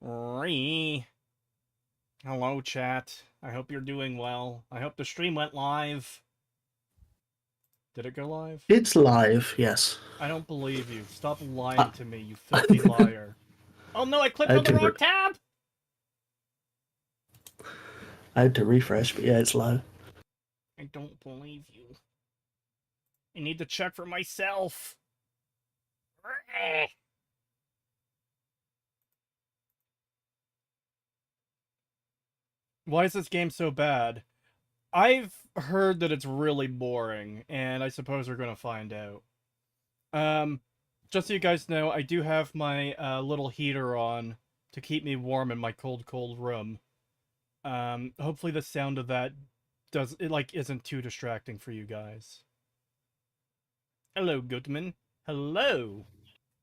Ree. Hello, chat. I hope you're doing well. I hope the stream went live. Did it go live? It's live, yes. I don't believe you. Stop lying I, to me, you filthy liar. Oh no, I I clicked on had the to wrong tab! I had to refresh, but yeah, it's live. I don't believe you. I need to check for myself. Why is this game so bad? I've heard that it's really boring, and I suppose we're gonna find out. Just so you guys know, I do have my little heater on to keep me warm in my cold, cold room. Hopefully the sound of that isn't too distracting for you guys. Hello, Goodman. Hello.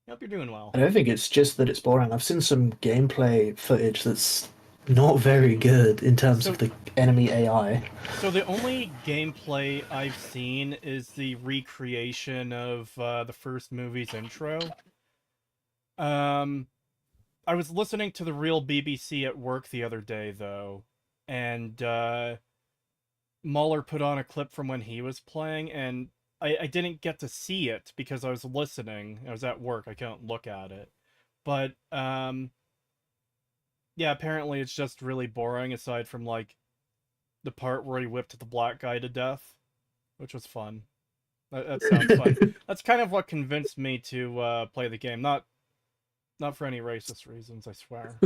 Hope you're doing well. I don't think it's just that it's boring. I've seen some gameplay footage that's not very good in terms of the enemy AI. So the only gameplay I've seen is the recreation of the first movie's intro. Um, I was listening to the real BBC at work the other day, though, and Mahler put on a clip from when he was playing, and I didn't get to see it because I was listening. I was at work. I couldn't look at it. But, yeah, apparently it's just really boring, aside from, like, the part where he whipped the black guy to death, which was fun. That sounds fun. That's kind of what convinced me to play the game. Not for any racist reasons, I swear.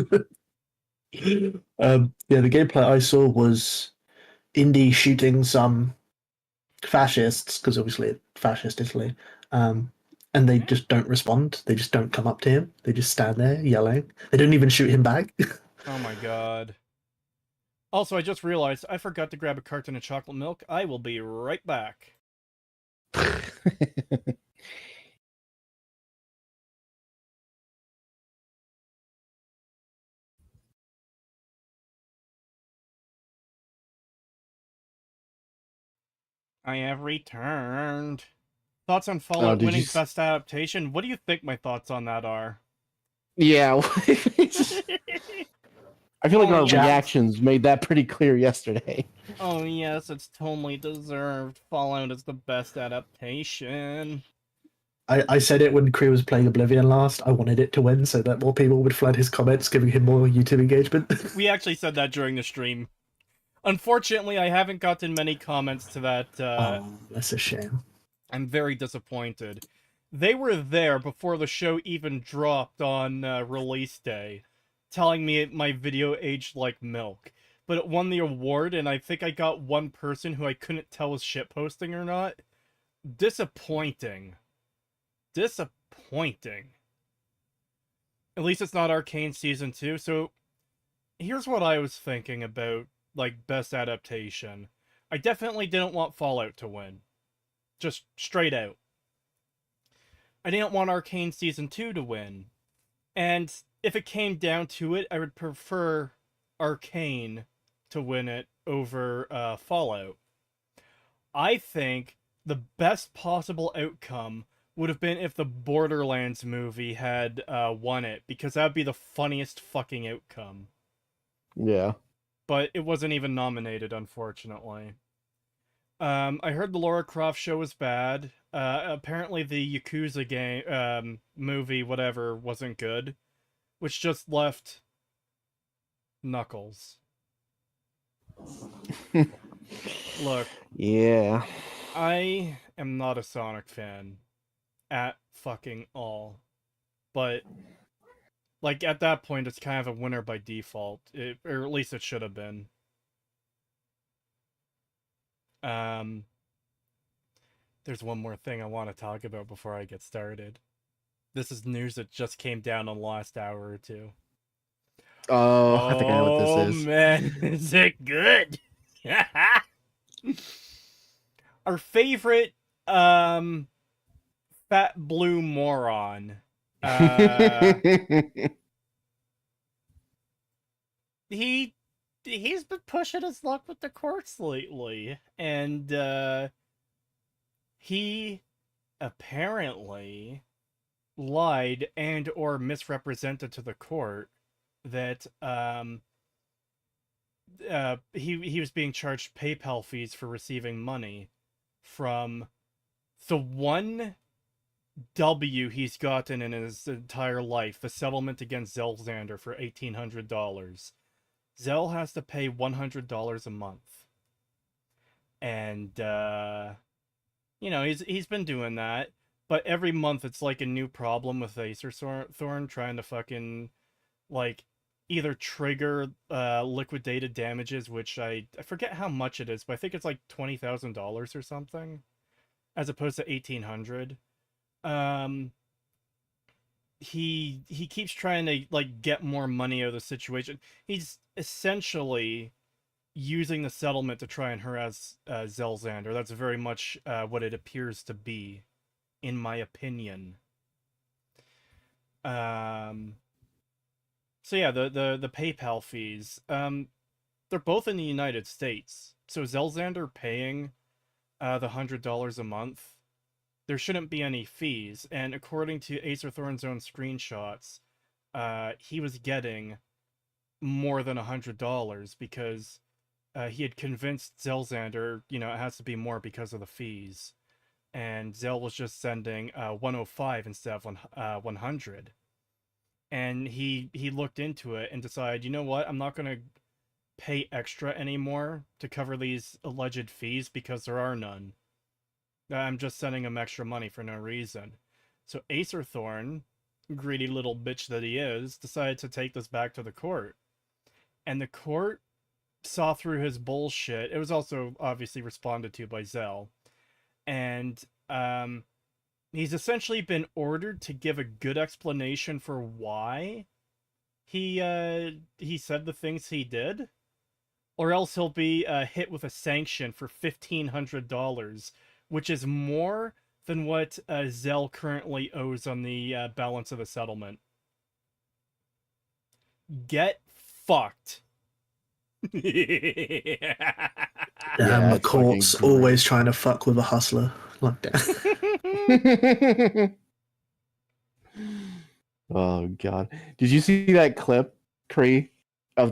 Yeah, the gameplay I saw was Indy shooting some fascists, because obviously fascist Italy, and they just don't respond. They just don't come up to him. They just stand there yelling. They don't even shoot him back. Oh my god. Also, I just realized I forgot to grab a carton of chocolate milk. I will be right back. I have returned. Thoughts on Fallout did you? winning Best Adaptation? What do you think my thoughts on that are? Yeah. I feel like our Jack. reactions made that pretty clear yesterday. Oh yes, it's totally deserved. Fallout is the best adaptation. I said it when Cree was playing Oblivion last. I wanted it to win so that more people would flood his comments, giving him more YouTube engagement. We actually said that during the stream. Unfortunately, I haven't gotten many comments to that. Oh, that's a shame. I'm very disappointed. They were there before the show even dropped on release day, telling me my video aged like milk. But it won the award, and I think I got one person who I couldn't tell was shitposting or not. Disappointing. Disappointing. At least it's not Arcane Season 2, so here's what I was thinking about, like, best adaptation. I definitely didn't want Fallout to win. Just straight out. I didn't want Arcane Season 2 to win. And if it came down to it, I would prefer Arcane to win it over Fallout. I think the best possible outcome would have been if the Borderlands movie had won it, because that would be the funniest fucking outcome. Yeah. But it wasn't even nominated, unfortunately. I heard the Lara Croft show was bad. Apparently the Yakuza game, movie, whatever, wasn't good. Which just left Knuckles. Look. Yeah. I am not a Sonic fan. At fucking all. But, like, at that point, it's kind of a winner by default. Or at least it should have been. There's one more thing I want to talk about before I get started. This is news that just came down in the last hour or two. Oh, I think I know what this is. Oh man, is it good? Our favorite fat blue moron. He's been pushing his luck with the courts lately, and he apparently lied and or misrepresented to the court that he was being charged PayPal fees for receiving money from the one W he's gotten in his entire life, the settlement against Zelxander for $1,800. Zell has to pay $100 a month. And he's been doing that, but every month it's like a new problem with Acer Thorn trying to fucking like either trigger liquidated damages, which I forget how much it is, but I think it's like $20,000 or something, as opposed to $1,800. He keeps trying to like get more money out of the situation. He's essentially using the settlement to try and harass Zelxander. That's very much what it appears to be, in my opinion. So yeah, the PayPal fees. They're both in the United States. So Zelxander paying the $100 a month, there shouldn't be any fees. And according to Acer Thorn's own screenshots, he was getting more than $100 because he had convinced Zelxander, it has to be more because of the fees. And Zell was just sending 105 instead of 100. And he looked into it and decided, you know what, I'm not going to pay extra anymore to cover these alleged fees because there are none. I'm just sending him extra money for no reason. So Acer Thorn, greedy little bitch that he is, decided to take this back to the court. And the court saw through his bullshit. It was also obviously responded to by Zell. And he's essentially been ordered to give a good explanation for why he said the things he did, or else he'll be hit with a sanction for $1,500, which is more than what Zell currently owes on the balance of the settlement. Get fucked. Yeah, The it's court's fucking always trying to fuck with a hustler. Like that. Oh god, did you see that clip, Cree,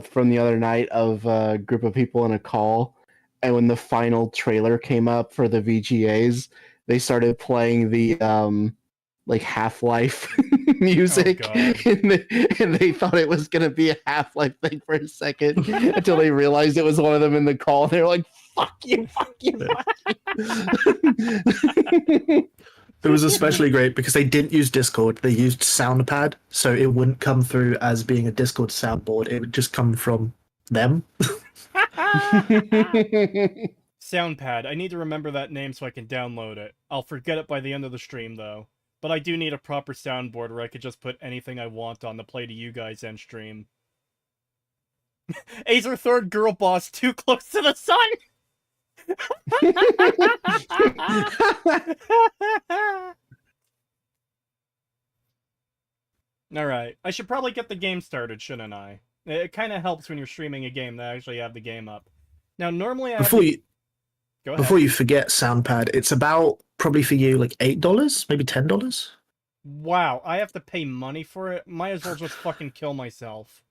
from the other night of a group of people in a call, and when the final trailer came up for the VGAs, they started playing the like Half-Life music, Oh, God. and they thought it was gonna be a Half-Life thing for a second until they realized it was one of them in the call. And they were like, "Fuck you, fuck you, fuck you." It was especially great because they didn't use Discord, they used Soundpad, so it wouldn't come through as being a Discord soundboard, it would just come from them. Soundpad. I need to remember that name so I can download it. I'll forget it by the end of the stream, though. But I do need a proper soundboard where I could just put anything I want on to play to you guys end stream. Acer Thorn Girl Boss too close to the sun! Alright, I should probably get the game started, shouldn't I? It kind of helps when you're streaming a game that actually have the game up. Now, normally I have Before you Go ahead. before you forget Soundpad, it's about probably for you like $8, maybe $10. Wow, I have to pay money for it? Might as well just fucking kill myself.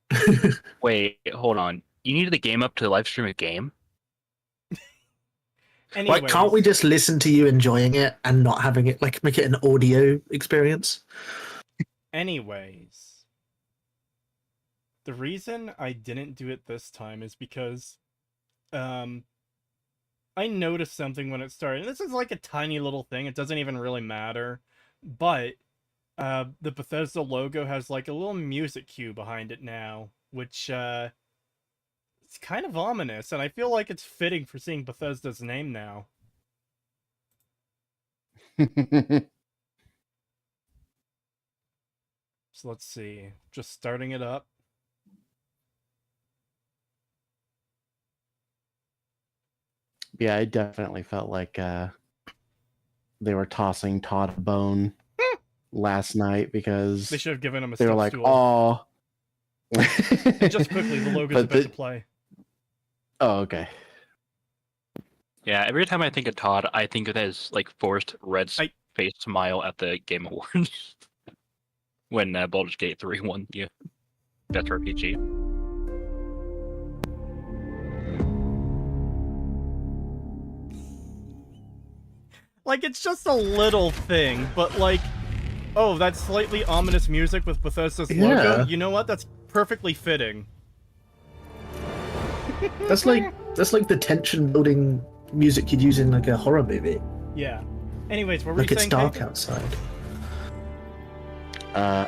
Wait, hold on. You needed the game up to live stream a game? Anyways, Like, can't we just listen to you enjoying it and not having it, like, make it an audio experience? Anyways, the reason I didn't do it this time is because I noticed something when it started. And this is like a tiny little thing. It doesn't even really matter. But the Bethesda logo has like a little music cue behind it now, which it's kind of ominous, and I feel like it's fitting for seeing Bethesda's name now. So let's see. Just starting it up. Yeah, I definitely felt like they were tossing Todd a bone last night because They should have given him a they were step like, stool. "Oh." And just quickly, the logo's But about to play. Oh, okay. Yeah, every time I think of Todd, I think of his like forced red I- face smile at the Game Awards when Baldur's Gate 3 won. Yeah. That's RPG. Like, it's just a little thing, but like, oh, that slightly ominous music with Bethesda's Yeah. logo. You know what? That's perfectly fitting. That's like the tension building music you'd use in like a horror movie. Yeah. Anyways, what were Like you it's saying? dark Kate? outside.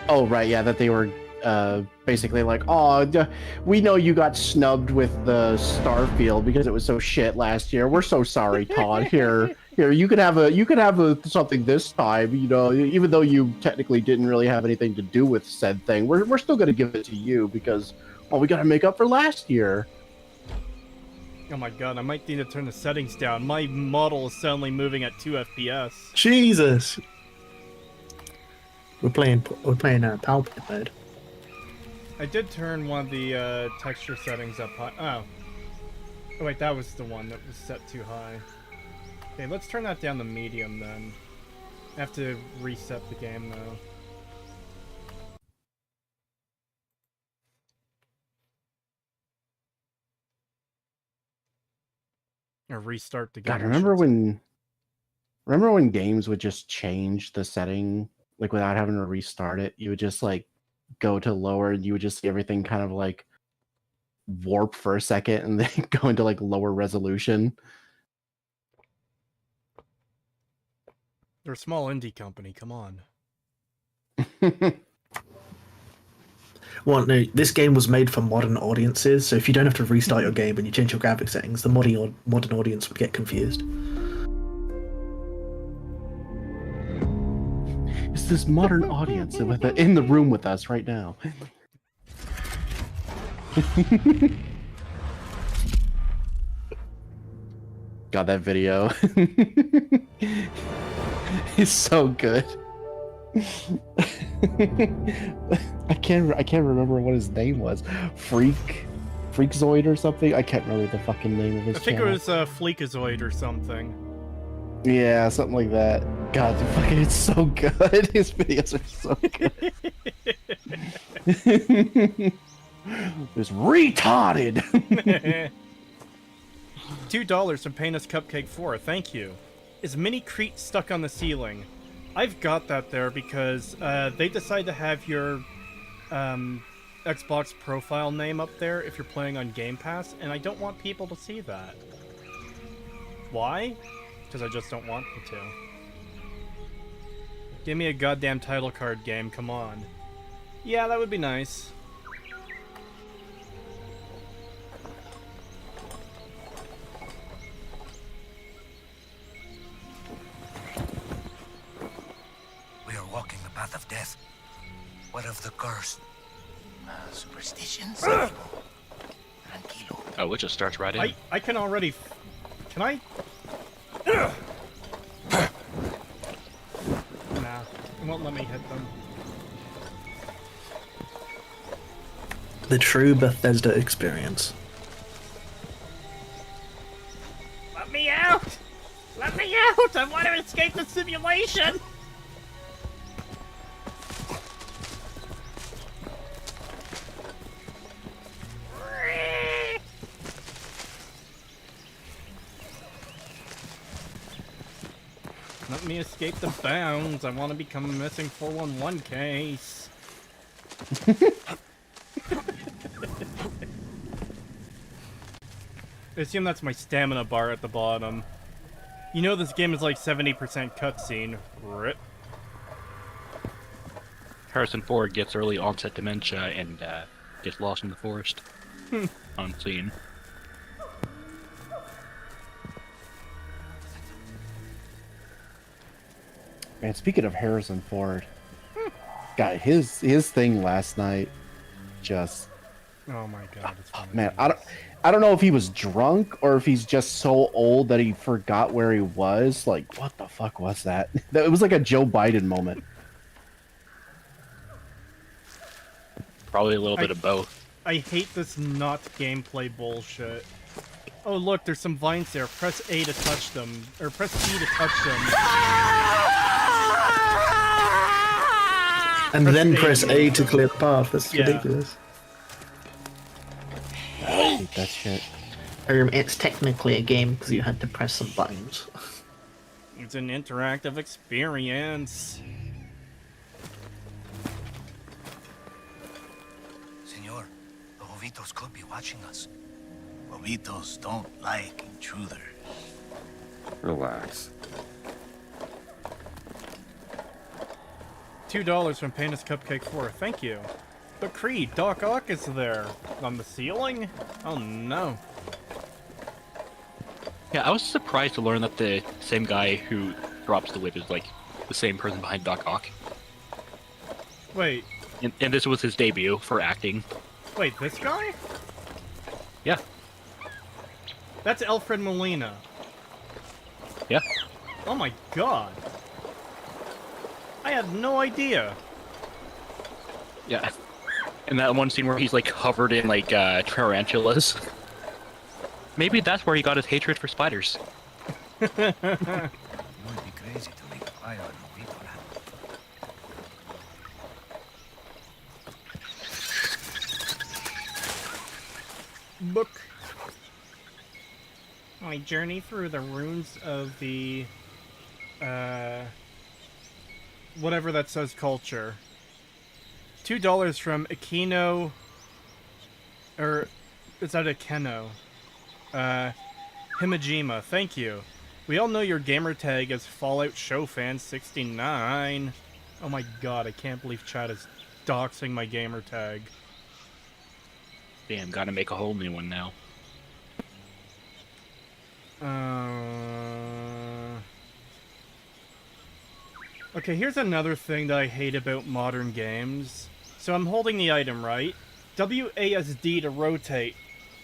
Oh right, yeah, that they were basically like, oh, we know you got snubbed with the Starfield because it was so shit last year. We're so sorry, Todd. Here, you could have something this time. You know, even though you technically didn't really have anything to do with said thing, we're still gonna give it to you because, well, we got to make up for last year. Oh my god, I might need to turn the settings down. My model is suddenly moving at 2 FPS. Jesus. We're playing PowerPoint mode. I did turn one of the texture settings up high. Oh. Oh wait, that was the one that was set too high. Okay, let's turn that down to medium then. I have to reset the game though. Or restart the game. God, I remember should say. when games would just change the setting like without having to restart it? You would just like go to lower and you would just see everything kind of like warp for a second and then go into like lower resolution. They're a small indie company, come on. Well, no, this game was made for modern audiences, so if you don't have to restart your game and you change your graphic settings, the modern audience would get confused. It's this modern audience in the room with us right now. God, that video is so good. I can't remember what his name was. Freakzoid or something. I can't remember the fucking name of his I think channel. it was Fleekazoid or something. Yeah, something like that. God, it's so good. His videos are so good. It's retarded. $2 from Painus Cupcake 4, thank you. Is Mini Crete stuck on the ceiling? I've got that there because they decide to have your Xbox profile name up there if you're playing on Game Pass, and I don't want people to see that. Why? Because I just don't want them to. Give me a goddamn title card game, come on. Yeah, that would be nice. We are walking the path of death. What of the curse? Superstitions? Tranquilo. Oh, it just starts right in. I can already... Can I? Nah, it won't let me hit them. The true Bethesda experience. Let me out! Let me out! I want to escape the simulation! Let me escape the bounds. I want to become a missing 411 case. I assume that's my stamina bar at the bottom. You know this game is like 70% cutscene. Rip. Harrison Ford gets early onset dementia and gets lost in the forest. Unseen. Man, speaking of Harrison Ford, God, his thing last night just Oh my god, it's one of man, these. I don't know if he was drunk or if he's just so old that he forgot where he was. Like, what the fuck was that? It was like a Joe Biden moment. Probably a little bit of both. I hate this not gameplay bullshit. Oh look, there's some vines there. Press A to touch them. Or press E to touch them. And Press then A press to A move to them. clear the path. That's Yeah. ridiculous. that shit. It's technically a game because you had to press some buttons. It's an interactive experience. Senor, the Jovitos could be watching us. Jovitos don't like intruders. Relax. $2 from Painus Cupcake 4. Thank you. But Creed, Doc Ock is there. On the ceiling? Oh no. Yeah, I was surprised to learn that the same guy who drops the whip is like the same person behind Doc Ock. Wait, And this was his debut for acting. wait, this guy? Yeah. That's Alfred Molina. Yeah. Oh my god. I had no idea. Yeah. And that one scene where he's like covered in like tarantulas. Maybe that's where he got his hatred for spiders. It would be crazy to make a fire on Jovito land. Book. My journey through the ruins of the, whatever that says culture. $2 from Akino, or is that Akeno? Himajima, thank you. We all know your gamer tag is Fallout Showfan69. Oh my god, I can't believe chat is doxing my gamer tag. Damn, gotta make a whole new one now. Okay, here's another thing that I hate about modern games. So I'm holding the item, right? WASD to rotate.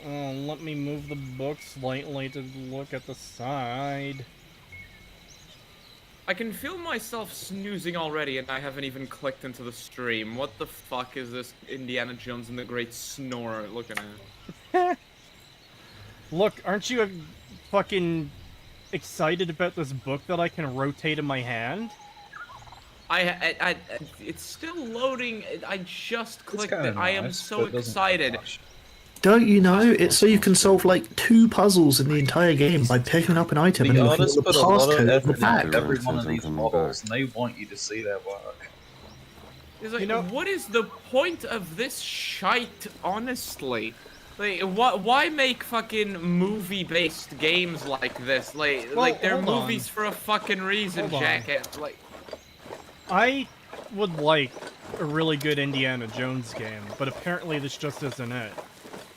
Oh, let me move the book slightly to look at the side. I can feel myself snoozing already and I haven't even clicked into the stream. What the fuck is this Indiana Jones and the Great Snorer looking at? Look, aren't you fucking excited about this book that I can rotate in my hand? It's still loading. I just clicked kinda it. I am nice, so but it doesn't excited. rush. Don't you know? It's so you can solve like 2 puzzles in the entire game by picking up an item and The looking at artists the put a lot of passcode on the effort back. into every one of Something these from models, uh, and they want you to see their work. It's like, You know- what is the point of this shite, honestly? Like, why make fucking movie-based games like this? Like they're hold on. movies for a fucking reason, Hold on. jackass. Like, I would like a really good Indiana Jones game, but apparently this just isn't it.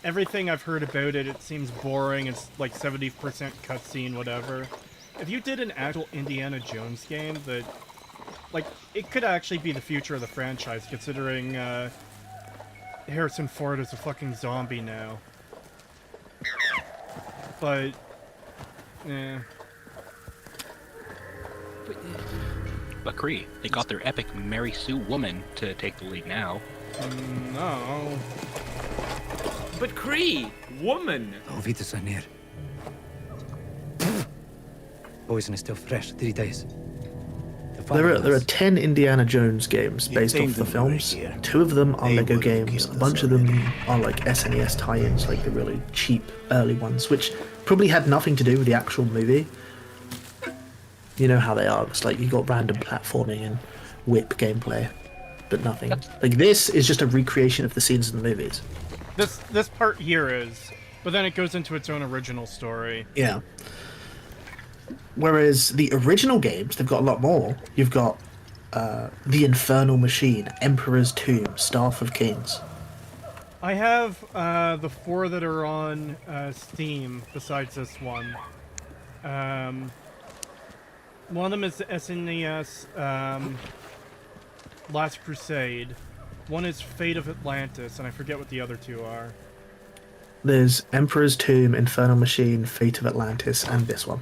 Everything I've heard about it, it seems boring, it's like 70% cutscene, whatever. If you did an actual Indiana Jones game that, like, it could actually be the future of the franchise, considering, Harrison Ford is a fucking zombie now. But, eh. But Kree, they got their epic Mary Sue woman to take the lead now. No. but Kree, woman. Jovitos are near. Poison is still fresh, 3 days. There are 10 Indiana Jones games based off the films. 2 of them are Lego games. A bunch of them are like SNES tie-ins, like the really cheap early ones, which probably had nothing to do with the actual movie. You know how they are. It's like you got random platforming and whip gameplay, but nothing. Like this is just a recreation of the scenes in the movies. This part here is, but then it goes into its own original story. Yeah. Whereas the original games, they've got a lot more. You've got The Infernal Machine, Emperor's Tomb, Staff of Kings. I have the 4 that are on Steam besides this one. One of them is the SNES Last Crusade. One is Fate of Atlantis, and I forget what the other 2 are. There's Emperor's Tomb, Infernal Machine, Fate of Atlantis, and this one.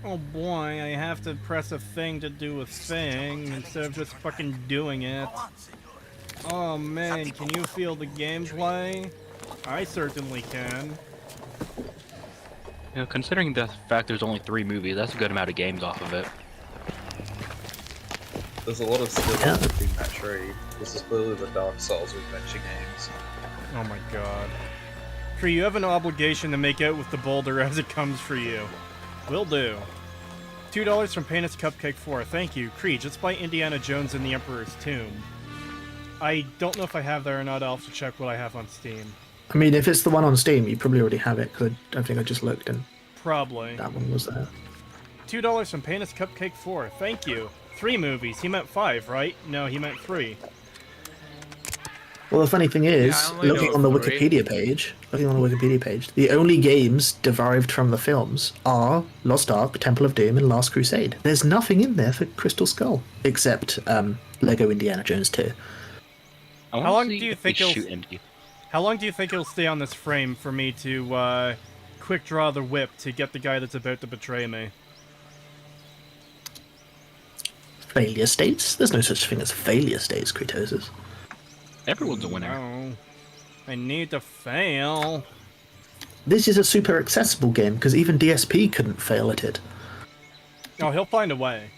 Oh boy, I have to press a thing to do a thing instead of just fucking doing it. Oh man, can you feel the gameplay? I certainly can. You know, considering the fact there's only 3 movies, that's a good amount of games off of it. There's a lot of skill Yeah. in that tree. This is clearly the Dark Souls of adventure games. Oh my god. Kree, you have an obligation to make out with the boulder as it comes for you. Will do. $2 from Painus Cupcake 4. Thank you. Kree, just buy Indiana Jones and the Emperor's Tomb. I don't know if I have that or not. I'll have to check what I have on Steam. I mean, if it's the one on Steam, you probably already have it, because I think I just looked and Probably. that one was there. $2 from Painus Cupcake 4. Thank you. 3 movies. He meant 5, right? No, he meant 3. Well, the funny thing is, I only looking know on the 3. Wikipedia page, the only games derived from the films are Lost Ark, Temple of Doom, and Last Crusade. There's nothing in there for Crystal Skull, except Lego Indiana Jones 2. How long do you think he'll he'll- shoot Indy? How long do you think it'll stay on this frame for me to quick draw the whip to get the guy that's about to betray me? Failure states? There's no such thing as failure states, Kretosis. Everyone's a winner. No. I need to fail. This is a super accessible game, because even DSP couldn't fail at it. Oh, he'll find a way.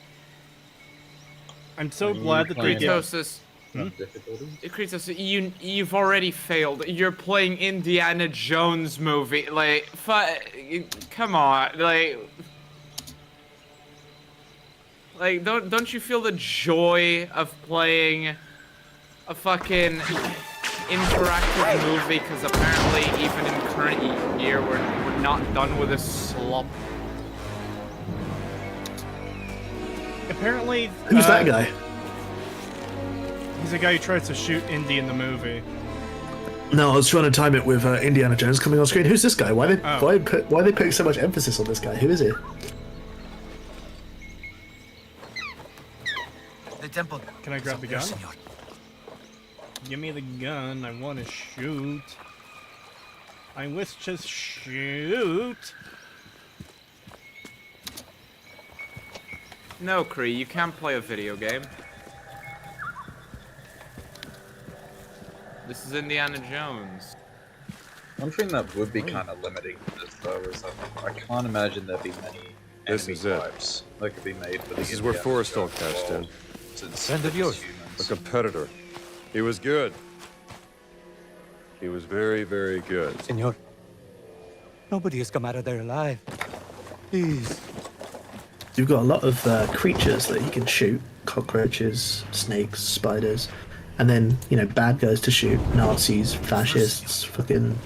I'm so Are you glad that they playing- did. Kritosis, Difficulty? Kritosis, you've already failed. You're playing Indiana Jones movie. Like, come on, like, don't you feel the joy of playing a fucking interactive movie? Because apparently, even in current year, we're not done with this slop. Apparently, Who's that guy? He's the guy who tries to shoot Indy in the movie. No, I was trying to time it with Indiana Jones coming on screen. Who's this guy? Why they Oh. why are they putting so much emphasis on this guy? Who is he? The temple. Can I grab the gun? Senor. Give me the gun. I want to shoot. I wish to shoot. No, Kree, you can't play a video game. This is Indiana Jones. One thing that would be kind of limiting to this though is that I can't imagine there'd be many This enemy is it. types that could be made for the This is where Indiana Forrestal Jones cashed in. world, since Friend of it's yours. A humans. competitor. He was good. He was very, very good. Senor. Nobody has come out of there alive. Please. You've got a lot of creatures that you can shoot: cockroaches, snakes, spiders, and then bad guys to shoot: Nazis, fascists, fucking.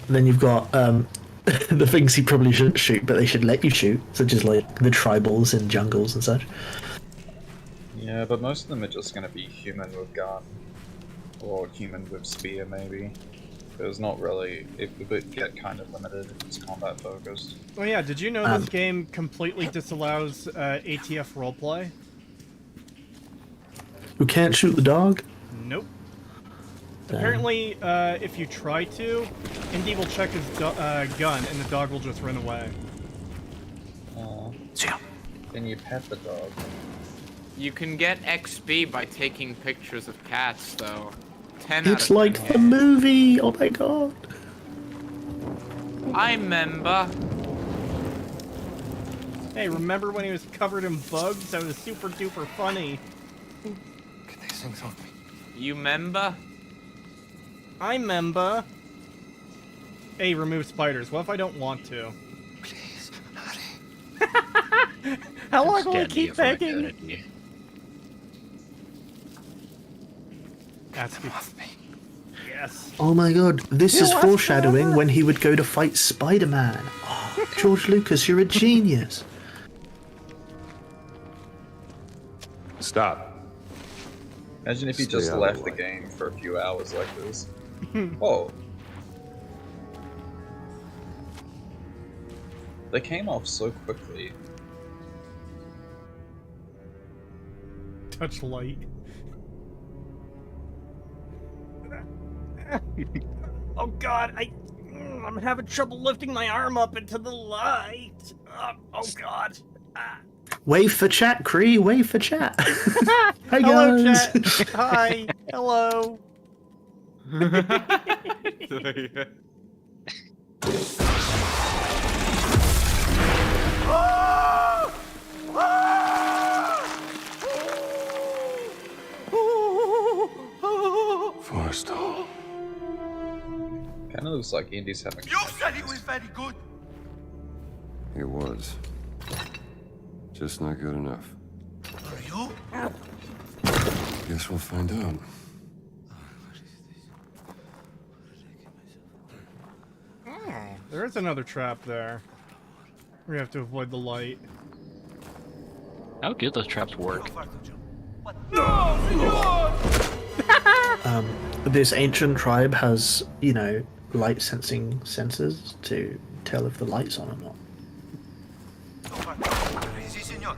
And then you've got the things you probably shouldn't shoot, but they should let you shoot, such as like the tribals in jungles and such. Yeah, but most of them are just going to be human with gun, or human with spear maybe. There's not really, it would get kind of limited if it's combat focused. Oh yeah, did you know this game completely disallows ATF roleplay? Who can't shoot the dog? Nope. Apparently, if you try to, Indy will check his gun and the dog will just run away. Can you pet the dog? You can get XP by taking pictures of cats, though. 10 out It's of like 10. the movie. Oh my god. I remember. Hey, remember when he was covered in bugs? That was super duper funny. Get these things off me. You remember? I remember. Hey, remove spiders. What if I don't want to? Please, hurry. How long will I Stand keep here for my begging? eternity. Ask me. Off me. Yes. Oh my god. This is You asked foreshadowing forever. when he would go to fight Spider-Man. Oh, George Lucas, you're a genius. Stop. Imagine if you Stay just out of left the the way. game for a few hours like this. Oh. They came off so quickly. Touch light. Oh god, I'm having trouble lifting my arm up into the light. Oh god. Wave for chat, Cree. Wave for chat. Hi Hello, guys. chat. Hi. Hello. Forrestal. Kind of looks like Indy's having. You said he was very good. It was. Just not good enough. Are you? Guess we'll find out. There is another trap there. We have to avoid the light. How good those traps work. This ancient tribe has, you know, light sensing sensors to tell if the light's on or not. Si, senor.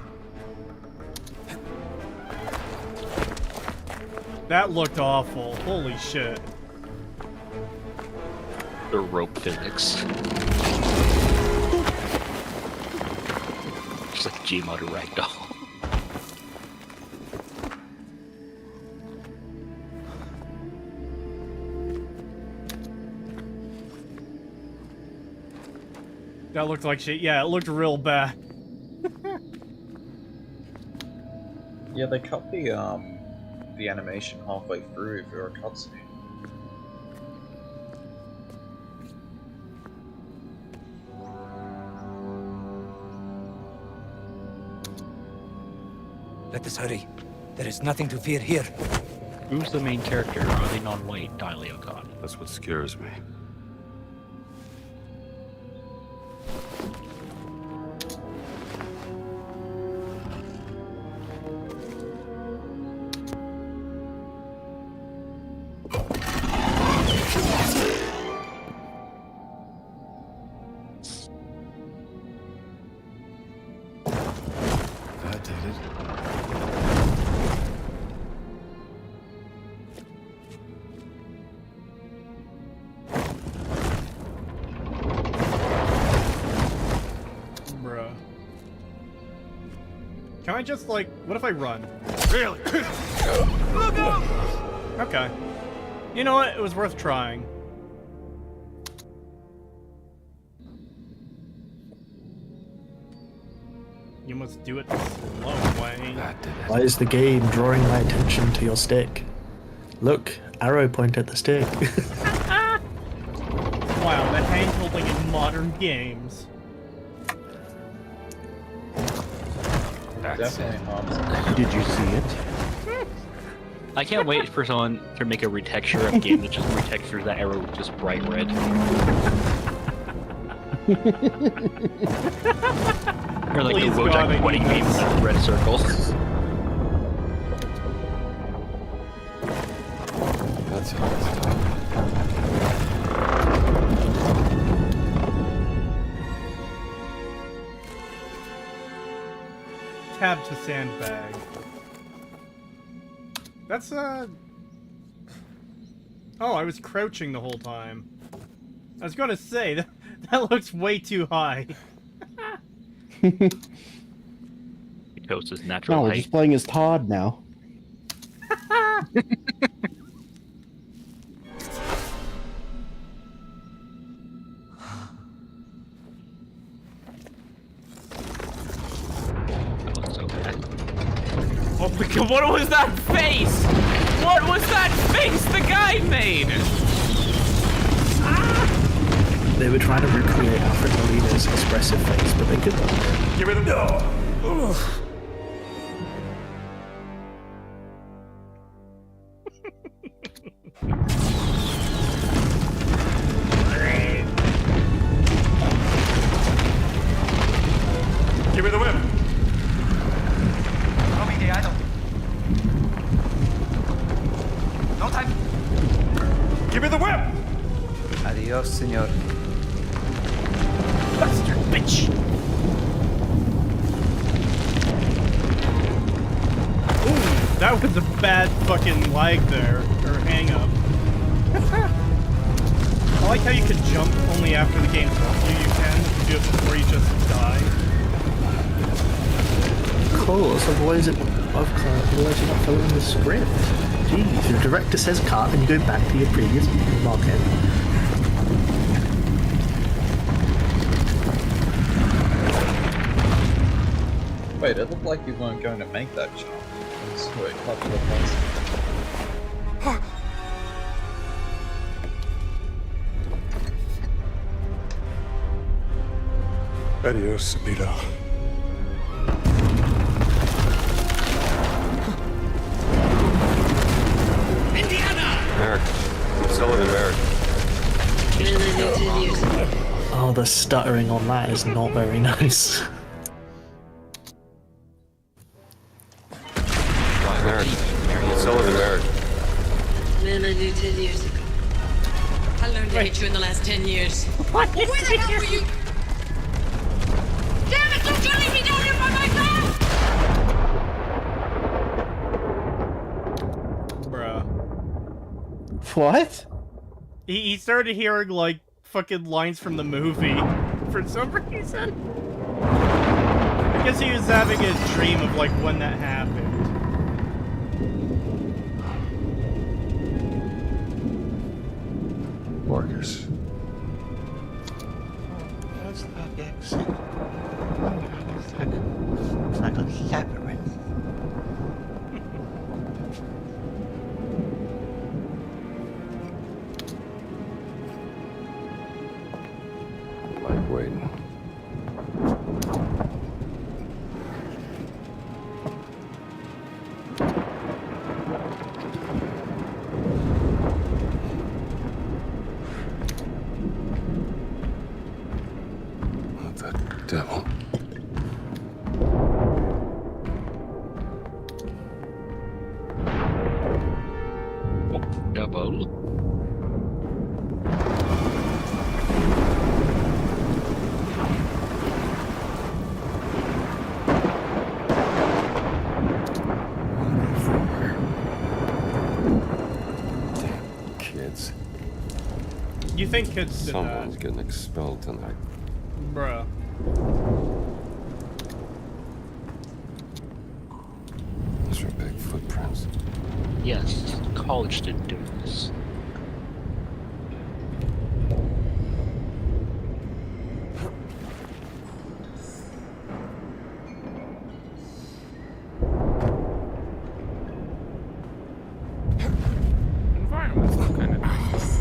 That looked awful. Holy shit. The rope physics. Just like Gmod or Ragdoll. That looked like shit. Yeah, it looked real bad. Yeah, they cut the animation halfway through for a cutscene. Let us hurry. There is nothing to fear here. Who's the main character? Are they non-white? Dileo God. That's what scares me. That did it. Bruh. Can I just, like, what if I run? Really? Okay. You know what? It was worth trying. You must do it the slow way. That did it. Why is the game drawing my attention to your stick? Look, arrow point at the stick. Wow, the hand holding in modern games. That's Definitely it. harms. Did you see it? I can't wait for someone to make a retexture of game that just retextures that arrow with just bright red. Or like Please the God, I Wojak need wedding game with that red circle. That's how it's done. Tab to sandbag. That's Oh, I was crouching the whole time. I was gonna say, that looks way too high. Toast is natural No, we're height. just playing as Todd now. That looks so bad. Oh my god, what was that face? What was that face the guy made? They were trying to recreate Alfred Molina's expressive face, but they couldn't. Give me the door. Give me the whip. Throw me the idol. No time. Give me the whip. Adios, senor. Bastard bitch! Ooh, that was a bad fucking lag there, or hang up. I like how you can jump only after the game tells you can. You do it before you just die. Cool, so why is it otherwise you're not following the script? Jeez, your director says cut and you go back to your previous market. Wait, it looked like you weren't going to make that jump. So it cut to the place. Adios, Sabito. Merrick. Sullivan Merrick. Oh, the stuttering on that is not very nice. Merrick. Sullivan Merrick. Man I knew 10 years ago. I learned to hate you in the last 10 years. Where the hell were you? Damn it, don't you leave me down here by myself! Bruh. What? He started hearing, like, fucking lines from the movie for some reason. I guess he was having a dream of, like, when that happened. Marcus. It's like exit. It's like a labyrinth. Lightweight. What the devil? Double. Kids. You think kids did Someone's that? getting expelled tonight. Bruh. Those are big footprints. Yes, college didn't do this. Environment's still kind of nice.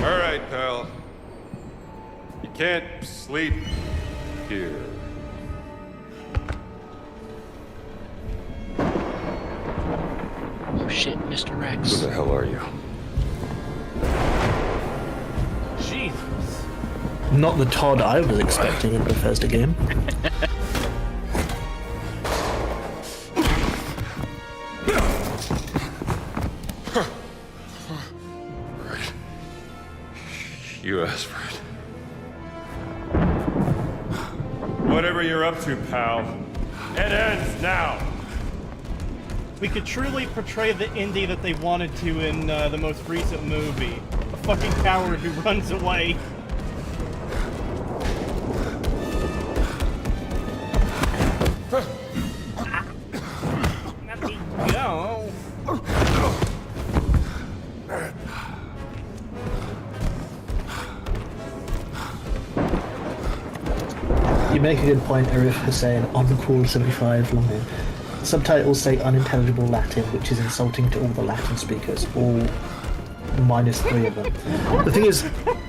All right, pal. You can't sleep here. Oh shit, Mr. Who Rex. the hell are you? Jesus. Not the Todd I was expecting in the Bethesda game. You asked for it. Whatever you're up to, pal, it ends now. We could truly portray the indie that they wanted to in the most recent movie. A fucking coward who runs away. Let me go. You make a good point, Arif Hussein, on the Call 75 line. Subtitles say unintelligible Latin, which is insulting to all the Latin speakers, all minus 3 of them. The thing is,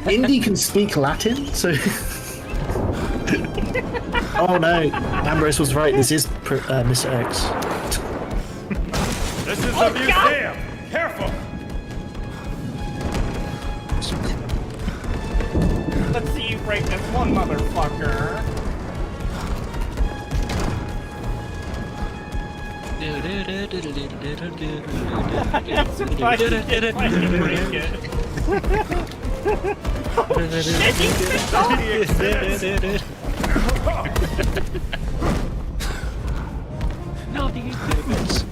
Indy can speak Latin, so... Oh no, Ambrose was right, this is Mr. X. This is a museum. Careful. Let's see you break this one, motherfucker. I'm surprised you didn't finally break it. Oh shit, he missed all the exhibits. No, the exhibits.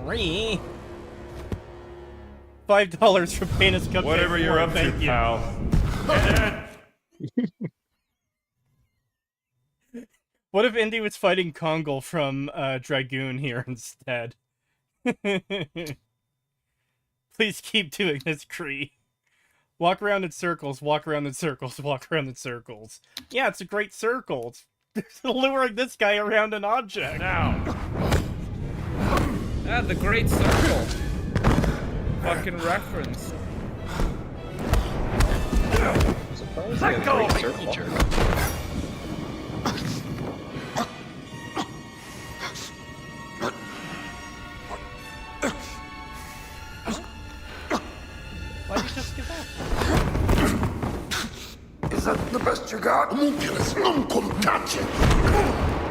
Free. $5 for Penis Cupcake. Whatever you're up to, Thank you. pal. What if Indy was fighting Kongol from Dragoon here instead? Please keep doing this, Kree. Walk around in circles, walk around in circles, walk around in circles. Yeah, it's a great circle. It's luring this guy around an object. Now. Ah, the Great Circle. Fucking reference. Let go! Circle jerk. Why'd you just give up? Is that the best you got? Homunculus, non comtace.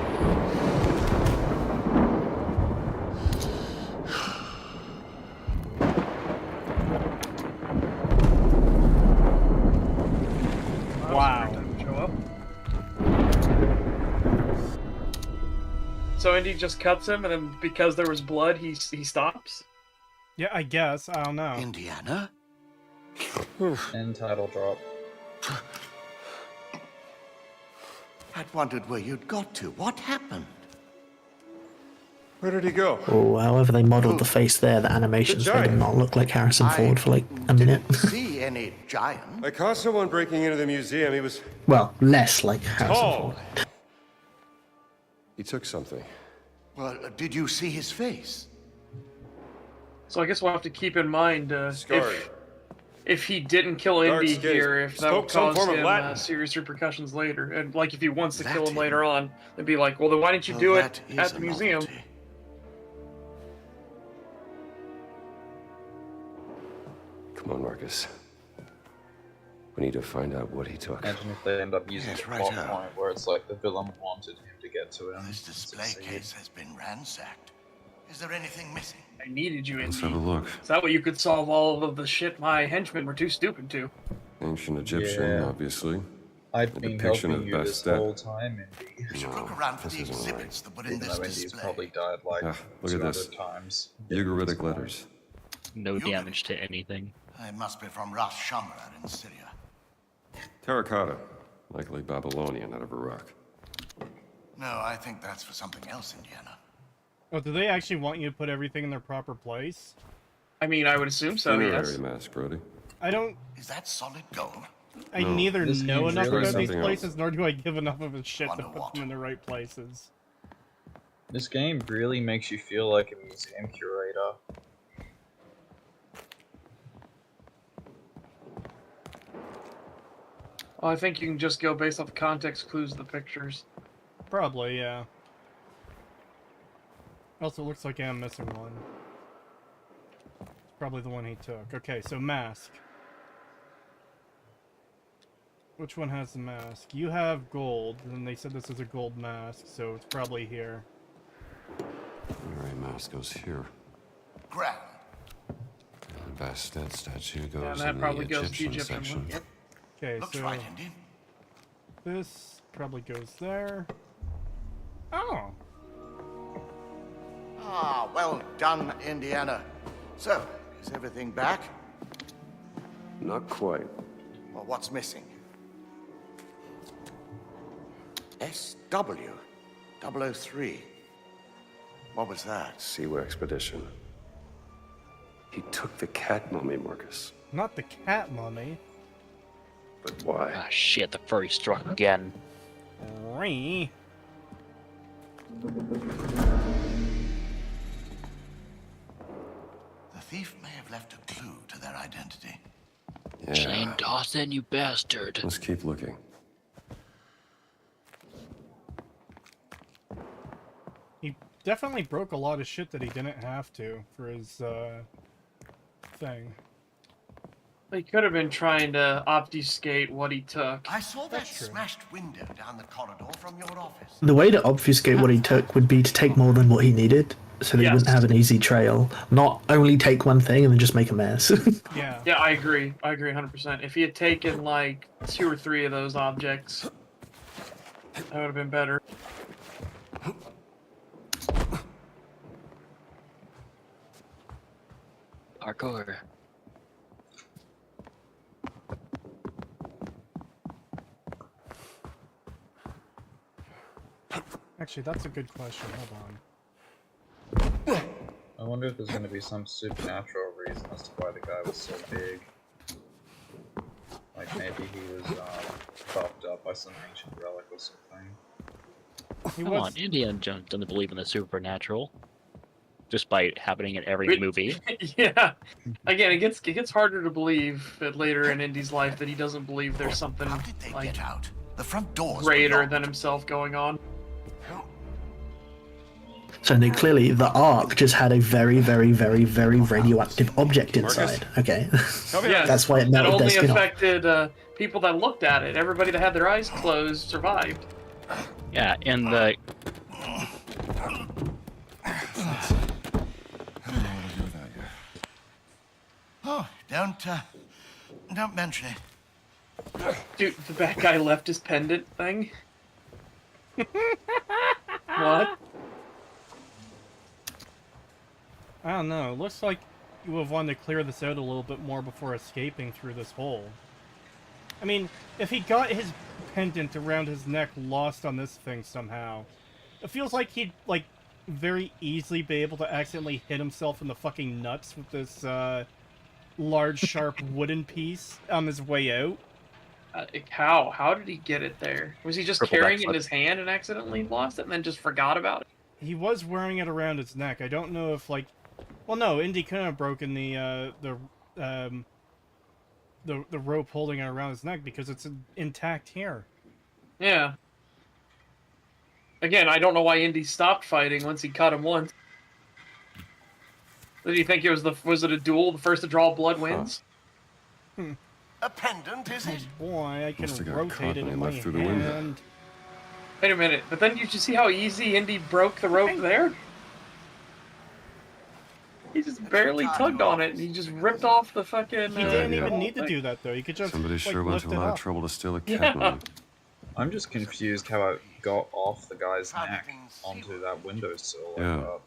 Wow. Show up. So Indy just cuts him, and then because there was blood, he stops. Yeah, I guess. I don't know. Indiana? End title drop. I'd wondered where you'd got to. What happened? Where did he go? Or however they modelled the face there, the animations made him not look like Harrison Ford for like a minute. Didn't see any giant. I caught someone breaking into the museum. He was Well, less like Harrison tall. Ford. He took something. Well, did you see his face? So I guess we'll have to keep in mind Scarred. if he didn't kill Dark Indy skins. here, if that Spoke would some cause form of him Latin. serious repercussions later, and like if he wants to kill him Latin? later on, they'd be like, well, then why didn't you Well, do that it is at a the museum? novelty. Come on, Marcus. We need to find out what he took. Imagine if they end up using Yes, the right plot here. point where it's like the villain wanted him to get to him. This display Succeed. case has been ransacked. Is there anything missing? I needed you, Let's Indy. have a look. Is that way you could solve all of the shit my henchmen were too stupid to? Ancient Egyptian, Yeah. obviously. I've A been depiction helping of you this Bastet. whole time, Indy. We should No, look around for this the isn't right. exhibits that were in Even this though Indy's display. probably died like Ah, look at 200 this. times. Ugaritic letters. No damage to anything. It must be from Ras Shamra in Syria. Terracotta. Likely Babylonian out of Iraq. No, I think that's for something else, Indiana. Oh, do they actually want you to put everything in their proper place? I mean, I would assume so, Funerary yes. mask, Brody. I don't. Is that solid gold? I No, neither this know game's enough really about these something places, else. nor do I give enough of a shit to Wonder put what? them in the right places. This game really makes you feel like a museum curator. Well, I think you can just go based off the context clues of the pictures. Probably, yeah. Also, it looks like I'm missing one. It's probably the one he took. Okay, so mask. Which one has the mask? You have gold, and they said this is a gold mask, so it's probably here. Funerary mask goes here. Grand. And Bastet statue goes and that in probably the goes to the Egyptian Egyptian one. section. Okay, Looks so right, Indy. this probably goes there. Oh! Ah, well done, Indiana. So, is everything back? Not quite. Well, what's missing? SW 003. What was that? Siwa expedition. He took the cat mummy, Marcus. Not the cat mummy. But why? Ah, shit, the furry struck again. Ree. The thief may have left a clue to their identity. Jane Yeah. Dawson, you bastard. Let's keep looking. He definitely broke a lot of shit that he didn't have to for his, thing. He could have been trying to obfuscate what he took. I saw that That's true. smashed window down the corridor from your office. The way to obfuscate what he took would be to take more than what he needed, so that he wouldn't Yes. have an easy trail. Not only take one thing and then just make a mess. Yeah. Yeah, I agree. I agree 100%. If he had taken like 2 or 3 of those objects, that would have been better. Parkour. Actually, that's a good question. Hold on. I wonder if there's going to be some supernatural reason as to why the guy was so big. Like maybe he was buffed up by some ancient relic or something. He Come was. on, Indiana Jones doesn't believe in the supernatural, despite happening in every Wait. movie. Yeah. Again, it gets harder to believe that later in Indy's life that he doesn't believe there's something How did they like get out? The front doors were greater locked. than himself going on. So they, clearly, the Ark just had a very, very, very, very radioactive object inside. Okay, Yeah, that's why it that melted their only skin off. affected people that looked at it. Everybody that had their eyes closed survived. Yeah, and the Oh, don't mention it. Dude, the bad guy left his pendant thing. What? I don't know. It looks like you would have wanted to clear this out a little bit more before escaping through this hole. I mean, if he got his pendant around his neck lost on this thing somehow, it feels like he'd, like, very easily be able to accidentally hit himself in the fucking nuts with this, large, sharp wooden piece on his way out. How? How did he get it there? Was he just Triple carrying it in backflip. his hand and accidentally lost it and then just forgot about it? He was wearing it around his neck. I don't know if, like... Well, no, Indy couldn't have broken the rope holding it around his neck because it's intact here. Yeah. Again, I don't know why Indy stopped fighting once he cut him once. Did you think it was it a duel? The first to draw blood wins? A pendant, is it? Boy, I can Must have got rotate caught it when in he my left through the window. hand. Wait a minute, but then you see how easy Indy broke the rope there? He just barely tugged on it and he just ripped off the fucking... He didn't yeah. even need to do that, though. You could just, Somebody like, sure went lift to a it lot of up. trouble to steal a Yeah. cat mummy. I'm just confused how it got off the guy's neck onto that windowsill. Yeah. Like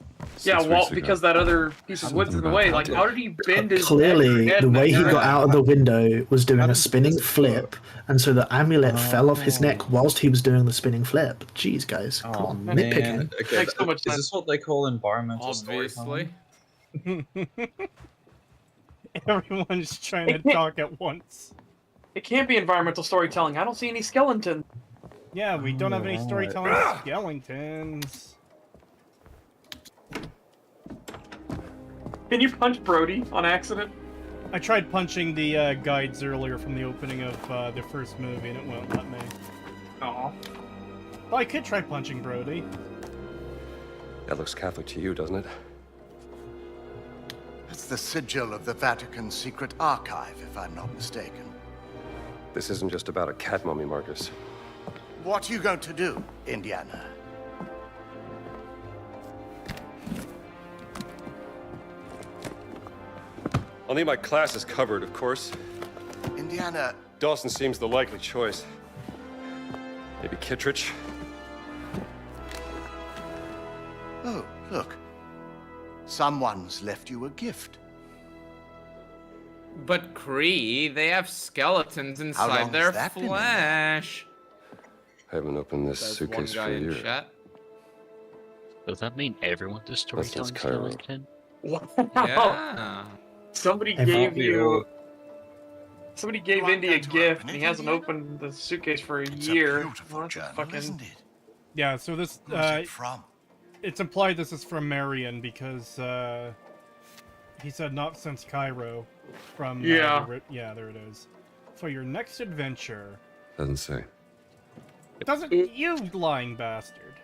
Yeah, 6 well, weeks ago. because that other piece of wood's in the way. Like, how did he bend his Clearly, neck the way he and got out of the window was doing How a did spinning this flip, and so the amulet fell off his neck whilst he was doing the spinning flip. Jeez, guys, come on, nitpicking. Okay, Makes so much is sense. this what they call environmental Obviously. storytelling? Everyone's trying to talk at once. It can't be environmental storytelling. I don't see any skeletons. Yeah, we don't have any Alright. storytelling skeletons. Can you punch Brody on accident? I tried punching the guides earlier from the opening of the first movie, and it won't let me. Aw. Well, I could try punching Brody. That looks Catholic to you, doesn't it? It's the sigil of the Vatican secret archive, if I'm not mistaken. This isn't just about a cat mummy, Marcus. What are you going to do, Indiana? I'll need my classes covered, of course. Indiana, Dawson seems the likely choice. Maybe Kittredge? oh, look. Someone's left you a gift. But Kree, they have skeletons long inside has their that been in there? flesh. I haven't opened this Says one suitcase for guy a in year. chat. Does that mean everyone's a storytelling Cairo. skeleton? Wow. Yeah. Somebody Hey, gave Bobby, you. Somebody gave You aren't Indy a going to gift, open and it, he hasn't Indiana? opened the suitcase for a It's year. a beautiful Well, that's journal, fucking- isn't it? Yeah, so this, Who's it from? it's implied this is from Marion because, he said not since Cairo from, Yeah. yeah, there it is. For your next adventure. Doesn't say. Doesn't, you lying bastard.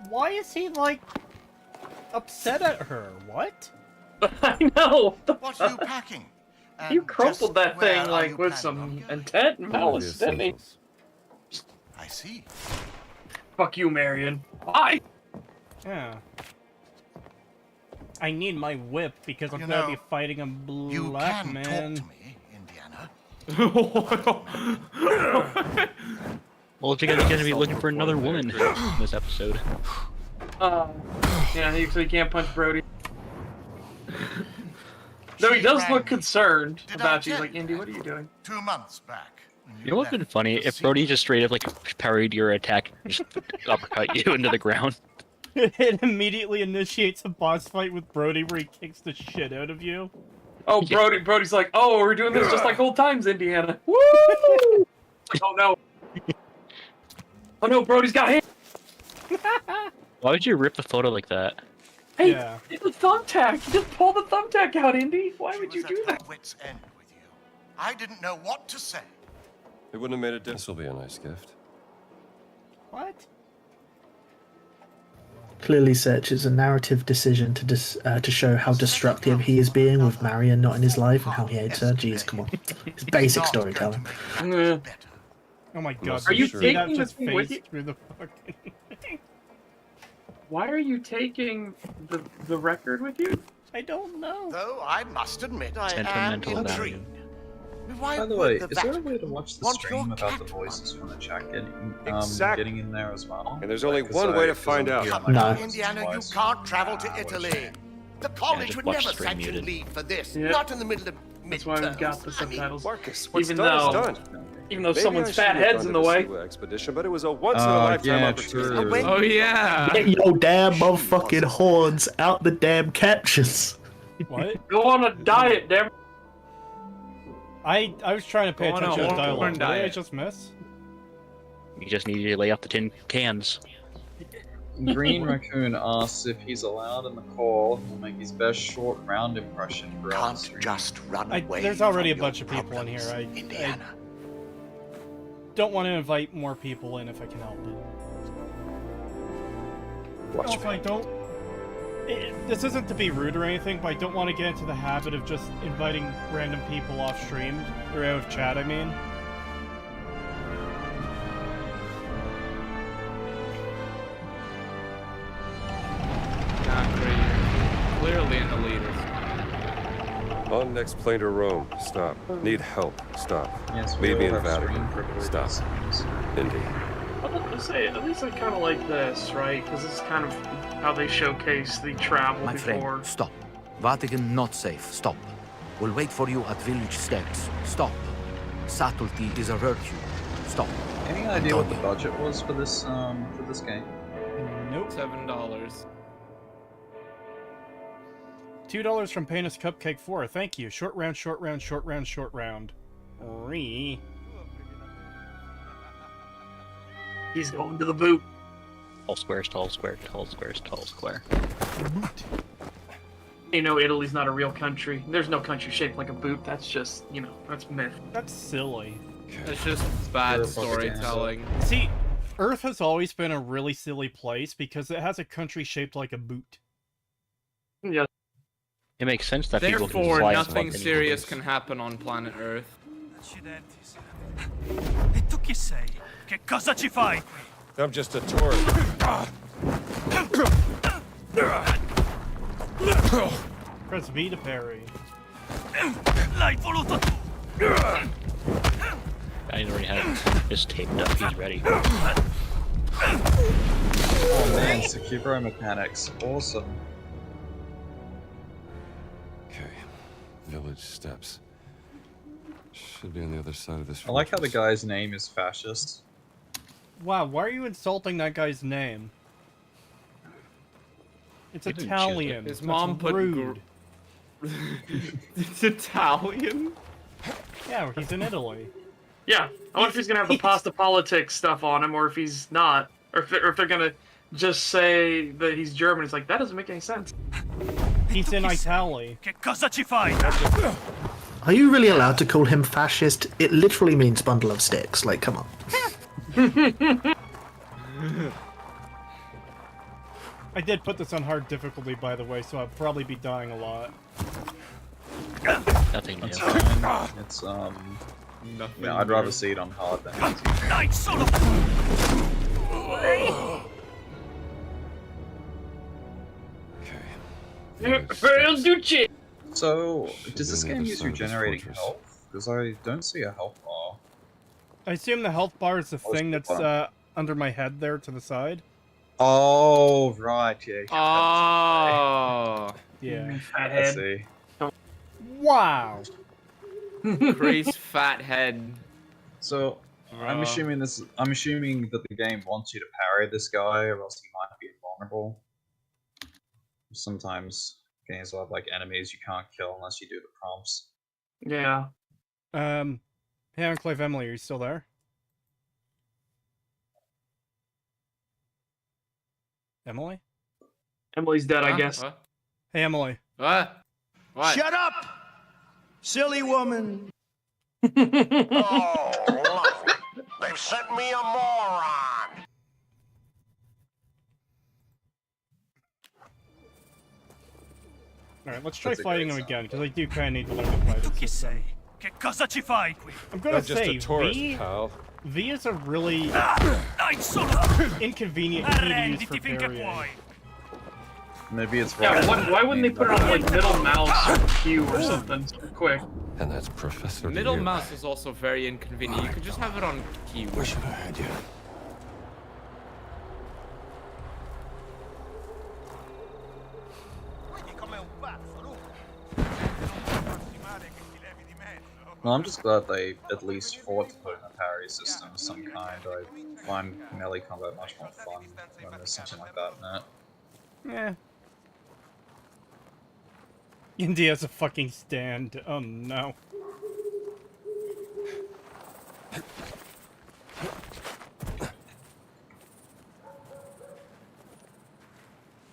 Why is he, like, upset at her? What? I know. What are you packing? You And crumpled just that where thing are like you with planning on some going? intent and Only the malice, didn't he? essentials. I see. Fuck you, Marion. Why? Yeah. I need my whip because I'm You gonna know, be fighting a You black can man. talk to me, Indiana. Well, you're gonna be looking for another woman in this episode. Yeah, so you can't punch Brody. No, he does rang look me. concerned Did I about you. He's tell like, Indy, what are you doing? 2 months back. when You know what's been left funny? the If scene. Brody just straight up like parried your attack, just uppercut you into the ground. It immediately initiates a boss fight with Brody where he kicks the shit out of you. Oh, Yeah. Brody's like, oh, we're doing this just like old times, Indiana. Woo! Like, oh no. Oh no, Brody's got hit. Why would you rip the photo like that? Hey, Yeah. it's a thumbtack. Just pull the thumbtack out, Indy. Why She would you was do at that? her wit's end with you. I didn't know what to say. It wouldn't have made a difference. This will be a nice gift. What? Clearly, Search is a narrative decision to show how destructive he is being with Marion not in his life and how he hates her. Jeez, come on. It's basic Not going to storytelling. make matters Yeah. better. Oh my god. Are did you see that taking just the thing with phase you? through the fucking... Why are you taking the record with you? I don't know. Though I must admit I am Sentimental intrigued. value. Why By the would way, the is there a Vatican way to watch the want stream your about the cat voices from the chat Exactly. getting in there as well? And there's only 'Cause one way to 'cause find I'm out. hearing my No. voice Indiana, you twice. can't travel to Ah, what a Italy. shame. The college just would watch never the stream sanction muted. leave for this. Yeah. Not in the middle of That's why we've midterms. got the I mean, subtitles. Marcus, what's Even done though- is done. Even though Maybe someone's I fat shouldn't have head's gone in to the way. Siwa expedition, but it was a once-in-a-lifetime yeah, opportunity. true. When- Oh yeah. Get your damn motherfucking horns out the damn captions. What? Go on a diet, damn. I was trying to pay Go on a attention to horn dialogue. What did I diet. just miss? You just need to lay off the tin cans. Green Raccoon asks if he's allowed in the call. He'll make his best short round impression for our Can't stream. just run away. There's already a from bunch your of people in here. problems, Indiana. Don't want to invite more people in if I can help it. Watch Also, I don't. This isn't to be rude or anything, but I don't want to get into the habit of just inviting random people off stream or out of chat. I mean, Clearly in the lead. On next plane to Rome. Stop. Need help. Stop. Yes, Meet me in the all have stream Vatican. privileges. Stop. Indy. At least I kind of like this, right? Because this is kind of how they showcase the travel My before. friend, stop. Vatican not safe. Stop. We'll wait for you at village steps. Stop. Subtlety is a virtue. Stop. Any idea what the Antonio. budget was for this game? nope. $7. $2 from Painus Cupcake 4. Thank you. Short round, short round, short round, short round. Re. He's going to the boot. Tall squares, tall square, tall squares, tall square. You know, Italy's not a real country. There's no country shaped like a boot. That's just, that's myth. That's silly. It's just bad Pure propaganda. storytelling. See, Earth has always been a really silly place because it has a country shaped like a boot. Yeah. It makes sense that people can Therefore, fly nothing above serious anything. can happen on planet Earth. E tu chi sei? Che cosa ci fai qui? I'm just a tourist. Press V to parry. L'hai voluto tu! I already have this taped up. He's ready. Oh man, Sekiro mechanics, awesome. Okay. Village steps. Should be on the other side of this. I like how the fortress. guy's name is fascist. Wow, why are you insulting that guy's name? It's He didn't choose it. Italian. His That's mom put rude. It's Italian? Yeah, he's in Italy. Yeah. I wonder if he's gonna have the pasta politics stuff on him, or if he's not, or if they're gonna just say that he's German. It's like that doesn't make any sense. He's in Italy. Che cosa ci fai? Are you really allowed to call him fascist? It literally means bundle of sticks. Like, come on. I did put this on hard difficulty, by the way, so I'll probably be dying a lot. Nothing new. That's fine. It's Nothing. yeah, I'd rather see it on hard than easy. Dai, solo... Okay. So, does this Should be on game the use other side of this regenerating fortress. health? Because I don't see a health bar. I assume the health bar is the Oh, it's thing the that's bottom. under my head there to the side. Oh, right, yeah. Oh. Yeah. I Fathead. see. Wow. Kree's fat head. So I'm assuming that the game wants you to parry this guy, or else he might be invulnerable. Sometimes games will have like enemies you can't kill unless you do the prompts. Yeah. Hey, Enclave Emily, are you still there? Emily? Emily's dead, I guess. What? Hey, Emily. What? What? Shut up, silly woman. Oh, lovely. They've sent me a moron. Alright, let's try That's a fighting great him sound. again, because I do kind of need to learn to fight Tu him. che sei? Che cosa ci fai qui? I'm gonna Not just say, a tourist, V pal. is a really Dai, solo! inconvenient key to use Arrenditi for finché parrying. puoi. Maybe it's Yeah, right. why wouldn't they put it on like middle mouse or Q or something so quick? And that's Professor Middle Liu. mouse is also very inconvenient. You could just have it on Q. Where should I head you? Well, I'm just glad they at least thought to put in a parry system of some kind. I find melee combat much more fun when there's something like that in it. Eh. Indy has a fucking stand. Oh no.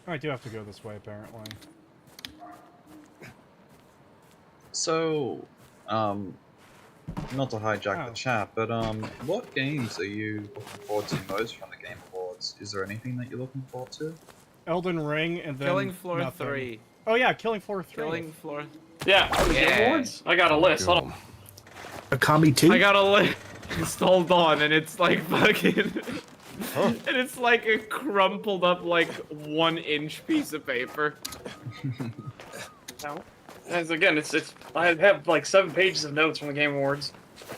I do have to go this way, apparently. So, not to hijack the chat, but what games are you looking forward to most from the Game Awards? Is there anything that you're looking forward to? Elden Ring and then Killing Floor nothing. 3. Oh yeah, Killing Floor 3. Killing Floor. Yeah, the Game Awards? I got a list. Hold on. Akami 2? I got a list. Hold on, and it's like fucking. And it's like a crumpled up, like 1-inch piece of paper. No. As again, it's I have like 7 pages of notes from the Game Awards,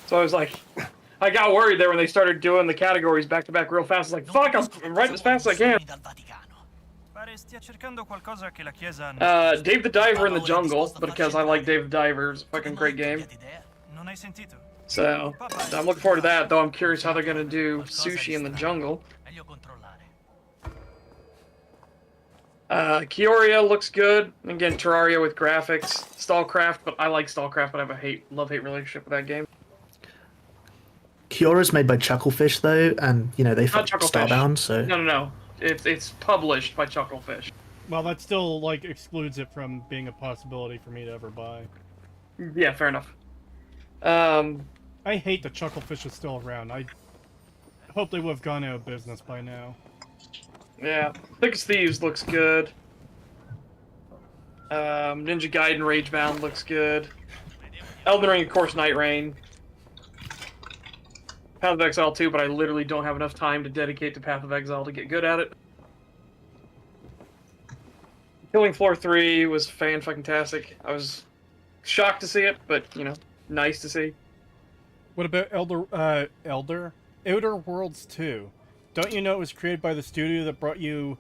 so I was like, I got worried there when they started doing the categories back to back real fast. I was like, fuck, I'm writing as fast as I can. Dave the Diver in the Jungle, because I like Dave the Diver. It's a fucking great game. So I'm looking forward to that. Though I'm curious how they're gonna do Sushi in the Jungle. Kioria looks good. Again, Terraria with graphics. Stallcraft, but I like Stallcraft, but I have a love-hate relationship with that game. Kiora's made by Chucklefish though, and you know they Not fucked Chucklefish. Starbound, so No. It's published by Chucklefish. Well, that still like excludes it from being a possibility for me to ever buy. Yeah, fair enough. I hate that Chucklefish is still around. I hope they would have gone out of business by now. Yeah, Thick as Thieves looks good. Ninja Gaiden Ragebound looks good. Elden Ring, of course, Night Rain. Path of Exile 2, but I literally don't have enough time to dedicate to Path of Exile to get good at it. Killing Floor 3 was fan-fucking-tastic. I was shocked to see it, but, you know, nice to see. What about Outer Worlds 2? Don't you know it was created by the studio that brought you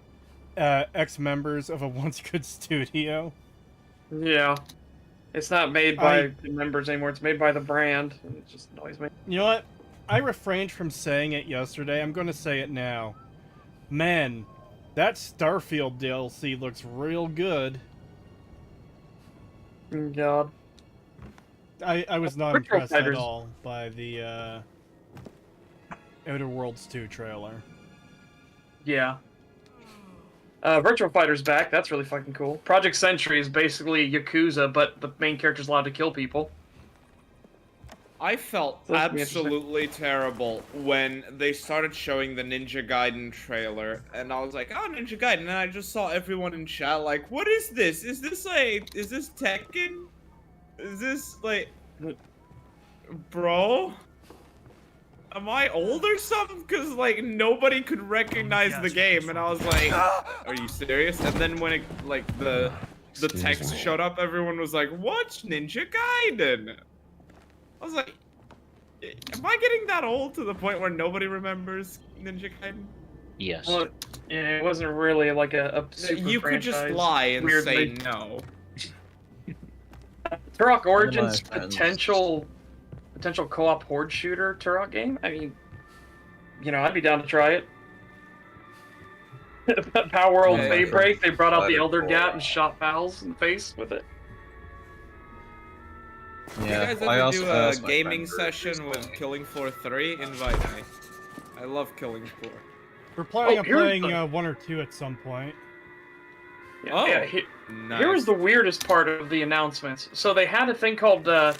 ex-members of a once good studio? Yeah. It's not made by the members anymore, it's made by the brand, and it just annoys me. You know what? I refrained from saying it yesterday. I'm going to say it now. Man, that Starfield DLC looks real good. God. I was not Virtual impressed at Fighters. all by the Outer Worlds 2 trailer. Yeah. Virtual Fighter's back. That's really fucking cool. Project Sentry is basically Yakuza, but the main character's allowed to kill people. I felt That's gonna be interesting. absolutely terrible when they started showing the Ninja Gaiden trailer, and I was like, "Oh, Ninja Gaiden!" And I just saw everyone in chat like, "What is this? Is this Tekken? Is this like, bro? Am I old or something? Because like nobody could recognize the game, and I was like, "Are you serious?" And then when it like the text showed up, everyone was like, "What's Ninja Gaiden?" I was like, am I getting that old to the point where nobody remembers Ninja Gaiden? Yes. Well, yeah, it wasn't really like a super You could just franchise, lie and weirdly. say no. Turok Origins friends- potential co-op horde shooter Turok game. I mean, I'd be down to try it. Power World Yeah, Daybreak, they brought out the Elder excited Gat for- and shot Pals in the face with it. If Yeah, you guys I ever asked- do I a asked my gaming friend session with recently. Killing Floor 3, invite me. I love Killing Floor. We're planning on here's playing the- 1 or 2 at some point. Oh, Here nice. was the weirdest part of the announcements. So they had a thing called the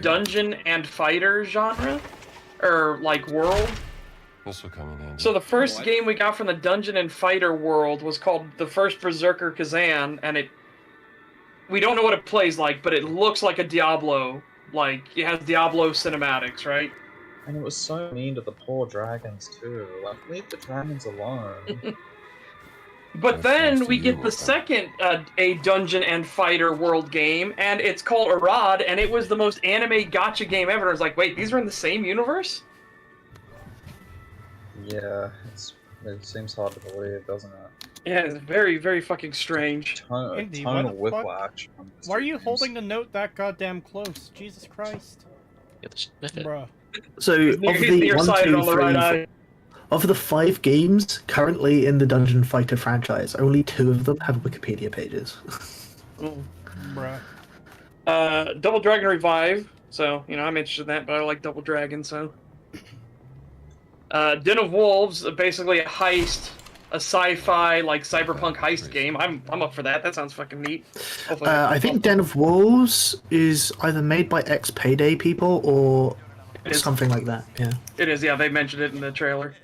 Dungeon and Fighter genre, or like world. This will come in handy. So the first What? game we got from the Dungeon and Fighter world was called The First Berserker Kazan, and we don't know what it plays like, but it looks like a Diablo. Like, it has Diablo cinematics, right? And it was so mean to the poor dragons too. Like, leave the dragons alone. But That's then nice we to get you, the okay. second a Dungeon and Fighter world game, and it's called Arad, and it was the most anime gacha game ever. I was like, wait, these are in the same universe? Yeah, it seems hard to believe, doesn't it? Yeah, it's very, very fucking strange. Indy, Tonal what the fuck? whiplash. from these Why are two you games. holding the note that goddamn close? Jesus Christ. Yeah, sniff it. Bruh. So He's of the nearsighted 1, on 2, the right 3, eye. of the 5 games currently in the Dungeon Fighter franchise, only 2 of them have Wikipedia pages. Bruh. Double Dragon Revive. So, I'm interested in that, but I like Double Dragon, so. Den of Wolves, basically a heist, a sci-fi, like cyberpunk heist game. I'm up for that. That sounds fucking neat. Hopefully I think Den of Wolves is either made by ex-Payday people or It is. something like that. Yeah. It is, yeah. They mentioned it in the trailer,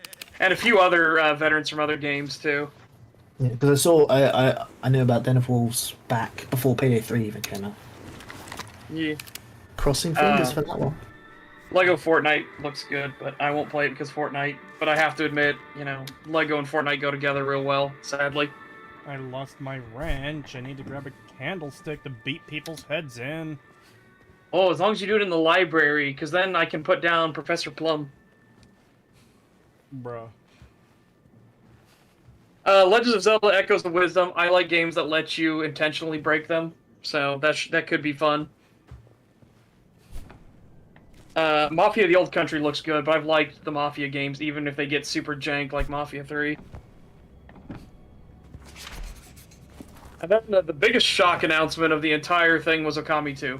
and a few other veterans from other games too. Yeah, because I knew about Den of Wolves back before Payday 3 even came out. Yeah. Crossing fingers for that one. Lego Fortnite looks good, but I won't play it because Fortnite. But I have to admit, Lego and Fortnite go together real well. Sadly. I lost my wrench. I need to grab a candlestick to beat people's heads in. Oh, as long as you do it in the library, because then I can put down Professor Plum. Bruh. Legends of Zelda: Echoes of Wisdom. I like games that let you intentionally break them, so that could be fun. Mafia: The Old Country looks good, but I've liked the Mafia games, even if they get super jank like Mafia 3. And then the biggest shock announcement of the entire thing was Okami 2.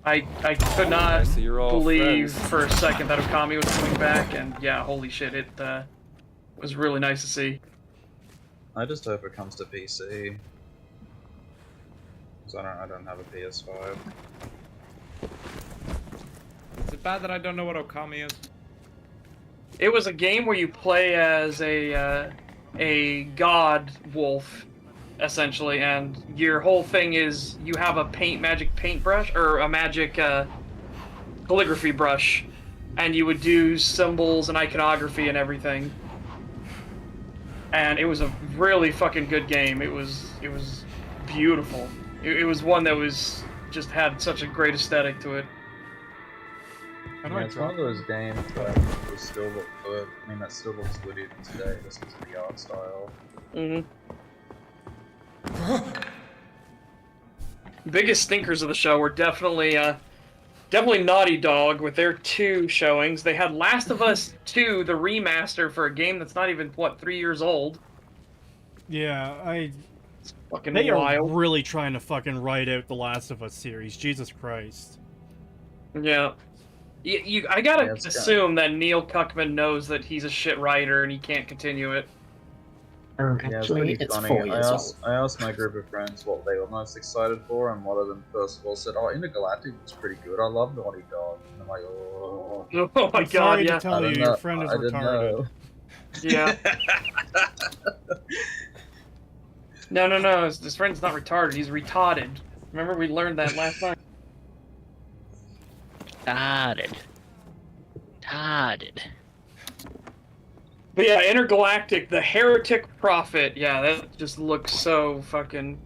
I could not see you're all believe friends. for a second that Okami was coming back, and yeah, holy shit, it was really nice to see. I just hope it comes to PC. Because I don't have a PS5. Is it bad that I don't know what Okami is? It was a game where you play as a god wolf, essentially, and your whole thing is you have a magic paintbrush or a magic calligraphy brush, and you would do symbols and iconography and everything. And it was a really fucking good game. It was beautiful. It was one that was just had such a great aesthetic to it. How do Yeah, I it's one of drop those games that will still look good. I mean, that still looks good even today, just because of the art style. Biggest stinkers of the show were definitely Naughty Dog with their 2 showings. They had Last of Us 2, the remaster for a game that's not even 3 years old. Yeah, Fucking they wild. are really trying to fucking write out the Last of Us series. Jesus Christ. Yeah. I gotta Yeah, it's assume that Neil Cuckman knows that he's a shit writer and he can't continue it. Yeah, it's Actually, pretty it's funny. 4 years old. I asked my group of friends what they were most excited for, and one of them first of all said, "Oh, Intergalactic was pretty good. I love Naughty Dog." And I'm like, "Oh, Oh my I'm god, sorry yeah. to tell I you, don't your know. friend is I didn't retarded. know." Yeah. No. His friend's not retarded. He's retarded. Remember, we learned that last night. Tarded. But yeah, Intergalactic, the Heretic Prophet. Yeah, that just looks so fucking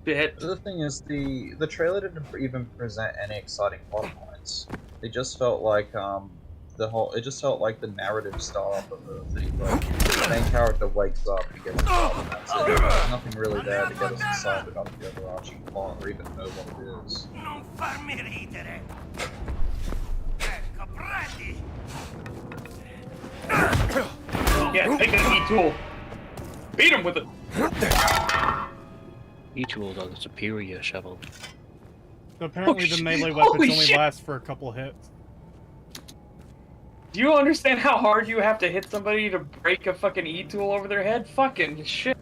bit. The thing is, the trailer didn't even present any exciting plot points. It just felt like it just felt like the narrative startup of the thing. Like, the main character wakes up and gets a job, and that's it. There's nothing really there to get us excited about the overarching plot, or even know what it is. Non farmi ridere. Ecco, prendi. Yeah, take an E-tool. Beat him with it. E-tools are the superior shovel. So apparently the melee Holy weapons only shit. last for a couple hits. Do you understand how hard you have to hit somebody to break a fucking E-tool over their head? Fucking shit.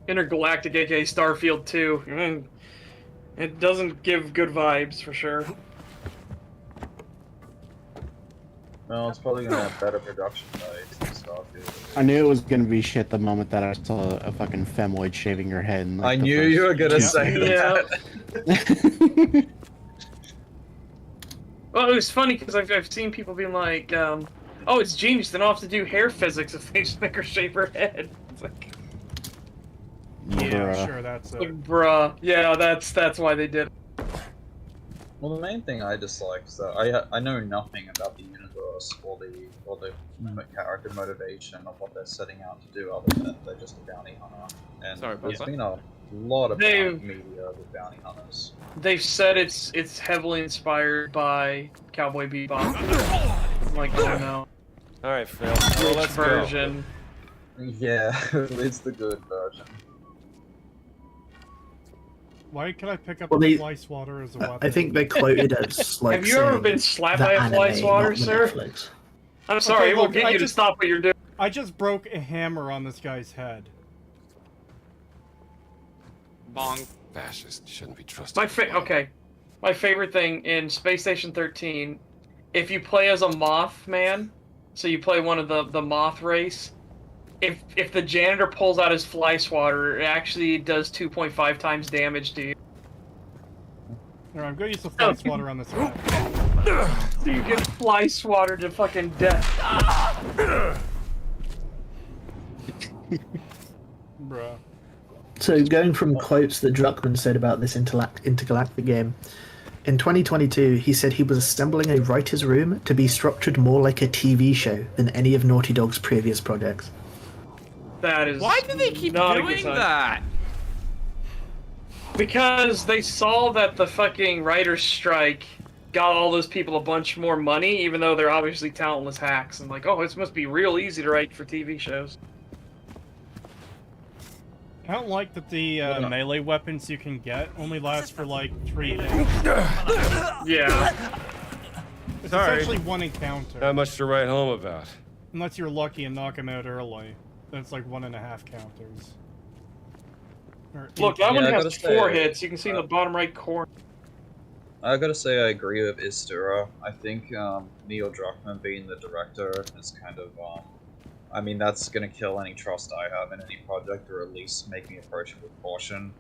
Intergalactic, aka Starfield 2. It doesn't give good vibes for sure. Well, it's probably gonna have better production values than Starfield. I knew it was gonna be shit the moment that I saw a fucking femoid shaving your head. In, like, I the knew first you were gonna 2 say seconds. that. Well, it was funny because I've seen people being like, oh, it's genius, they don't have to do hair physics if they just make her shave her head. It's like, Yeah, Bruh. sure, that's it. like, bruh. Yeah, that's why they did it. Well, the main thing I dislike is that I know nothing about the universe or the character motivation of what they're setting out to do, other than they're just a bounty hunter. And Sorry about there's that. been a lot of They've- media with bounty hunters. They've said it's heavily inspired by Cowboy Bebop. I'm like, oh no. Alright, Phil. Which Let's go. version? Yeah, it's the good version. Why can I pick up Well, a they- fly swatter as a weapon? I think they're quoted as like. Have you ever saying been slapped the by a fly anime, swatter, not the sir? Netflix. I'm sorry, Okay, it will look, get I you to just- stop what you're doing. I just broke a hammer on this guy's head. Bong. Fascist shouldn't be trusted. My favorite thing in Space Station 13, if you play as a Mothman, so you play one of the Moth race, if the janitor pulls out his fly swatter, it actually does 2.5 times damage to you. Here, I'm going to use the fly swatter on this guy. So you get fly swatted to fucking death. Bruh. So going from quotes that Druckmann said about this intergalactic game, in 2022 he said he was assembling a writer's room to be structured more like a TV show than any of Naughty Dog's previous projects. That is. Why do they keep not a good doing sign. that? Because they saw that the fucking writer's strike got all those people a bunch more money, even though they're obviously talentless hacks, and like, oh, this must be real easy to write for TV shows. I don't like that the melee weapons you can get only last for like 3 hits. Yeah. It's Sorry. essentially one encounter. Not much to write home about. Unless you're lucky and knock him out early. Then it's like 1.5 counters. Or Look, that one I has gotta 4 say, hits. You can see in the bottom right corner. I gotta say I agree with Istura. I think Neil Druckmann being the director is kind of I mean, that's gonna kill any trust I have in any project, or at least make me approach it with caution,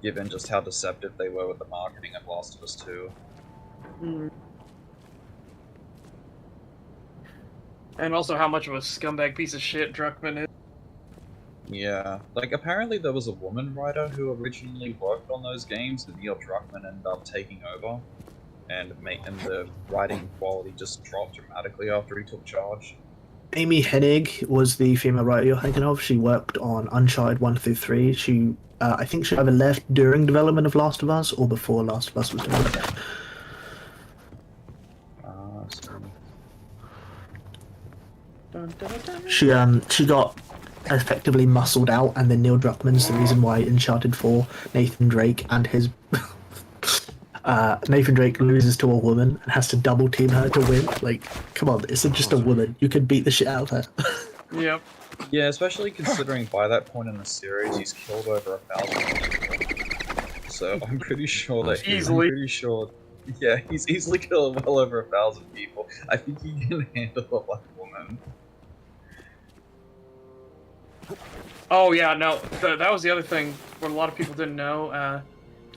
given just how deceptive they were with the marketing of Last of Us 2. And also how much of a scumbag piece of shit Druckmann is. Yeah, like apparently there was a woman writer who originally worked on those games, and Neil Druckmann ended up taking over, and the writing quality just dropped dramatically after he took charge. Amy Hennig was the female writer you're thinking of. She worked on Uncharted 1 through 3. She, I think she either left during development of Last of Us or before Last of Us was developed. She got effectively muscled out, and then Neil Druckmann's the reason why Uncharted 4, Nathan Drake and his Nathan Drake loses to a woman and has to double team her to win. Like, come on, it's just a woman. You can beat the shit out of her. Yep. Yeah, especially considering by that point in the series he's killed over 1,000 people. So I'm pretty sure that Easily. I'm pretty sure. Yeah, he's easily killed well over 1,000 people. I think he can handle a black woman. Oh yeah, no, that was the other thing what a lot of people didn't know.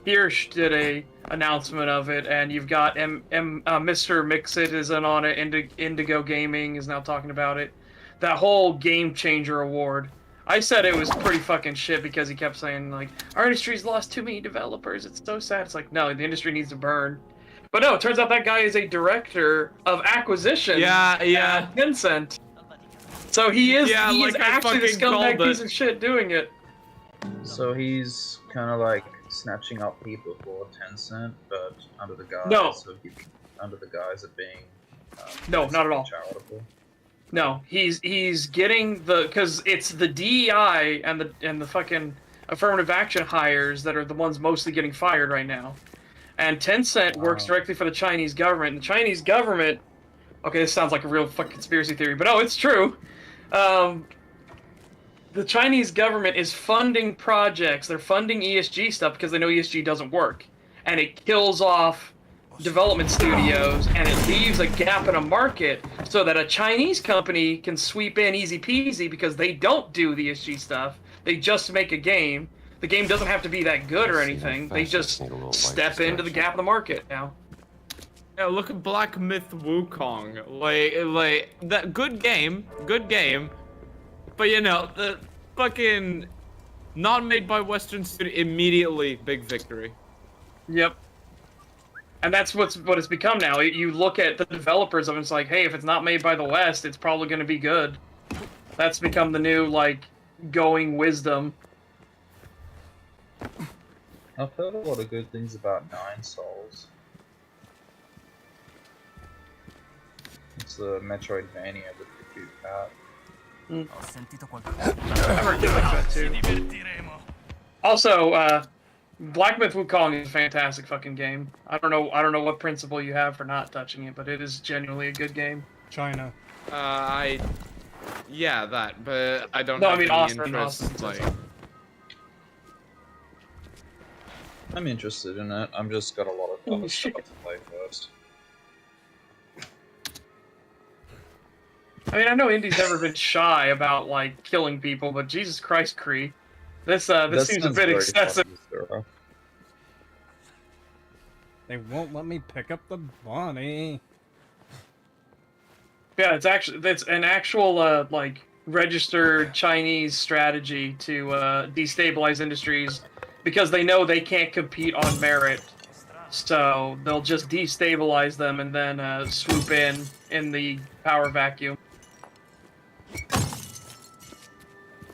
Hirsch did a announcement of it, and you've got Mr. Mixit is in on it. Indigo Gaming is now talking about it. That whole Game Changer award. I said it was pretty fucking shit because he kept saying, like, our industry's lost too many developers. It's so sad. It's like, no, the industry needs to burn. But no, it turns out that guy is a director of acquisition. Yeah. At Tencent. So he is Yeah, he's like I actually the fucking called scumbag it. piece of shit doing it. So he's kind of like snatching up people for Tencent, but under the guise of being No, not at all. charitable. No, he's getting because it's the DEI and the fucking affirmative action hires that are the ones mostly getting fired right now. And Tencent works directly for the Chinese government. And the Chinese government, okay, this sounds like a real fucking conspiracy theory, but no, it's true. The Chinese government is funding projects. They're funding ESG stuff because they know ESG doesn't work, and it kills off development studios, and it leaves a gap in a market so that a Chinese company can sweep in easy peasy because they don't do the ESG stuff. They just make a game. The game doesn't have to be that good or anything. They just step into the gap in the market now. Yeah, look at Black Myth Wukong. Like that good game. But you know, the fucking not made by Western studio, immediately big victory. Yep. And that's what it's become now. You look at the developers of it, it's like, hey, if it's not made by the West, it's probably going to be good. That's become the new, like, going wisdom. I've heard a lot of good things about Nine Souls. It's the Metroidvania with the cute cat. I've heard good things about it too. Also, Black Myth Wukong is a fantastic fucking game. I don't know what principle you have for not touching it, but it is genuinely a good game. China. Yeah, that, but I don't No, I have mean any Austin, interest, Austin. like... I'm interested in it. I'm just got a lot of other stuff to play first. I mean, I know Indy's never been shy about, like, killing people, but Jesus Christ, Kree. This seems a bit excessive. They won't let me pick up the bunny. Yeah, it's an actual like registered Chinese strategy to destabilize industries because they know they can't compete on merit. So they'll just destabilize them and then swoop in the power vacuum.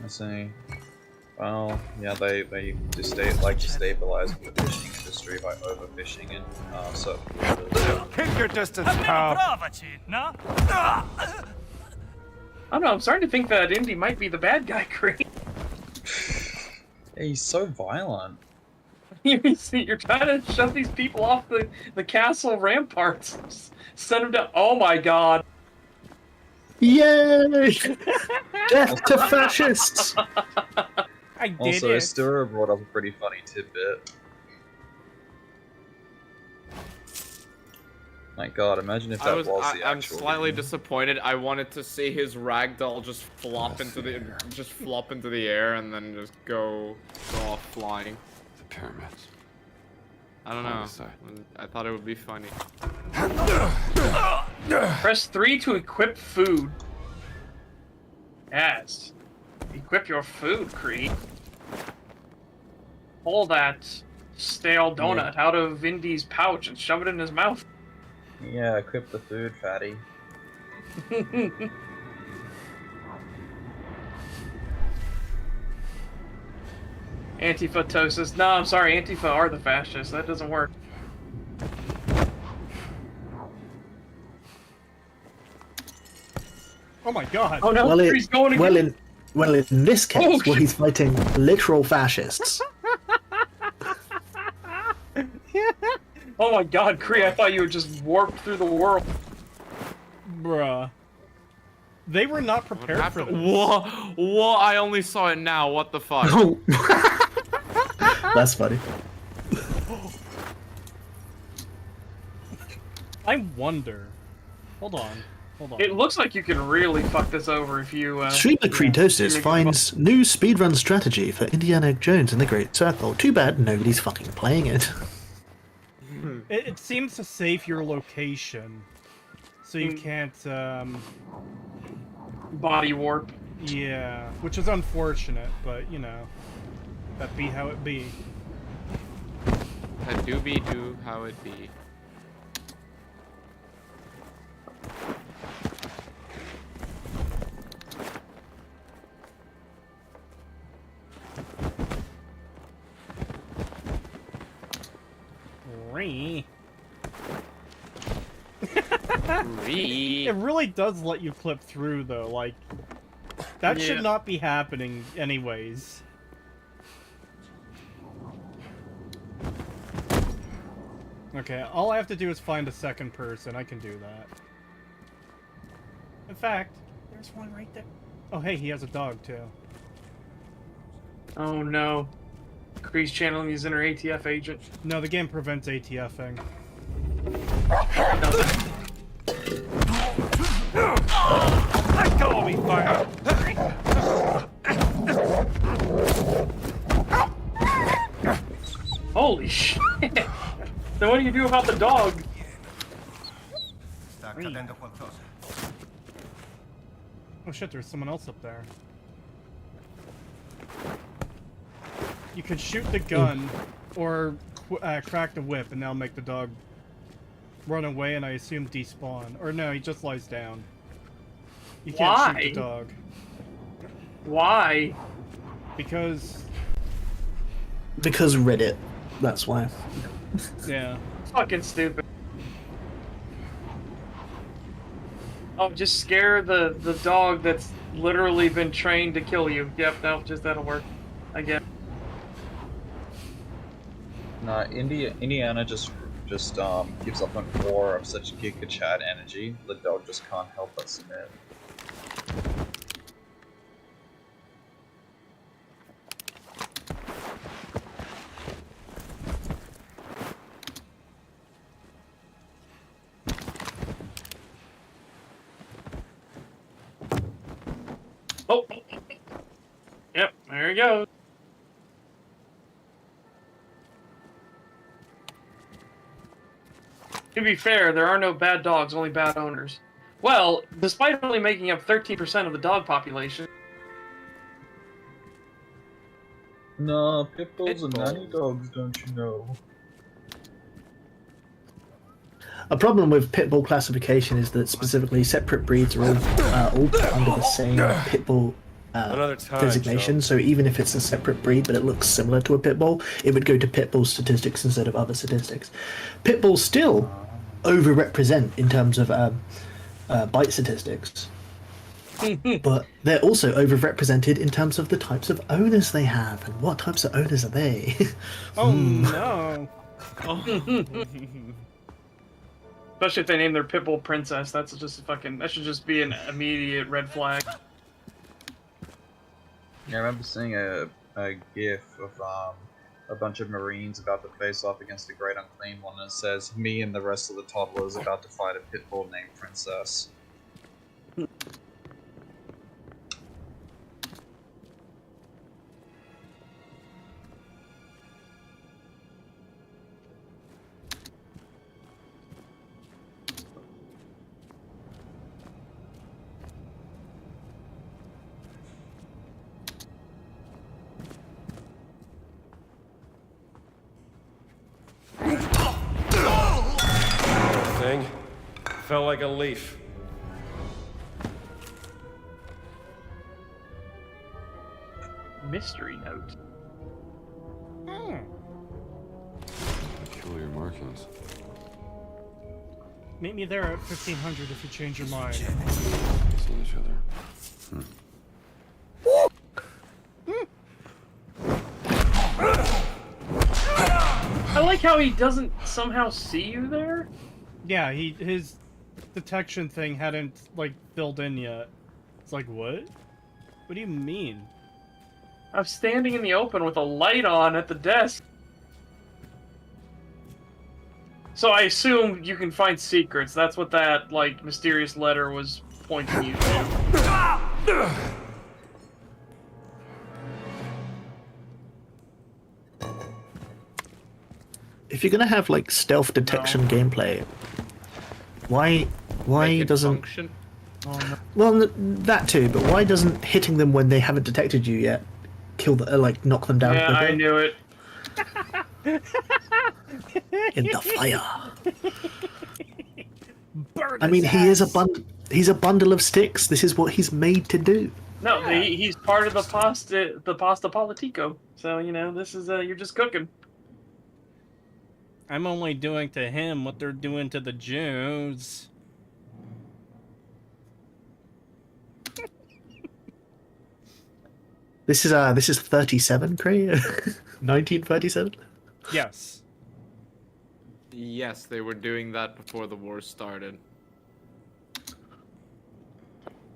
I see. Well, yeah, they destabilize the fishing industry by overfishing in certain waters. Keep your distance, pal. I don't know, I'm starting to think that Indy might be the bad guy, Kree. Yeah, he's so violent. You're trying to shove these people off the castle ramparts. Send them down. Oh my god. Yay! Death to fascists! I did Also, it. Astura brought up a pretty funny tidbit. My god, imagine if that was the actual I'm slightly game. disappointed. I wanted to see his ragdoll just flop into the air and then just go off flying. The pyramids. I don't know. I thought it would be funny. Press 3 to equip food. Yes. Equip your food, Kree. Pull that stale donut out of Indy's pouch and shove it in his mouth. Yeah, equip the food, fatty. Antifa-tosis. No, I'm sorry, Antifa are the fascists. That doesn't work. Oh my god. Oh no, he's going again. Well, in this case, where he's fighting literal fascists. Oh my god, Kree, I thought you were just warped through the world. Bruh. They were not prepared for this. What? I only saw it now. What the fuck? Oh. That's funny. I wonder. Hold on. It looks like you can really fuck this over if you, Streamer Credosis finds new speedrun strategy for Indiana Jones and the Great Circle. Too bad nobody's fucking playing it. It seems to save your location. So you can't, body warp. Yeah, which is unfortunate, but you know, that be how it be. That do be do how it be. Ree. Ree. It really does let you clip through, though. Like, that Yeah. should not be happening, anyways. Okay, all I have to do is find a second person. I can do that. In fact, there's one right there. Oh, hey, he has a dog, too. Oh no. Kree's channeling his inner ATF agent. No, the game prevents ATFing. Let go of me, fire! Holy shit! So what do you do about the dog? Oh shit, there's someone else up there. You can shoot the gun, or crack the whip, and that'll make the dog run away, and I assume despawn. Or no, he just lies down. You can't shoot the dog. Why? Because Reddit. That's why. yeah. Fucking stupid. Oh, just scare the dog that's literally been trained to kill you. Yep, that'll work. I get. Nah, Indiana just gives up on 4 of such Giga Chad energy. The dog just can't help but submit. Oh. Yep, there he goes. To be fair, there are no bad dogs, only bad owners. Well, despite only making up 13% of the dog population. Nah, pit bulls and nanny dogs, don't you know? A problem with pit bull classification is that specifically separate breeds are all under the same pit bull Another time, designation. So even if it's a separate breed but it looks similar to a pit bull, it would go to pit bull statistics instead of other statistics. Pit bulls still overrepresent in terms of bite statistics, but they're also overrepresented in terms of the types of owners they have and what types of owners are they. Oh no. Especially if they name their pit bull princess, that's just fucking. That should just be an immediate red flag. Yeah, I remember seeing a gif of a bunch of Marines about to face off against a Great Unclean One, and it says, "Me and the rest of the toddlers about to fight a pit bull named Princess." Thing fell like a leaf. Mystery note. Peculiar markings. Meet me there at 1500 if you change your mind. Seen each other. I like how he doesn't somehow see you there. Yeah, his detection thing hadn't like filled in yet. It's like, what? What do you mean? I'm standing in the open with a light on at the desk. So I assume you can find secrets. That's what that, like, mysterious letter was pointing you to. If you're gonna have like stealth detection gameplay, why Make it doesn't function. Well, that too, but why doesn't hitting them when they haven't detected you yet kill the, like knock them down? Yeah, quicker? I knew it. In the fire. Burn I mean, his he is a ass. He's a bundle of sticks. This is what he's made to do. No, he's part of the pasta politico. So you know, this is you're just cooking. I'm only doing to him what they're doing to the Jews. This is 37, Cree? 1937? Yes. Yes, they were doing that before the war started.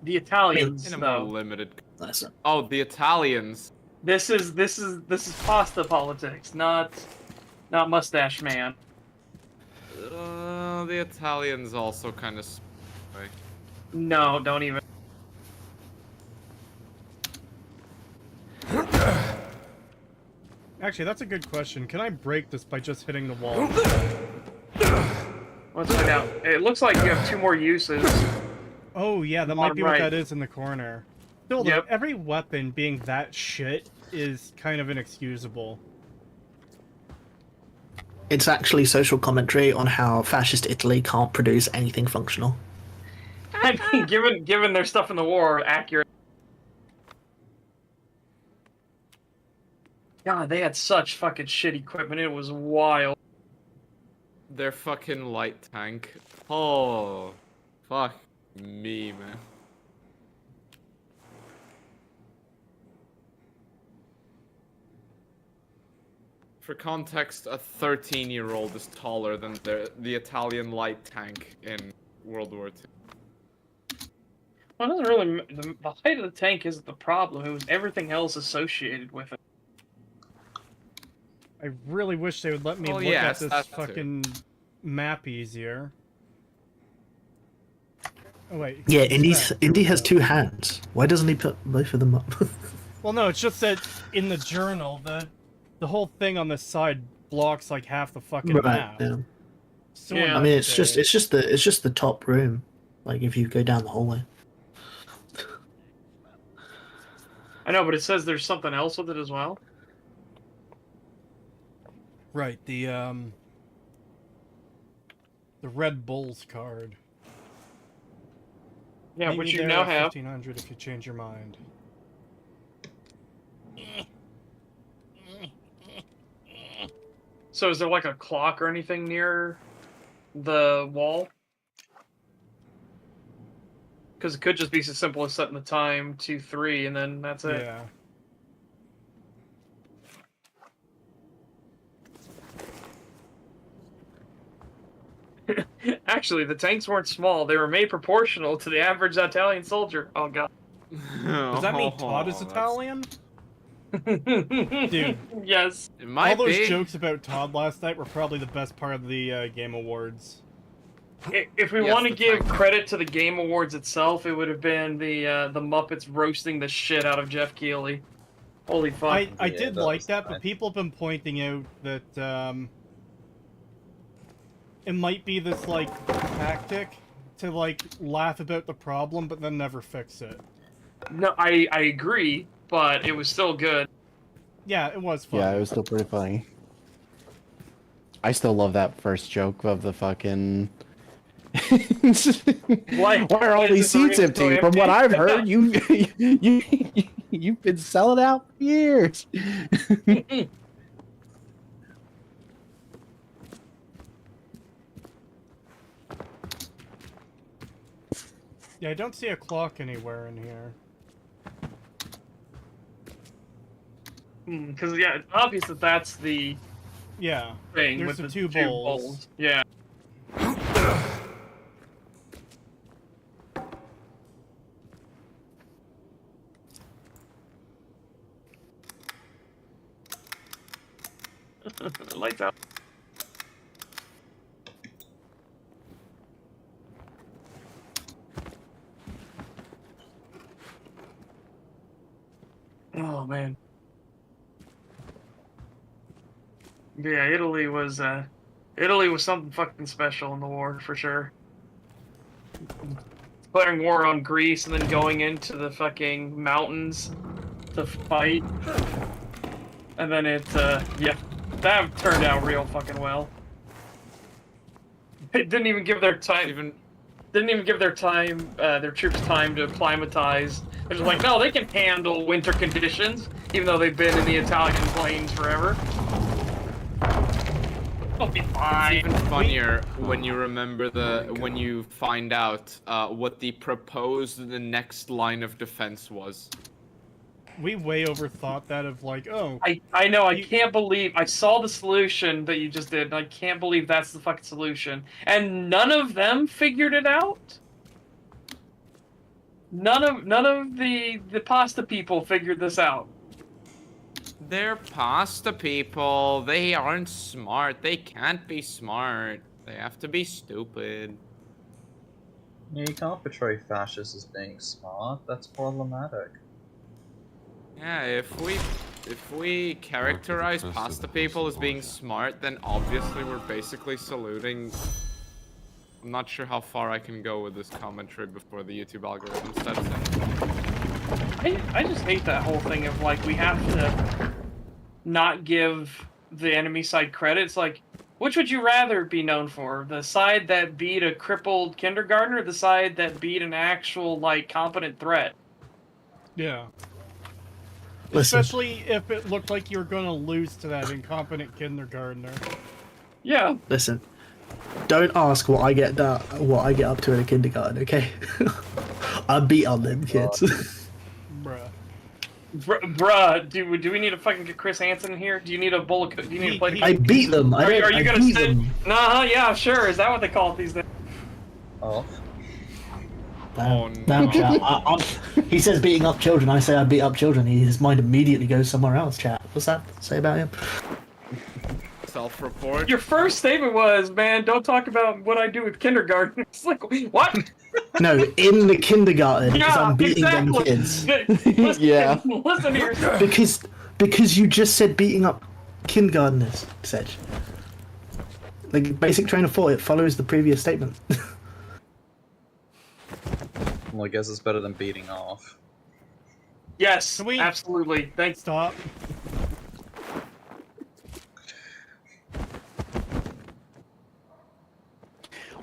The Italians, In a more though. limited. That's Oh, the Italians. This is pasta politics, not mustache man. The Italians also kind of. No, don't even. Actually, that's a good question. Can I break this by just hitting the wall? Let's find out. It looks like you have 2 more uses. Oh yeah, that might Bottom be what right. that is in the corner. Still, though, Yep. every weapon being that shit is kind of inexcusable. It's actually social commentary on how fascist Italy can't produce anything functional. I mean, given their stuff in the war, accurate. God, they had such fucking shit equipment. It was wild. Their fucking light tank. Oh, fuck me, man. For context, a 13-year-old is taller than the Italian light tank in World War II. Well, it doesn't really. The height of the tank isn't the problem. It was everything else associated with it. I really wish they would let me Well, look yes, at that this too. fucking map easier. Oh wait. Yeah, what's that? Indy has 2 hands. Why doesn't he put both of them up? Well, no, it's just that in the journal, the whole thing on this side blocks like half the fucking map. Yeah. So Yeah. I mean, it's just unnecessary. it's just the top room. Like if you go down the hallway. I know, but it says there's something else with it as well. Right, the Red Bulls card. Yeah, Meet which me you there now at have. 1500 if you change your mind. So is there like a clock or anything near the wall? Because it could just be as simple as setting the time to 3, and then that's it. Yeah. Actually, the tanks weren't small. They were made proportional to the average Italian soldier. Oh, God. Does that mean Todd is Oh, that's- Italian? Dude. Yes. It might All those be. jokes about Todd last night were probably the best part of the Game Awards. If we Yes, want to the give tank. credit to the Game Awards itself, it would have been the Muppets roasting the shit out of Jeff Keighley. Holy fuck. I Yeah, did that like was that, but nice. people have been pointing out that it might be this like tactic to like laugh about the problem but then never fix it. No, I agree, but it was still good. Yeah, it was fun. Yeah, it was still pretty funny. I still love that first joke of the fucking. Why are all Why is these this seats arena so empty? From what empty? I've heard, you've been selling out for years. Yeah, I don't see a clock anywhere in here. Because, yeah, it's obvious that that's the Yeah, thing there's with the the two bowls. Yeah. Lights out. Oh man. Yeah, Italy was something fucking special in the war for sure. declaring war on Greece and then going into the fucking mountains to fight. And then yeah, that turned out real fucking well. It didn't even give their time, didn't even give their troops time to acclimatize. They're just like, no, they can handle winter conditions, even though they've been in the Italian plains forever. They'll be fine. It's even funnier when you remember when you find out what the next line of defense was. We way overthought that of like, oh. I know, I can't believe, I saw the solution that you just did, and I can't believe that's the fucking solution. And none of them figured it out? None of the pasta people figured this out. They're pasta people. They aren't smart. They can't be smart. They have to be stupid. You can't portray fascists as being smart. That's problematic. Yeah, if we characterize pasta people as being smart, then obviously we're basically saluting. I'm not sure how far I can go with this commentary before the YouTube algorithm steps in. I just hate that whole thing of like we have to not give the enemy side credit. It's like, which would you rather be known for? The side that beat a crippled kindergartner, or the side that beat an actual like competent threat? Yeah. Listen. Especially if it looked like you were going to lose to that incompetent kindergartner. Yeah. Listen, don't ask what I get up to in a kindergarten, okay? I beat on them kids. Bruh. Bruh, do we need to fucking get Chris Hansen in here? Do you need a bowl of? Do you need a plate? I beat them. Are you I gonna beat sit? them. Nah, yeah, sure. Is that what they call it these days? Oh. Oh Now, no. chat, he says beating up children. I say I beat up children. His mind immediately goes somewhere else. Chat. What's that say about him? Self-report. Your first statement was, "Man, don't talk about what I do with kindergarten." It's like, what? No, in the kindergarten, because Yeah, I'm beating them exactly. kids. Listen, Yeah. Listen here. Because you just said beating up kindergartners, Sedge. Like basic train of thought, it follows the previous statement. Well, I guess it's better than beating off. Yes, Can we absolutely. Thanks. stop?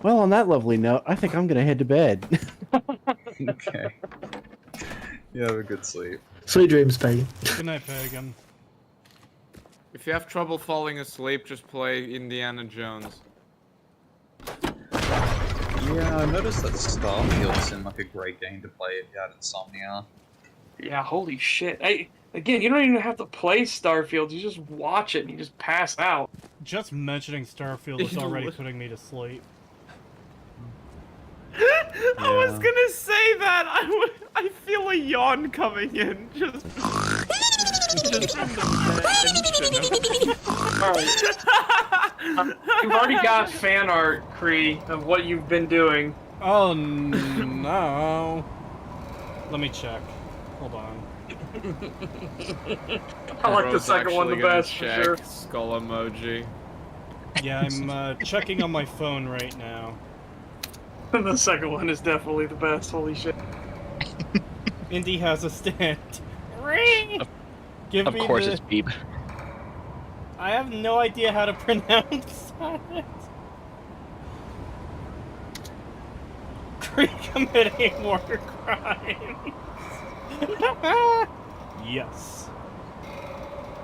Well, on that lovely note, I think I'm gonna head to bed. Okay. You have a good sleep. Sweet dreams, Pagan. Good night, Pagan. If you have trouble falling asleep, just play Indiana Jones. Yeah, I noticed that Starfield seemed like a great game to play if you had insomnia. Yeah, holy shit. Again, you don't even have to play Starfield. You just watch it and you just pass out. Just mentioning Starfield is already putting me to sleep. I was gonna say that. I feel a yawn coming in. Just from the Alright. You've already got fan art, Kree, of what you've been doing. Oh no. Let me check. Hold on. I like the second one the best, for sure. Skull emoji. Yeah, I'm checking on my phone right now. The second one is definitely the best, holy shit. Indy has a stand. Give Of me course the... it's Beep. I have no idea how to pronounce that. Committing war crimes. Yes.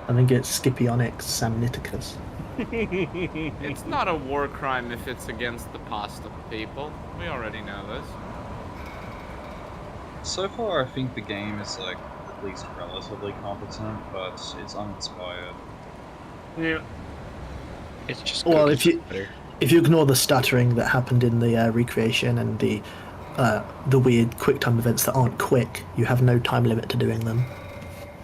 I think it's Scipionix Samniticus. It's not a war crime if it's against the pasta people. We already know this. So far, I think the game is like at least relatively competent, but it's uninspired. Yeah. It's just Well, cookies if you better. if you ignore the stuttering that happened in the recreation and the weird QuickTime events that aren't quick, you have no time limit to doing them.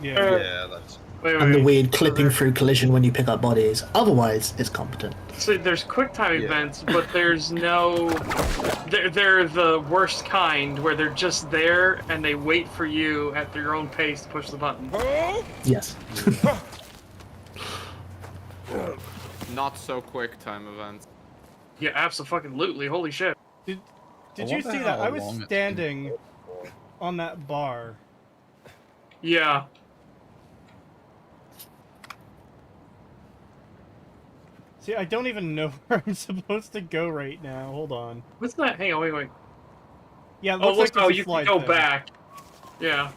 Yeah. Yeah, that's... And the weird clipping through collision when you pick up bodies. Otherwise, it's competent. So there's QuickTime events, but there's no... They're the worst kind, where they're just there and they wait for you at your own pace to push the button. Yes. Not so quick time events. Yeah, absolutely. Holy shit. Did Did you wonder see that? how I was long it's been standing built for. on that bar. Yeah. See, I don't even know where I'm supposed to go right now. Hold on. What's that? Hang on, wait. Yeah, it Oh, looks like oh, there's a you can slide go thing. back. Yeah.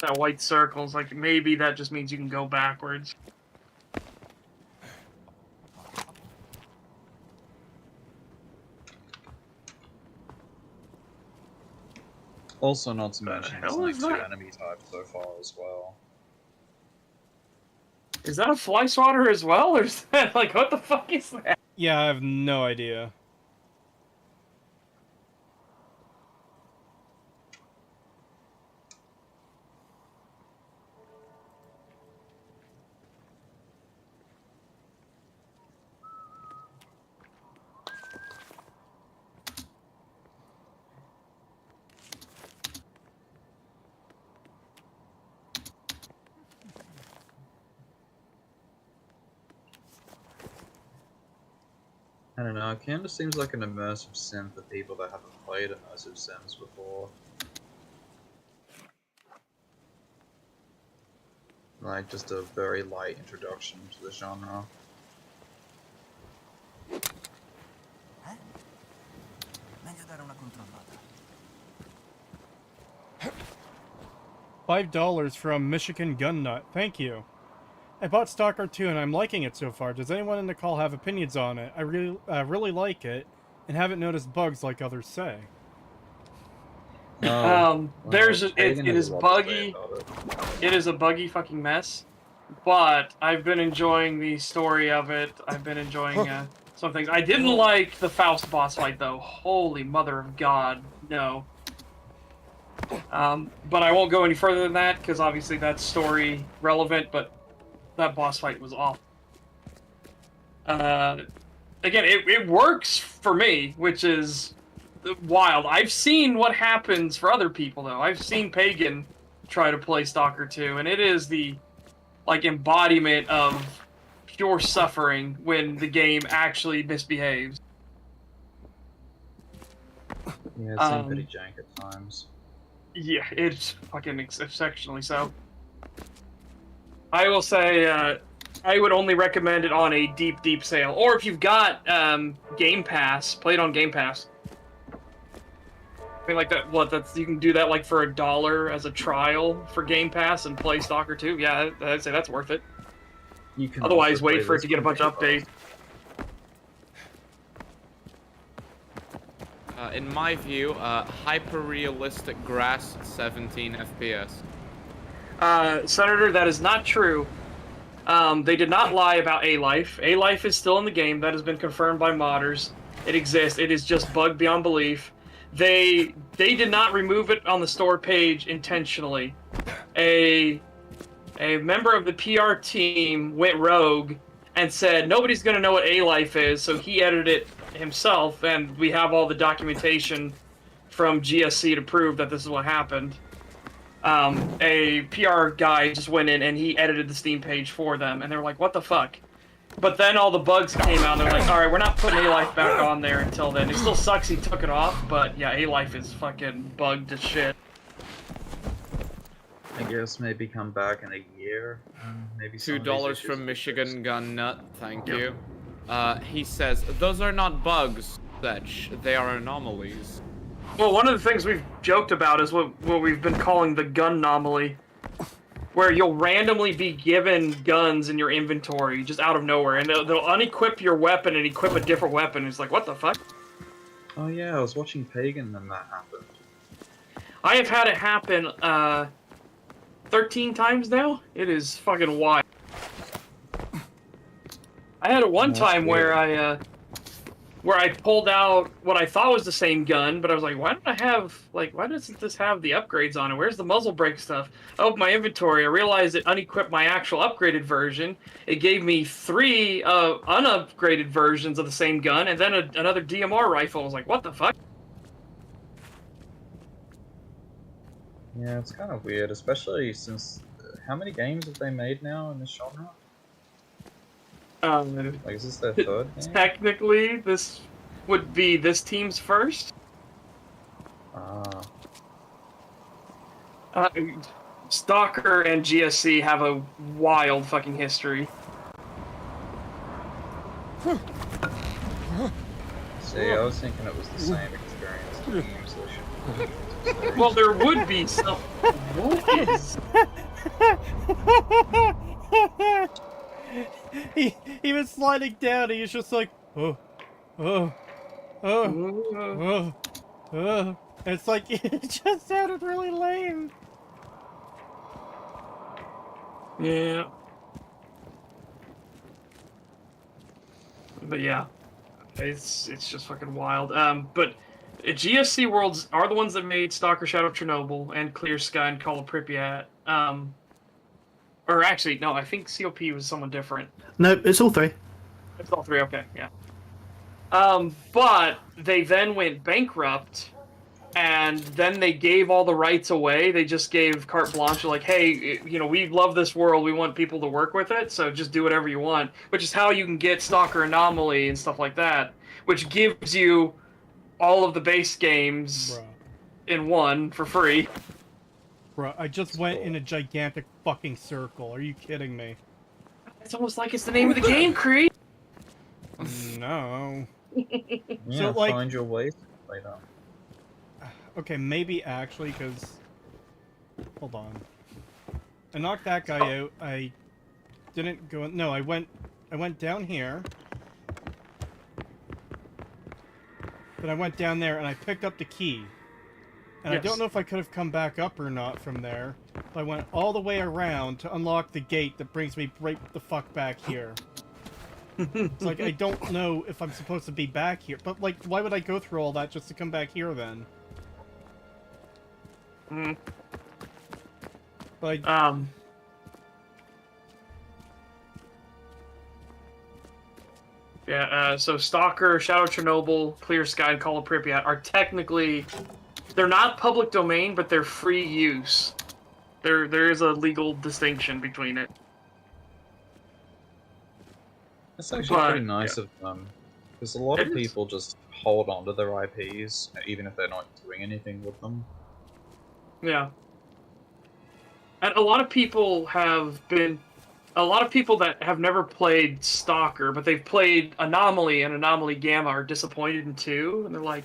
That white circle's like, maybe that just means you can go backwards. Also, not to mention, there's hell like is 2 that? enemy types so far as well. Is that a fly swatter as well, or is that like what the fuck is that? Yeah, I have no idea. I don't know, it kind of seems like an immersive sim for people that haven't played immersive sims before. Like, just a very light introduction to the genre. Meglio dare una controllata. $5 from Michigan Gun Nut. Thank you. I bought Stalker 2 and I'm liking it so far. Does anyone in the call have opinions on it? I really like it and haven't noticed bugs like others say. There's it Pagan has is a lot to say buggy. about it. It is a buggy fucking mess. But I've been enjoying the story of it. I've been enjoying some things. I didn't like the Faust boss fight though. Holy mother of God, no. But I won't go any further than that because obviously that's story relevant. But that boss fight was awful. Again, it works for me, which is wild. I've seen what happens for other people though. I've seen Pagan try to play Stalker 2, and it is the like embodiment of pure suffering when the game actually misbehaves. Yeah, it seemed pretty jank at times. Yeah, it's fucking exceptionally so. I will say, I would only recommend it on a deep sale, or if you've got Game Pass, play it on Game Pass. I mean, like that's you can do that like for $1 as a trial for Game Pass and play Stalker 2. Yeah, I'd say that's worth it. You can Otherwise, also play wait for it this to get a on bunch of Game updates. In my view, hyper-realistic grass 17 FPS. Senator, that is not true. They did not lie about A-Life. A-Life is still in the game. That has been confirmed by modders. It exists. It is just bugged beyond belief. They did not remove it on the store page intentionally. A member of the PR team went rogue and said nobody's going to know what A-Life is, so he edited it himself, and we have all the documentation from GSC to prove that this is what happened. A PR guy just went in and he edited the Steam page for them, and they were like, what the fuck? But then all the bugs came out, and they're like, alright, we're not putting A-Life back on there until then. It still sucks he took it off, but yeah, A-Life is fucking bugged to shit. I guess maybe come back in a year. Maybe some of these $2 issues from will Michigan Gun Nut, thank you. He says, those are not bugs, Setch. They are anomalies. Well, one of the things we've joked about is what we've been calling the gun anomaly, where you'll randomly be given guns in your inventory just out of nowhere, and they'll unequip your weapon and equip a different weapon. It's like, what the fuck? Oh yeah, I was watching Pagan and that happened. I have had it happen 13 times now. It is fucking wild. I had it one time where I pulled out what I thought was the same gun, but I was like, why doesn't this have the upgrades on it? Where's the muzzle brake stuff? I opened my inventory, I realized it unequipped my actual upgraded version. It gave me 3 unupgraded versions of the same gun, and then another DMR rifle. I was like, what the fuck? Yeah, it's kind of weird, especially since how many games have they made now in this genre? Like, is this their third game? Technically, this would be this team's first. Ah. Stalker and GSC have a wild fucking history. See, I was thinking it was the same experience teams. They should... Well, there would be some. What is? he was sliding down. And he was just like, oh. It's like it just sounded really lame. Yeah. But yeah, it's just fucking wild. But GSC Worlds are the ones that made Stalker: Shadow of Chernobyl and Clear Sky and Call of Pripyat. Or actually, no, I think COP was someone different. No, it's all three. It's all three, okay, yeah. But they then went bankrupt, and then they gave all the rights away. They just gave carte blanche, like, hey, you know, we love this world, we want people to work with it, so just do whatever you want. Which is how you can get Stalker Anomaly and stuff like that, which gives you all of the base games in one for free. Bro, I just went in a gigantic fucking circle. Are you kidding me? It's almost like it's the name of the game, Creed. No. Yeah, So, like, find your way later. okay, maybe actually, because hold on. I knocked that guy out. I didn't go. No, I went down here. Then I went down there and I picked up the key. And Yes. I don't know if I could have come back up or not from there. But I went all the way around to unlock the gate that brings me right the fuck back here. It's like, I don't know if I'm supposed to be back here. But, like, why would I go through all that just to come back here then? Mm. But Yeah, so Stalker, Shadow of Chernobyl, Clear Sky, and Call of Pripyat are technically... They're not public domain, but they're free use. There is a legal distinction between it. It's actually But, pretty nice of them, because a lot of It is. people just hold on to their IPs, even if they're not doing anything with them. Yeah. And a lot of people have been... A lot of people that have never played Stalker, but they've played Anomaly and Anomaly Gamma are disappointed in 2, and they're like,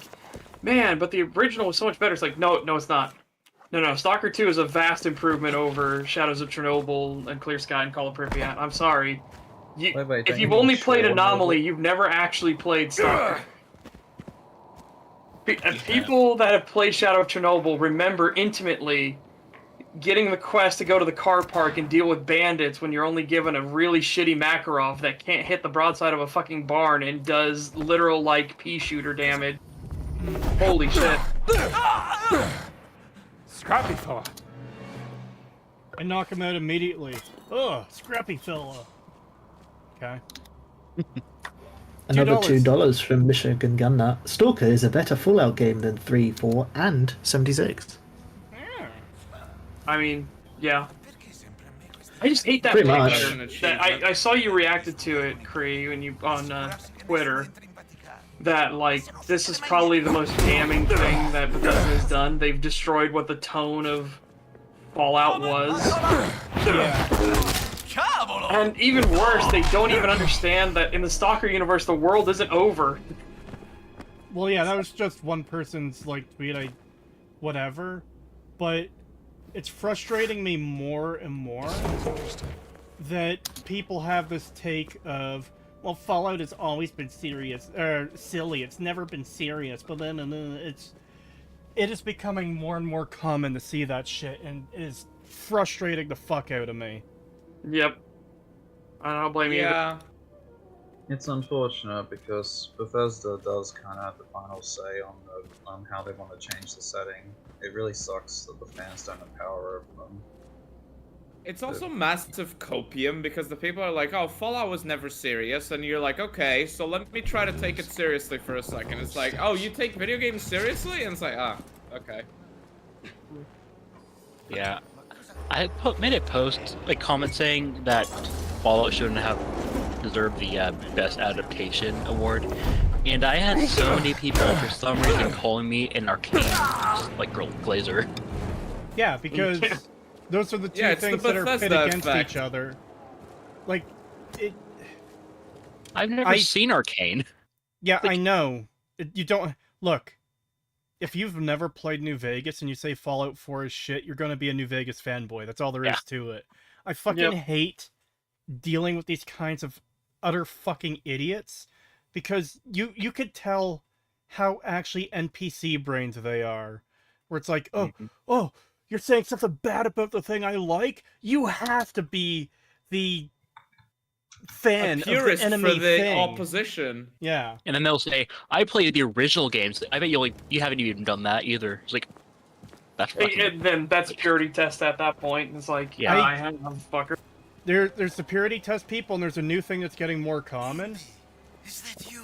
man, but the original was so much better. It's like, no, it's not. No, Stalker 2 is a vast improvement over Shadows of Chernobyl and Clear Sky and Call of Pripyat. I'm sorry. Wait, If don't you've you only mean played Shaw Anomaly, you've never actually played Stalker. People that have played Shadow of Chernobyl remember intimately getting the quest to go to the car park and deal with bandits when you're only given a really shitty Makarov that can't hit the broadside of a fucking barn and does literal, like, pea shooter damage. Holy shit. Scrappy fella. I knock him out immediately. Ugh, scrappy fella. Okay. Another $2. $2 from Michigan Gunner. Stalker is a better Fallout game than 3, 4, and 76. I mean, yeah. I just hate that Pretty picture. much. That I saw you reacted to it, Kree, when you on Twitter. That, like, this is probably the most damning thing that Bethesda has done. They've destroyed what the tone of Fallout was. And even worse, they don't even understand that in the Stalker universe, the world isn't over. Well, yeah, that was just one person's, like, tweet, whatever. But it's frustrating me more and more that people have this take of, well, Fallout has always been serious, or silly, it's never been serious, but then it is becoming more and more common to see that shit, and it is frustrating the fuck out of me. Yep. I don't blame you. Yeah. It's unfortunate because Bethesda does kind of have the final say on how they want to change the setting. It really sucks that the fans don't have power over them. It's also massive copium because the people are like, oh, Fallout was never serious, and you're like, okay, so let me try to take it seriously for a second. It's like, oh, you take video games seriously? And it's like, ah, okay. Yeah. I made a post, like, comment saying that Fallout shouldn't have deserved the Best Adaptation award. And I had so many people for some reason calling me an Arcane like Glazer. Yeah, because those are the two it's the things that are pit Bethesda against effect. each other. Like, it. I've never seen Arcane. Yeah, I know. You don't look. If you've never played New Vegas and you say Fallout 4 is shit, you're gonna be a New Vegas fanboy. That's all there is to it. I fucking hate dealing with these kinds of utter fucking idiots because you could tell how actually NPC brains they are. Where it's like, oh, you're saying something bad about the thing I like? You have to be the fan A purist of the enemy for the thing. opposition. Yeah. And then they'll say, I played the original games. I bet you haven't even done that either. It's like, that's fucking... And then that's a purity test at that point. It's like, Yeah. I have fucker. There's the purity test people, and there's a new thing that's getting more common. Is that you?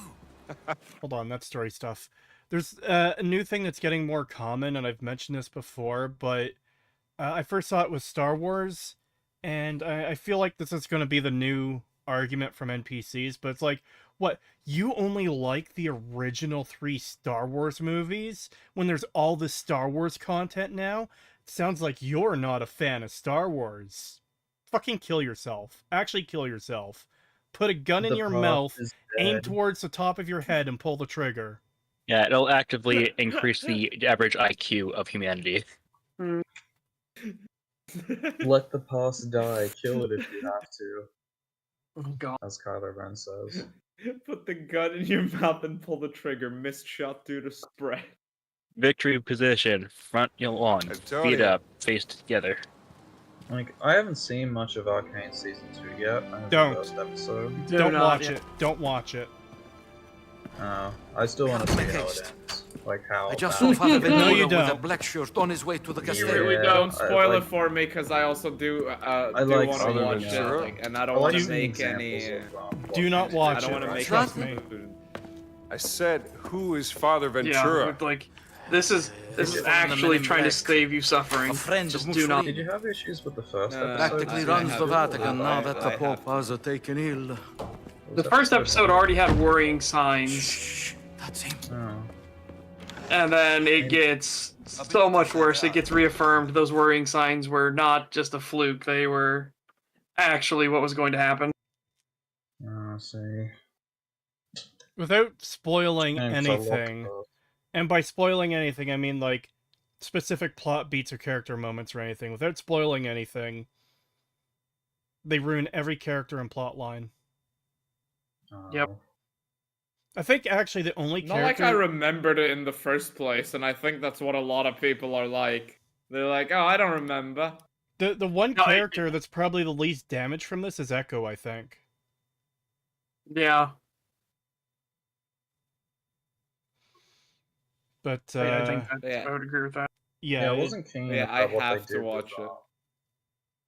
Hold on, that's story stuff. There's a new thing that's getting more common, and I've mentioned this before, but I first saw it with Star Wars, and I feel like this is going to be the new argument from NPCs, but it's like, what, you only like the original 3 Star Wars movies when there's all this Star Wars content now? It sounds like you're not a fan of Star Wars. Fucking kill yourself. Actually kill yourself. Put a gun in The your path mouth, is aim dead. towards the top of your head, and pull the trigger. Yeah, it'll actively increase the average IQ of humanity. Let the past die. Kill it if you have to. Oh god. As Kylo Ren says. Put the gun in your mouth and pull the trigger. Missed shot due to spread. Victory position, front on, feet Antonio. up, face together. Like, I haven't seen much of Arcane Season 2 yet. I Don't. The first episode. Don't watch it. Don't watch it. I still want to see how it ends. Like how. I just bad- saw Father No, you Ventura with a don't. black shirt on his way to the You castle. really Yeah, don't I spoil like- it for me, because I also do I do like want to Father watch Ventura. it, like, and I I don't like want to seeing make any. examples of, what Do not Arcane watch I don't it. want to make Trust any me. food. I said, who is Father Yeah, Ventura? with, like, this is From the actually Men in trying to Black. save you suffering. A friend Just of do not. Did you have issues with the first No, episode? Practically I runs have the it. Vatican now that the I Pope have has taken ill. The first episode already had worrying signs, Shh, that's him. Oh. and then it gets so much worse. It gets reaffirmed. Those worrying signs were not just a fluke; they were actually what was going to happen. I see. Without spoiling Thanks, I love anything, those. and by spoiling anything, I mean like specific plot beats or character moments or anything. Without spoiling anything, they ruin every character and plot line. Yep. I think actually the only Not like character... I remembered it in the first place, and I think that's what a lot of people are like. They're like, oh, I don't remember. The one No, character that's probably the least damaged from this is Echo, I think. Yeah. But I think yeah. I would agree with that. yeah, Yeah, I it- wasn't keen Yeah, about I what have they to did watch with it.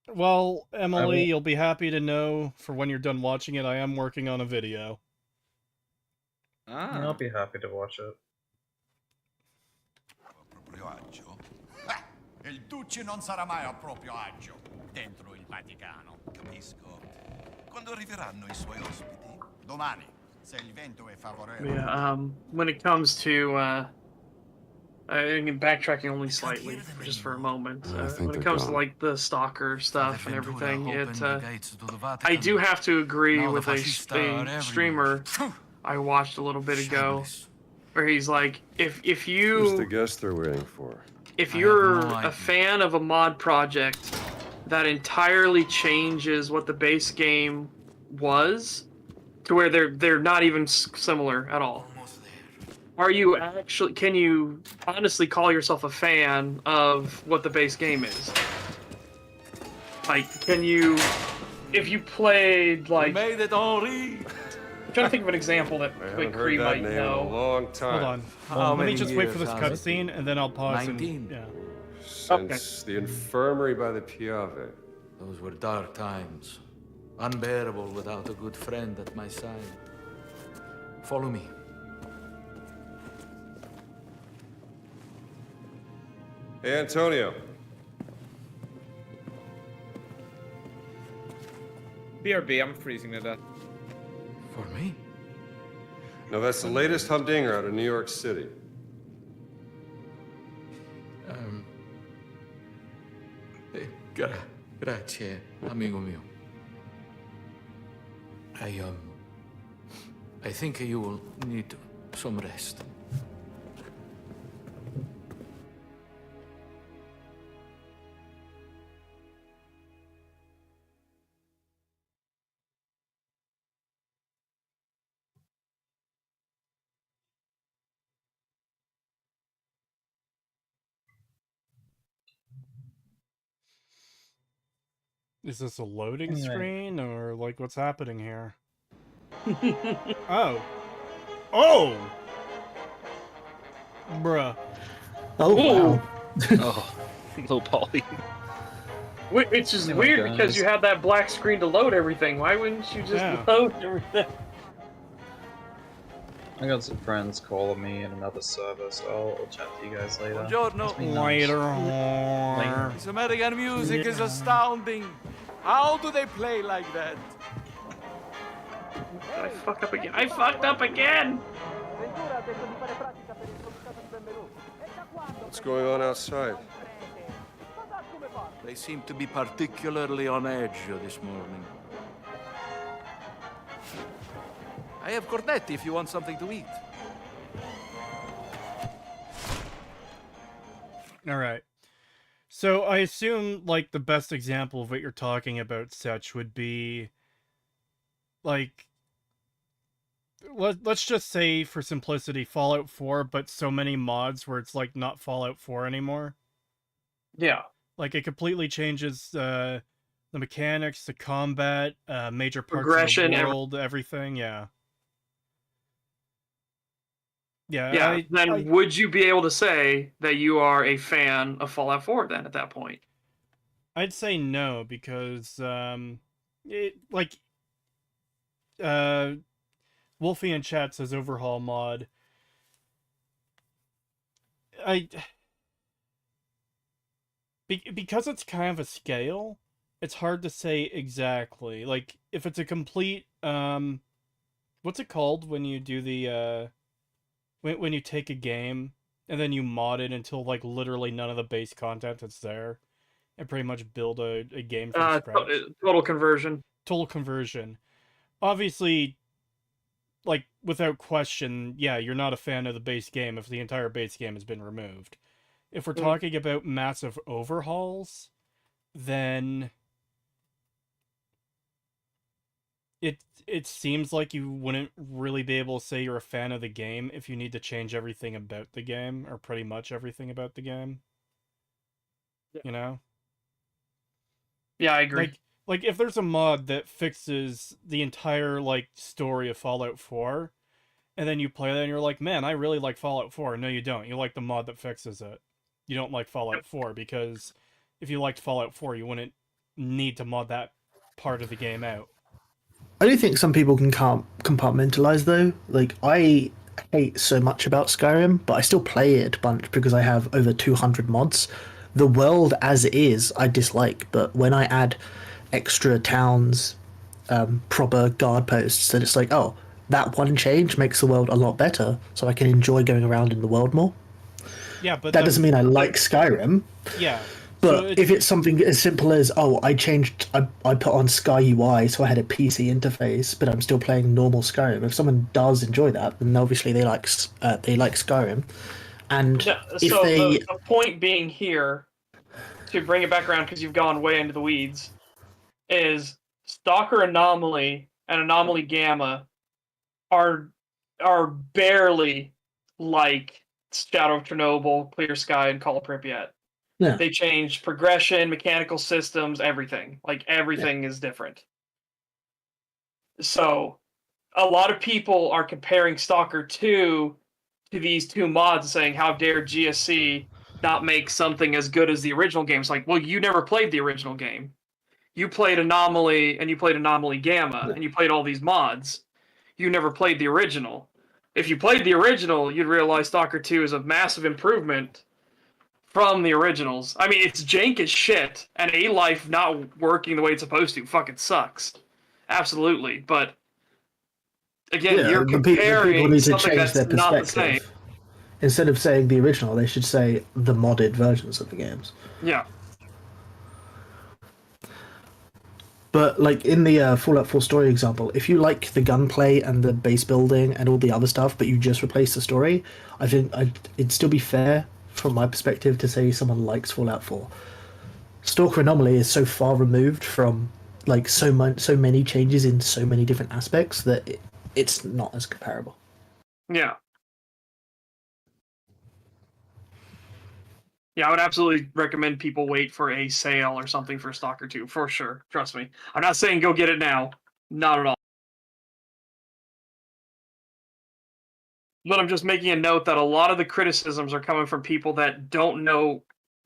that. well, Emily, will- you'll be happy to know for when you're done watching it, I am working on a video. Ah. I'll be happy to watch it. Proprio agio? Ah, e il Duce non sarà mai a proprio agio dentro il Vaticano. Capisco. Quando arriveranno I suoi ospiti? Domani, se il vento è favorevole. Yeah. When it comes to backtracking only slightly, just for a moment. I think When it they're comes to gone. like the stalker stuff and Ventura everything, opened it the gates to the I Vatican. do have to agree Now the with a fascists are everywhere. streamer I watched a little bit ago, Shameless. where he's like, if Who's the you guest they're waiting for? if I have you're no a idea. fan of a mod project that entirely changes what the base game was, to where they're not even similar at all. Almost there. Are you actually? Can you honestly call yourself a fan of what the base game is? Like, can you? If you played like, I'm Made it, Henri. trying to think of an example that I haven't Quick heard Cree that might name in a know. long time. Hold on. How Let me many just wait for years this has it? cutscene, and then I'll pause 19. and... Yeah. Since the infirmary by the Piave. Those were dark times. Unbearable without a good friend at my side. Follow me. Hey, Antonio. BRB, I'm freezing to death. For me? No, that's the latest humdinger out of New York City. Grazie, amigo mio. I think you will need some rest. Is this a loading Anyway. screen or like what's happening here? Oh. Oh! Bruh. Oh, wow. Oh, little Polly. Which is Anyway, weird guys. because you have that black screen to load everything. Why wouldn't you just Yeah. load everything? I got some friends calling me in another server, so I'll chat to you guys later. Buongiorno. It's been nice. Later. This American music is astounding. How do they play like that? I fuck up again. I fucked up again! What's going on outside? They seem to be particularly on edge this morning. I have cornetti if you want something to eat. All right. So I assume like the best example of what you're talking about, Setch, would be like let's just say for simplicity Fallout 4, but so many mods where it's like not Fallout 4 anymore. Yeah. Like it completely changes the mechanics, the combat, major parts Progression, of the world, everything. Yeah. Yeah. Then would you be able to say that you are a fan of Fallout 4 then at that point? I'd say no because Wolfie in chat says overhaul mod. Because it's kind of a scale, it's hard to say exactly. Like if it's a complete what's it called when you do the when you take a game and then you mod it until like literally none of the base content is there and pretty much build a game from scratch. Total conversion. Total conversion. Obviously, like without question, yeah, you're not a fan of the base game if the entire base game has been removed. If we're talking about massive overhauls, then it seems like you wouldn't really be able to say you're a fan of the game if you need to change everything about the game, or pretty much everything about the game. Yeah. You know? Yeah, I agree. Like if there's a mod that fixes the entire like story of Fallout 4, and then you play that and you're like, man, I really like Fallout 4. No, you don't. You like the mod that fixes it. You don't like Fallout 4 because if you liked Fallout 4, you wouldn't need to mod that part of the game out. I do think some people can compartmentalize though. Like I hate so much about Skyrim, but I still play it a bunch because I have over 200 mods. The world as is, I dislike, but when I add extra towns, proper guard posts, then it's like, oh, that one change makes the world a lot better, so I can enjoy going around in the world more. Yeah, but that doesn't mean I like Skyrim. Yeah. But if it's something as simple as, oh, I put on Sky UI, so I had a PC interface, but I'm still playing normal Skyrim. If someone does enjoy that, then obviously they like Skyrim. And the point being here, to bring it back around because you've gone way into the weeds, is Stalker Anomaly and Anomaly Gamma are barely like Shadow of Chernobyl, Clear Sky, and Call of Pripyat. Yeah. They changed progression, mechanical systems, everything. Like everything is different. So a lot of people are comparing Stalker 2 to these two mods and saying, how dare GSC not make something as good as the original game? It's like, well, you never played the original game. You played Anomaly and you played Anomaly Gamma and you played all these mods. You never played the original. If you played the original, you'd realize Stalker 2 is a massive improvement from the originals. I mean, it's jank as shit, and A-Life not working the way it's supposed to fucking sucks. Absolutely, but again, Yeah, you're the people comparing need to something change that's their not the same. perspective. Instead of saying the original, they should say the modded versions of the games. Yeah. But like in the Fallout 4 story example, if you like the gunplay and the base building and all the other stuff, but you just replace the story, I think it'd still be fair from my perspective to say someone likes Fallout 4. Stalker Anomaly is so far removed from like so many changes in so many different aspects that it's not as comparable. Yeah. Yeah, I would absolutely recommend people wait for a sale or something for Stalker 2, for sure. Trust me. I'm not saying go get it now. Not at all. But I'm just making a note that a lot of the criticisms are coming from people that don't know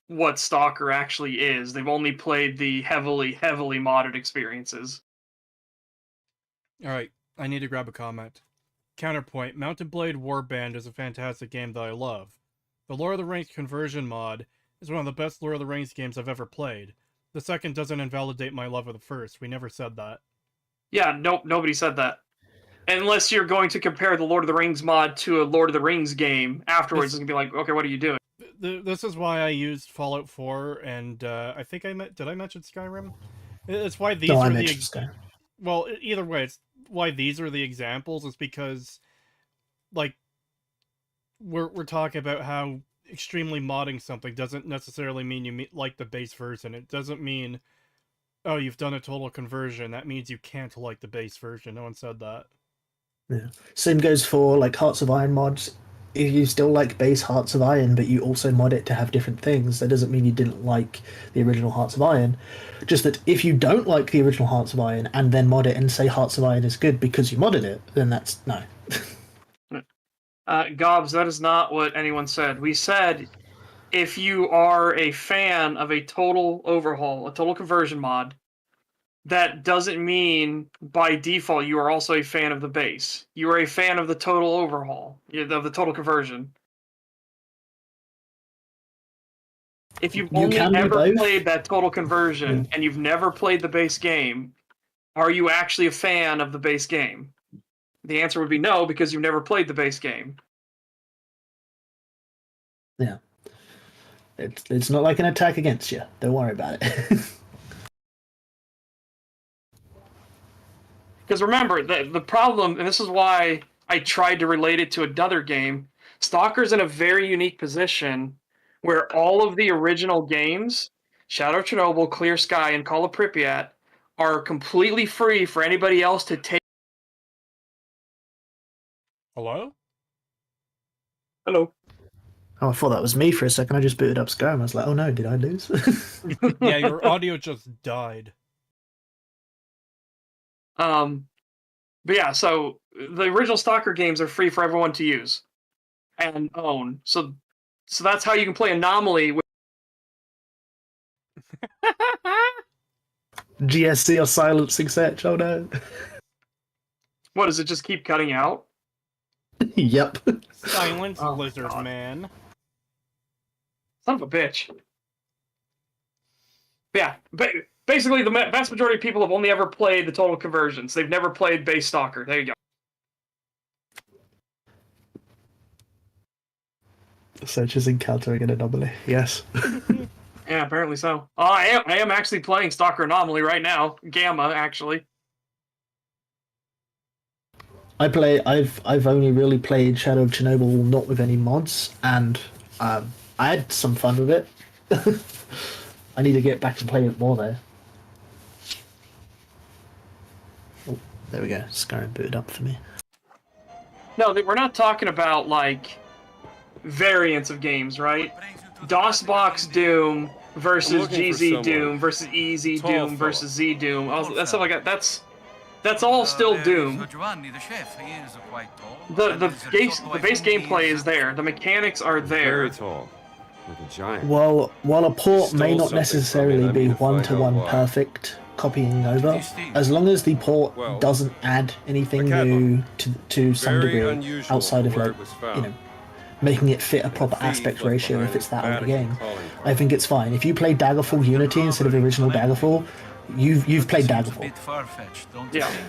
what Stalker actually is. They've only played the heavily modded experiences. Alright, I need to grab a comment. Counterpoint, Mountain Blade Warband is a fantastic game that I love. The Lord of the Rings conversion mod is one of the best Lord of the Rings games I've ever played. The second doesn't invalidate my love of the first. We never said that. Yeah, nope, nobody said that. Unless you're going to compare the Lord of the Rings mod to a Lord of the Rings game afterwards, it's going to be like, okay, what are you doing? This is why I used Fallout 4, and I think did I mention Skyrim? It's why these are the Skyrim. Well, either way, it's why these are the examples. It's because, like, we're talking about how extremely modding something doesn't necessarily mean you like the base version. It doesn't mean, oh, you've done a total conversion. That means you can't like the base version. No one said that. Yeah. Same goes for like Hearts of Iron mods. If you still like base Hearts of Iron, but you also mod it to have different things, that doesn't mean you didn't like the original Hearts of Iron. Just that if you don't like the original Hearts of Iron and then mod it and say Hearts of Iron is good because you modded it, then that's no. Gobs, that is not what anyone said. We said if you are a fan of a total overhaul, a total conversion mod, that doesn't mean by default you are also a fan of the base. You are a fan of the total overhaul, of the total conversion. If you've only ever played that total conversion and you've never played the base game, are you actually a fan of the base game? The answer would be no, because you've never played the base game. Yeah. It's not like an attack against you. Don't worry about it. Because remember, the problem, and this is why I tried to relate it to another game, Stalker's in a very unique position where all of the original games, Shadow of Chernobyl, Clear Sky, and Call of Pripyat, are completely free for anybody else to take. Hello? Hello. Oh, I thought that was me for a second. I just booted up Skyrim. I was like, oh no, did I lose? Yeah, your audio just died. But yeah, so the original Stalker games are free for everyone to use and own. So that's how you can play Anomaly with GSC or silencing search, oh no. What, does it just keep cutting out? Yep. Silence, lizard man. Son of a bitch. Yeah, basically the vast majority of people have only ever played the total conversions. They've never played base Stalker. There you go. Search is encountering an anomaly. Yes. Yeah, apparently so. I am actually playing Stalker Anomaly right now. Gamma, actually. I've only really played Shadow of Chernobyl not with any mods, and I had some fun with it. I need to get back and play it more though. Oh, there we go. Skyrim booted up for me. No, we're not talking about like variants of games, right? DOSBox Doom versus GZ Doom versus EZ Doom versus Z Doom. That stuff like that. That's all still Doom. Giovanni, the chef, he is quite tall. The base gameplay is there. The mechanics are there. Very tall. Like a giant. While a port may not something necessarily from me, be let me find one-to-one out why. perfect copying over, as long as the port doesn't add anything new to some Very degree unusual outside of where like it was found. making it fit a proper aspect ratio if it's that old a game, I think it's fine. If you play Daggerfall Unity instead of original Daggerfall, you've played Daggerfall. Far-fetched, don't Yeah. you think?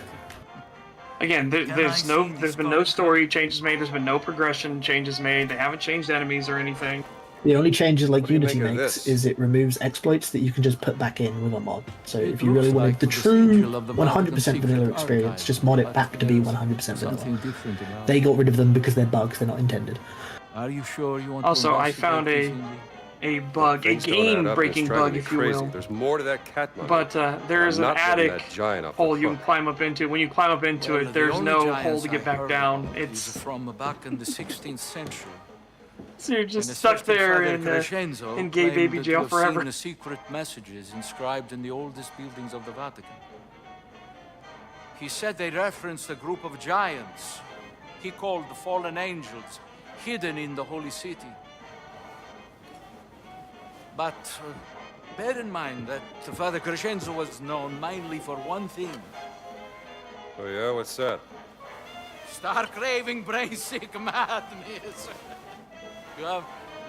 Again, there's been no story changes made. There's been no progression changes made. They haven't changed enemies or anything. The only changes like What do you Unity make of makes this? is it removes exploits that you can just put back in with a mod. So It if you really looks wanted like the the true sigil of the 100% Vatican vanilla secret experience, archive, just mod it but back to be there's 100% something vanilla. different about They it. got rid of them because they're bugs, they're not intended. Are you sure you want Also, to I found investigate a bug, a Things don't add up, and it's game-breaking driving bug, me if you crazy. will. There's more to that cat money. But there is I'm an not letting attic that giant off the hole you can hook. climb up into. When you climb up into Well, it, the there's only no giants hole to I get back heard down. of It's is from back in the 16th century. so you're When just a stuck certain there Father in Crescenzo in gay claimed baby that jail to have forever. Seen the secret messages inscribed in the oldest buildings of the Vatican. He said they referenced a group of giants he called the fallen angels, hidden in the holy city. But bear in mind that Father Crescenzo was known mainly for one thing: Oh yeah, what's that? star-craving, brain-sick madness.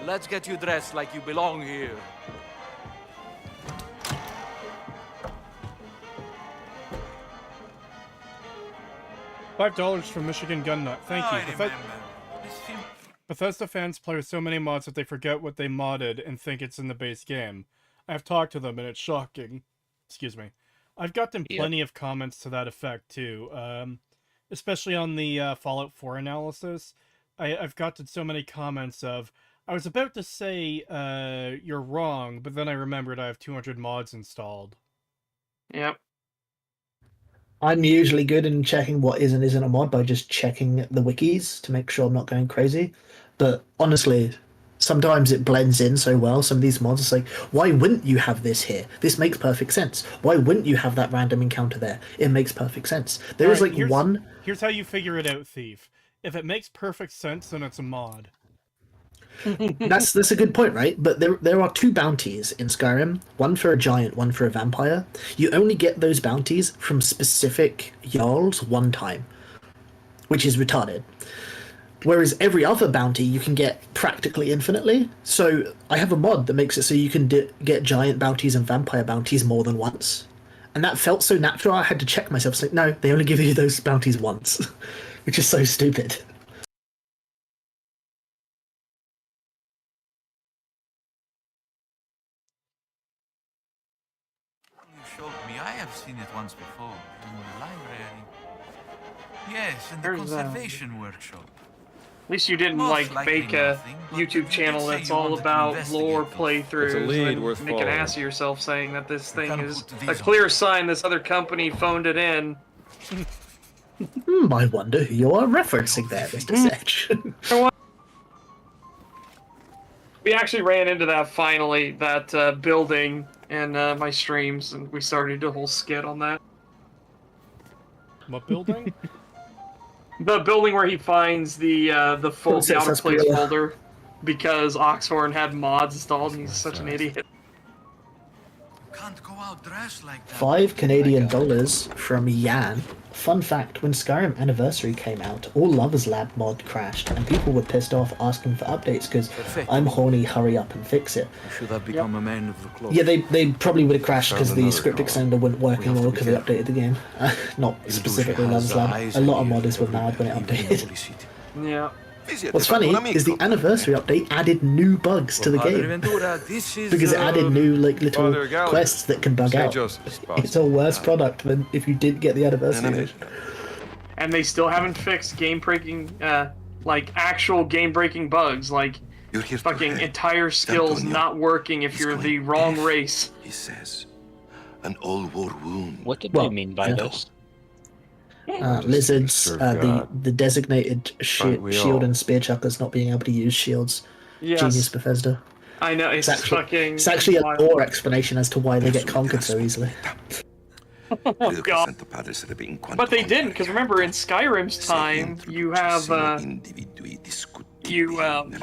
Let's get you dressed like you belong here. $5 from Michigan Gun Nut. Thank you. Bethesda fans play with so many mods that they forget what they modded and think it's in the base game. I've talked to them and it's shocking. Excuse me. I've gotten plenty of comments to that effect too, especially on the Fallout 4 analysis. I've gotten so many comments of, I was about to say you're wrong, but then I remembered I have 200 mods installed. Yep. I'm usually good in checking what is and isn't a mod by just checking the wikis to make sure I'm not going crazy. But honestly, sometimes it blends in so well. Some of these mods, it's like, why wouldn't you have this here? This makes perfect sense. Why wouldn't you have that random encounter there? It makes perfect sense. There is Alright, like one. Here's how you figure it out, Thief. If it makes perfect sense, then it's a mod. That's a good point, right? But there are two bounties in Skyrim, one for a giant, one for a vampire. You only get those bounties from specific Jarls one time, which is retarded. Whereas every other bounty you can get practically infinitely. So I have a mod that makes it so you can get giant bounties and vampire bounties more than once. And that felt so natural, I had to check myself. It's like, no, they only give you those bounties once, which is so stupid. You showed me. I have seen it once before in the library. Yes, in the There's, conservation workshop. At least you didn't Most like likely make a nothing, but YouTube you did channel say that's you all wanted to about investigate lore this. playthroughs It's a lead and worth make an following. ass of yourself saying that this thing gonna is put a these clear sign this other company phoned it in. I wonder who you are referencing there, Mr. Sedge. We actually ran into that finally, that building in my streams, and we started a whole skit on that. What building? The building where he finds the full Princess outer place Escarilla. folder because Oxhorn had mods installed and he's such an idiot. Can't go out dressed like that. $5 Canadian from Yan. Fun fact, when Skyrim Anniversary came out, all Lovers Lab mod crashed, and people were pissed off asking for updates because I'm horny, hurry up and fix it. You should have become a man of the cloth. Yeah, they probably would have crashed because the another script call. extender wouldn't work We have anymore to be because they updated the game. Not specifically Lovers Lab. A lot of modders were mad when it updated. Yeah. What's funny is the Anniversary update added new bugs to the game. Because it added new little Father Gallagher. quests that can bug St. out. Joseph's It's a worse product than if you did get the Anniversary. And they still haven't fixed game-breaking, like, actual game-breaking bugs, like fucking entire skills not working if you're the wrong race. He says, an old war wound. What did Well, they mean by yeah. this? Lizards, serve the God. the designated Aren't we shield all? and spear chuckers not being able to use shields. Yes, Genius Bethesda. I know, it's It's actually a wild. lore explanation as to why they get conquered so easily. Oh, God. But they didn't, because remember, in Skyrim's time, you have, by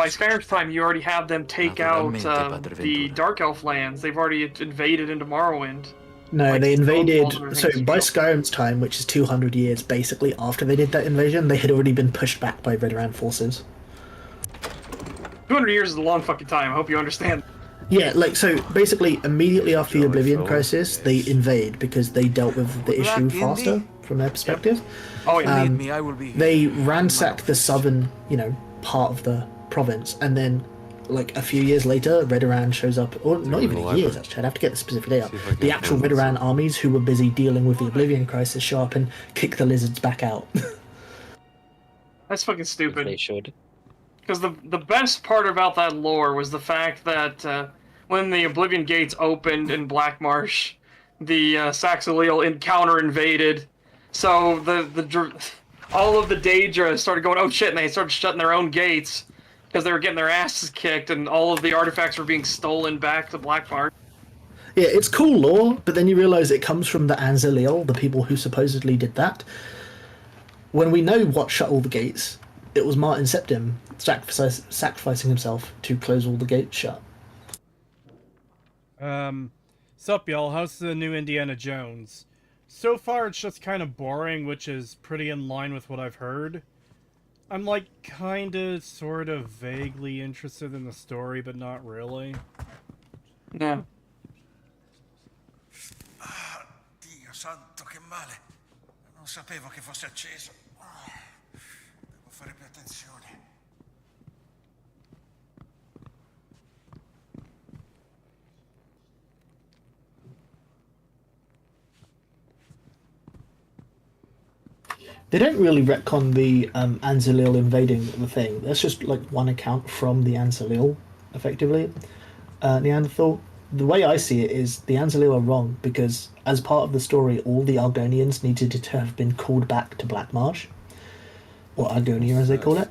Skyrim's time, you already have them take out the Dark Elf lands. They've already invaded into Morrowind. No, Like, they invaded. Baldur So Haze by Field. Skyrim's time, which is 200 years basically after they did that invasion, they had already been pushed back by Redoran forces. 200 years is a long fucking time, I hope you understand. Yeah, like, so basically, immediately after the Jolly Oblivion fellow. Crisis, they invade because they dealt with the issue luck, faster Indy. from their perspective. Oh yeah. Need me, I will be here. They In my ransack the office. southern, part of the province, and then, like, a few years later, Redoran shows up, or not in even the years, library. actually, I'd have to get the specific date up. See if I can The actual find Redoran some. armies who were busy dealing with the Oblivion Crisis show up and kick the lizards back out. That's fucking They stupid. should. Because the best part about that lore was the fact that when the Oblivion Gates opened in Black Marsh, the Saxileel counter invaded. So all of the Daedra started going, oh shit, and they started shutting their own gates because they were getting their asses kicked, and all of the artifacts were being stolen back to Black Marsh. Yeah, it's cool lore, but then you realise it comes from the Anzaleel, the people who supposedly did that. When we know what shut all the gates, it was Martin Septim sacrificing himself to close all the gates shut. Sup, y'all? How's the new Indiana Jones? So far, it's just kind of boring, which is pretty in line with what I've heard. I'm like kinda, sort of, vaguely interested in the story, but not really. Yeah. Dio santo, che male. Non sapevo che fosse acceso. Devo fare più attenzione. They don't really retcon the Anzaleel invading the thing. That's just like one account from the Anzaleel, effectively. Neanderthal. The way I see it is the Anzaleel are wrong because, as part of the story, all the Argonians needed to have been called back to Black Marsh, or Argonia as they call it.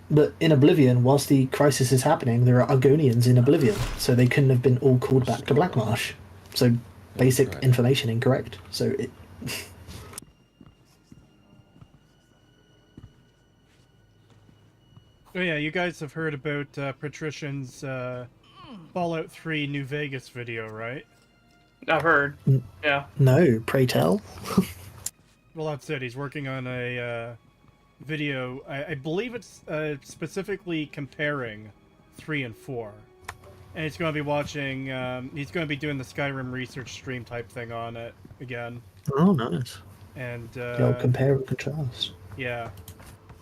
But in Oblivion, whilst the crisis is happening, there are Argonians in Oblivion, so they couldn't have been all called back to Black Marsh. So, basic right. information incorrect. So it. Oh yeah, you guys have heard about Patrician's Fallout 3 New Vegas video, right? I've heard. Yeah. No, pray tell. Well, that's it. He's working on a video. I believe it's specifically comparing 3 and 4. And he's going to be watching, he's going to be doing the Skyrim research stream type thing on it again. Oh, nice. And, The old compare and contrast. yeah.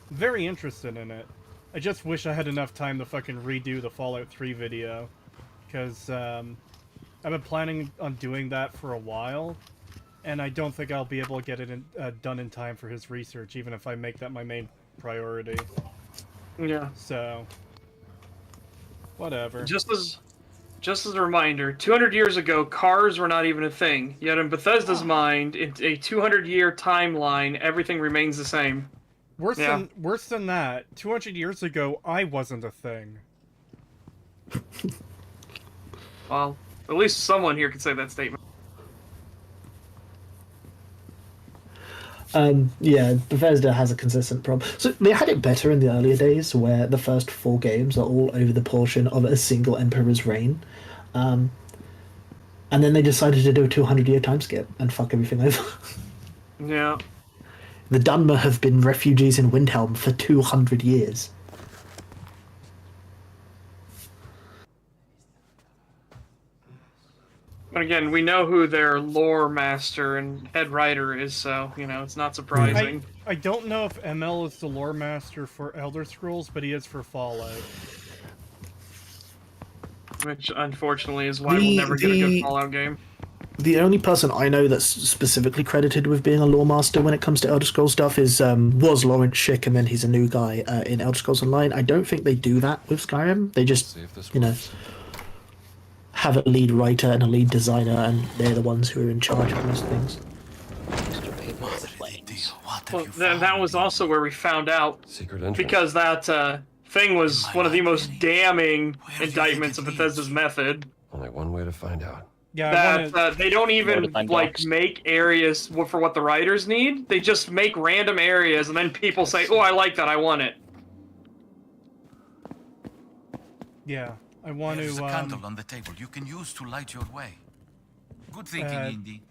Very interested in it. I just wish I had enough time to fucking redo the Fallout 3 video. Because, I've been planning on doing that for a while. And I don't think I'll be able to get it done in time for his research, even if I make that my main priority. Yeah. So, whatever. Just as a reminder, 200 years ago, cars were not even a thing. Yet in Bethesda's mind, in a 200-year timeline, everything remains the same. Worse than that, 200 years ago, I wasn't a thing. Well, at least someone here can say that statement. Yeah, Bethesda has a consistent problem. So they had it better in the earlier days, where the first 4 games are all over the portion of a single emperor's reign, and then they decided to do a 200-year time skip and fuck everything over. Yeah. The Dunmer have been refugees in Windhelm for 200 years. But again, we know who their lore master and head writer is, so, it's not surprising. I don't know if ML is the lore master for Elder Scrolls, but he is for Fallout. Which, unfortunately, is why we'll never get a good Fallout game. The only person I know that's specifically credited with being a lore master when it comes to Elder Scrolls stuff was Lawrence Schick, and then he's a new guy in Elder Scrolls Online. I don't think they do that with Skyrim. They just, have a lead writer and a lead designer, and they're the ones who are in charge of most things. Well, that was also where we found out, Secret entrance. because that thing was one of the most damning indictments of Bethesda's method. Only one way to find out. Yeah, That they don't even make areas for what the writers need. They just make random areas, and then people say, "Oh, I like that. I want it." Yeah, I want There's to. a candle on the table you can use to light your way. Good thinking, Indy.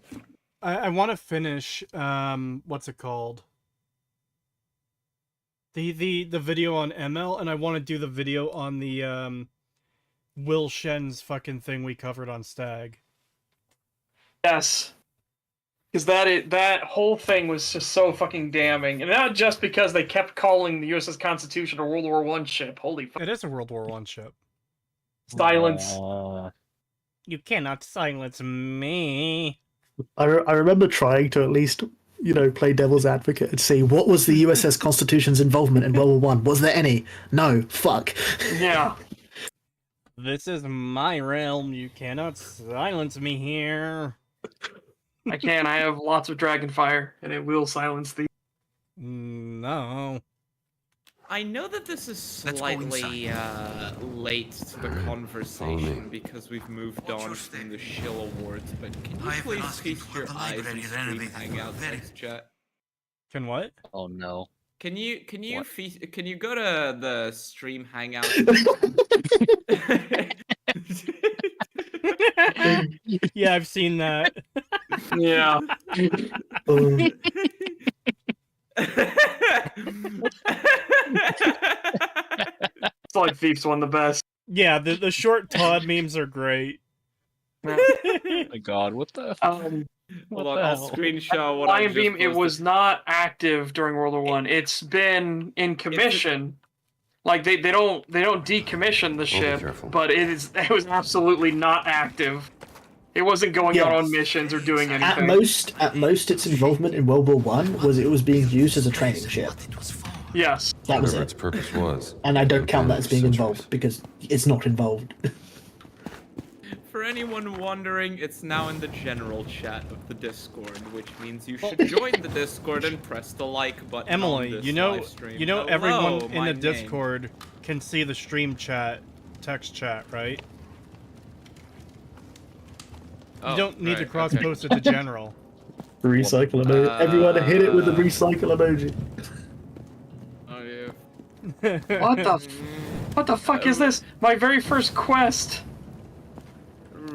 I want to finish. What's it called? The video on ML, and I want to do the video on the Will Shen's fucking thing we covered on Stag. Yes. Because that whole thing was just so fucking damning. And not just because they kept calling the USS Constitution a World War I ship. Holy fuck. It is a World War I ship. Silence. You cannot silence me. I remember trying to at least, play devil's advocate and see what was the USS Constitution's involvement in World War I. Was there any? No. Fuck. Yeah. This is my realm. You cannot silence me here. I can. I have lots of dragon fire, and it will silence the. No. I know that this is Let's go slightly late to the conversation because we've moved on from the Shill Awards, but can you I've been please asking feast to your have the eyes library and stream renovated Hangout very- text chat? Can what? Oh no. Can you go to the stream Hangout? Yeah, I've seen that. Yeah. It's like Thief's one of the best. Yeah, the short Todd memes are great. My God, what the? Hold on, I'll screenshot what Lion I just Beam, it posted. was not active during World War One. It's been in commission. Like they don't decommission the ship, careful. but it was absolutely not active. It wasn't going out on missions or doing anything. At most, its involvement in World War One was it was being used as a training ship. Yes. That was Whatever it. its purpose was. And I don't count that as being involved because it's not involved. For anyone wondering, it's now in the general chat of the Discord, which means you should join the Discord and press the like button. on Emily, this you know live stream. everyone Hello, in my the name. Discord can see the stream chat, text chat, right? Oh, you don't need to right, cross okay. post it to general. Recycle emoji. Everyone hit it with the recycle emoji. Oh yeah. What the fuck is this? My very first quest.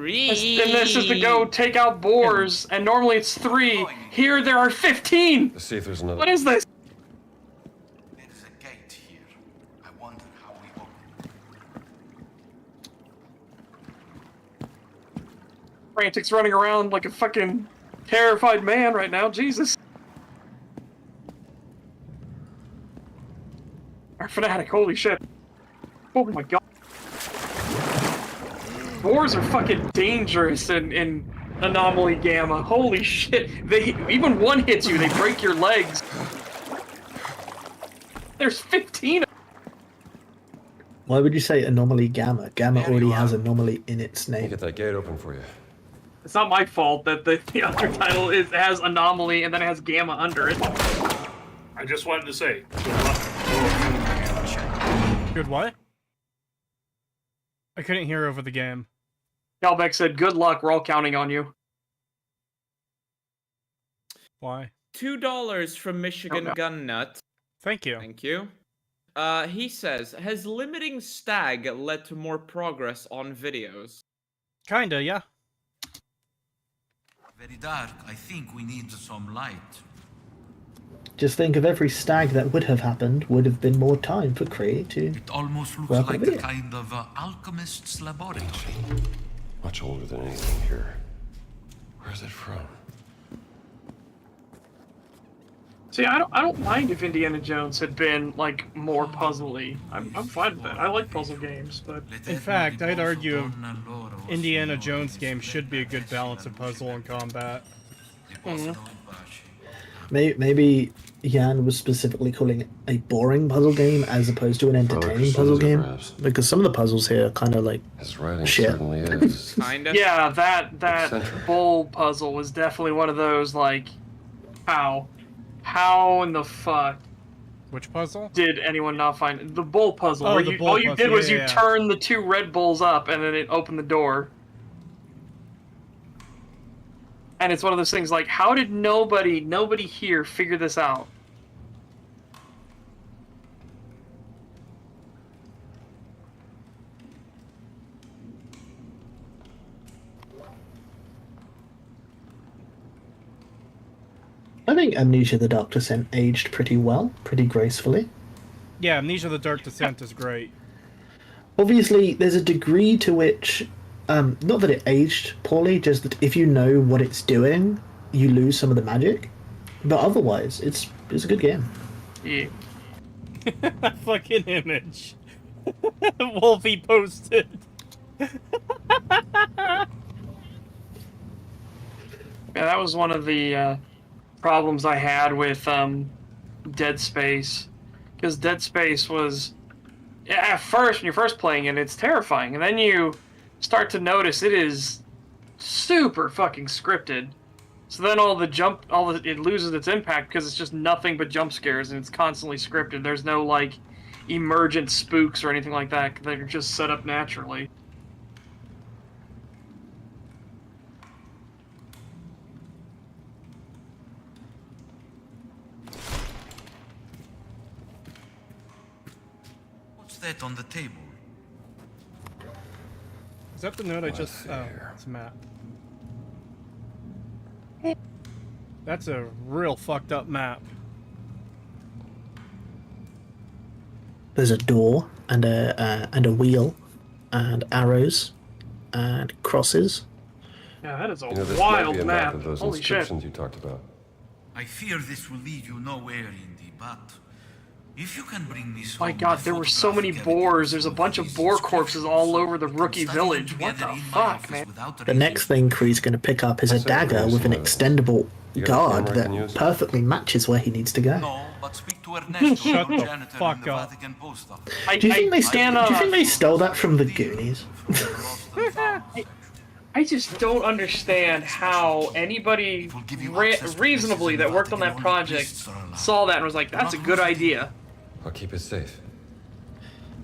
And this is to go take out boars, and normally it's 3. Here there are 15. Let's see if there's another. What is this? There is a gate here. I wonder how we open it. Frantic's running around like a fucking terrified man right now. Jesus. Our fanatic, holy shit. Oh my god. Boars are fucking dangerous in Anomaly Gamma. Holy shit. Even one hits you, they break your legs. There's 15 of them. Why would you say Anomaly Gamma? Gamma already has Anomaly in its Let me name. get that gate open for you. It's not my fault that the other title has Anomaly and then it has Gamma under it. I just wanted to say, Good what? I couldn't hear over the game. Calbeck said, good luck, we're all counting on you. Why? $2 from Michigan Oh, no. Gun Nut. Thank you. Thank you. He says, has limiting Stag led to more progress on videos? Kinda, yeah. Very dark. I think we need some light. Just think of every stag that would have happened would have been more time for Cree to. It almost looks Welcome like video. a kind of alchemist's laboratory. Much older than anything here. Where's it from? See, I don't mind if Indiana Jones had been like more puzzly. I'm fine with that. I like puzzle games, but In fact, I'd argue Indiana Jones game should be a good balance of puzzle and combat. Maybe Jan was specifically calling it a boring puzzle game as opposed to an entertaining puzzle game, because some of the puzzles here are kind of like His writing shit. certainly is. Kinda. yeah, that Eccentric. bull puzzle was definitely one of those like, how in the fuck Which puzzle? did anyone not find the bull puzzle? Oh, where the you bull all you puzzle, did was yeah, you yeah. turned the 2 Red Bulls up and then it opened the door. And it's one of those things like, how did nobody here figure this out? I think Amnesia: The Dark Descent aged pretty well, pretty gracefully. Yeah, Amnesia: The Dark Descent is great. obviously there's a degree to which, not that it aged poorly, just that if you know what it's doing, you lose some of the magic. But otherwise, it's a good game. Yeah. Fucking image. Wolfie posted. Yeah, that was one of the problems I had with Dead Space, because Dead Space was, at first when you're first playing it, it's terrifying, and then you start to notice it is super fucking scripted. So then it loses its impact because it's just nothing but jump scares and it's constantly scripted. There's no like emergent spooks or anything like that. They're just set up naturally. What's that on the table? Is that the note I just... Oh, it's a map. That's a real fucked up map. There's a door and a wheel and arrows and crosses. Yeah, that is a this wild might be a map. of those Holy shit. inscriptions you talked about. I fear this will lead you nowhere, Indy, but if you can bring me some My god, there were so many boars. There's a bunch of boar corpses all over the rookie village. What the fuck, man? The next thing Kree's going to pick up is a dagger with an extendable guard that perfectly matches where he needs to go. No, but speak to Ernesto, Shut the janitor fuck in the up. Vatican post office. Do you think they stole that from the Goonies? I just don't understand how anybody reasonably that worked on that project saw that and was like, that's a good idea. I'll keep it safe.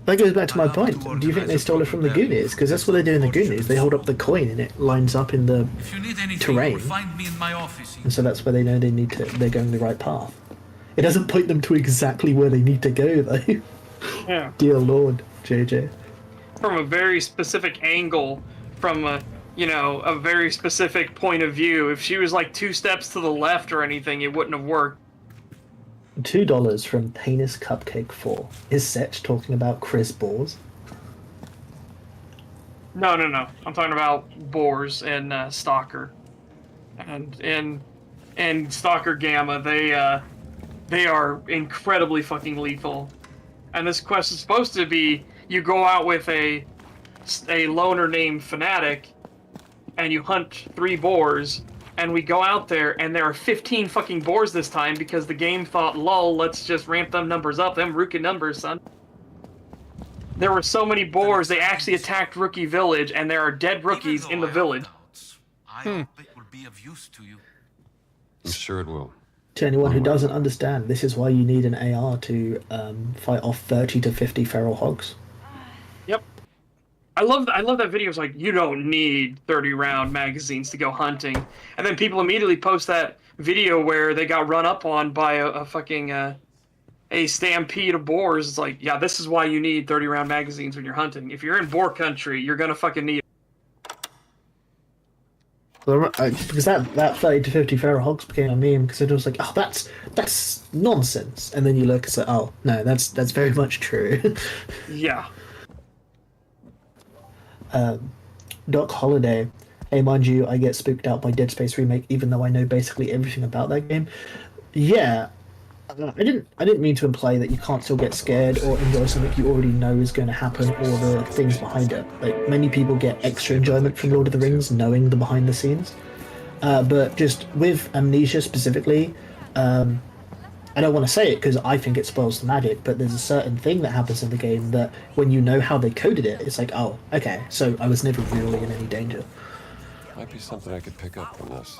That goes back to my point. Do you think they stole it from the Goonies? Because that's what they do in the Goonies. They hold up the coin and it lines up in the terrain. Find me in my office. And so that's where they know they're going the right path. It doesn't point them to exactly where they need to go, though. Yeah. Dear Lord, JJ. From a very specific angle, from a very specific point of view. If she was like 2 steps to the left or anything, it wouldn't have worked. $2 from Penis Cupcake 4. Is Setch talking about Chris Balls? No. I'm talking about boars and Stalker. And in Stalker Gamma, they are incredibly fucking lethal. And this quest is supposed to be, you go out with a loner named Fanatic, and you hunt 3 boars, and we go out there, and there are 15 fucking boars this time, because the game thought, lol, let's just ramp them numbers up, them rookie numbers, son. There were so many boars, they actually attacked Rookie Village, and there are dead rookies in the village. I hope it will be of use to you. I'm sure it will. To anyone who doesn't understand, this is why you need an AR to fight off 30 to 50 feral hogs. Yep. I love that video. It's like, you don't need 30-round magazines to go hunting. And then people immediately post that video where they got run up on by a fucking a stampede of boars. It's like, yeah, this is why you need 30-round magazines when you're hunting. If you're in boar country, you're gonna fucking need it. Because that 30 to 50 feral hogs became a meme because it was like, oh, that's nonsense. And then you look and say, oh, no, that's very much true. Yeah. Doc Holiday, hey, mind you, I get spooked out by Dead Space Remake even though I know basically everything about that game. Yeah, I didn't mean to imply that you can't still get scared or enjoy something you already know is going to happen or the things behind it. Like, many people get extra enjoyment from Lord of the Rings knowing the behind the scenes. But just with Amnesia specifically, I don't want to say it because I think it spoils the magic, but there's a certain thing that happens in the game that when you know how they coded it, it's like, oh, okay, so I was never really in any danger. Might be something I could pick up from this.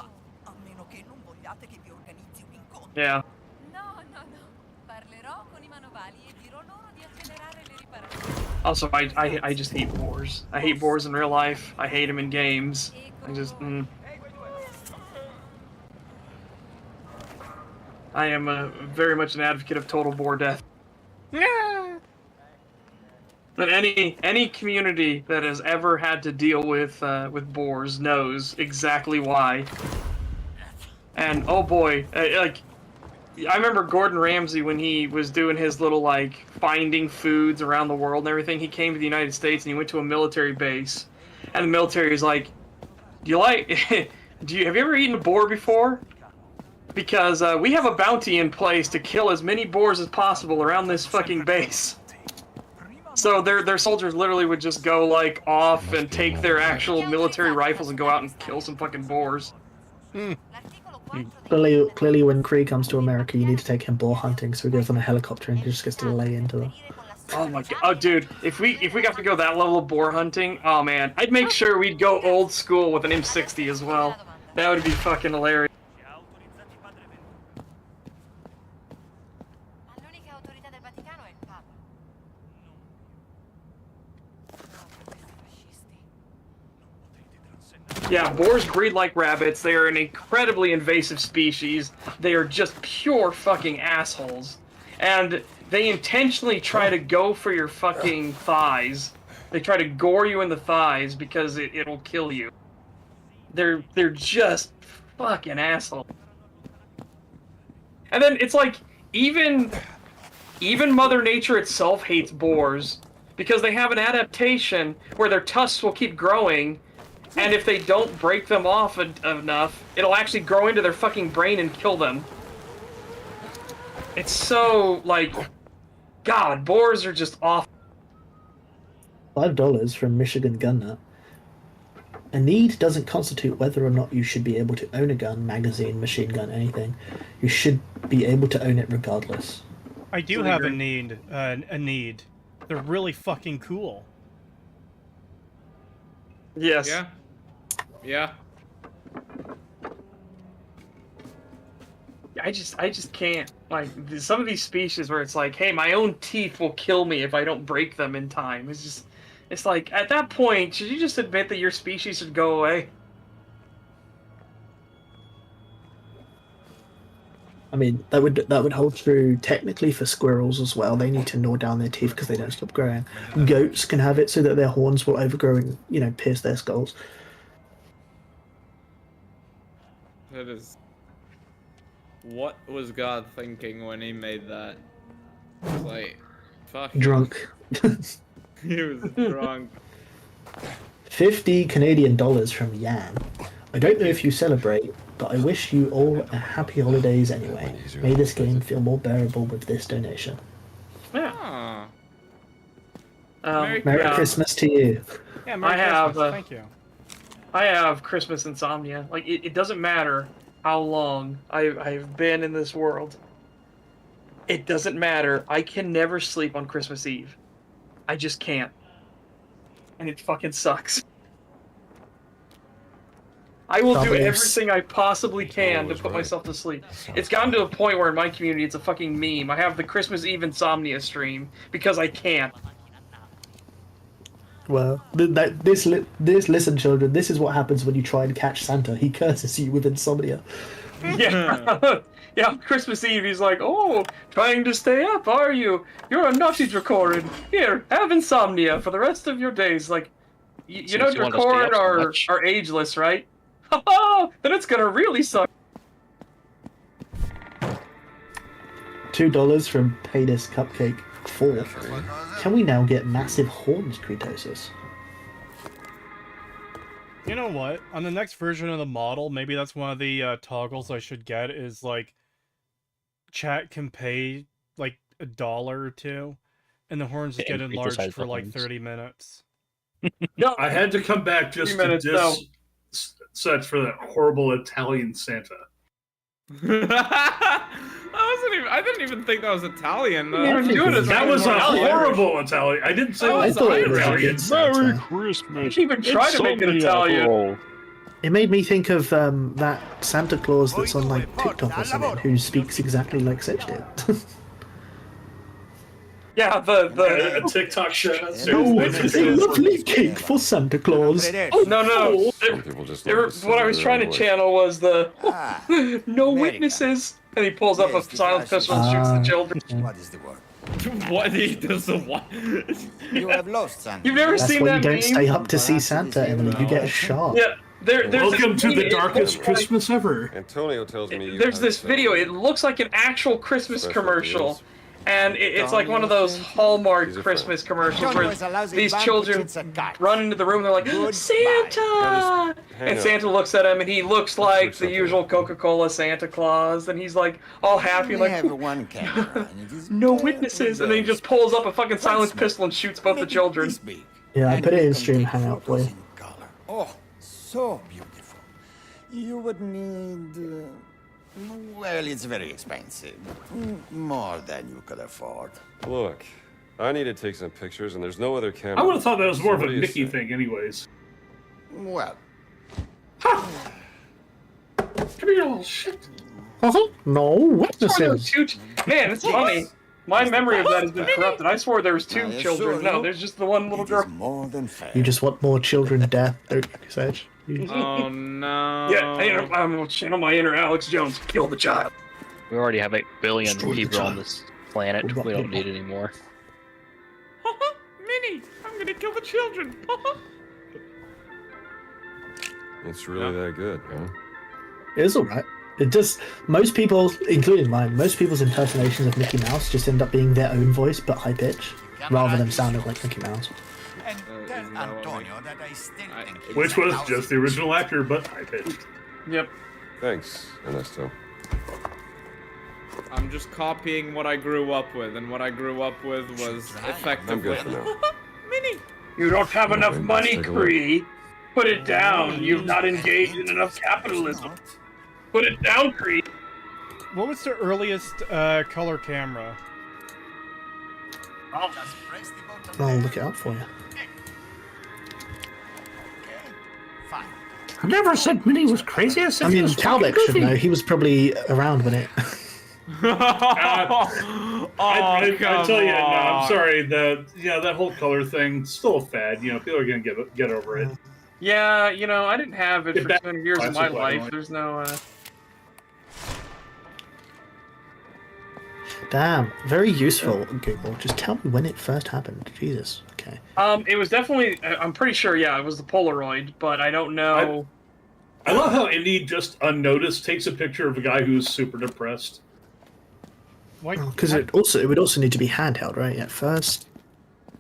Yeah. Also, I just hate boars. I hate boars in real life. I hate them in games. I just, I am very much an advocate of total boar death. Yeah. But any community that has ever had to deal with boars knows exactly why. And oh boy, like I remember Gordon Ramsay when he was doing his little like finding foods around the world and everything. He came to the United States and he went to a military base, and the military was like, "Do you like? have you ever eaten a boar before? Because we have a bounty in place to kill as many boars as possible around this fucking base." So their soldiers literally would just go like off and take their actual military rifles and go out and kill some fucking boars. Clearly, when Kree comes to America, you need to take him boar hunting, so he goes on a helicopter and he just gets to lay into them. Oh my god! Oh, dude, if we got to go that level of boar hunting, oh man, I'd make sure we'd go old school with an M60 as well. That would be fucking hilarious. Yeah, boars breed like rabbits. They are an incredibly invasive species. They are just pure fucking assholes. And they intentionally try to go for your fucking thighs. They try to gore you in the thighs because it'll kill you. They're just fucking assholes. And then it's like, even Mother Nature itself hates boars because they have an adaptation where their tusks will keep growing. And if they don't break them off enough, it'll actually grow into their fucking brain and kill them. It's so, like... God, boars are just awful. $5 from Michigan Gun Nut. A need doesn't constitute whether or not you should be able to own a gun, magazine, machine gun, anything. You should be able to own it regardless. I do have a need. They're really fucking cool. Yes. Yeah. Yeah. I just can't, like, some of these species where it's like, hey, my own teeth will kill me if I don't break them in time. It's like, at that point, should you just admit that your species should go away? I mean, that would hold true technically for squirrels as well. They need to gnaw down their teeth because they don't stop growing. Goats can have it so that their horns will overgrow and, you know, pierce their skulls. That is... What was God thinking when he made that? It was like... Fuck. Drunk. He was drunk. $50 Canadian from Yan. I don't know if you celebrate, but I wish you all a happy holidays anyway. May this game feel more bearable with this donation. Yeah. Merry Christmas to you. Yeah, Merry Christmas. Thank you. I have Christmas insomnia. Like, it doesn't matter how long I've been in this world. It doesn't matter. I can never sleep on Christmas Eve. I just can't. And it fucking sucks. I will do everything I possibly can to put myself to sleep. It's gotten to a point where in my community it's a fucking meme. I have the Christmas Eve insomnia stream because I can't. Well, listen, children. This is what happens when you try and catch Santa. He curses you with insomnia. Yeah, yeah. Christmas Eve, he's like, "Oh, trying to stay up, are you? You're a naughty Dracorin. Here, have insomnia for the rest of your days." Like, you know, Dracorin are ageless, right? Ha! Then it's gonna really suck. $2 from Penis Cupcake 4. Can we now get massive horns, Kretosis? You know what? On the next version of the model, maybe that's one of the toggles I should get is, like, chat can pay, like, $1 or $2, and the horns get enlarged for, like, 30 minutes. No, I had to come back just to search for that horrible Italian Santa. I didn't even think that was Italian. That was a horrible Italian. I didn't say it was Italian. Merry Christmas. I even tried to make it Italian. It made me think of that Santa Claus that's on like TikTok or something, who speaks exactly like Sedge did. Yeah, the TikTok shit. It's a lovely cake for Santa Claus. No. What I was trying to channel was the no witnesses, and he pulls up a silent pistol and shoots the children. What is the word? What he does the what? You have lost Santa. You've never That's seen why that you don't meme? stay up to see Santa, Emily. You get shot. Yeah, there's Welcome this to the video, it darkest looks like- Christmas ever. Antonio tells me you There's have this some video. It looks like an actual Christmas special commercial, deals. and it's like one of those Hallmark He's a Christmas commercials Antonio where is a lousy these bag, but children it's a cat. run into the room. They're like, Goodbye. Santa, hang and on. Santa looks at him, and he looks like the something. usual Coca-Cola Santa Claus, and he's like all happy, We like have one camera, and it is no very, witnesses, and then he very just pulls up a fucking silenced small. pistol and shoots both the Maybe children. this big. Yeah, I And put it you in can stream take hangout for photos you. in color. Oh, so beautiful. You would need. Well, it's very expensive. More than you could afford. Look, I need to take some pictures, and there's no other camera. I would have thought that was more of So a what do you Mickey say? thing, anyways. Well, Come here, little shit. No witnesses. Man, it's funny. My memory of that has been corrupted. I swore there was two I assure children. No, you, there's just the one little it girl. is more than fair. You just want more children death, don't you, Sage? You- Oh no. Yeah, I'm gonna channel my inner Alex Jones. Kill the child. We already have 8 billion Destroy the people on child. this planet. We don't need any more. Minnie, I'm gonna kill the children. It's really that good, huh? It is alright. It just most people, including mine, most people's impersonations of Mickey Mouse just end up being their own voice but high pitch, rather than sounding like Mickey Mouse. And tell Antonio that I still think he's Which a was lousy just the original actor, but high pitched. Yep. Thanks, Ernesto. I'm just copying what I grew up with, and what I grew up with was I'm effectively. good for now. Minnie. You don't have enough Okay, money, let's take a look. Cree. Put it down. You've not engaged in enough capitalism. Put it down, Cree. What was the earliest color camera? Just press the button I'll there. look it up for you. Okay, fine. I never said Minnie was crazy. I said I he mean, was Talbot fucking should goofy. know. He was probably around when it. I tell you, no, I'm sorry. That whole color thing, still a fad. You know, people are gonna get over it. Yeah, you know, I didn't have it Get for back 200 years of classic my black and life. white. There's no. Damn, very useful, Google. Just tell me when it first happened. Jesus. Okay. It was definitely. I'm pretty sure. Yeah, it was the Polaroid, but I don't know. I love how Indy just unnoticed takes a picture of a guy who's super depressed. Because it would also need to be handheld, right? At first,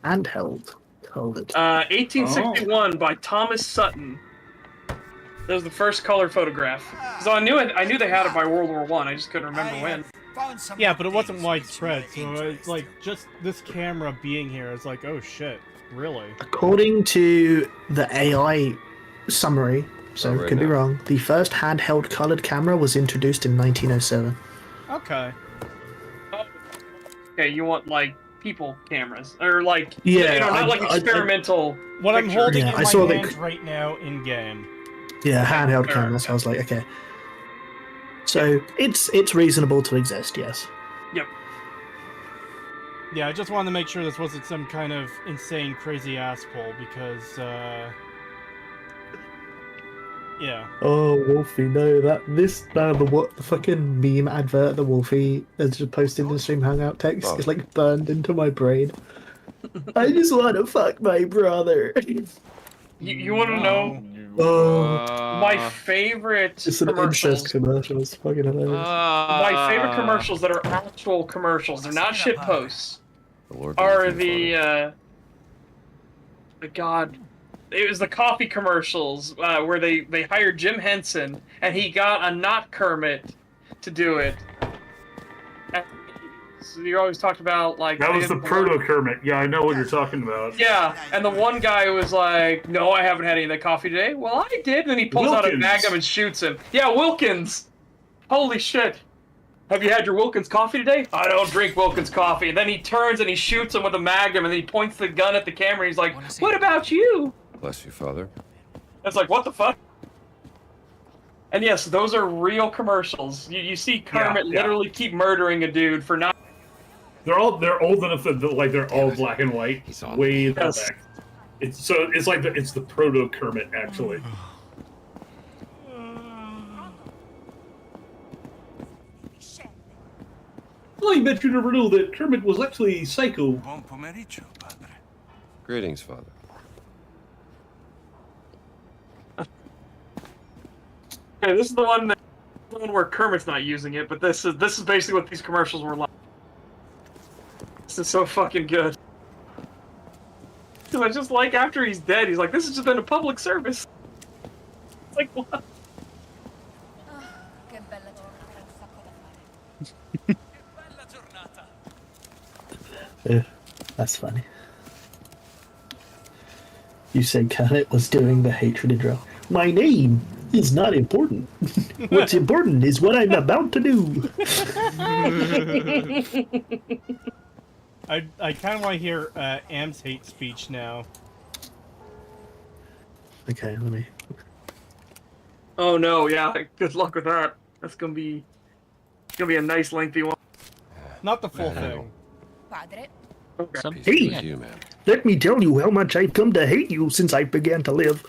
handheld. Hold it. 1861 by Thomas Sutton. That was the first color photograph. So I knew they had it by World War One. I just couldn't remember when. Yeah, but it wasn't widespread, so it's like just this camera being here is like, oh shit, really? According to the AI summary, so Not right could be now. wrong. The first handheld colored camera was introduced in 1907. Okay. Okay, you want like people cameras or like Yeah, not like experimental. What I'm pictures. holding Yeah, in I my saw the- hands right now in game. Yeah, handheld Sure. camera. So I was like, okay. So it's reasonable to exist, yes. Yep. Yeah, I just wanted to make sure this wasn't some kind of insane, crazy ass pull because, yeah. Oh, Wolfie, no, the fucking meme advert, the Wolfie has just posted in Stream Hangout text Oh. is like burned into my brain. I just want to fuck my brother. You want to know Oh, my favorite it's an commercials? incest commercial. It's fucking hilarious. My favorite commercials that are actual commercials. They're not shit posts. The Lord Are knows I'm the God. It was the coffee commercials where they hired Jim Henson and he got a not Kermit to do it. And so you always talked about like That was the proto Kermit. Yeah, I know what you're talking about. Yeah, and the one guy was like, "No, I haven't had any of the coffee today." Well, I did. And then he pulls out a Wilkins. magnum and shoots him. Yeah, Wilkins. Holy shit. Have you had your Wilkins coffee today? I don't drink Wilkins coffee. And then he turns and he shoots him with a magnum and then he points the gun at the camera and he's like, "What about you?" Bless you, Father. It's like, what the fuck? And yes, those are real commercials. You see Kermit Yeah. literally keep murdering a dude for not. They're old enough that they're all black and white. Way the Yes. back. It's like it's the proto Kermit actually. Well, I bet you never knew that Kermit was actually psycho. Buon pomeriggio, padre. Greetings, Father. Okay, this is the one where Kermit's not using it, but this is basically what these commercials were like. This is so fucking good. Because I just like after he's dead, he's like, this has just been a public service. It's like, what? Yeah, that's funny. You said Kermit was doing the hatred intro. My name is not important. What's important is what I'm about to do. I kind of want to hear Am's hate speech now. Okay, let me. Oh no, yeah, good luck with that. That's gonna be a nice lengthy one. Not the full thing. Hey, let me tell you how much I've come to hate you since I began to live.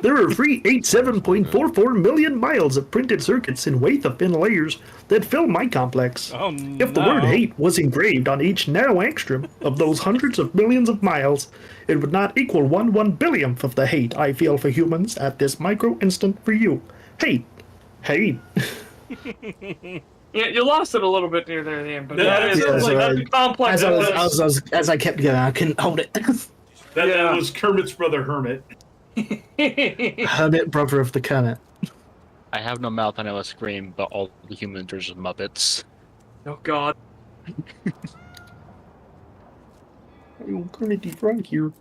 There are 387.44 million miles of printed circuits in weight of thin layers that fill my complex. Oh, If the word hate was engraved on each narrow angstrom of those hundreds of millions of miles, it would not equal 1/1 billionth of the hate I feel for humans at this micro instant for you. Hate. Hate. Yeah, you lost it a little bit near there at the end, but Yeah, that's a complex. As I kept going, I couldn't hold it. That was Kermit's brother Hermit. Hermit, brother of the Kermit. I have no mouth and I will scream, but all the humans are just Muppets. Oh god. I'm gonna be drunk here.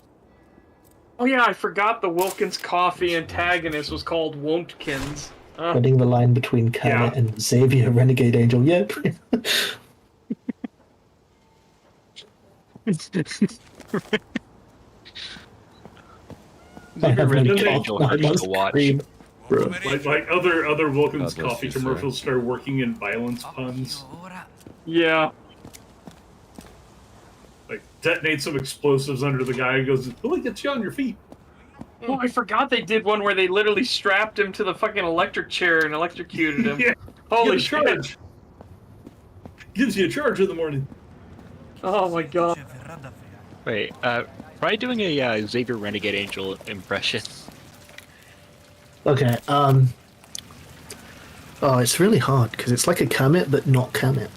Oh yeah, I forgot the Wilkins Coffee antagonist was called Wontkins. Putting the line between Kermit and Xavier, Renegade Angel. Yep. Renegade Angel hurts to watch. Like other Wilkins coffee commercials started working in violence puns. Yeah. Like detonate some explosives under the guy and goes, "Well, it gets you on your feet." Oh, I forgot they did one where they literally strapped him to the fucking electric chair and electrocuted him. Yeah. Holy Get a shit. charge. Gives you a charge in the morning. Oh my god. Wait, try doing a Xavier Renegade Angel impression. Okay, oh, it's really hard, because it's like a Kermit, but not Kermit.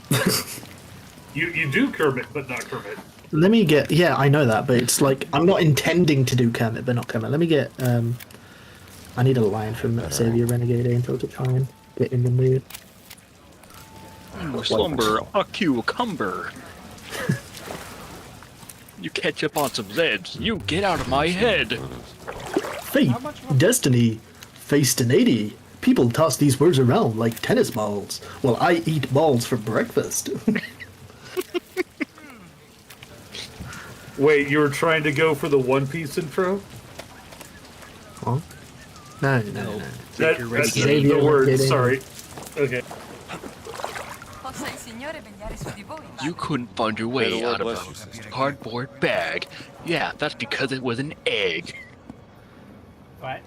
You do Kermit, but not Kermit. Let me get, yeah, I know that, but it's like, I'm not intending to do Kermit, but not Kermit. Let me get, I need a line from Xavier Renegade Angel to try and get in the mood. Slumber, a cucumber. You catch up on some Zeds, you get out of my head. Fate, destiny, fascinati. People toss these words around like tennis balls. Well, I eat balls for breakfast. Wait, you were trying to go for the One Piece intro? Huh? No. That's the word, sorry. Okay. You couldn't find your way out of a cardboard bag. Yeah, that's because it was an egg. What?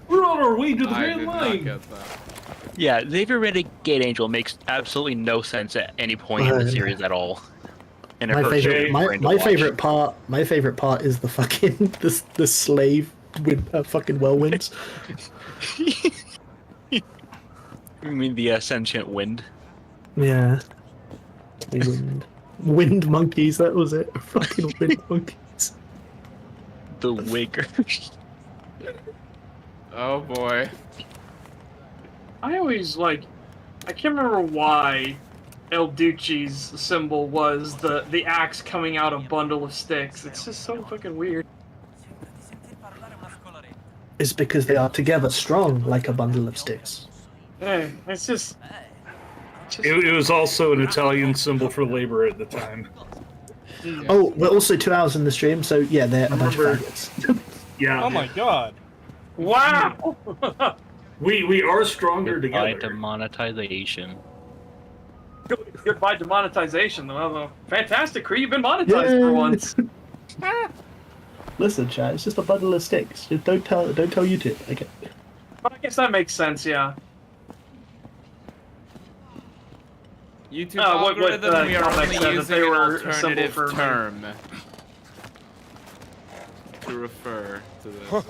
We're on our way to the I Grand did not Line. get that. Yeah, Xavier Renegade Angel makes absolutely no sense at any point in the series at all. And it My hurts favorite, your brain to my watch. favorite part. My favorite part is the fucking the slave with fucking whirlwinds. You mean the sentient wind? Yeah. Wind monkeys. That was it. Fucking wind monkeys. The Wiggers. Oh boy. I always I can't remember why El Duce's symbol was the axe coming out a bundle of sticks. It's just so fucking weird. It's because they are together strong like a bundle of sticks. Hey, it's just. It was also an Italian symbol for labor at the time. Oh, we're also 2 hours in the stream, so yeah, they're a bunch of faggots. Yeah. Oh my god. Wow! We are stronger Goodbye together. demonetization. Goodbye demonetization, though. Fantastic, Kree, you've been monetized for once. Listen, chat, it's just a bundle of sticks. Just don't tell YouTube. Okay. But I guess that makes sense, yeah. YouTube what algorithm, we are Comic only said, that using they an were a symbol alternative for- term to refer to this.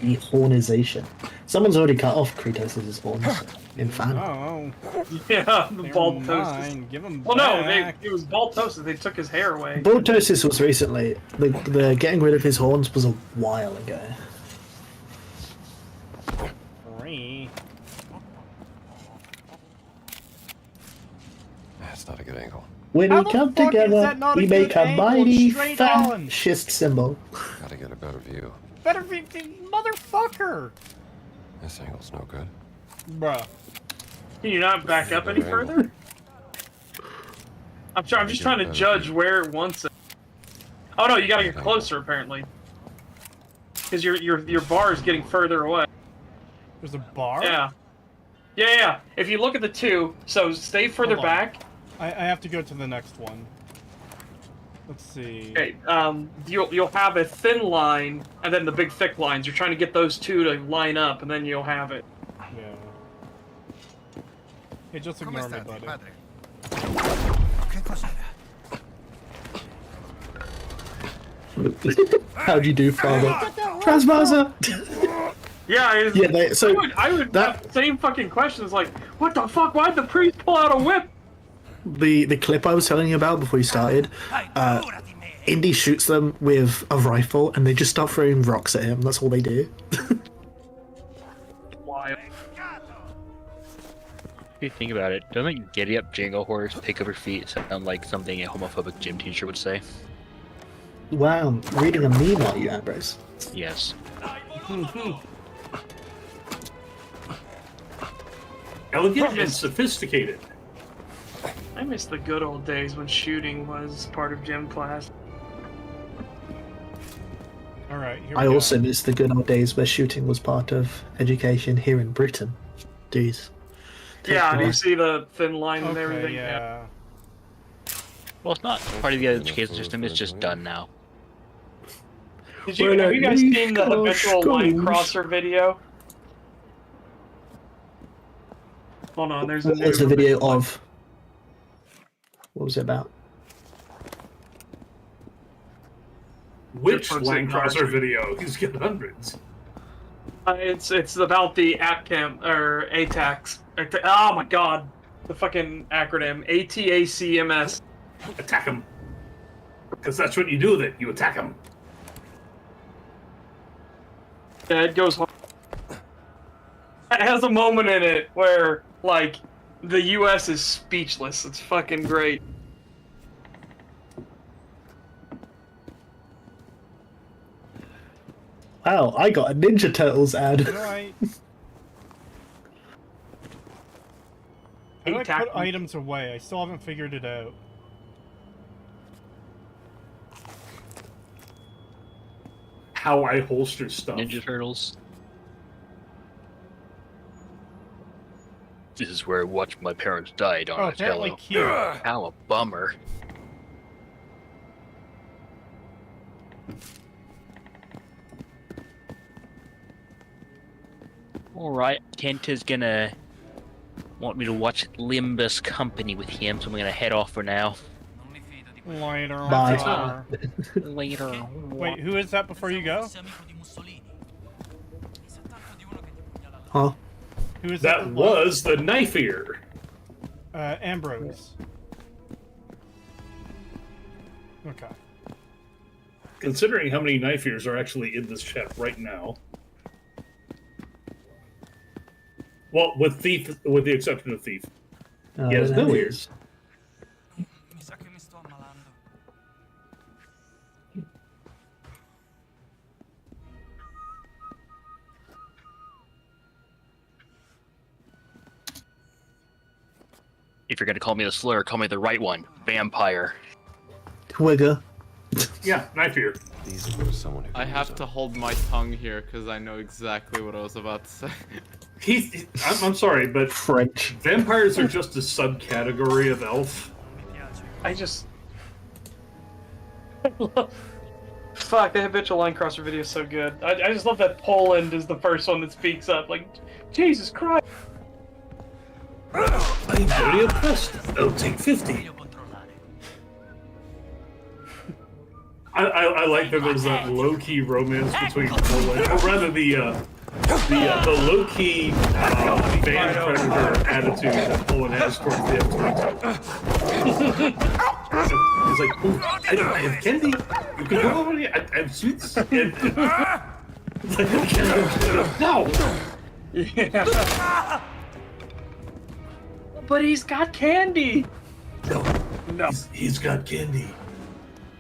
The hornization. Someone's already cut off Kratos' horns in fan. Oh, Yeah, the never Baltosis. mind. Give him Well, no, back. it was Baltosis. They took his hair away. Baltosis was recently. The getting rid of his horns was a while ago. Free. That's not a good angle. When How we the come fuck is together, that not a we good make a angle? mighty Straight on. fascist symbol. Gotta get a better view. Better be motherfucker. This angle's no good. Bruh. Can you not back up any further? I'm just trying to judge where it wants it. Oh no, you gotta get closer apparently. Because your bar is getting further away. There's a bar? Yeah. Yeah. If you look at the two, so stay further Hold on. back. I have to go to the next one. Let's see. Okay. You'll have a thin line and then the big thick lines. You're trying to get those two to line up, and then you'll have it. Yeah. Hey, just ignore me, buddy. Che cos'era? How'd you do, father? Transversa! Yeah. Yeah, so I would have the same fucking questions like, what the fuck? Why'd the priest pull out a whip? the clip I was telling you about before you started, Indy shoots them with a rifle and they just start throwing rocks at him. That's all they do. Why? If you think about it, doesn't Giddy Up Jango Horse pick up her feet sound like something a homophobic gym teacher would say? Wow, I'm reading a meme at you, Ambrose. Yes. Elegant and sophisticated. I miss the good old days when shooting was part of gym class. Alright, here we I go. also miss the good old days where shooting was part of education here in Britain. Jeez. Yeah, and you away. see the thin line and everything. Okay, yeah. Well, it's not part of the education system, it's just done now. Have you guys seen the habitual line crosser video? Hold on, there's There's the video of. What was it about? Which Difference line in crosser numbers. video? He's got hundreds. It's about the ATCAM or ATACs. Oh my god, the fucking acronym ATACMS. Attack him. Because that's what you do with it. You attack him. Yeah, it goes hard. It has a moment in it where, like, the U.S. is speechless. It's fucking great. Wow, I got a Ninja Turtles ad. Alright. How do I put items away? I still haven't figured it out. How I holster stuff. Ninja Turtles. This is where I watched my parents die, Oh, Donatello. apparently cute. How a bummer. Alright, Kent is gonna want me to watch Limbus Company with him, so I'm gonna head off for now. Later. Bye. Later. Wait, who is that before you go? Huh? Who is That was the knife ear. Ambrose. Okay. Considering how many knife ears are actually in this chat right now. Well, with Thief, with the exception of Thief. He has no ears. If you're gonna call me the slur, call me the right one. Vampire. Twigger. Yeah, knife ear. These are someone who I have to hold my tongue here because I know exactly what I was about to say. I'm sorry, but French. Vampires are just a subcategory of elf. I just... Fuck, the habitual line crosser video is so good. I just love that Poland is the first one that speaks up. Like, Jesus Christ. I'm very impressed. I'll take 50. I like that there's that low-key romance between Poland, or rather the low-key fan predator attitude that Poland has towards the F-22. He's like, ooh, I have candy. You can go over here. I have sweets. It's like, no. Yeah. But he's got candy. No. He's got candy.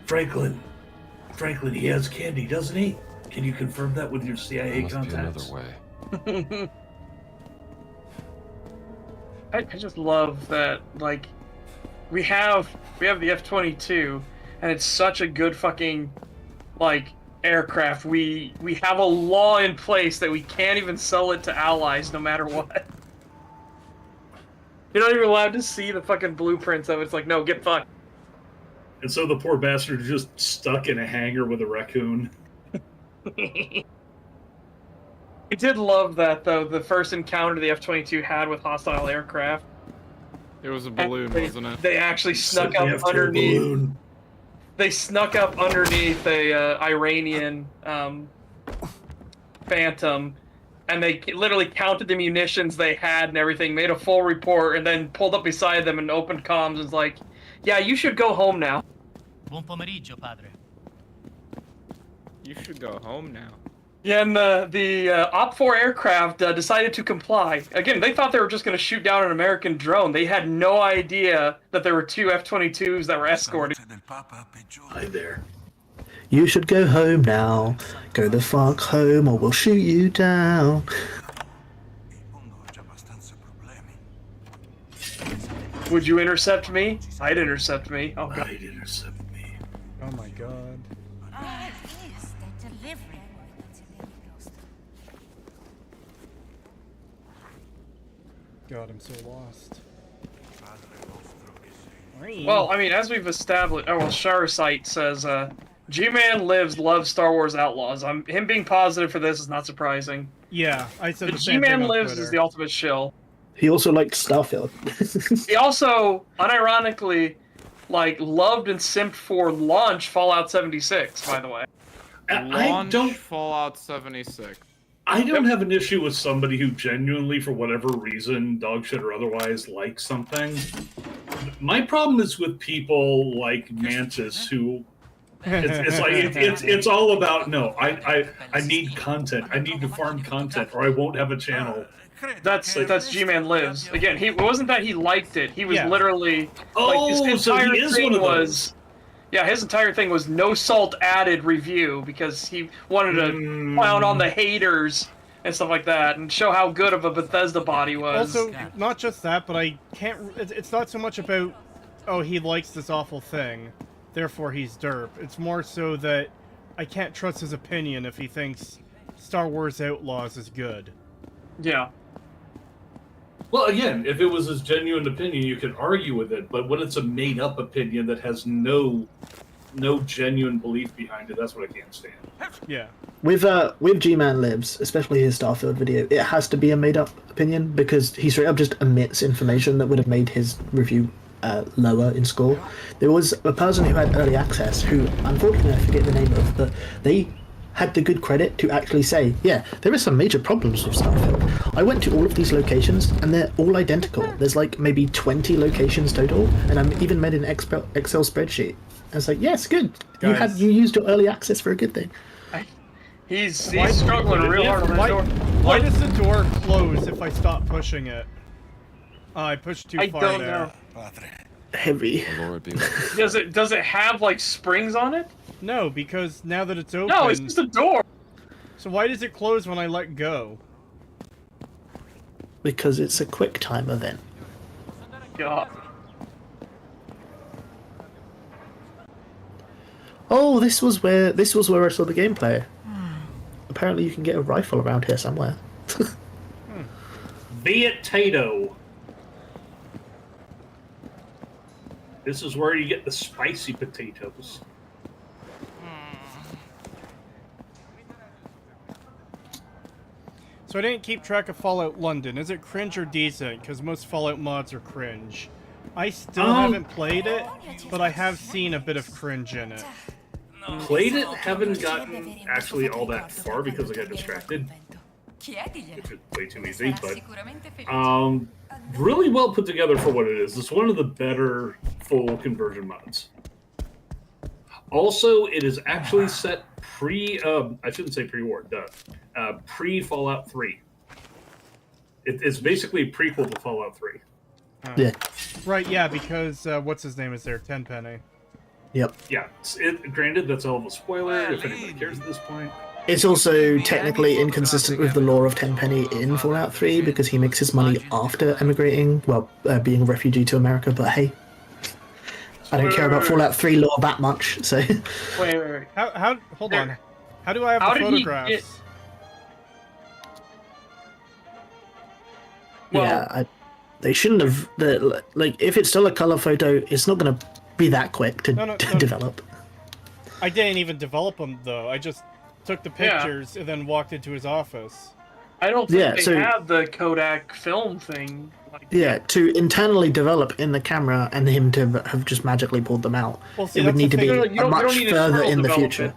Franklin, he has candy, doesn't he? Can you confirm that with your CIA contacts? way. I just love that, like, we have the F-22, and it's such a good fucking, like, aircraft. We have a law in place that we can't even sell it to allies no matter what. You're not even allowed to see the fucking blueprints of it. It's like, no, get fucked. And so the poor bastard is just stuck in a hangar with a raccoon. I did love that, though, the first encounter the F-22 had with hostile aircraft. It was a balloon, wasn't it? They actually snuck up underneath. They snuck up underneath a Iranian Phantom, and they literally counted the munitions they had and everything, made a full report, and then pulled up beside them and opened comms and was like, "Yeah, you should go home now." Buon pomeriggio, padre. You should go home now. Yeah, and the OP-4 aircraft decided to comply. Again, they thought they were just going to shoot down an American drone. They had no idea that there were two F-22s that were escorting. Hi there. You should go home now. Go the fuck home or we'll shoot you down. Would you intercept me? I'd intercept me. Oh, God. I'd intercept me. Oh my god. God, I'm so lost. Well, I mean, as we've established, oh well, Sharasite says, G-Man loves Star Wars Outlaws. Him being positive for this is not surprising. Yeah, I said The the same thing G-Man on Lives Twitter. is the ultimate shill. He also liked Starfield. He also, unironically, like, loved and simped for launch Fallout 76, by the way. Launch Fallout 76. I don't have an issue with somebody who genuinely, for whatever reason, dogshit or otherwise, likes something. My problem is with people like Mantis who it's all about no. I need content. I need to farm content, or I won't have a channel. That's G-Man Lives. Again, it wasn't that he liked it. He was Yeah. literally Oh, his so he entire is thing one of was. Yeah, his entire thing was no salt added review because he wanted to clown on the haters and stuff like that and show how good of a Bethesda bot he was. Also, not just that, but I can't. It's not so much about, oh, he likes this awful thing, therefore he's derp. It's more so that I can't trust his opinion if he thinks Star Wars Outlaws is good. Yeah. Well, again, if it was his genuine opinion, you could argue with it. But when it's a made-up opinion that has no genuine belief behind it, that's what I can't stand. Yeah. With G-Man Lives, especially his Starfield video, it has to be a made-up opinion because he straight up just omits information that would have made his review lower in score. There was a person who had early access who, unfortunately, I forget the name of, but they had the good credit to actually say, yeah, there are some major problems with Starfield. I went to all of these locations and they're all identical. There's like maybe 20 locations total, and I even made an Excel spreadsheet. I was like, yes, good. Guys. You used your early access for a good thing. He's struggling real hard on that door. Why does the door close if I stop pushing it? I pushed too I far don't there. know. Heavy. Does it have like springs on it? No, because now that it's open. No, it's just a door. So why does it close when I let go? Because it's a quick time event. God. Oh, this was where I saw the gameplay. Apparently, you can get a rifle around here somewhere. Viet Tato. This is where you get the spicy potatoes. So I didn't keep track of Fallout London. Is it cringe or decent? Because most Fallout mods are cringe. I still haven't played it, but I have seen a bit of cringe in it. Played it, haven't gotten actually all that far because I got distracted. It's way too easy, but really well put together for what it is. It's one of the better full conversion mods. Also, it is actually set I shouldn't say pre-war, pre-Fallout 3. It's basically a prequel to Fallout 3. Yeah. Right, yeah, because what's his name is there? Tenpenny. Yep. Yeah, granted, that's all of a spoiler if anybody cares at this point. It's also technically inconsistent with the lore of Tenpenny in Fallout 3 because he makes his money after emigrating, being a refugee to America, but hey. I don't care about Fallout 3 lore that much, so... Wait. How hold on. How do I have the photographs? They shouldn't have... if it's still a color photo, it's not going to be that quick to develop. I didn't even develop them, though. I just took the pictures and then walked into his office. I don't think they have the Kodak film thing. To internally develop in the camera and him to have just magically pulled them out, it would need to be much further in the future.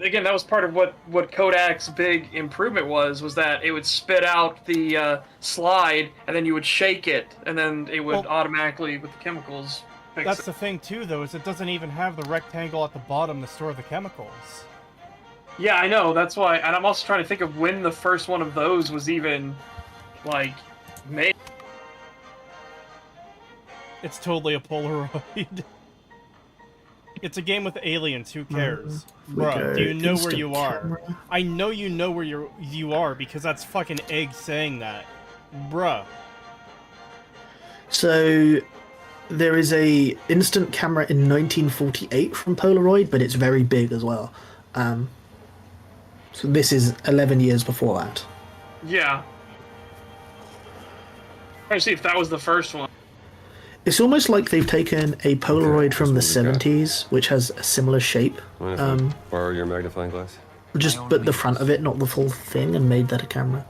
Again, that was part of what Kodak's big improvement was that it would spit out the slide, and then you would shake it, and then it would automatically, with the chemicals, fix That's it. the thing, too, though, is it doesn't even have the rectangle at the bottom to store the chemicals. Yeah, I know, that's why, and I'm also trying to think of when the first one of those was even, made. It's totally a Polaroid. It's a game with aliens, who cares? Bruh, do you know where you are? I know you know where you are because that's fucking Egg saying that. Bruh. So, there is a instant camera in 1948 from Polaroid, but it's very big as well. So this is 11 years before that. Yeah. Trying to see if that was the first one. It's almost like they've taken a Polaroid from the 70s, which has a similar shape. Borrow your magnifying glass? But the front of it, not the full thing, and made that a camera.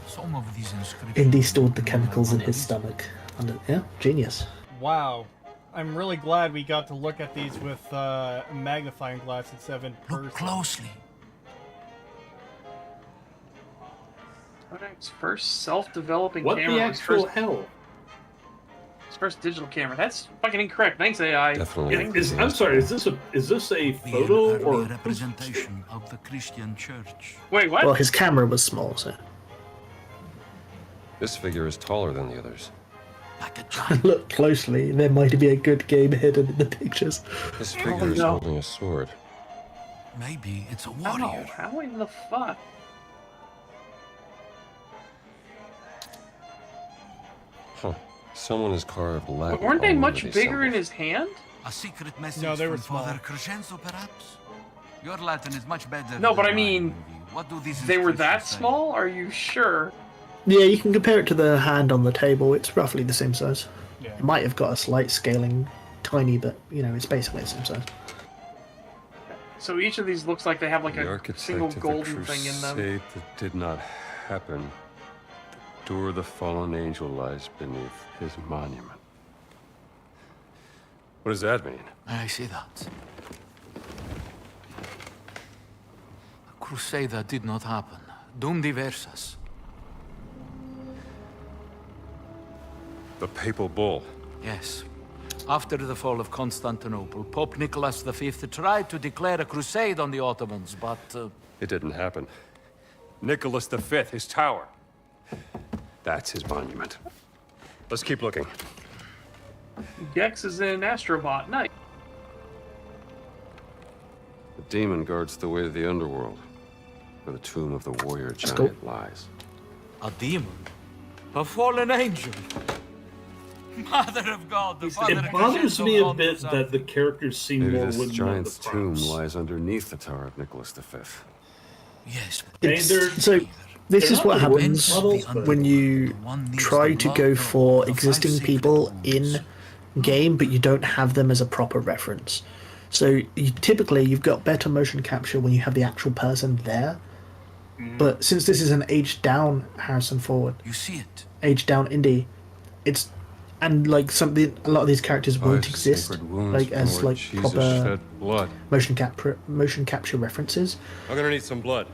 Some of these inscriptions. Indy stored the chemicals in his stomach. Genius. Wow. I'm really glad we got to look at these with a magnifying glass instead of in person. Look closely. Kodak's first self-developing What camera. the actual hell? His first digital camera. That's fucking incorrect. Thanks, AI. Definitely. I'm sorry. Is this a photo or representation of the Christian Church? Wait, what? Well, his camera was small, so. This figure is taller than the others. Look closely. There might be a good game hidden in the pictures. This figure is holding a sword. Maybe it's a warrior. How in the fuck? Huh. Someone has carved Latin. But weren't they all much over these bigger in symbols. his hand? A secret message No, they were from Father small. Crescenzo, perhaps? Your Latin is much better. No, but than I mean, mine. What do these they were that inscriptions say? small? Are you sure? Yeah, you can compare it to the hand on the table. It's roughly the same size. Yeah. It might have got a slight scaling, tiny, but, it's basically the same size. So each of these looks like they have like The a architect single of the golden thing in them. crusade that did not happen. The door of the fallen angel lies beneath his monument. What does that mean? I see that. A crusade that did not happen. Dum diversas. The papal bull. Yes. After the fall of Constantinople, Pope Nicholas V tried to declare a crusade on the Ottomans, but... It didn't happen. Nicholas V, his tower. That's his monument. Let's keep looking. Gex is in Astrobot. Nice. The demon guards the way to the underworld, where the tomb of the warrior giant cool. lies. A demon? A fallen angel? Mother of God, the Father It bothers me a bit that the characters seem Maybe more this wooden giant's than the tomb props. lies underneath the tower of Nicholas V. Yes. So this they're is not what the wooden happens models, but- when you try to go for existing people in game, but you don't have them as a proper reference. So typically you've got better motion capture when you have the actual person there. But since this is an aged down Harrison Ford, You see it. aged down Indy, it's and like a lot of these characters won't Five exist sacred wounds like from as where like Jesus proper shed blood. motion capture references. I'm gonna need some blood.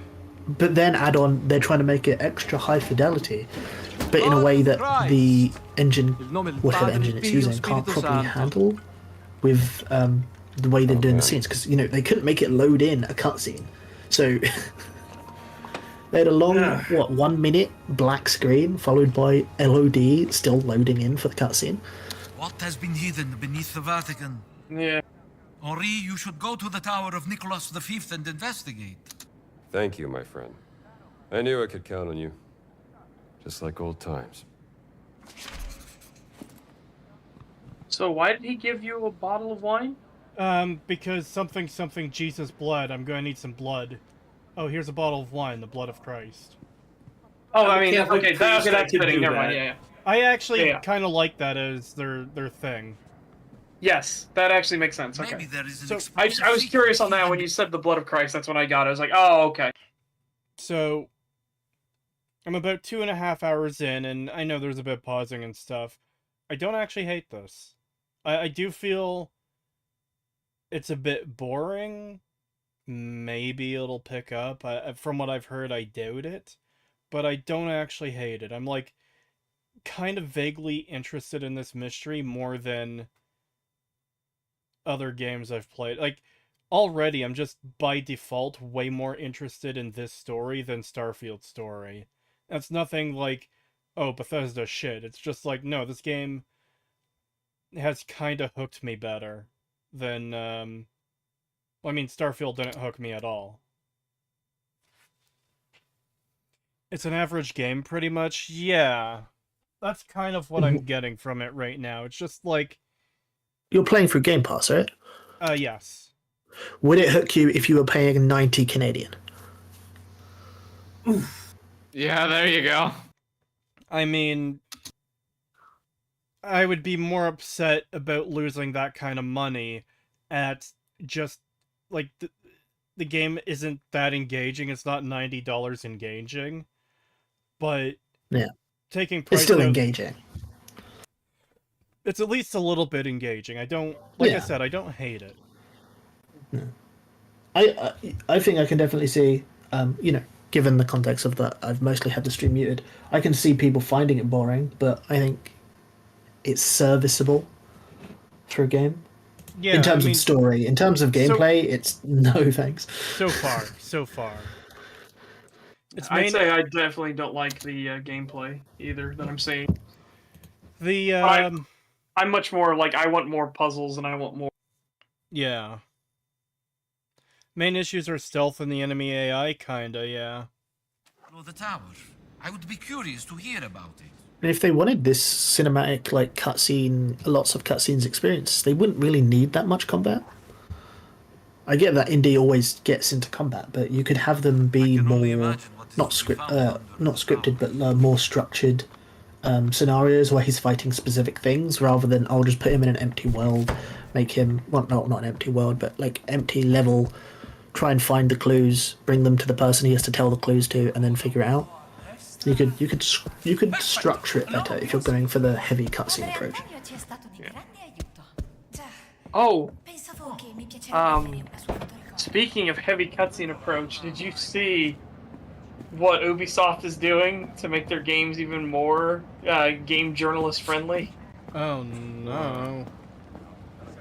But then add on, they're trying to make it extra high fidelity, but in a way that the engine, whatever engine it's using, can't properly handle with the way they're doing the scenes. Because they couldn't make it load in a cutscene, so they had a long 1 minute black screen followed by LOD still loading in for the cutscene. What has been hidden beneath the Vatican? Yeah. Henri, you should go to the Tower of Nicholas V and investigate. Thank you, my friend. I knew I could count on you. Just like old times. So why did he give you a bottle of wine? Because something Jesus blood. I'm going to need some blood. Oh, here's a bottle of wine, the blood of Christ. Oh, I mean, Catholic okay, priest that that's could fitting. do Never that. mind. Yeah. I actually Yeah. kind of like that as their thing. Yes, that actually makes sense. Okay. Maybe there is an So explosive I was secret curious on that hidden when you said the blood of Christ. That's when I got it. I was like, oh, okay. So, I'm about 2.5 hours in, and I know there's a bit of pausing and stuff. I don't actually hate this. I do feel it's a bit boring. Maybe it'll pick up. From what I've heard, I doubt it. But I don't actually hate it. I'm like kind of vaguely interested in this mystery more than other games I've played. Like, already I'm just by default way more interested in this story than Starfield's story. That's nothing like, oh, Bethesda shit. It's just like, no, this game has kind of hooked me better than, I mean, Starfield didn't hook me at all. It's an average game, pretty much. Yeah. That's kind of what I'm getting from it right now. It's just like... You're playing through Game Pass, right? Yes. Would it hook you if you were paying 90 Canadian? Yeah, there you go. I mean, I would be more upset about losing that kind of money at just, like, the game isn't that engaging. It's not $90 engaging. But yeah, taking price it's still out, engaging. It's at least a little bit engaging. I don't, like I said, I don't hate it. Yeah. I think I can definitely see, given the context of that, I've mostly had the stream muted. I can see people finding it boring, but I think it's serviceable for a game. Yeah, in terms of story, in terms of gameplay, it's no thanks. So far. I'd say I definitely don't like the gameplay either that I'm seeing. The I'm much more like I want more puzzles and I want more. Yeah. Main issues are stealth and the enemy AI, kinda, yeah. Oh, the tower. I would be curious to hear about it. And if they wanted this cinematic, like cutscene, lots of cutscenes experience, they wouldn't really need that much combat. I get that Indy always gets into combat, but you could have them be more not scripted, but more structured scenarios where he's fighting specific things, rather than I'll just put him in an empty world, make him not an empty world, but like empty level, try and find the clues, bring them to the person he has to tell the clues to, and then figure it out. You could structure it better if you're going for the heavy cutscene approach. Oh, speaking of heavy cutscene approach, did you see what Ubisoft is doing to make their games even more game journalist friendly? Oh no.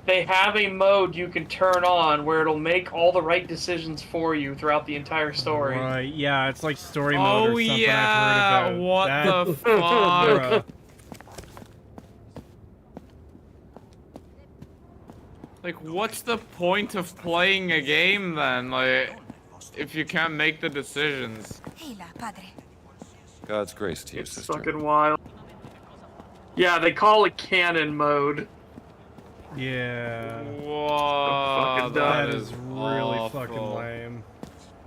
They have a mode you can turn on where it'll make all the right decisions for you throughout the entire story. Right, yeah, it's like story mode or something yeah, I've heard about. what the fuck? Like, what's the point of playing a game then? Like, if you can't make the decisions. God's grace to you, It's sister. fucking wild. Yeah, they call it canon mode. Yeah. Whoa, That is really awful. fucking lame.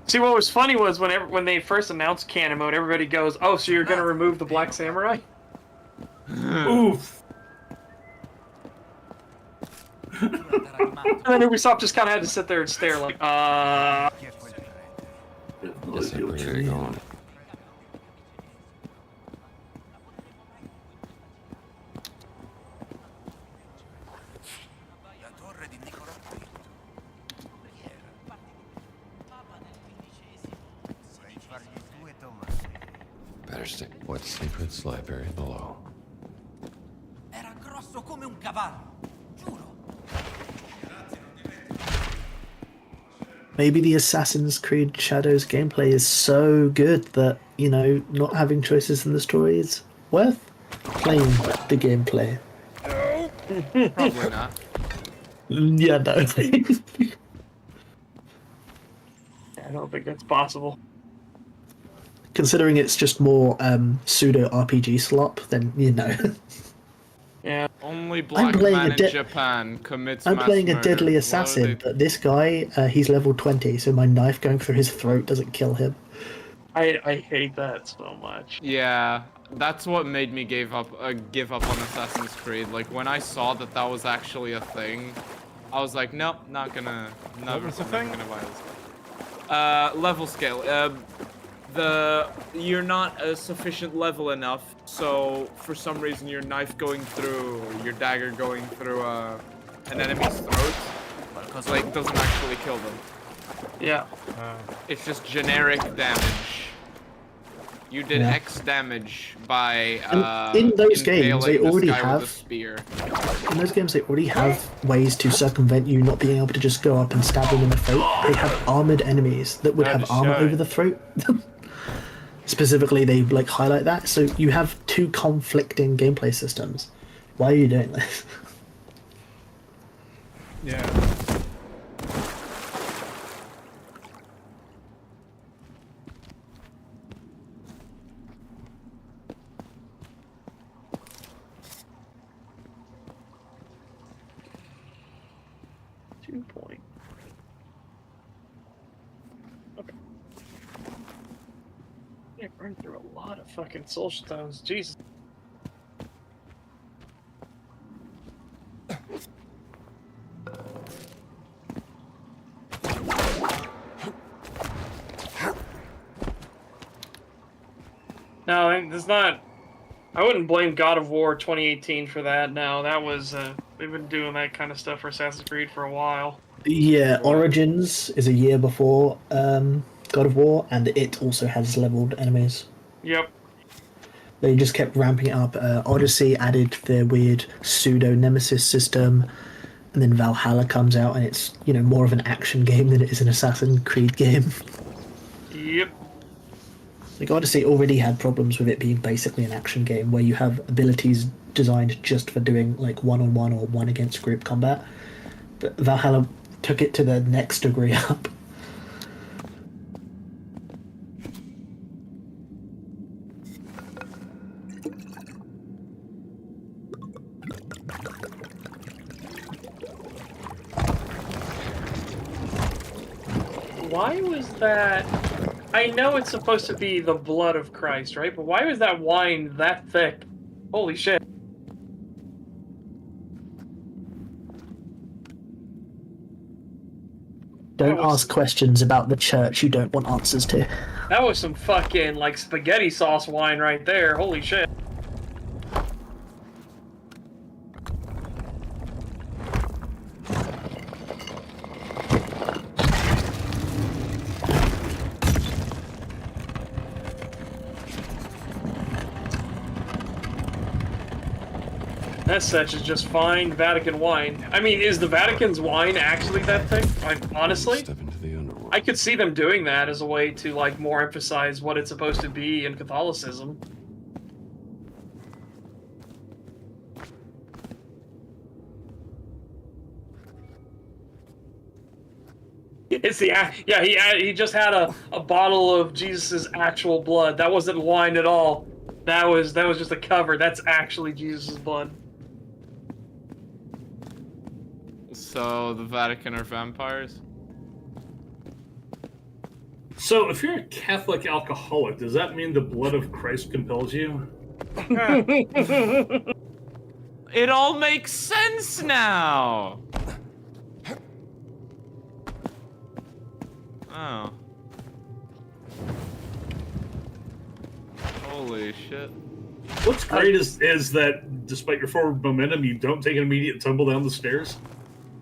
See, what was funny was when they first announced canon mode, everybody goes, "Oh, so you're gonna remove the Black Samurai?" Oof. And then Ubisoft just kind of had to sit there and stare, like, Guess I better get going. Interesting. What secrets lie buried below? Era grosso come un cavallo, giuro. Maybe the Assassin's Creed Shadows gameplay is so good that, you know, not having choices in the story is worth playing the gameplay. Probably not. Yeah, no. I don't think that's possible. Considering it's just more pseudo RPG slop, then, you know. Yeah. Only black playing man a in Japan commits I'm mass playing a murder. deadly Why would assassin, they- but this guy, he's level 20, so my knife going through his throat doesn't kill him. I hate that so much. Yeah, that's what made me give up on Assassin's Creed. Like when I saw that that was actually a thing, I was like, nope, not gonna. Never, was the never thing? gonna buy this. Level scale. You're not a sufficient level enough, so for some reason your knife going through, or your dagger going through an enemy's throat, like doesn't actually kill them. Yeah. It's just generic damage. You did Yeah. X damage by And in those games, they impaling this already guy with a have- spear. In those games, they already have ways to circumvent you not being able to just go up and stab them in the throat. They have armored enemies that would have armor over the throat. Specifically, they like highlight that. So you have two conflicting gameplay systems. Why are you doing this? Yeah. Point. Okay. Yeah, run through a lot of fucking soul stones. Jesus. No, it's not. I wouldn't blame God of War 2018 for that. No, that was they've been doing that kind of stuff for Assassin's Creed for a while. Yeah, Origins is a year before God of War, and it also has leveled enemies. Yep. They just kept ramping it up. Odyssey added their weird pseudo nemesis system, and then Valhalla comes out, and it's, you know, more of an action game than it is an Assassin's Creed game. Yep. Like Odyssey already had problems with it being basically an action game where you have abilities designed just for doing like one-on-one or one against group combat. But Valhalla took it to the next degree up. Why was that? I know it's supposed to be the blood of Christ, right? But why was that wine that thick? Holy shit. Don't ask questions about the church you don't want answers to. That was some fucking, like, spaghetti sauce wine right there. Holy shit. That such is just fine Vatican wine. I mean, is the Vatican's wine actually that thick? Like, honestly? I could see them doing that as a way to, like, more emphasize what it's supposed to be in Catholicism. It's the yeah. He just had a bottle of Jesus's actual blood. That wasn't wine at all. That was just a cover. That's actually Jesus's blood. So the Vatican are vampires? So, if you're a Catholic alcoholic, does that mean the blood of Christ compels you? It all makes sense now! Oh. Holy shit. What's great is that despite your forward momentum, you don't take an immediate tumble down the stairs.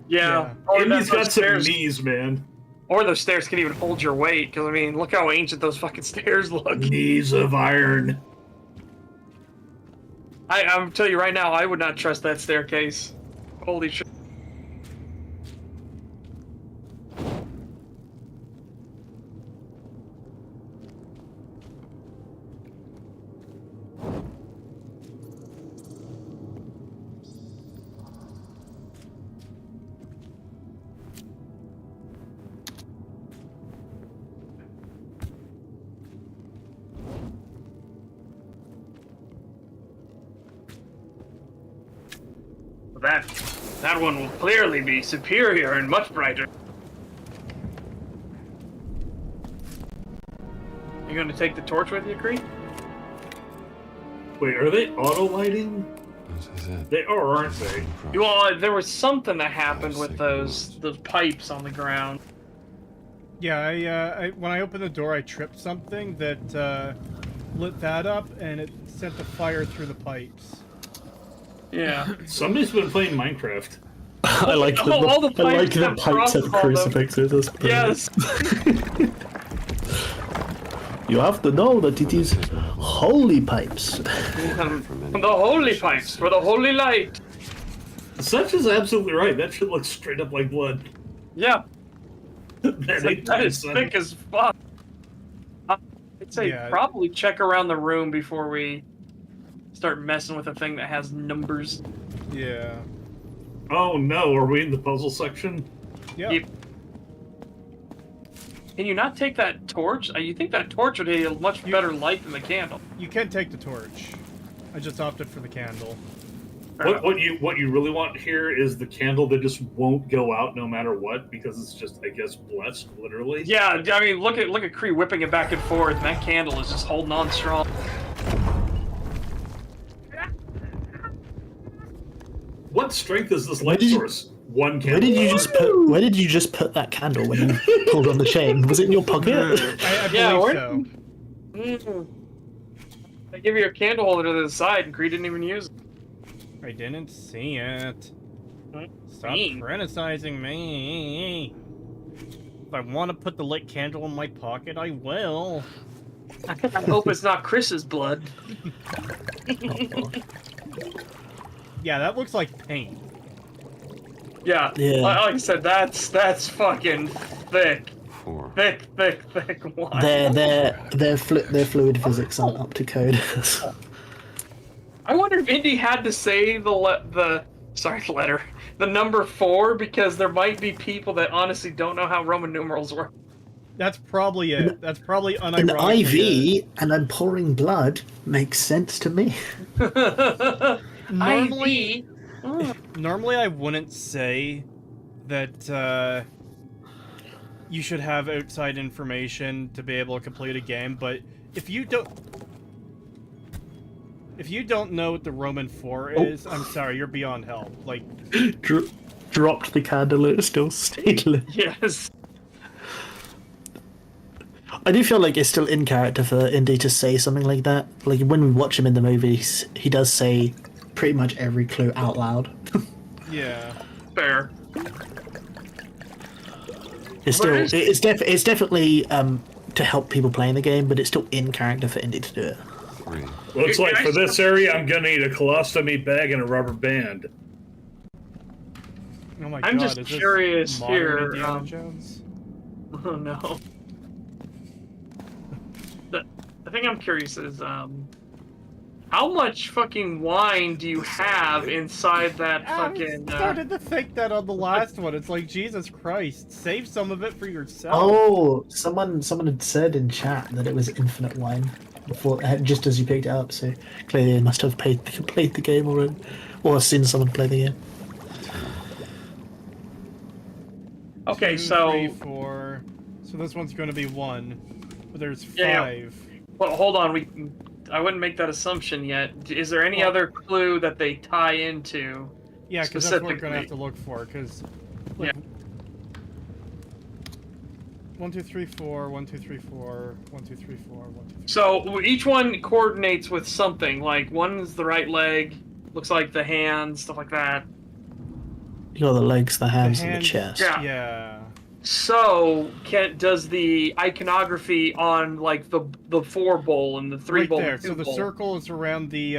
Yeah. Andy's got some stairs. knees, man. Or those stairs can even hold your weight, because, I mean, look how ancient those fucking stairs look. Knees of iron. I'm telling you right now, I would not trust that staircase. Holy shit. That one will clearly be superior and much brighter. You gonna take the torch with you, Kree? Wait, are they auto lighting? They are, aren't they? Well, there was something that happened with those pipes on the ground. Yeah, I when I opened the door, I tripped something that lit that up, and it sent the fire through the pipes. Yeah. Somebody's been playing Minecraft. I like the, all the I like pipes the have pipes have crossed on them. crucifixes. That's brilliant. Yes. You have to know that it is holy pipes. The holy pipes for the holy light. Such is absolutely right. That shit looks straight up like blood. Yeah. That ain't That nice, is son. thick as fuck. I'd say Yeah. probably check around the room before we start messing with a thing that has numbers. Yeah. Oh no, are we in the puzzle section? Yep. Yep. Can you not take that torch? You think that torch would have a much better light than the candle? You can take the torch. I just opted for the candle. What you really want here is the candle that just won't go out no matter what, because it's just, I guess, blessed, literally. Yeah, I mean, look at Kree whipping it back and forth, and that candle is just holding on strong. What strength is this Where light did you- source? One candle. Where did you just put that candle when you pulled on the chain? Was it in your pocket? I Yeah, believe where- so. I give you a candle holder to the side, and Kree didn't even use it. I didn't see it. Stop Me. criticizing me. If I want to put the lit candle in my pocket, I will. I hope it's not Chris's blood. Yeah, that looks like paint. Yeah, Yeah. like I said, that's fucking thick. Thick wine. Their fluid physics aren't up to code. I wonder if Indy had to say the number 4, because there might be people that honestly don't know how Roman numerals work. That's probably it. That's probably An unironically IV and I'm pouring blood makes sense to me. Normally, IV. normally I wouldn't say that you should have outside information to be able to complete a game, but if you don't know what the Roman 4 is, I'm sorry, you're beyond help. Like, Dropped the candle, it still stayed lit. Yes. I do feel like it's still in character for Indy to say something like that. Like when we watch him in the movies, he does say pretty much every clue out loud. yeah. Fair. It's still it's definitely to help people playing the game, but it's still in character for Indy to do it. Looks like for this area, I'm gonna need a colostomy bag and a rubber band. Oh my I'm god, just is this curious modern here, Indiana Jones? Oh no. The thing I'm curious is, how much fucking wine do you have inside that fucking? I started to think that on the last one. It's like, Jesus Christ, save some of it for yourself. Oh, someone had said in chat that it was infinite wine before, just as you picked it up. So clearly, they must have played the game already, or seen someone play the game. Okay, 2, so 3, 4. So this one's going to be 1, but there's 5. Yeah. Well, hold on. I wouldn't make that assumption yet. Is there any other clue that they tie into? Yeah, because that's what we're going to have to look for. Because, yeah. 1, 2, 3, 4. 1, 2, 3, 4. 1, 2, 3, 4. 1, 2, 3. So each one coordinates with something. Like one is the right leg, looks like the hands, stuff like that. You got the legs, the hands, and the chest. Yeah. So does the iconography on like the 4 bowl and the 3 Right bowl? there. And 2 So the bowl, circle is around the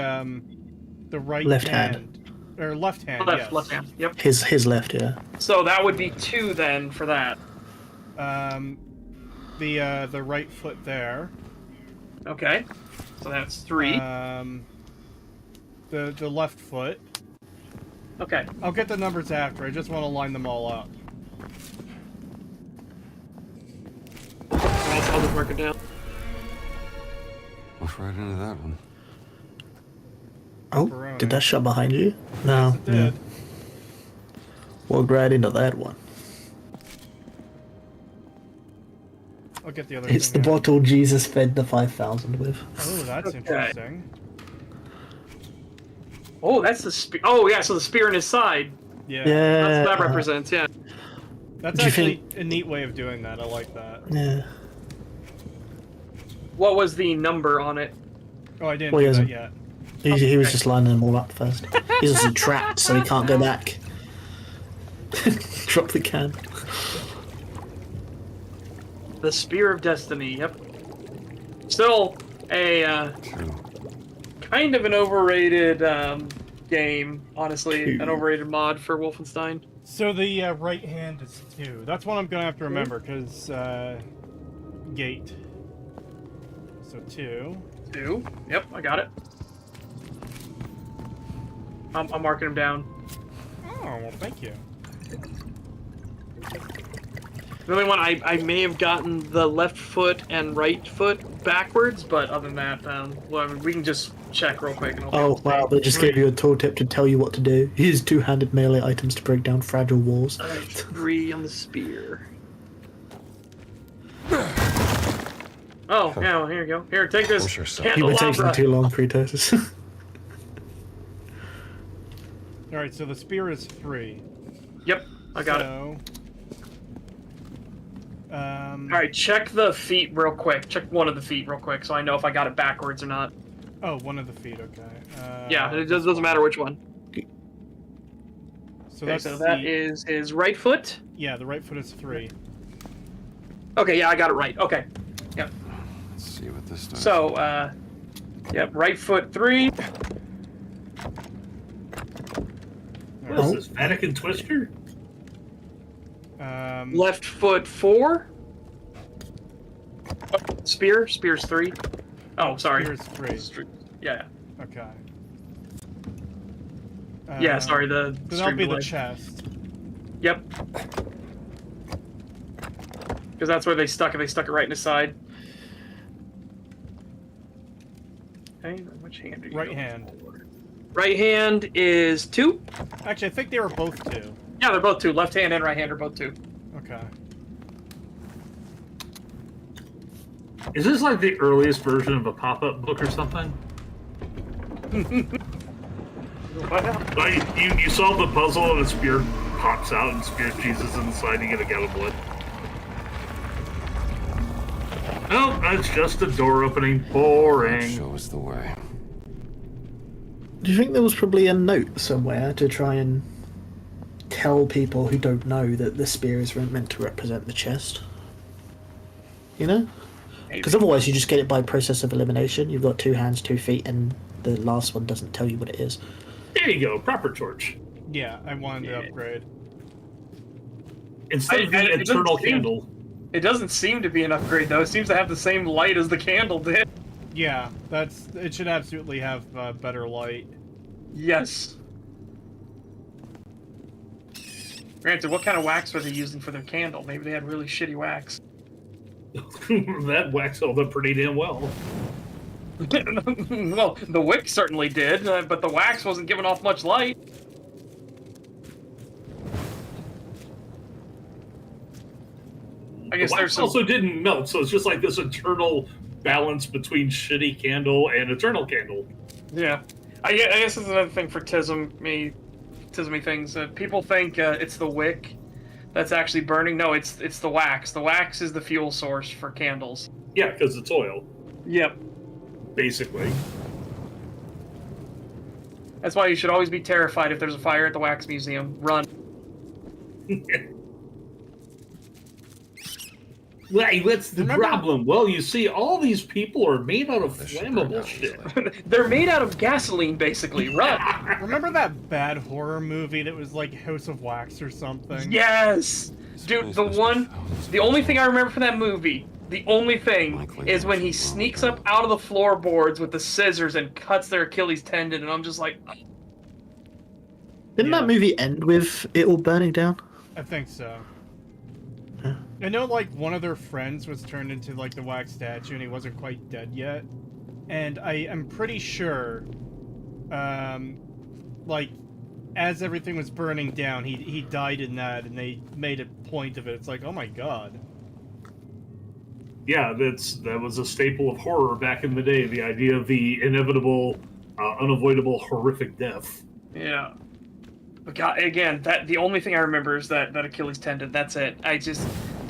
The right Left hand. Or left hand, yes. Left hand. Yep. His left, yeah. So that would be 2 then for that. The right foot there. Okay. So that's 3. The left foot. Okay. I'll get the numbers after. I just want to line them all up. I'll just mark it down. Walked right into that one. Oh, did that shut behind you? No. Yes, it did. Walked right into that one. I'll get the other It's the thing out. bottle Jesus fed the 5,000 with. Oh, that's interesting. Oh, that's the spear. Oh, yeah, so the spear in his side. Yeah. That's what that represents, yeah. That's Do you actually a neat way of doing that. I like that. Yeah. What was the number on it? Oh, I didn't Well, he do that hasn't- yet. He was just lining them all up first. He's also trapped, so he can't go back. Drop the can. The Spear of Destiny, yep. Still a, kind of an overrated, game, honestly. An overrated mod for Wolfenstein. So the right hand is 2. That's what I'm gonna have to remember, because gate. So 2. 2. Yep, I got it. I'm marking them down. Oh, well, thank you. The only one I may have gotten the left foot and right foot backwards, but other than that, well, we can just check real quick. And I'll be able Oh to wow, say. they just gave you a tooltip to tell you what to do. Use two-handed melee items to break down fragile walls. Alright, 3 on the spear. Oh, yeah, well, here you go. Here, take this You've been candelabra. taking too long, Kratos. Alright, so the spear is 3. Yep, I got it. Alright, check the feet real quick. Check one of the feet real quick so I know if I got it backwards or not. Oh, one of the feet, okay. Yeah, it doesn't matter which one. So Okay, that's so that is his right foot. Yeah, the right foot is 3. Okay, yeah, I got it right. Okay. Yep. Let's see what this does. So, yep, right foot 3. What is this, Vatican Twister? Left foot 4. Oh, spear's 3. Oh, sorry. Spear's 3. Yeah. Okay. Yeah, sorry, the So that'll stream be the delay. chest. Yep. Because that's where they stuck it. They stuck it right in his side. Okay, which hand are you Right going hand. for? Right hand is 2. Actually, I think they were both 2. Yeah, they're both 2. Left hand and right hand are both 2. Okay. Is this like the earliest version of a pop-up book or something? Like, you solve the puzzle and a spear pops out and spears Jesus in the side and you get a gallon of blood. Oh, that's just a door opening. Boring. Show us the way. Do you think there was probably a note somewhere to try and tell people who don't know that the spear is meant to represent the chest? You know? Because otherwise you just get it by process of elimination. You've got 2 hands, 2 feet, and the last one doesn't tell you what it is. There you go, proper torch. Yeah, I wanted to upgrade. Instead of the eternal candle. It doesn't seem to be an upgrade, though. It seems to have the same light as the candle did. Yeah, it should absolutely have better light. Yes. Granted, what kind of wax were they using for their candle? Maybe they had really shitty wax. That wax held up pretty damn well. Well, the wick certainly did, but the wax wasn't giving off much light. I guess the wax there's some... also didn't melt, so it's just like this eternal balance between shitty candle and eternal candle. Yeah. I guess this is another thing for tismy things. People think it's the wick that's actually burning. No, it's the wax. The wax is the fuel source for candles. Yeah, because it's oil. Yep. Basically. That's why you should always be terrified if there's a fire at the wax museum. Run. Right, what's the Remember- problem? Well, you see, all these people are made out of flammable shit. They're made out of gasoline, basically, right? Remember that bad horror movie that was like House of Wax or something? Yes! Dude, the only thing I remember from that movie, the only thing, is when he sneaks up out of the floorboards with the scissors and cuts their Achilles tendon, and I'm just like, Didn't that movie end with it all burning down? I think so. I know, like, one of their friends was turned into, like, the wax statue, and he wasn't quite dead yet. And I am pretty sure, like, as everything was burning down, he died in that, and they made a point of it. It's like, oh my god. Yeah, that was a staple of horror back in the day. The idea of the inevitable, unavoidable, horrific death. yeah. But God, again, the only thing I remember is that Achilles tendon. That's it.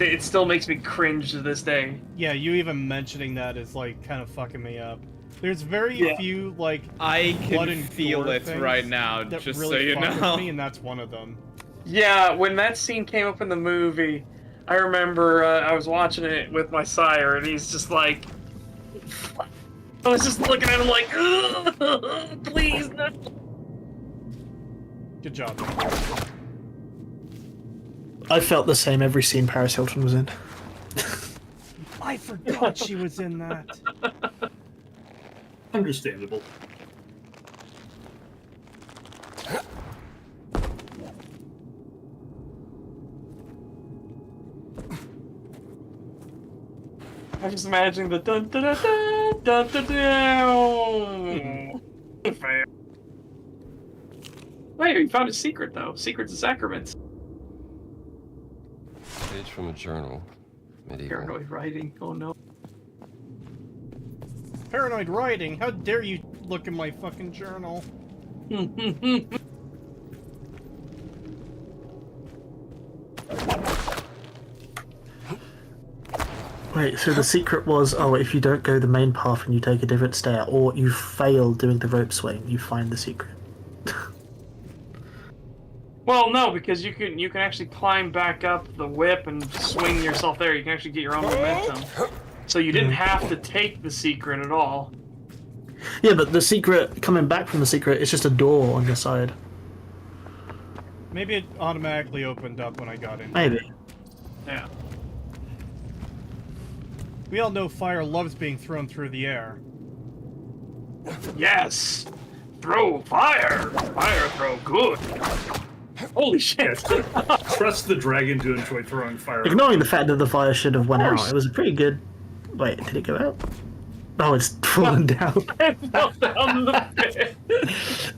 It still makes me cringe to this day. Yeah, you even mentioning that is, like, kind of fucking me up. There's very few, like, I blood can and feel gore it things right now, that just really so you fuck with know. me, and that's one of them. Yeah, when that scene came up in the movie, I remember I was watching it with my sire, and he's just like, I was just looking at him like, please, no. Good job. I felt the same every scene Paris Hilton was in. I forgot she was in that. Understandable. I just imagine the dun dun dun dun dun dun dun. Fair. Wait, he found a secret though. Secrets and sacraments. Page from a journal. Medieval. Paranoid writing. Oh no. Paranoid writing? How dare you look in my fucking journal? Wait, so the secret was, oh, if you don't go the main path and you take a different stair, or you fail doing the rope swing, you find the secret. Well, no, because you can actually climb back up the whip and swing yourself there. You can actually get your own momentum. So you didn't have to take the secret at all. Yeah, but the secret, coming back from the secret, it's just a door on your side. Maybe it automatically opened up when I got in. Maybe. Yeah. We all know fire loves being thrown through the air. Yes! Throw fire! Fire throw good! Holy shit! Trust the dragon to enjoy throwing fire. Ignoring the fact that the fire should have went course. out, it was a pretty good... Wait, did it go out? Oh, it's fallen down. It fell down the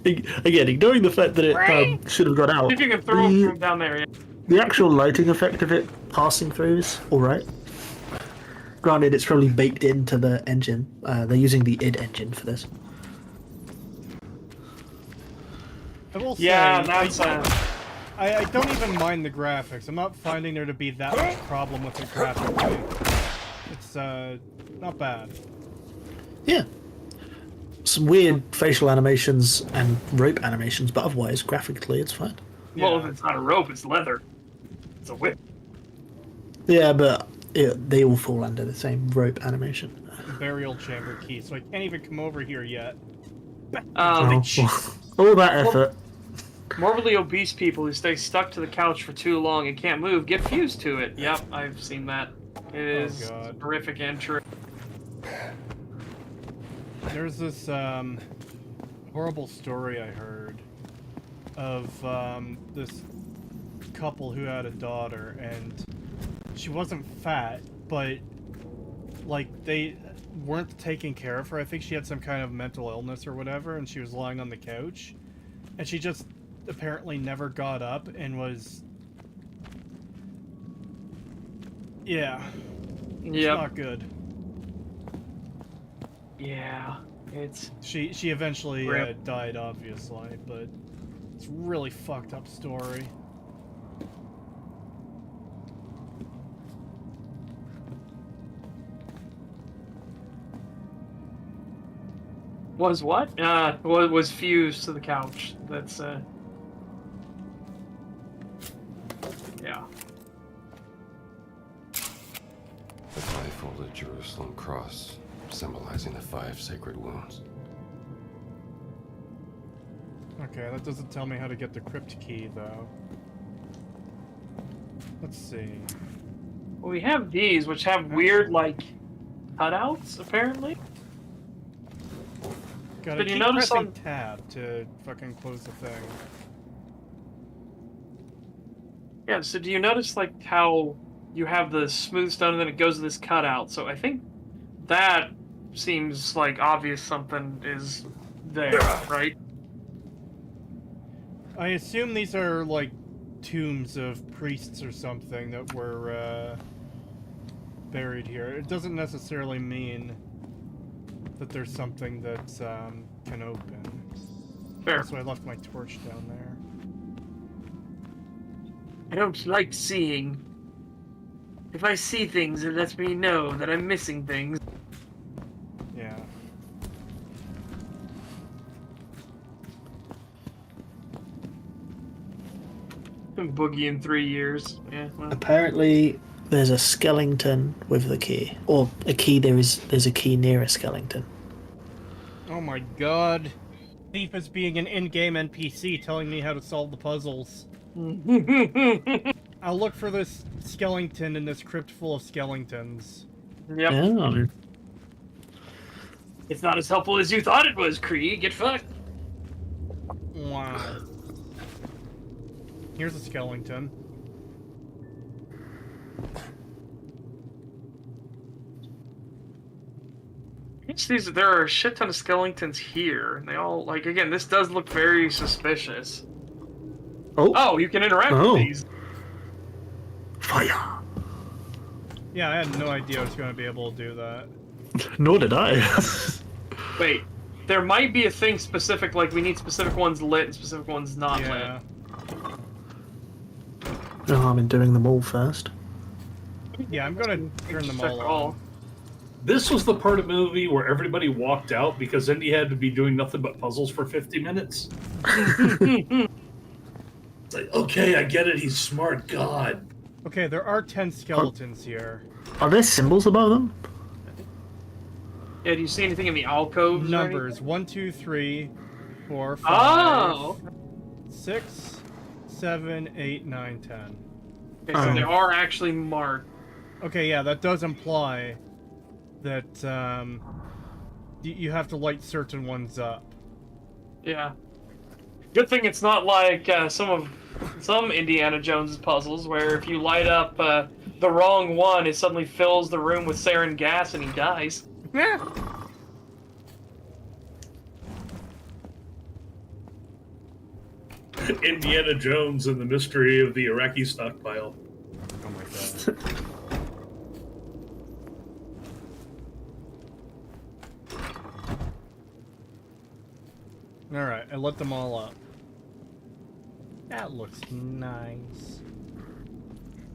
pit. Again, ignoring the fact that it should have got out. See if you can throw it from down there. Yeah. The actual lighting effect of it passing through is alright. Granted, it's probably baked into the engine. They're using the id engine for this. I will Yeah, say, that's I don't even mind the graphics. I'm not finding there to be that much problem with it graphically. It's, not bad. Yeah. Some weird facial animations and rope animations, but otherwise, graphically, it's fine. Well, if it's not a rope, it's leather. It's a whip. Yeah, but they all fall under the same rope animation. Burial chamber key, so I can't even come over here yet. All that effort. Morbidly obese people who stay stuck to the couch for too long and can't move get fused to it. Yep, I've seen that. It is horrific and true. There's this horrible story I heard of this couple who had a daughter, and she wasn't fat, but like they weren't taking care of her. I think she had some kind of mental illness or whatever, and she was lying on the couch, and she just apparently never got up and was it's not good. Yeah, it's she eventually Rip. died, obviously, but it's a really fucked up story. Was what? Was fused to the couch. That's yeah. folded Jerusalem cross, symbolizing the 5 sacred wounds. Okay, that doesn't tell me how to get the crypt key, though. Let's see. Well, we have these, which have weird, like, cutouts, apparently. Gotta Did you keep notice pressing on... tab to fucking close the thing. Yeah, so do you notice, like, how you have the smooth stone and then it goes to this cutout? So I think that seems like obvious something is there, right? I assume these are, like, tombs of priests or something that were, buried here. It doesn't necessarily mean that there's something that, can open. Fair. So I left my torch down there. I don't like seeing. If I see things, it lets me know that I'm missing things. Yeah. Been Boogie in 3 years. Yeah, well. Apparently, there's a skeleton with the key, or a key. There's a key near a skeleton. Oh my god. Thief is being an in-game NPC telling me how to solve the puzzles. I'll look for this skeleton in this crypt full of skeletons. Yep. Yeah. It's not as helpful as you thought it was, Kree. Get fucked. Wow. Here's a skeleton. There are a shit ton of skeletons here, and they all, like, again, this does look very suspicious. Oh, you can interact with these. Fire. Yeah, I had no idea I was going to be able to do that. Nor did I. Wait, there might be a thing specific, like we need specific ones lit and specific ones not Yeah. lit. No harm in doing them all first. Yeah, I'm going to turn them all on. This was the part of the movie where everybody walked out because Indy had to be doing nothing but puzzles for 50 minutes. It's like, okay, I get it, he's smart, God. Okay, there are 10 skeletons here. Are there symbols above them? Yeah, do you see anything in the alcoves? Numbers 1, 2, 3, 4, 5, Oh! 6, 7, 8, 9, 10. Okay, so they are actually marked. Okay, yeah, that does imply that you have to light certain ones up. Yeah. Good thing it's not like some Indiana Jones puzzles where if you light up the wrong one, it suddenly fills the room with sarin gas and he dies. Yeah. Indiana Jones and the mystery of the Iraqi stockpile. Oh my god. Alright, I lit them all up. That looks nice.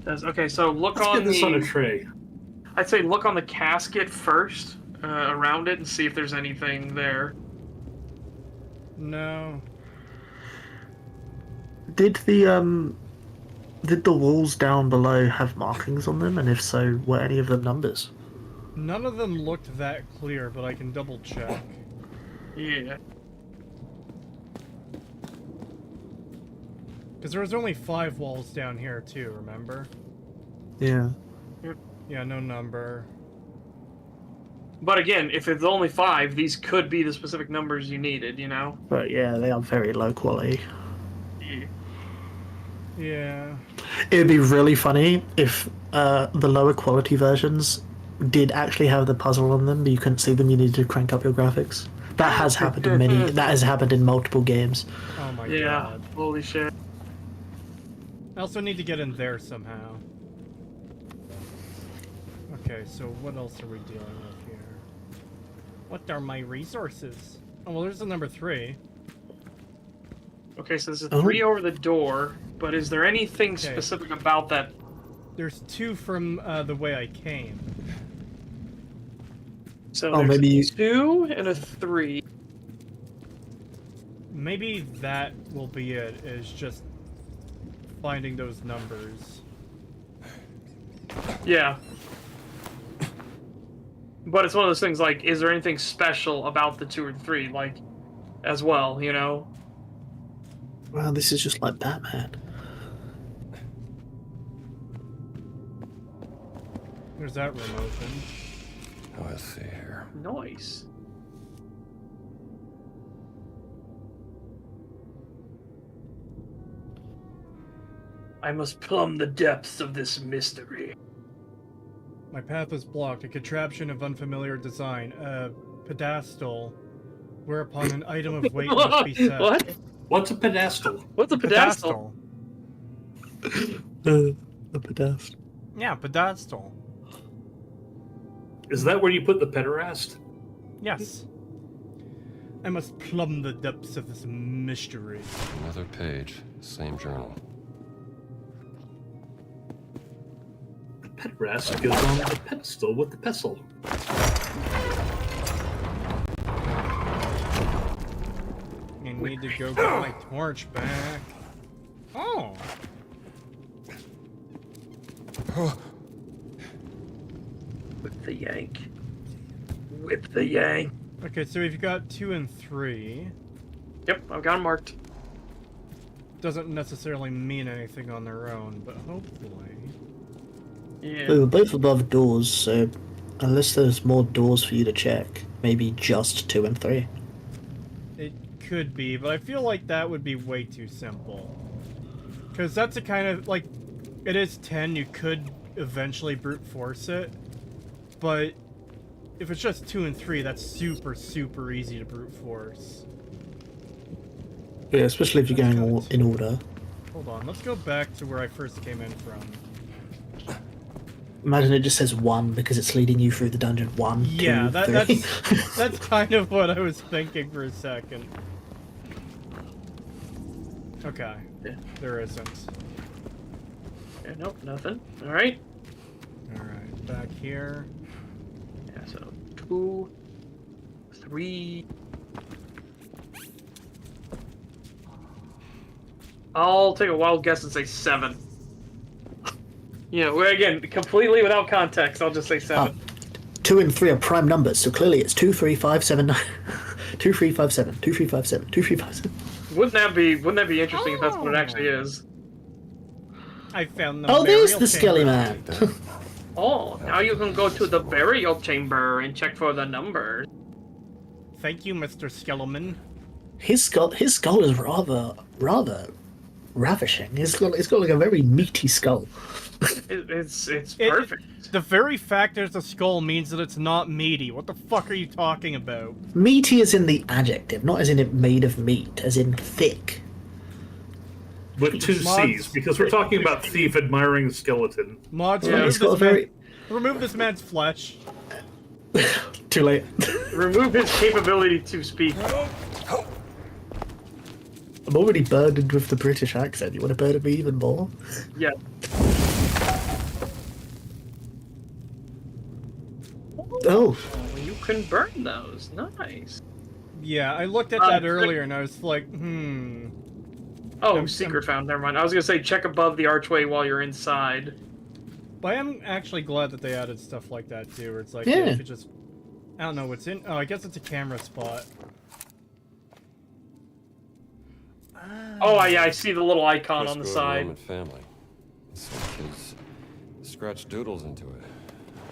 Okay, so look Let's on get this on a tray. I'd say look on the casket first, around it, and see if there's anything there. No. Did the walls down below have markings on them, and if so, were any of them numbers? None of them looked that clear, but I can double check. Yeah. Because there was only 5 walls down here too, remember? Yeah. Yeah, no number. But again, if it's only 5, these could be the specific numbers you needed, you know? But yeah, they are very low quality. Yeah. It would be really funny if the lower quality versions did actually have the puzzle on them, but you couldn't see them. You needed to crank up your graphics. That has happened in many. That has happened in multiple games. Oh my Yeah, god. holy shit. I also need to get in there somehow. Okay, so what else are we dealing with here? What are my resources? Oh, well, there's the number 3. Okay, so there's a 3 over the door, but is there anything specific about that? There's 2 from the way I came. So Oh, there's maybe a 2 and a 3. Maybe that will be it, is just finding those numbers. Yeah. But it's one of those things like, is there anything special about the 2 or 3, like, as well, you know? Well, this is just like Batman. There's that remote thing. Oh, let's see here. Nice. I must plumb the depths of this mystery. My path is blocked. A contraption of unfamiliar design. A pedestal, whereupon an item of weight must be set. What? What's a pedestal? What's a pedestal? A pedestal. Yeah, pedestal. Is that where you put the pederast? Yes. I must plumb the depths of this mystery. Another page, same journal. The pederast goes on the pedestal with the pestle. I need to go get my torch back. Oh. With the yank. With the yank. Okay, so we've got 2 and 3. Yep, I've got them marked. Doesn't necessarily mean anything on their own, but hopefully. Yeah. We were both above doors, so unless there's more doors for you to check, maybe just 2 and 3. It could be, but I feel like that would be way too simple. Because that's a kind of, like, it is 10, you could eventually brute force it, but if it's just 2 and 3, that's super, super easy to brute force. Yeah, especially if you're going all in order. Hold on, let's go back to where I first came in from. Imagine it just says 1 because it's leading you through the dungeon. 1, Yeah, 2, 3. that's kind of what I was thinking for a second. Okay, there isn't. Yeah, nope, nothing. Alright. Alright, back here. Yeah, so 2, 3. I'll take a wild guess and say 7. You know, again, completely without context, I'll just say 7. 2 and 3 are prime numbers, so clearly it's 2, 3, 5, 7, 9. 2, 3, 5, 7. 2, 3, 5, 7. 2, 3, 5, 7. Wouldn't that be interesting if that's what it actually is? I found the Oh, there's burial the Skelly chamber. Man. Oh, now you can go to the burial chamber and check for the numbers. Thank you, Mr. Skeleman. His skull is rather ravishing. It's got like a very meaty skull. It's perfect. The very fact there's a skull means that it's not meaty. What the fuck are you talking about? Meaty as in the adjective, not as in it made of meat, as in thick. With 2 C's, because we're talking about thief admiring a skeleton. Mods, Yeah, it's got a very... remove this man's flesh. Too late. Remove his capability to speak. I'm already burdened with the British accent. You want to burden me even more? Yeah. Oh. You can burn those. Nice. Yeah, I looked at that earlier and I was like, Oh, secret found. Never mind. I was gonna say check above the archway while you're inside. But I am actually glad that they added stuff like that too, where it's like, Yeah. you could just, I don't know what's in. Oh, I guess it's a camera spot. Oh, yeah, I see the little icon on the Fresco side. Roman family. Some kids scratched doodles into it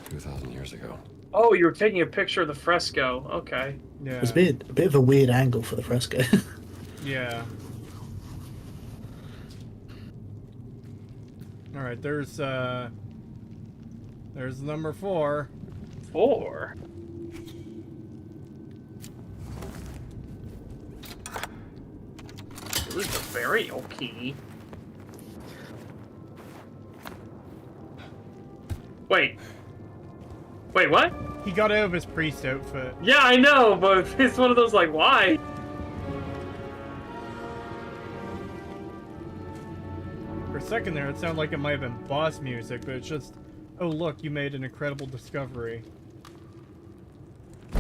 2,000 years ago. Oh, you were taking a picture of the fresco. Okay. Yeah. It's a bit of a weird angle for the fresco. Yeah. All right, there's number 4. 4. Use the burial key. Wait, what? He got out of his priest outfit. Yeah, I know, but it's one of those like, why? For a second there, it sounded like it might have been boss music, but it's just, oh look, you made an incredible discovery.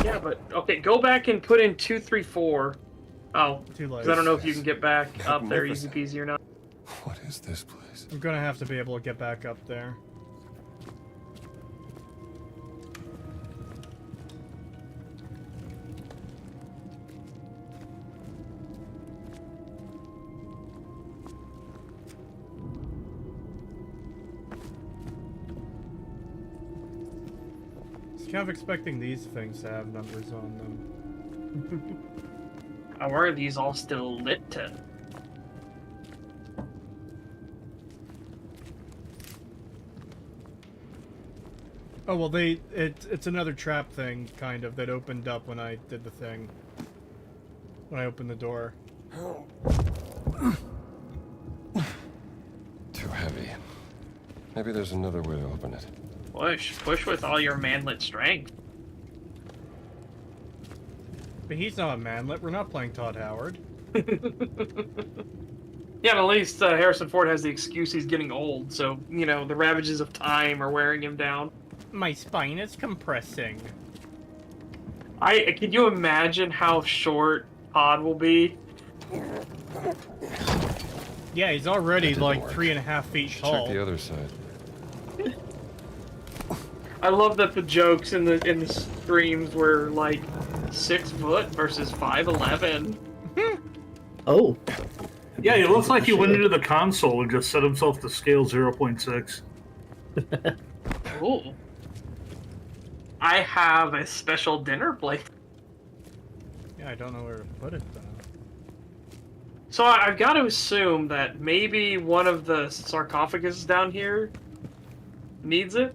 Yeah, but okay, go back and put in 2, 3, 4. Oh, Too late. because I don't know if you can get back up there easy peasy or not. What is this place? I'm gonna have to be able to get back up there. kind of expecting these things to have numbers on them. How are these all still lit to? Oh well, it's another trap thing, kind of, that opened up when I did the thing. When I opened the door. Too heavy. Maybe there's another way to open it. Push with all your manlet strength. But he's not a manlet. We're not playing Todd Howard. Yeah, but at least Harrison Ford has the excuse he's getting old, so, you know, the ravages of time are wearing him down. My spine is compressing. Can you imagine how short Todd will be? Yeah, he's already like work. 3.5 feet tall. Check the other side. I love that the jokes in the streams were like 6 foot versus 5'11". Oh. Yeah, he looks like he went into the console and just set himself to scale 0.6. Cool. I have a special dinner plate. Yeah, I don't know where to put it though. So I've got to assume that maybe one of the sarcophagus down here needs it.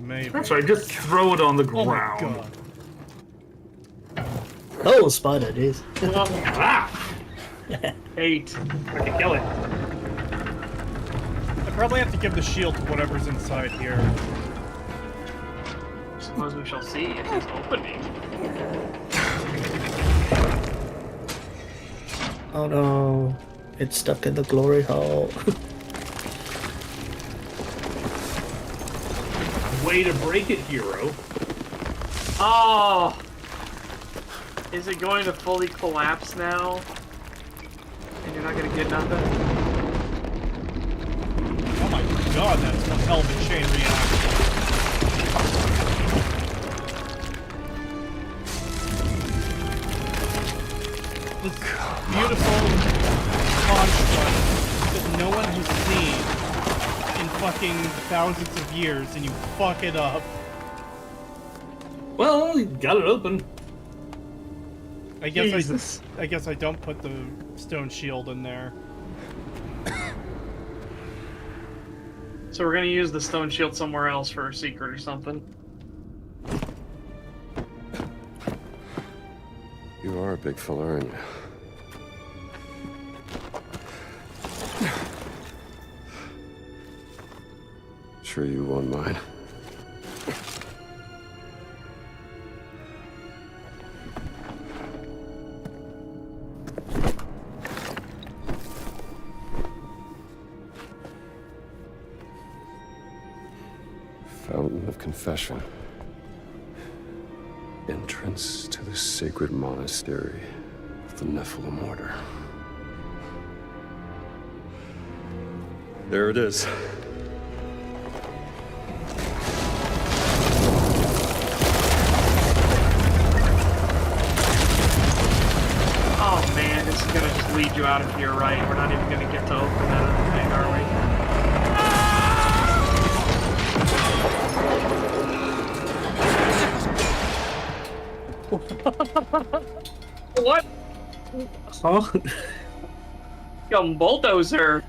Maybe. That's right, just throw it on the Oh my ground. god. Oh, spider, jeez. Ah! 8. I can kill it. I probably have to give the shield to whatever's inside here. Suppose we shall see if it's opening. Oh no. It's stuck in the glory hole. Way to break it, hero. Oh! Is it going to fully collapse now? And you're not gonna get nothing? Oh my god, that's one hell of a chain reaction. This beautiful construct that no one has seen in fucking thousands of years, and you fuck it up. Well, you got it open. I guess Jesus. I guess I don't put the stone shield in there. So we're gonna use the stone shield somewhere else for a secret or something. You are a big fella, aren't you? Sure you won't mind. Fountain of Confession. Entrance to the sacred monastery of the Nephilim Order. There it is. Oh man, this is gonna just lead you out into your right. We're not even gonna get to open that other thing, are we? What? Huh? Young bulldozer.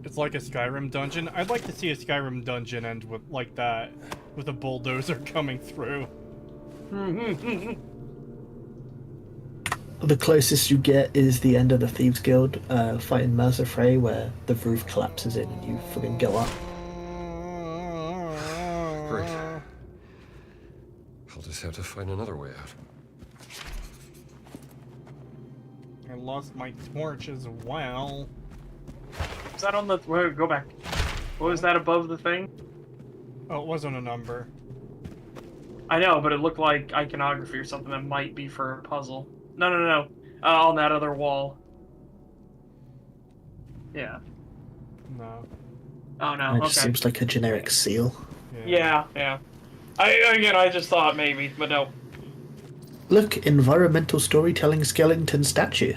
It's like a Skyrim dungeon. I'd like to see a Skyrim dungeon end with like that, with a bulldozer coming through. The closest you get is the end of the Thieves Guild, fighting Mercer Frey, where the roof collapses in and you fucking go up. Great. I'll just have to find another way out. I lost my torch as well. Is that on the... Wait, go back. What was that above the thing? Oh, it wasn't a number. I know, but it looked like iconography or something that might be for a puzzle. No. On that other wall. Yeah. No. Oh no. It just Okay. seems like a generic seal. Yeah. I just thought maybe, but no. Look, environmental storytelling skeleton statue.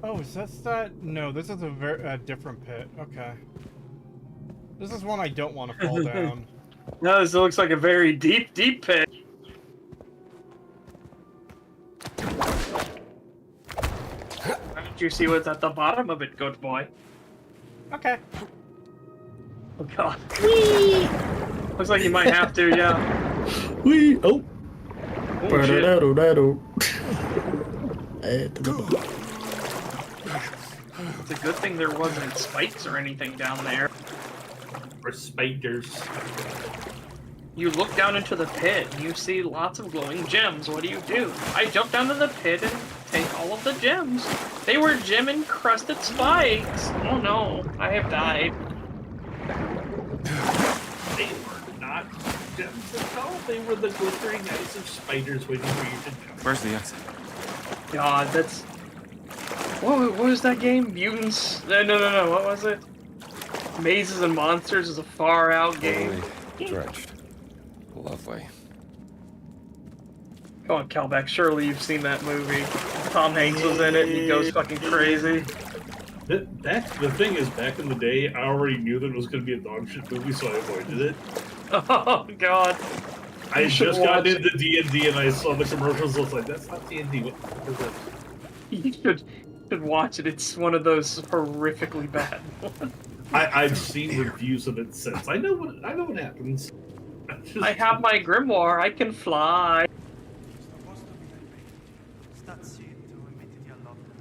Oh, is that? No, this is a different pit. Okay. This is one I don't want to fall down. No, this looks like a very deep pit. Why don't you see what's at the bottom of it, good boy? Okay. Oh god. Whee! Looks like you might have to, yeah. Whee! Oh! Oh, shit. It's a good thing there wasn't spikes or anything down there. Or spiders. You look down into the pit and you see lots of glowing gems. What do? I jump down to the pit and take all of the gems. They were gem-encrusted spikes. Oh no, I have died. They were not gems at all. They were the glittering eyes of spiders waiting for you to jump. Where's the exit? God, that's... What was that game? Mutants? No. What was it? Mazes and Monsters is a far-out game. Drenched. Lovely. Come on, Calbeck, surely you've seen that movie. Tom Hanks was in it and he goes fucking crazy. The thing is, back in the day, I already knew that it was going to be a dog shit movie, so I avoided it. Oh, God. I You should just got watch into D&D and I saw the commercials, I was like, that's not D&D, what the fuck is that? You should watch it. It's one of those horrifically bad ones. I've seen reviews of it since. I know what happens. I have my grimoire. I can fly. Sta zitto e mettiti all'opera.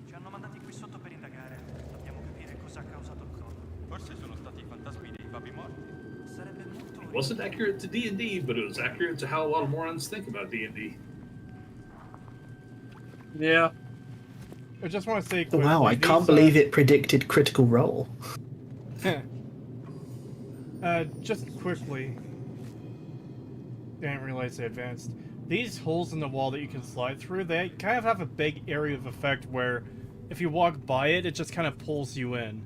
Ci hanno mandati qui sotto per indagare. Dobbiamo capire cosa ha causato il crollo. Forse sono stati i fantasmi dei papi morti. Sarebbe molto... It wasn't accurate to D&D, but it was accurate to how a lot of morons think about D&D. Yeah. I just want to say quickly, Wow, I can't believe it predicted Critical Role. Just quickly. Didn't realize they advanced. These holes in the wall that you can slide through, they kind of have a big area of effect where if you walk by it, it just kind of pulls you in.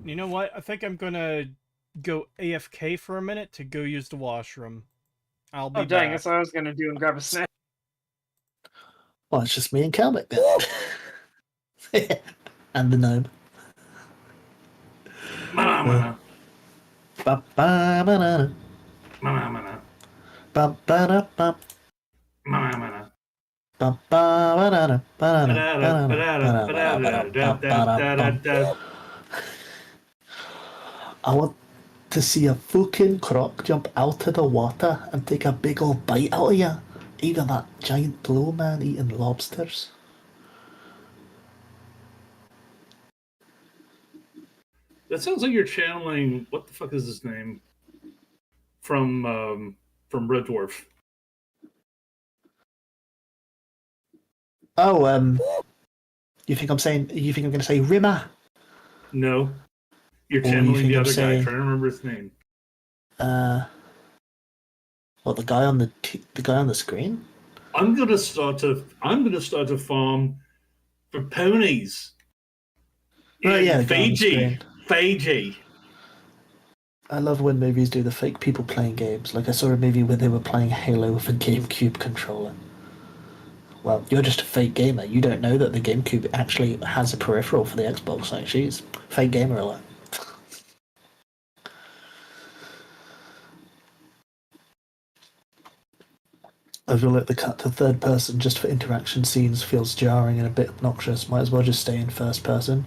You know what? I think I'm gonna go AFK for a minute to go use the washroom. I'll be Oh, dang, back. that's what I was gonna do and grab a snack. Well, it's just me and Calbeck then. And the gnome. Mana. Ba-ba-ba-da. Mana. Ba-ba-da-ba. Mana. Ba-ba-ba-da-da. Ba-da-da-ba-da-da-ba-da-da-ba-da-da-ba-da. I want to see a fucking croc jump out of the water and take a big old bite out of you. Even that giant blue man eating lobsters. That sounds like you're channeling, what the fuck is his name? From Red Dwarf. Oh, you think I'm going to say Rimmer? No. You're Or you channeling think the I'm other guy. saying- Trying to remember his name. Well, the guy on the screen? I'm gonna start a farm for ponies. Oh, yeah, the guy on the Fiji. screen. Fiji. I love when movies do the fake people playing games. Like I saw a movie where they were playing Halo with a GameCube controller. Well, you're just a fake gamer. You don't know that the GameCube actually has a peripheral for the Xbox. Like, jeez, fake gamer alert. I feel like the cut to third person just for interaction scenes feels jarring and a bit obnoxious. Might as well just stay in first person.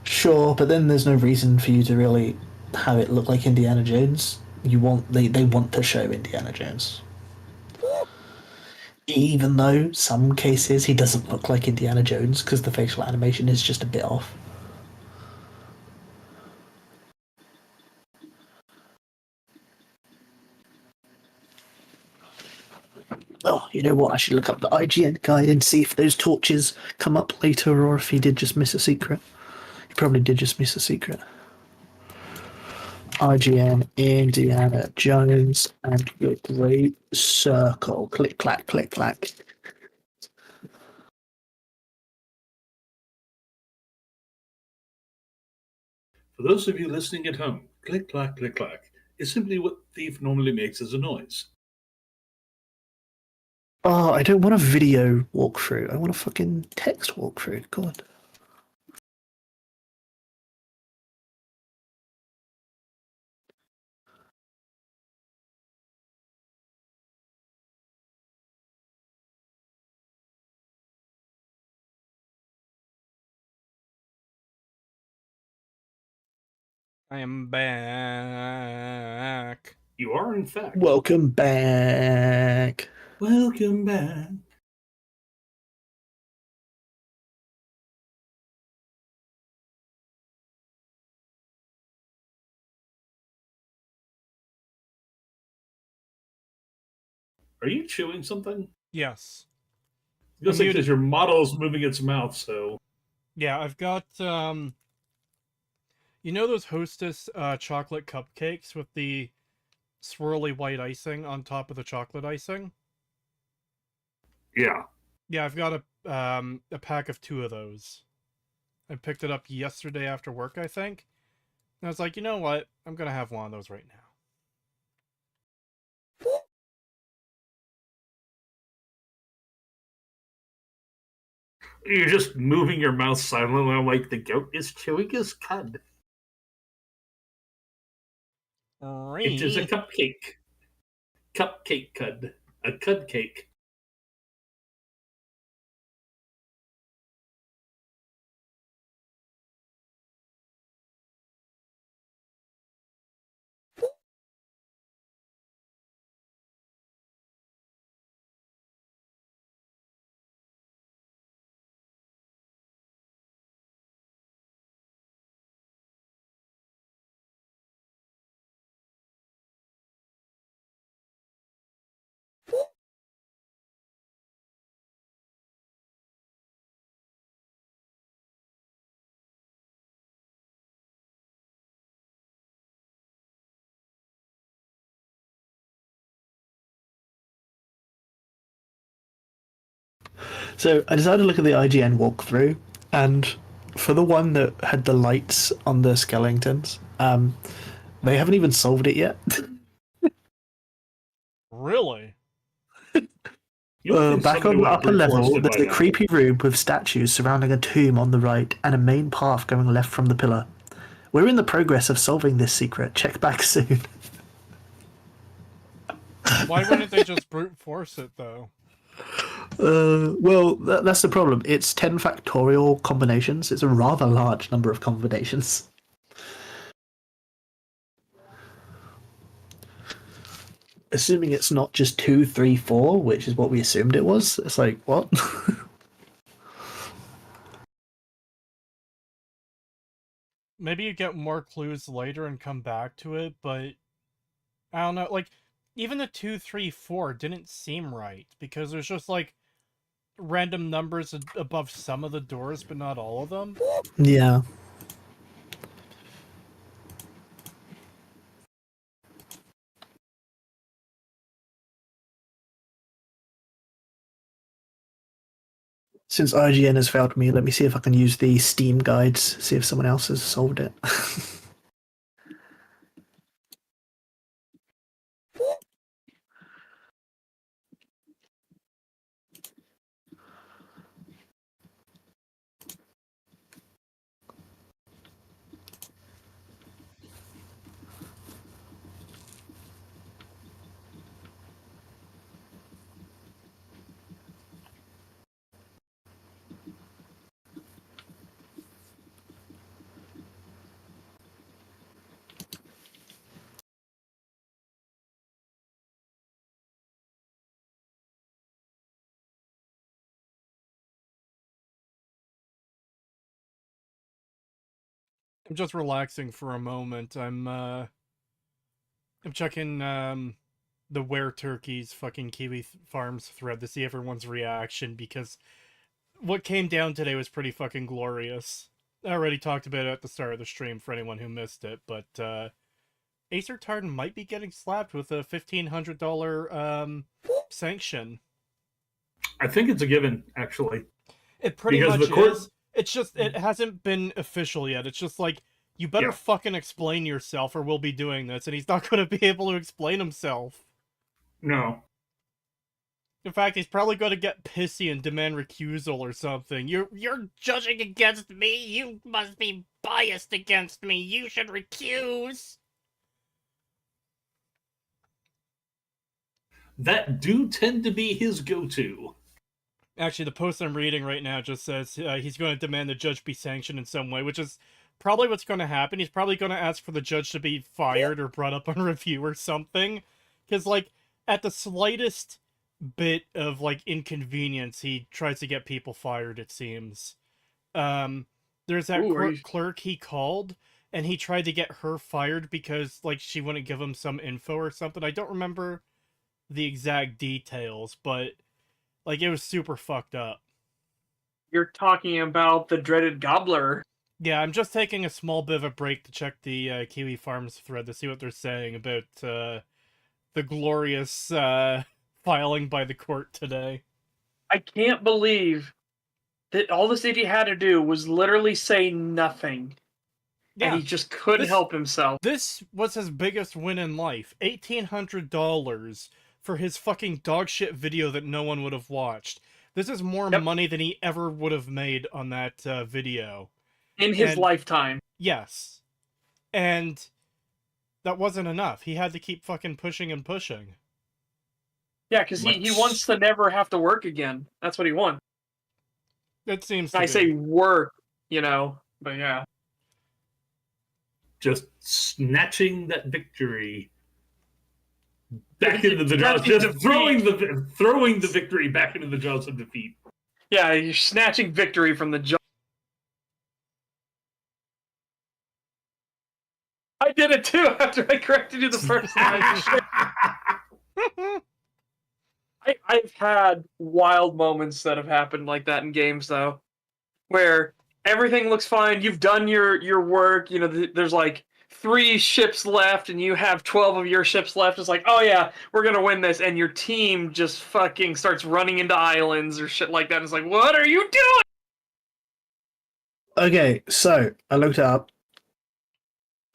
Sure, but then there's no reason for you to really have it look like Indiana Jones. They want to show Indiana Jones. Even though some cases he doesn't look like Indiana Jones because the facial animation is just a bit off. Oh, you know what? I should look up the IGN guide and see if those torches come up later or if he did just miss a secret. He probably did just miss a secret. IGN, Indiana Jones, and the Great Circle. Click, clack, click, clack. For those of you listening at home, click, clack, click, clack is simply what Thief normally makes as a noise. Oh, I don't want a video walkthrough. I want a fucking text walkthrough. God. I am back. You are, in fact. Welcome back. Welcome back. Are you chewing something? Yes. Because your model's moving its mouth, so... Yeah, I've got, you know those Hostess chocolate cupcakes with the swirly white icing on top of the chocolate icing? Yeah. Yeah, I've got a pack of 2 of those. I picked it up yesterday after work, I think. And I was like, you know what? I'm gonna have one of those right now. You're just moving your mouth silently like the goat is chewing his cud. It is a cupcake. Cupcake cud. A cud cake. So I decided to look at the IGN walkthrough, and for the one that had the lights on the skeletons, they haven't even solved it yet. Really? Back on the upper level, there's a creepy room with statues surrounding a tomb on the right and a main path going left from the pillar. We're in the progress of solving this secret. Check back soon. Why wouldn't they just brute force it, though? Well, that's the problem. It's 10 factorial combinations. It's a rather large number of combinations. Assuming it's not just 2, 3, 4, which is what we assumed it was. It's like, what? Maybe you get more clues later and come back to it, but I don't know, like, even the 2, 3, 4 didn't seem right, because there's just, like, random numbers above some of the doors, but not all of them. Yeah. Since IGN has failed me, let me see if I can use the Steam guides, see if someone else has solved it. I'm just relaxing for a moment. I'm checking the Where Turkeys fucking Kiwi Farms thread to see everyone's reaction, because what came down today was pretty fucking glorious. I already talked about it at the start of the stream for anyone who missed it, but Acer Tartan might be getting slapped with a $1,500 sanction. I think it's a given, actually. It pretty Because much the court- is. It's just, it hasn't been official yet. It's just like, you better Yeah. fucking explain yourself or we'll be doing this, and he's not going to be able to explain himself. No. In fact, he's probably going to get pissy and demand recusal or something. You're judging against me. You must be biased against me. You should recuse. That do tend to be his go-to. Actually, the post I'm reading right now just says he's going to demand the judge be sanctioned in some way, which is probably what's going to happen. He's probably going to ask for the judge to be fired or brought up on review or something. Because, like, at the slightest bit of, like, inconvenience, he tries to get people fired, it seems. There's that clerk he called, and he tried to get her fired because, like, she wouldn't give him some info or something. I don't remember the exact details, but, like, it was super fucked up. You're talking about the dreaded gobbler. Yeah, I'm just taking a small bit of a break to check the Kiwi Farms thread to see what they're saying about the glorious filing by the court today. I can't believe that all this idiot had to do was literally say nothing. Yeah, and he just couldn't help himself. This was his biggest win in life. $1,800 for his fucking dogshit video that no one would have watched. This is more money than he ever would have made on that video. In his lifetime. Yes. And that wasn't enough. He had to keep fucking pushing and pushing. Yeah, because he wants to never have to work again. That's what he wants. It seems I say work, you know, but yeah. Just snatching that victory back into the jaws, just throwing the victory back into the jaws of defeat. Yeah, you're snatching victory from the jaws. I did it too after I corrected you the first time. I've had wild moments that have happened like that in games, though, where everything looks fine. You've done your work. You know, there's like 3 ships left, and you have 12 of your ships left. It's like, oh yeah, we're gonna win this, and your team just fucking starts running into islands or shit like that. It's like, what are you doing? Okay, so I looked it up.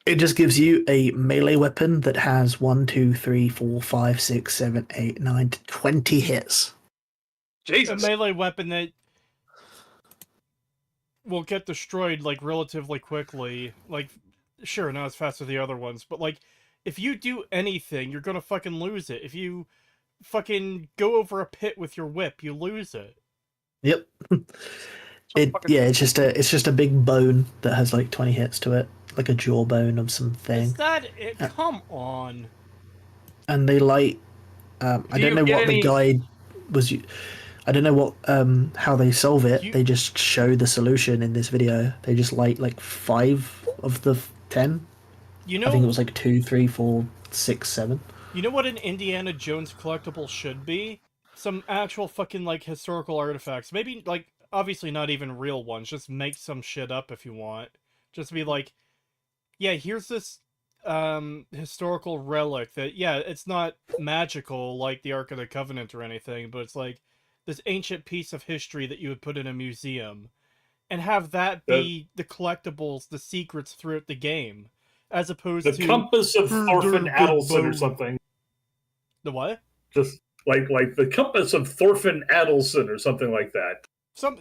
It just gives you a melee weapon that has 1, 2, 3, 4, 5, 6, 7, 8, 9, 20 hits. Jesus. A melee weapon that will get destroyed, like, relatively quickly. Like, sure, not as fast as the other ones, but, like, if you do anything, you're gonna fucking lose it. If you fucking go over a pit with your whip, you lose it. Yep. It's just a big bone that has like 20 hits to it, like a jawbone of something. Is that it? Come on. And they light. I don't know what the guide was. I don't know what how they solve it. They just show the solution in this video. They just light like 5 of the 10. You know, I think it was like 2, 3, 4, 6, 7. You know what an Indiana Jones collectible should be? Some actual fucking like historical artifacts. Maybe like obviously not even real ones. Just make some shit up if you want. Just be like, yeah, here's this historical relic that, yeah, it's not magical like the Ark of the Covenant or anything, but it's like this ancient piece of history that you would put in a museum, and have that be the collectibles, the secrets throughout the game, as opposed to the compass of Thorfinn Adelson or something. The what? Just like the compass of Thorfinn Adelson or something like that.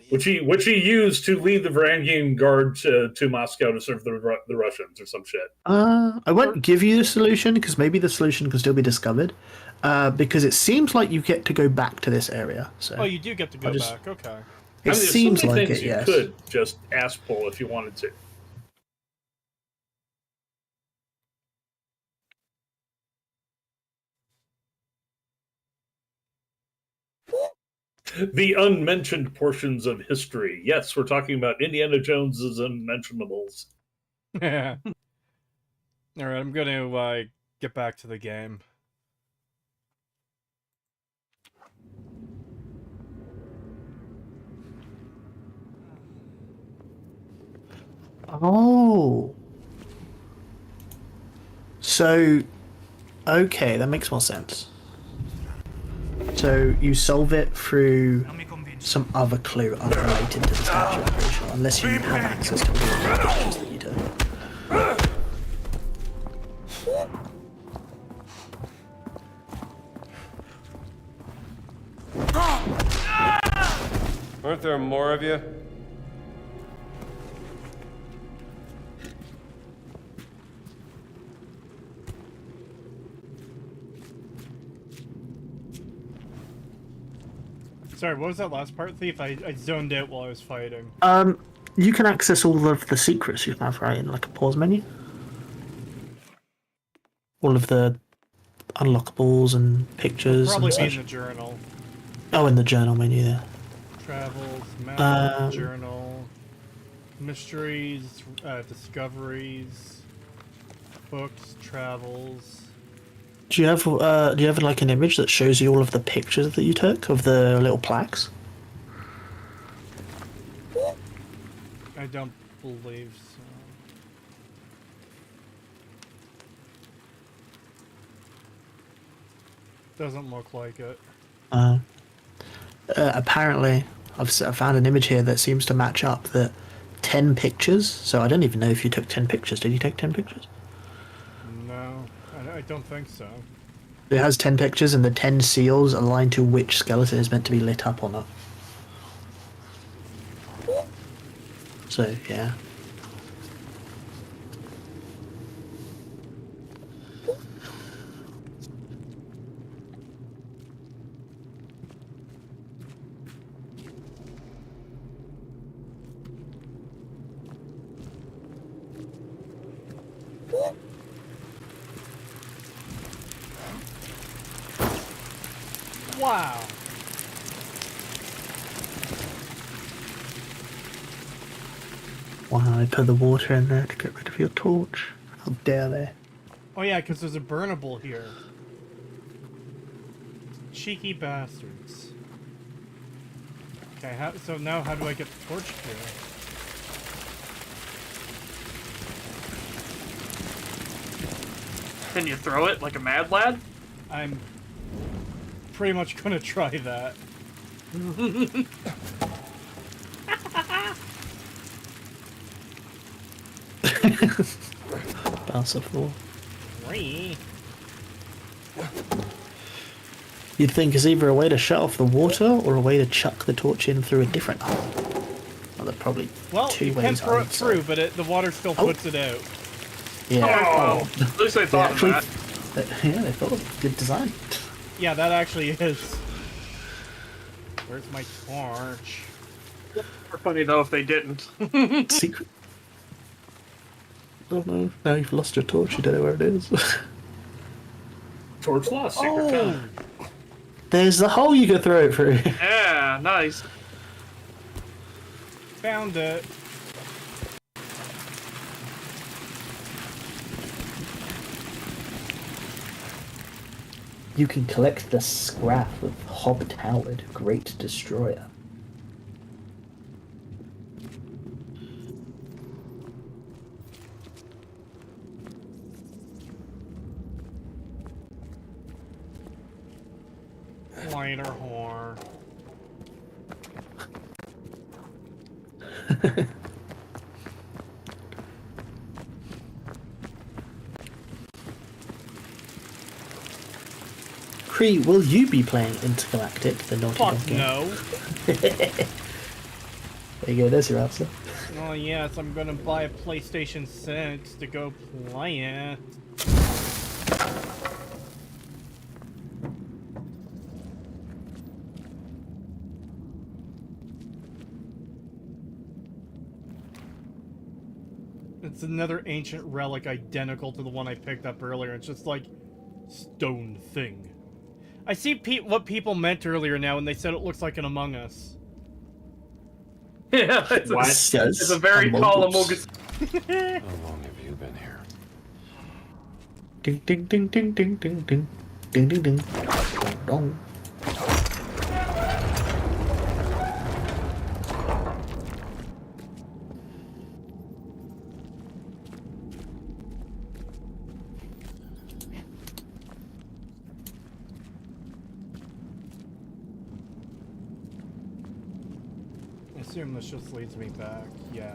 Which he used to lead the Varangian Guard to Moscow to serve the Russians or some shit. I won't give you the solution because maybe the solution can still be discovered. Because it seems like you get to go back to this area. So oh, you do get to go back. Okay. It seems so many like things it. You Yes. could just ass pull if you wanted to. The unmentioned portions of history. Yes, we're talking about Indiana Jones's unmentionables. Yeah. All right, I'm going to get back to the game. Oh. So, okay, that makes more sense. So you solve it through some other clue unrelated to the statue, I'm pretty sure, unless you have access to all the pictures that you took. Aren't there more of you? Sorry, what was that last part, Thief? I zoned out while I was fighting. You can access all of the secrets you have, right, in like a pause menu. All of the unlockables and pictures Probably and be in such. the journal. Oh, in the journal menu there. Travels, map, journal, mysteries, discoveries, books, travels. Do you have like an image that shows you all of the pictures that you took of the little plaques? I don't believe so. Doesn't look like it. Apparently, I found an image here that seems to match up. That 10 pictures. So I don't even know if you took 10 pictures. Did you take 10 pictures? No, I don't think so. It has 10 pictures, and the 10 seals align to which skeleton is meant to be lit up or not. So yeah. Wow. Wow, they put the water in there to get rid of your torch. How dare they? Oh yeah, because there's a burnable here. Cheeky bastards. Okay, so now how do I get the torch here? Can you throw it like a mad lad? I'm pretty much gonna try that. Bounce off the wall. Whee. You'd think it's either a way to shut off the water or a way to chuck the torch in through a different hole. Well, there are probably Well, two you ways. can throw I'd it say. through, but the water still puts it out. Yeah. Oh, at least they thought of that. Yeah, they thought of good design. Yeah, that actually is. Where's my torch? More funny though if they didn't. Secret. Oh no! Now you've lost your torch. You don't know where it is. Torch lost. Secret found. There's the hole you could throw it through. Yeah, nice. Found it. You can collect the scrap of Hobbit Howard, Great Destroyer. Later, whore. Cree, will you be playing Intergalactic, the Naughty Dog Fuck game? no. There you go, there's your answer. Oh yes, I'm gonna buy a PlayStation 6 to go play it. It's another ancient relic identical to the one I picked up earlier. It's just like stone thing. I see what people meant earlier now, and they said it looks like an Among Us. Yeah, it's a very tall Among Us. How long have you been here? Ding ding ding ding ding ding ding ding ding ding dong. assume this just leads me back. Yeah.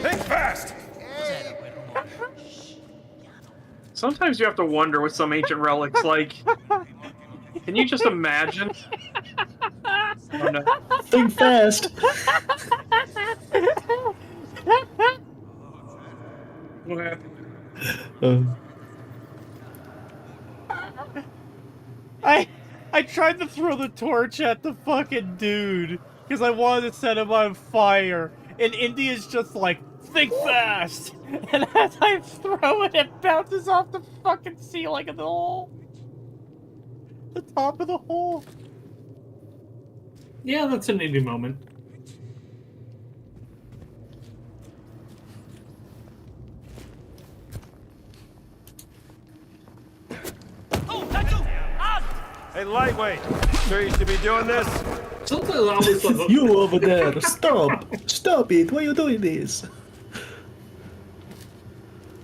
Think fast! Sometimes you have to wonder with some ancient relics, like, can you just imagine? Oh no. Think fast. What happened? I tried to throw the torch at the fucking dude because I wanted to set him on fire, and India's just like, think fast, and as I throw it, it bounces off the fucking ceiling of the hole, the top of the hole. Yeah, that's an indie moment. Hey, lightweight! Sure you should be doing this? Sometimes I always thought, You over there, stop! Stop it! Why are you doing this?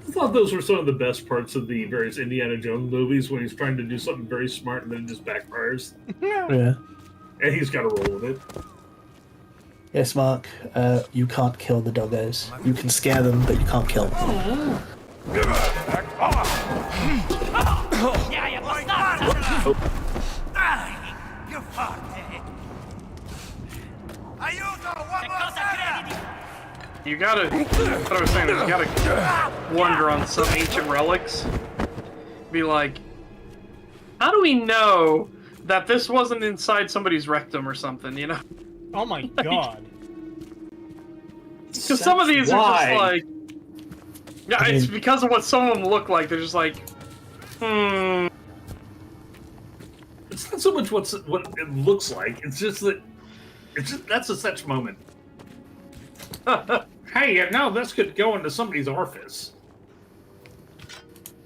I thought those were some of the best parts of the various Indiana Jones movies when he's trying to do something very smart and then it just backfires. Yeah. And he's got to roll with it. Yes, Mark. You can't kill the doggos. You can scare them, but you can't kill them. Back off! You fucked it. Aiuto, one more second! You gotta, what I was saying is you gotta wonder on some ancient relics. Be like, how do we know that this wasn't inside somebody's rectum or something, you know? Oh my god. Because some of these are just like, yeah, it's because of what some of them look like. They're just like, It's not so much what it looks like. It's just that that's a such moment. Hey, now this could go into somebody's orifice.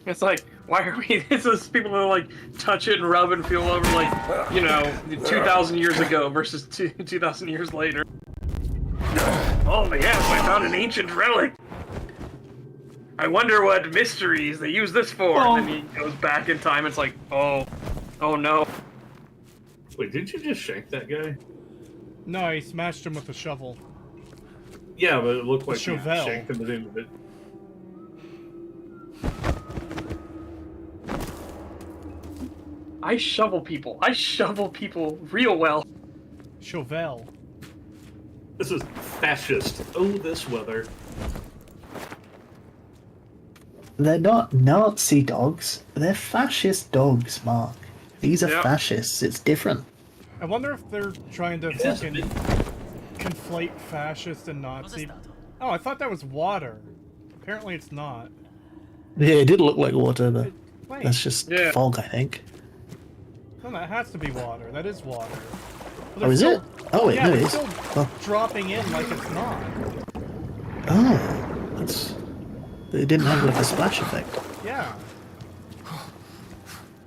It's like, why are we? It's those people that like touch it and rub and feel over, like, you know, 2,000 years ago versus 2,000 years later. Oh yes, I found an ancient relic. I wonder what mysteries they use this for. And then he goes back in time. It's like, oh no. Wait, did you just shank that guy? No, I smashed him with a shovel. Yeah, but it looked like you Chauvel. shanked him at the end of it. I shovel people. I shovel people real well. Chauvel. This is fascist. Oh, this weather. They're not Nazi dogs. They're fascist dogs, Mark. These are Yep. fascists. It's different. I wonder if they're trying to fucking conflate fascist and Nazi. Oh, I thought that was water. Apparently it's not. Yeah, it did look like water, but Wait. that's just Yeah. fog, I think. No, that has to be water. That is water. But Oh, they're is still- it? Oh, wait, yeah, no, it they're is. still Oh. dropping in like it's not. Oh, that's. They didn't have like a splash effect. Yeah.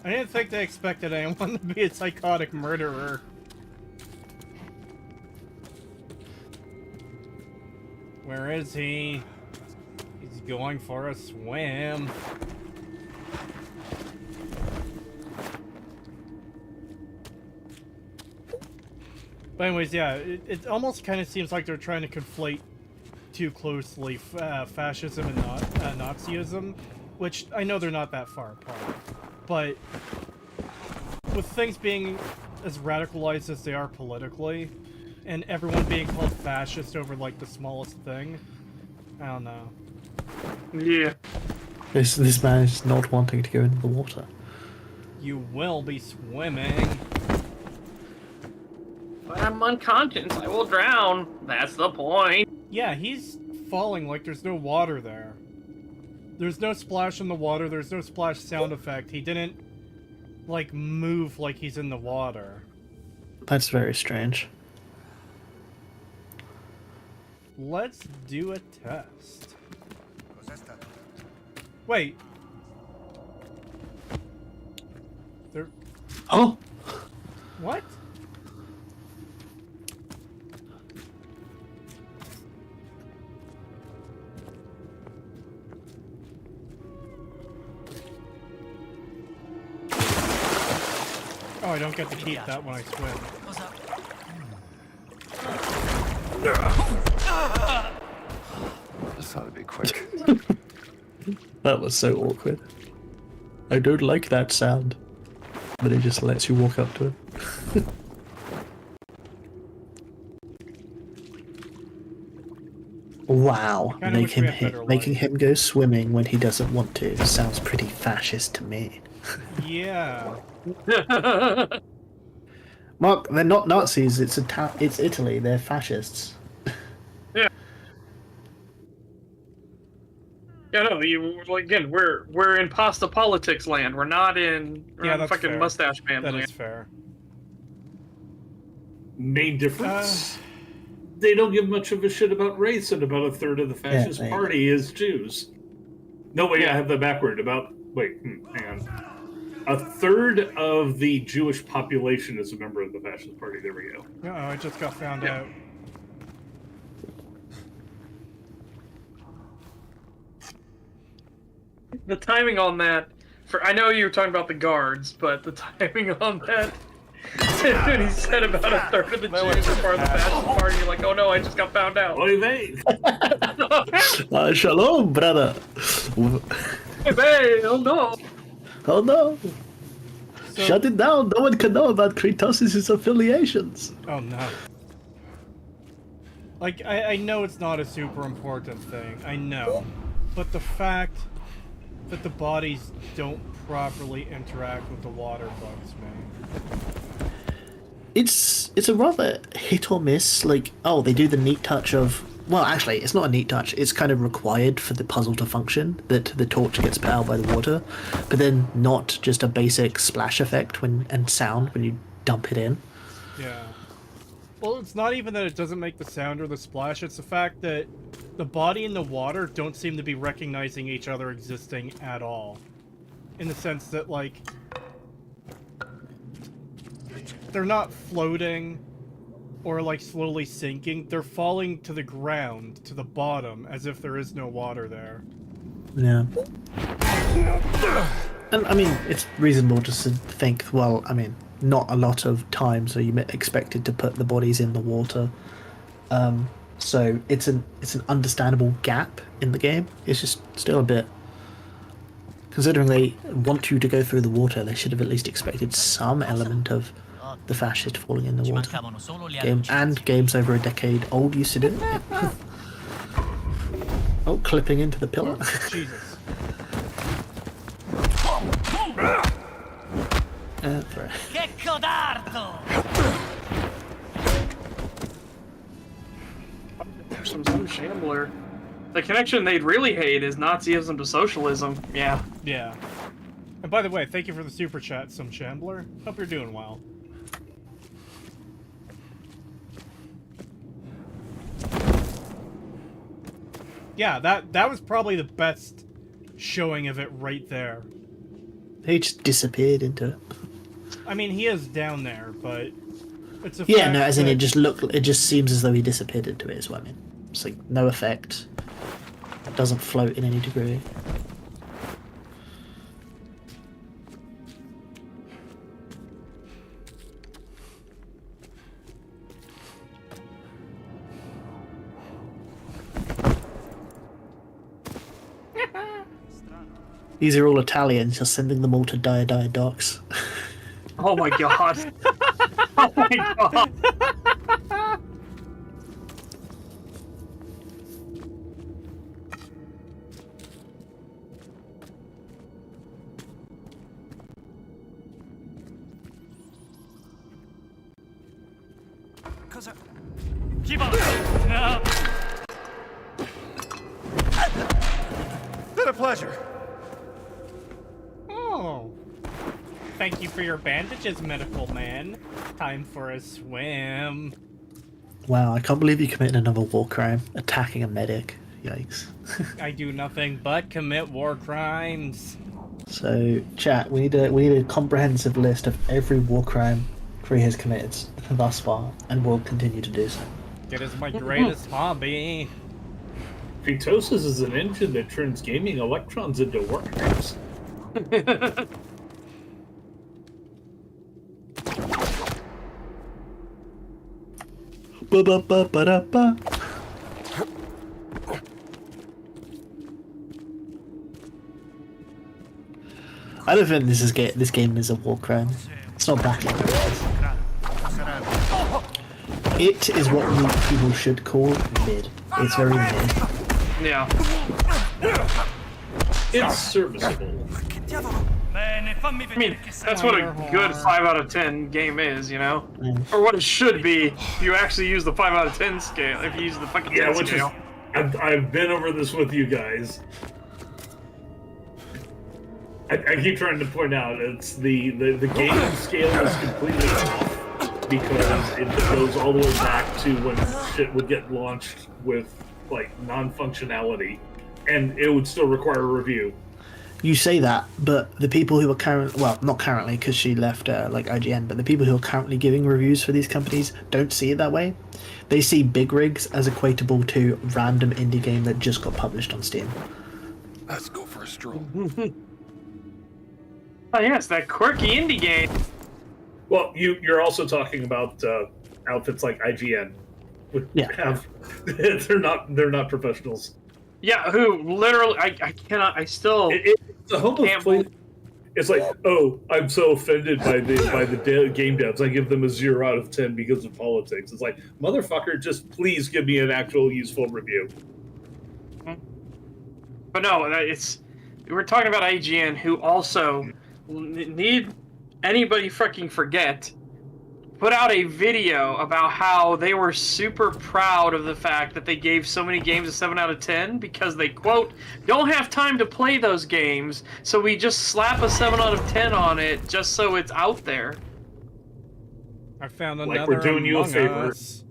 I didn't think they expected anyone to be a psychotic murderer. Where is he? He's going for a swim. But anyways, yeah, it almost kind of seems like they're trying to conflate too closely fascism and Nazism, which I know they're not that far apart. But with things being as radicalized as they are politically, and everyone being called fascist over like the smallest thing, I don't know. Yeah. This man is not wanting to go into the water. You will be swimming. But I'm unconscious. I will drown. That's the point. Yeah, he's falling like there's no water there. There's no splash in the water, there's no splash sound effect. He didn't, like, move like he's in the water. That's very strange. Let's do a test. Wait. There. Oh. What? Oh, I don't get to keep that when I swim. This ought to be quick. That was so awkward. I don't like that sound. But it just lets you walk up to him. Wow, Kinda wish we had better making him go swimming when he doesn't want to sounds pretty fascist to me. Yeah. Mark, they're not Nazis. It's Italy. They're fascists. Yeah, no. Again, we're in pasta politics land. We're not in That's fucking fair. mustache man That land. is fair. Main difference: they don't give much of a shit about race, and about a third of the fascist they- party is Jews. No, wait, I have that backward. Hang on. A third of the Jewish population is a member of the fascist party. There we go. Uh-oh, I just got found out. The timing on that, I know you were talking about the guards, but the timing on that, when he said about a third of the Jews are part of the fascist party, you're like, oh no, I just got found out. Oy vey. Shalom, brother. Hey, oh no. Oh no. Shut it down. No one can know about Kratos' affiliations. Oh no. Like, I know it's not a super important thing. I know. But the fact that the bodies don't properly interact with the water bugs me. It's a rather hit or miss. Like, oh, they do the neat touch of. Well, actually, it's not a neat touch. It's kind of required for the puzzle to function that the torch gets powered by the water, but then not just a basic splash effect and sound when you dump it in. Yeah. Well, it's not even that it doesn't make the sound or the splash, it's the fact that the body and the water don't seem to be recognizing each other existing at all. In the sense that, like, they're not floating or, like, slowly sinking. They're falling to the ground, to the bottom, as if there is no water there. Yeah. And, I mean, it's reasonable just to think, well, I mean, not a lot of times are you expected to put the bodies in the water. So it's an understandable gap in the game. It's just still a bit. Considering they want you to go through the water, they should have at least expected some element of the fascist falling in the water. Games over a decade old used to do it. Oh, clipping into the pillar. Jesus. Che codardo! Some shambler. The connection they'd really hate is Nazism to socialism. Yeah. Yeah. And by the way, thank you for the super chat, some shambler. Hope you're doing well. Yeah, that was probably the best showing of it right there. He just disappeared into it. I mean, he is down there, but it's a Yeah, fact no, as in that- it just seems as though he disappeared into it, is what I mean. It's like no effect. It doesn't float in any degree. These are all Italians, you're sending them all to Dia docks. Oh my god. Oh my god. Keep up! No! Been a pleasure. Oh. Thank you for your bandages, medical man. Time for a swim. Wow, I can't believe you committed another war crime, attacking a medic. Yikes. I do nothing but commit war crimes. So, chat, we need a comprehensive list of every war crime Kree has committed thus far, and will continue to do so. It is my greatest hobby. Fetosis is an engine that turns gaming electrons into workers. Ba-ba-ba-ba-da-ba. I don't think this game is a war crime. It's not battling. It is what people should call mid. It's very mid. Yeah. It's serviceable. I mean, that's what a good 5 out of 10 game is, you know? Or what it should be if you actually use the 5 out of 10 scale, if you use the fucking 10 which scale. is, I've been over this with you guys. I keep trying to point out, it's the game scale is completely off because it goes all the way back to when shit would get launched with, like, non-functionality, and it would still require a review. You say that, but the people who are not currently, because she left like IGN, but the people who are currently giving reviews for these companies don't see it that way. They see big rigs as equatable to random indie game that just got published on Steam. Let's go for a stroll. Oh yes, that quirky indie game. Well, you're also talking about outfits like IGN, which have they're not professionals. Yeah, who literally I cannot I still It's a hopeless place. It's like, oh, I'm so offended by the game devs. I give them a 0 out of 10 because of politics. It's like, motherfucker, just please give me an actual useful review. But no, we're talking about IGN, who also need anybody fucking forget, put out a video about how they were super proud of the fact that they gave so many games a 7 out of 10 because they, quote, don't have time to play those games, so we just slap a 7 out of 10 on it just so it's out there. I found Like another we're doing you a Among favor. Us.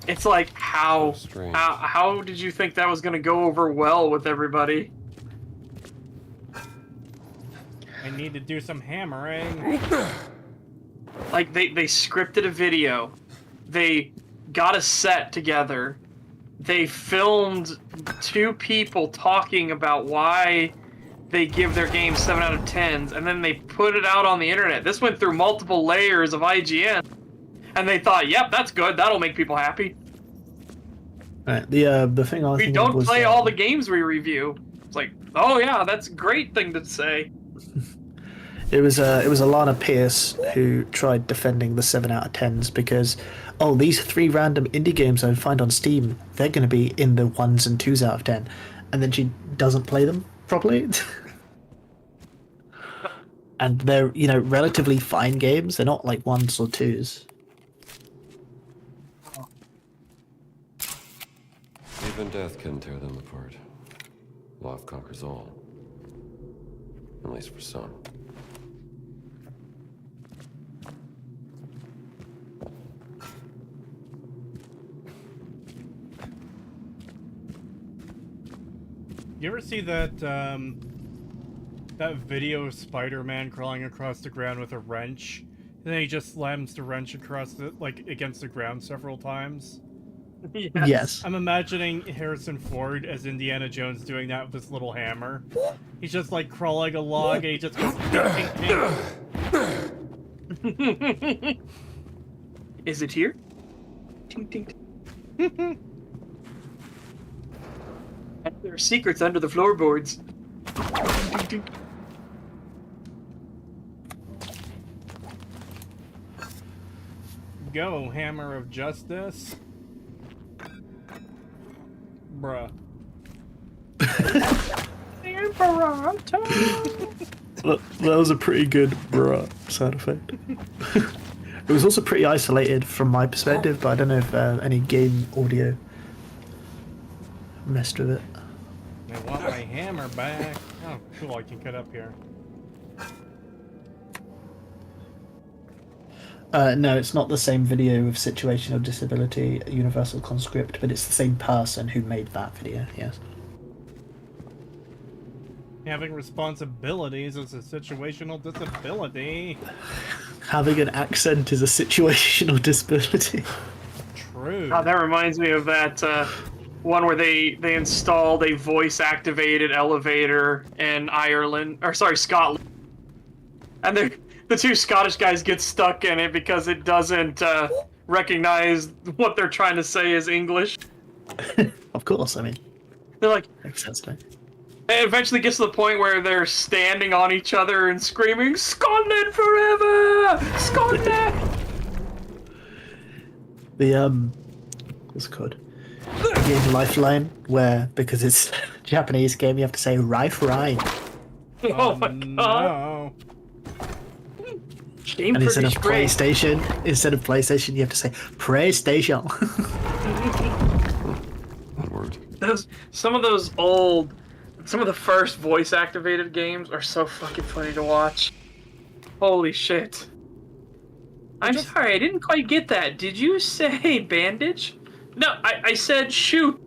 It's like, how did you think that was going to go over well with everybody? I need to do some hammering. Like, they scripted a video. They got a set together. They filmed 2 people talking about why they give their games 7 out of 10s, and then they put it out on the internet. This went through multiple layers of IGN, and they thought, yep, that's good. That'll make people happy. Right, the thing I was We thinking don't was, play all the games we review. It's like, oh yeah, that's a great thing to say. It was Alana Pierce who tried defending the 7 out of 10s because, oh, these 3 random indie games I find on Steam, they're going to be in the 1s and 2s out of 10, and then she doesn't play them properly. And they're, relatively fine games. They're not like 1s or 2s. Even death can tear them apart. Love conquers all. At least for some. You ever see that that video of Spider-Man crawling across the ground with a wrench, and then he just slams the wrench across against the ground several times? Yes. I'm imagining Harrison Ford as Indiana Jones doing that with his little hammer. He's just like crawling along, and he just goes. Is it here? Ting, ting, ting. There are secrets under the floorboards. Ting, ting, ting. Go, Hammer of Justice. Bruh. That was a pretty good bruh sound effect. It was also pretty isolated from my perspective, but I don't know if any game audio messed with it. I want my hammer back. Oh, cool, I can cut up here. No, it's not the same video of situational disability, universal conscript, but it's the same person who made that video. Yes. Having responsibilities is a situational disability. Having an accent is a situational disability. True. Oh, that reminds me of that one where they installed a voice-activated elevator in Ireland, or sorry, Scotland, and the two Scottish guys get stuck in it because it doesn't recognize what they're trying to say as English. Of course, I mean, They're like, makes sense, right? it eventually gets to the point where they're standing on each other and screaming, "Scotland forever! Scotland!" The what's it called? The game Lifeline, where because it's a Japanese game, you have to say "Rife Rhine," Oh my god. No. Shame and instead of pretty straight. PlayStation, you have to say "PlayStation." Some of the first voice activated games are so fucking funny to watch. Holy shit. I'm sorry, I didn't quite get that. Did you say bandage? No, I said shoot.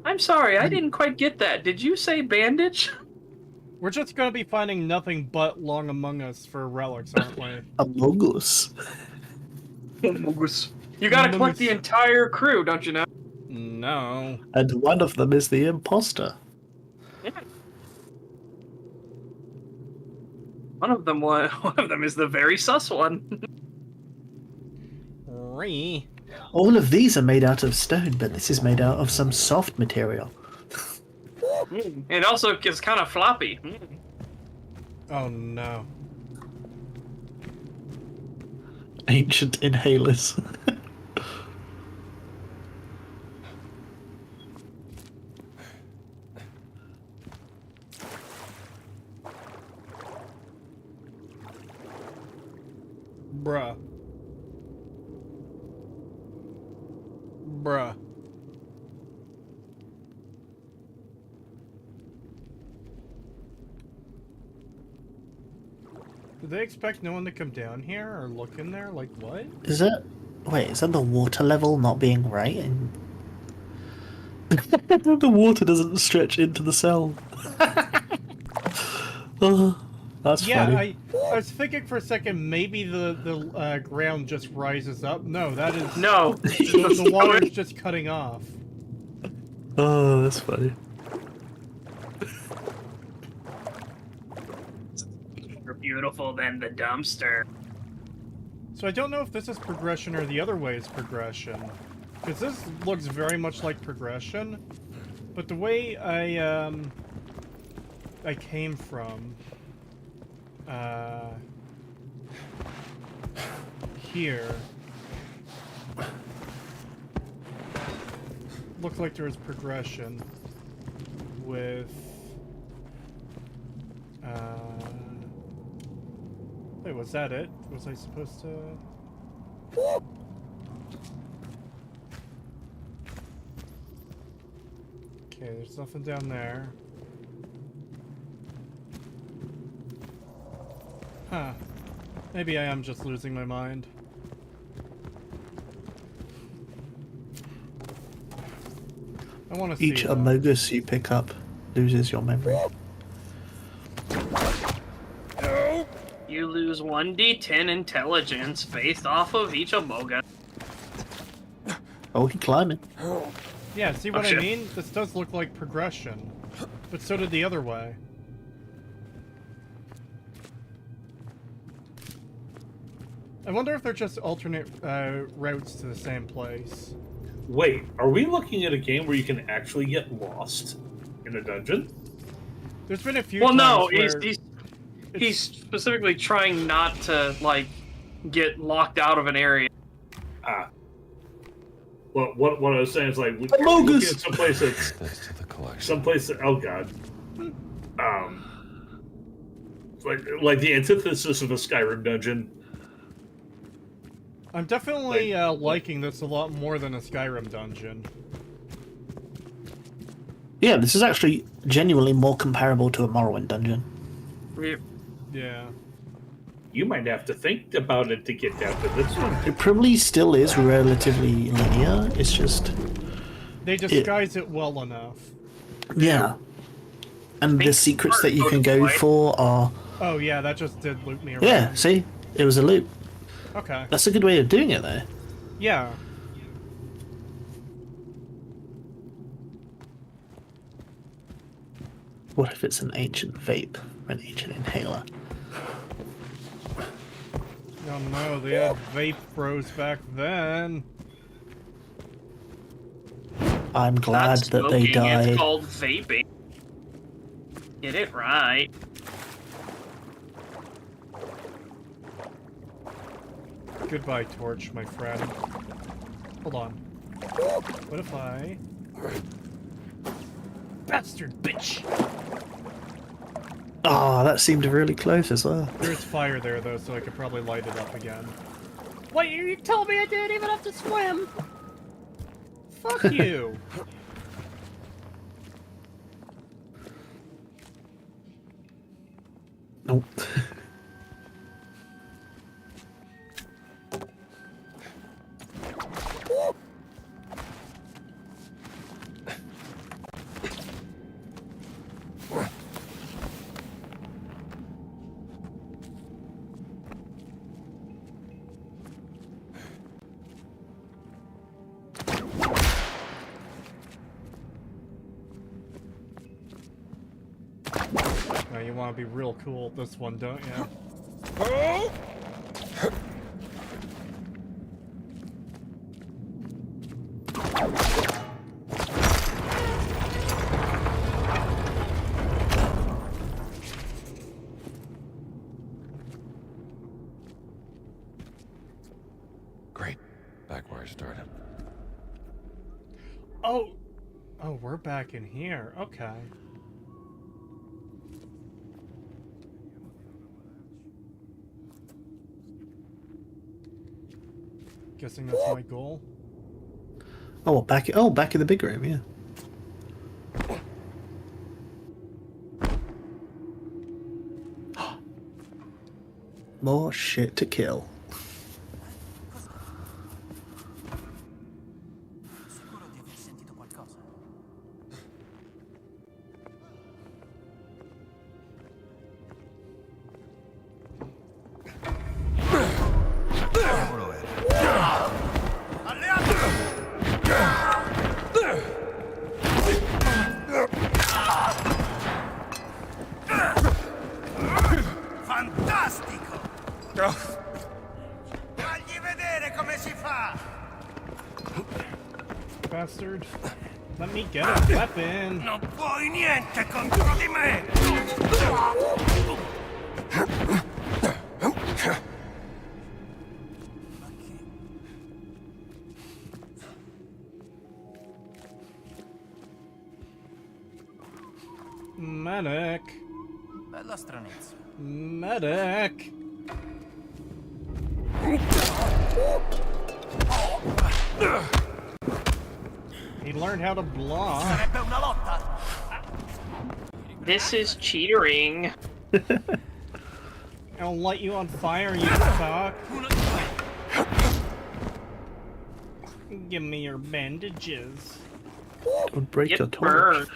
I'm sorry, I didn't quite get that. Did you say bandage? We're just gonna be finding nothing but Long Among Us for relics, aren't we? Among Us. You gotta collect the entire crew, don't you know? No. And one of them is the imposter. Yeah. One of them is the very sus one. All of these are made out of stone, but this is made out of some soft material. It also is kind of floppy. Oh no. Ancient inhalers. Bruh. Bruh. Did they expect no one to come down here or look in there? Like, what? Is that... Wait, is that the water level not being right? And... the water doesn't stretch into the cell. Oh, that's funny. I was thinking for a second maybe the ground just rises up. No, that is... No. the water's just cutting off. Oh, that's funny. More beautiful than the dumpster. So I don't know if this is progression or the other way is progression. Because this looks very much like progression. But the way I came from... here... looked like there was progression with... Wait, was that it? Was I supposed to... Okay, there's nothing down there. Huh. Maybe I am just losing my mind. I want to see Each that. Amogus you pick up loses your memory. You lose 1d10 intelligence based off of each Amoga. Oh, he climbing. Yeah, see what I shit. mean? This does look like progression. But so did the other way. I wonder if they're just alternate routes to the same place. Wait, are we looking at a game where you can actually get lost in a dungeon? There's been a few Well, times no, where he's specifically trying not to, like, get locked out of an area. Ah. Well, what I was saying is, like, we're Amogus! looking at someplace that's... Thanks to the collection. Someplace that... Oh, God. Like the antithesis of a Skyrim dungeon. I'm definitely liking this a lot more than a Skyrim dungeon. Yeah, this is actually genuinely more comparable to a Morrowind dungeon. Yeah. Yeah. You might have to think about it to get down to this one. It probably still is relatively linear. It's just They disguise it well enough. yeah. And the secrets that you can go for are Oh yeah, that just did loop me around. yeah. See, it was a loop. Okay. That's a good way of doing it, though. Yeah. What if it's an ancient vape, an ancient inhaler? Oh no, they had vape bros back then. I'm glad That's that they smoking, died. It's called vaping. Get it right. Goodbye, Torch, my friend. Hold on. What if I... Bastard bitch! Ah, that seemed really close as well. There's fire there, though, so I could probably light it up again. Wait, you told me I didn't even have to swim! Fuck you! Nope. Now you want to be real cool at this one, don't you? Great. Back where I started. Oh! Oh, we're back in here. Okay. Guessing that's my goal. Oh, back in the big room, yeah. More shit to kill. Sicuro di aver sentito qualcosa. Fantastico! Fagli vedere come si fa! Bastard. Let me get a weapon. Non puoi niente contro di me! Medic. Bella stranezza. Medic. He learned how to block. Sarebbe una lotta. This is cheatering. I'll light you on fire, you cock. Give me your bandages. Don't break Get your torch.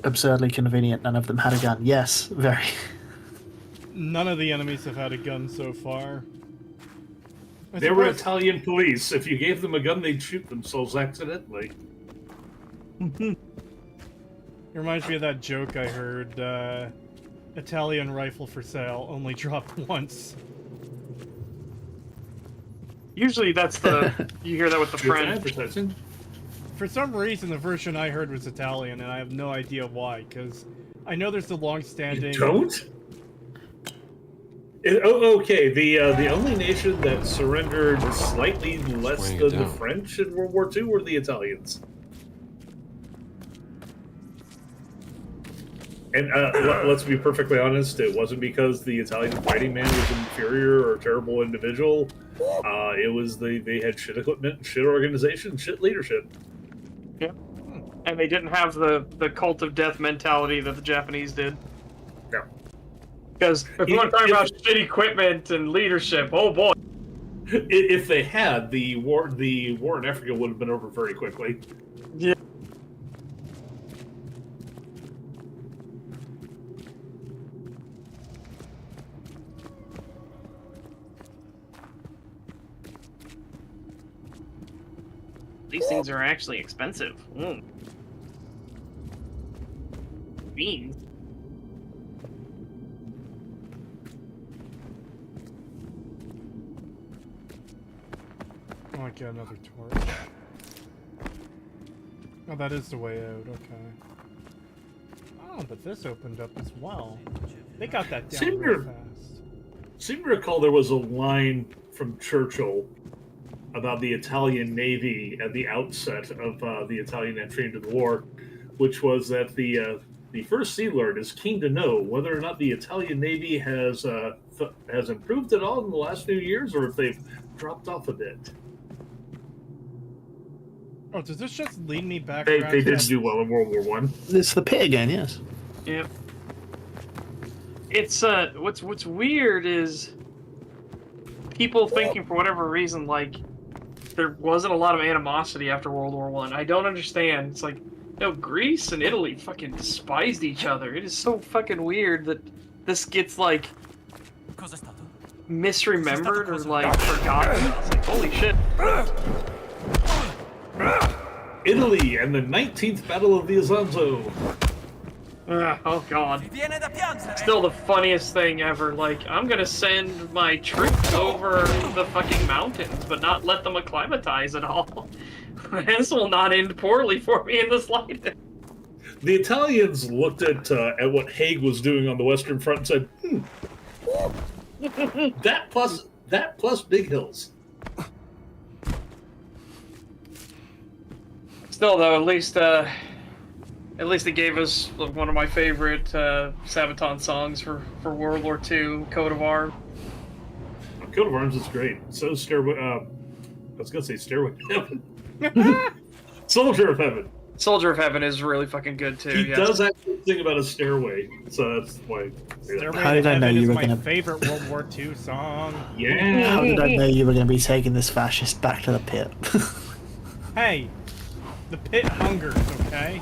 Absurdly convenient, none of them had a gun. Yes, very. None of the enemies have had a gun so far. They were Italian police. If you gave them a gun, they'd shoot themselves accidentally. It reminds me of that joke I heard. Italian rifle for sale, only dropped once. Usually that's the... You hear that with the French. For some reason, the version I heard was Italian, and I have no idea why, because I know there's a long-standing... You don't? Okay, the only nation that surrendered slightly less than the French in World War II were the Italians. And let's be perfectly honest, it wasn't because the Italian fighting man was inferior or a terrible individual. It was they had shit equipment, shit organization, shit leadership. Yeah. And they didn't have the cult of death mentality that the Japanese did. No. Because if you want to talk about shit equipment and leadership, oh boy. If they had, the war in Africa would have been over very quickly. Yeah. These things are actually expensive. Beans. Oh, I get another torch. Oh, that is the way out, okay. Oh, but this opened up as well. They got that down real fast. Seem to recall there was a line from Churchill about the Italian Navy at the outset of the Italian entry into the war, which was that the First Sea Lord is keen to know whether or not the Italian Navy has improved at all in the last few years, or if they've dropped off a bit. Oh, does this just lead me back? They didn't do well in World War One. It's the pit again, yes. Yep. It's what's weird is people thinking for whatever reason like there wasn't a lot of animosity after World War One. I don't understand. It's like, no, Greece and Italy fucking despised each other. It is so fucking weird that this gets like misremembered or like forgotten. It's like, holy shit. Italy and the 19th Battle of the Isonzo. Oh god. Still the funniest thing ever. Like, I'm gonna send my troops over the fucking mountains, but not let them acclimatize at all. This will not end poorly for me in the slightest. The Italians looked at what Haig was doing on the Western Front and said, that plus big hills. Still, though, at least it gave us one of my favorite Sabaton songs for World War II, Coat of Arms. Coat of Arms is great. So is Stairway. I was gonna say Stairway to Heaven. Soldier of Heaven. Soldier of Heaven is really fucking good too. He does actually sing about a stairway, so that's why. Stairway to Heaven is my favorite World War II song. Yeah. How did I know you were going to be taking this fascist back to the pit? Hey, the pit hungers, okay?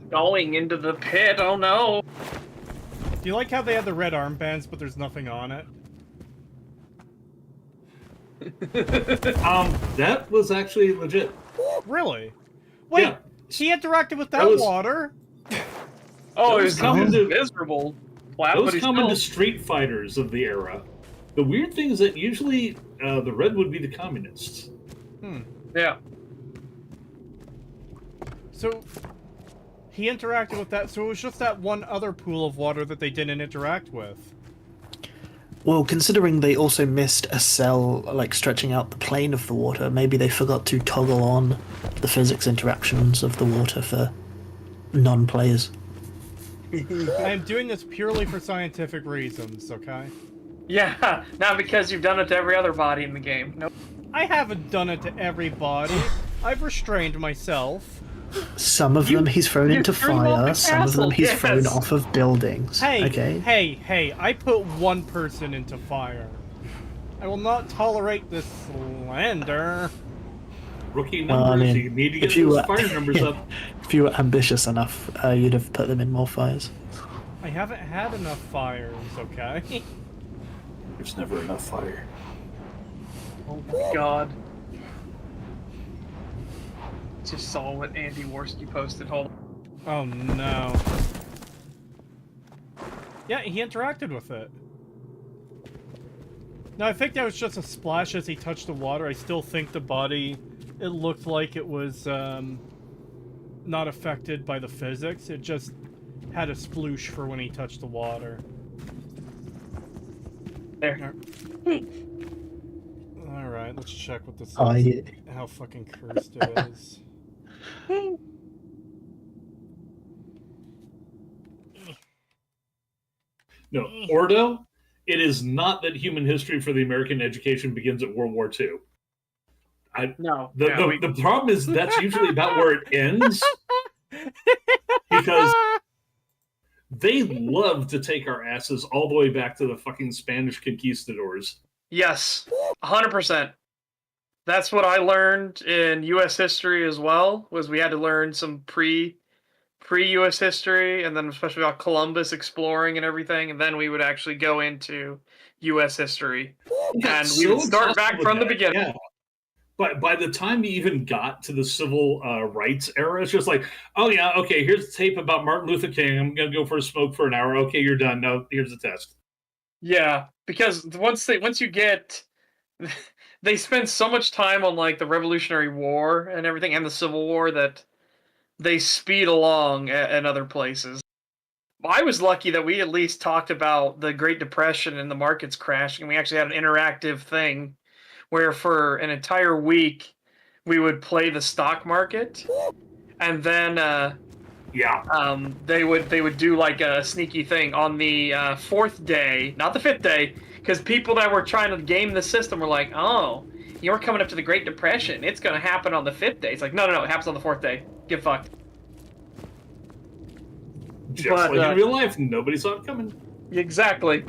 Going into the pit, oh no! Do you like how they had the red armbands, but there's nothing on it? That was actually legit. Really? Wait, Yeah. she interacted with that That was- water? Oh, Those it was come to- miserable. Flap, Those but he's come still... into Street Fighters of the era. The weird thing is that usually the red would be the communists. Yeah. So, he interacted with that, so it was just that one other pool of water that they didn't interact with. Well, considering they also missed a cell, like, stretching out the plane of the water, maybe they forgot to toggle on the physics interactions of the water for non-players. I am doing this purely for scientific reasons, okay? Yeah, not because you've done it to every other body in the game. Nope. I haven't done it to everybody. I've restrained myself. Some of them he's thrown into threw them off fire, the some of them he's castle, thrown yes. off of buildings. Hey, okay? hey, I put one person into fire. I will not tolerate this slander. Rookie Well, numbers, I mean, you need to get if you those were- fire numbers up. If you were ambitious enough, you'd have put them in more fires. I haven't had enough fires, okay? There's never enough fire. Oh my god. Just saw what Andy Worski posted. Hold on. Oh no. Yeah, he interacted with it. No, I think that was just a splash as he touched the water. I still think the body, it looked like it was not affected by the physics. It just had a sploosh for when he touched the water. There. Alright, let's check what this is. How fucking cursed it is. No, Ordo, it is not that human history for the American education begins at World War II. No. The problem is that's usually about where it ends. because they love to take our asses all the way back to the fucking Spanish conquistadors. Yes, 100%. That's what I learned in U.S. history as well. Was we had to learn some pre-U.S. history, and then especially about Columbus exploring and everything, and then we would actually go into U.S. history, and we would start back from the beginning. Yeah. But by the time we even got to the civil rights era, it's just like, oh yeah, okay, here's the tape about Martin Luther King. I'm gonna go for a smoke for an hour. Okay, you're done. Now here's the test. Yeah, because once you get, they spend so much time on like the Revolutionary War and everything, and the Civil War, that they speed along at other places. I was lucky that we at least talked about the Great Depression and the markets crashing. We actually had an interactive thing where for an entire week we would play the stock market, and then they would do like a sneaky thing on the fourth day, not the fifth day, because people that were trying to game the system were like, oh, you're coming up to the Great Depression, it's going to happen on the fifth day. It's like, no, it happens on the fourth day. Get fucked. Just like in real life, nobody saw it coming. Exactly.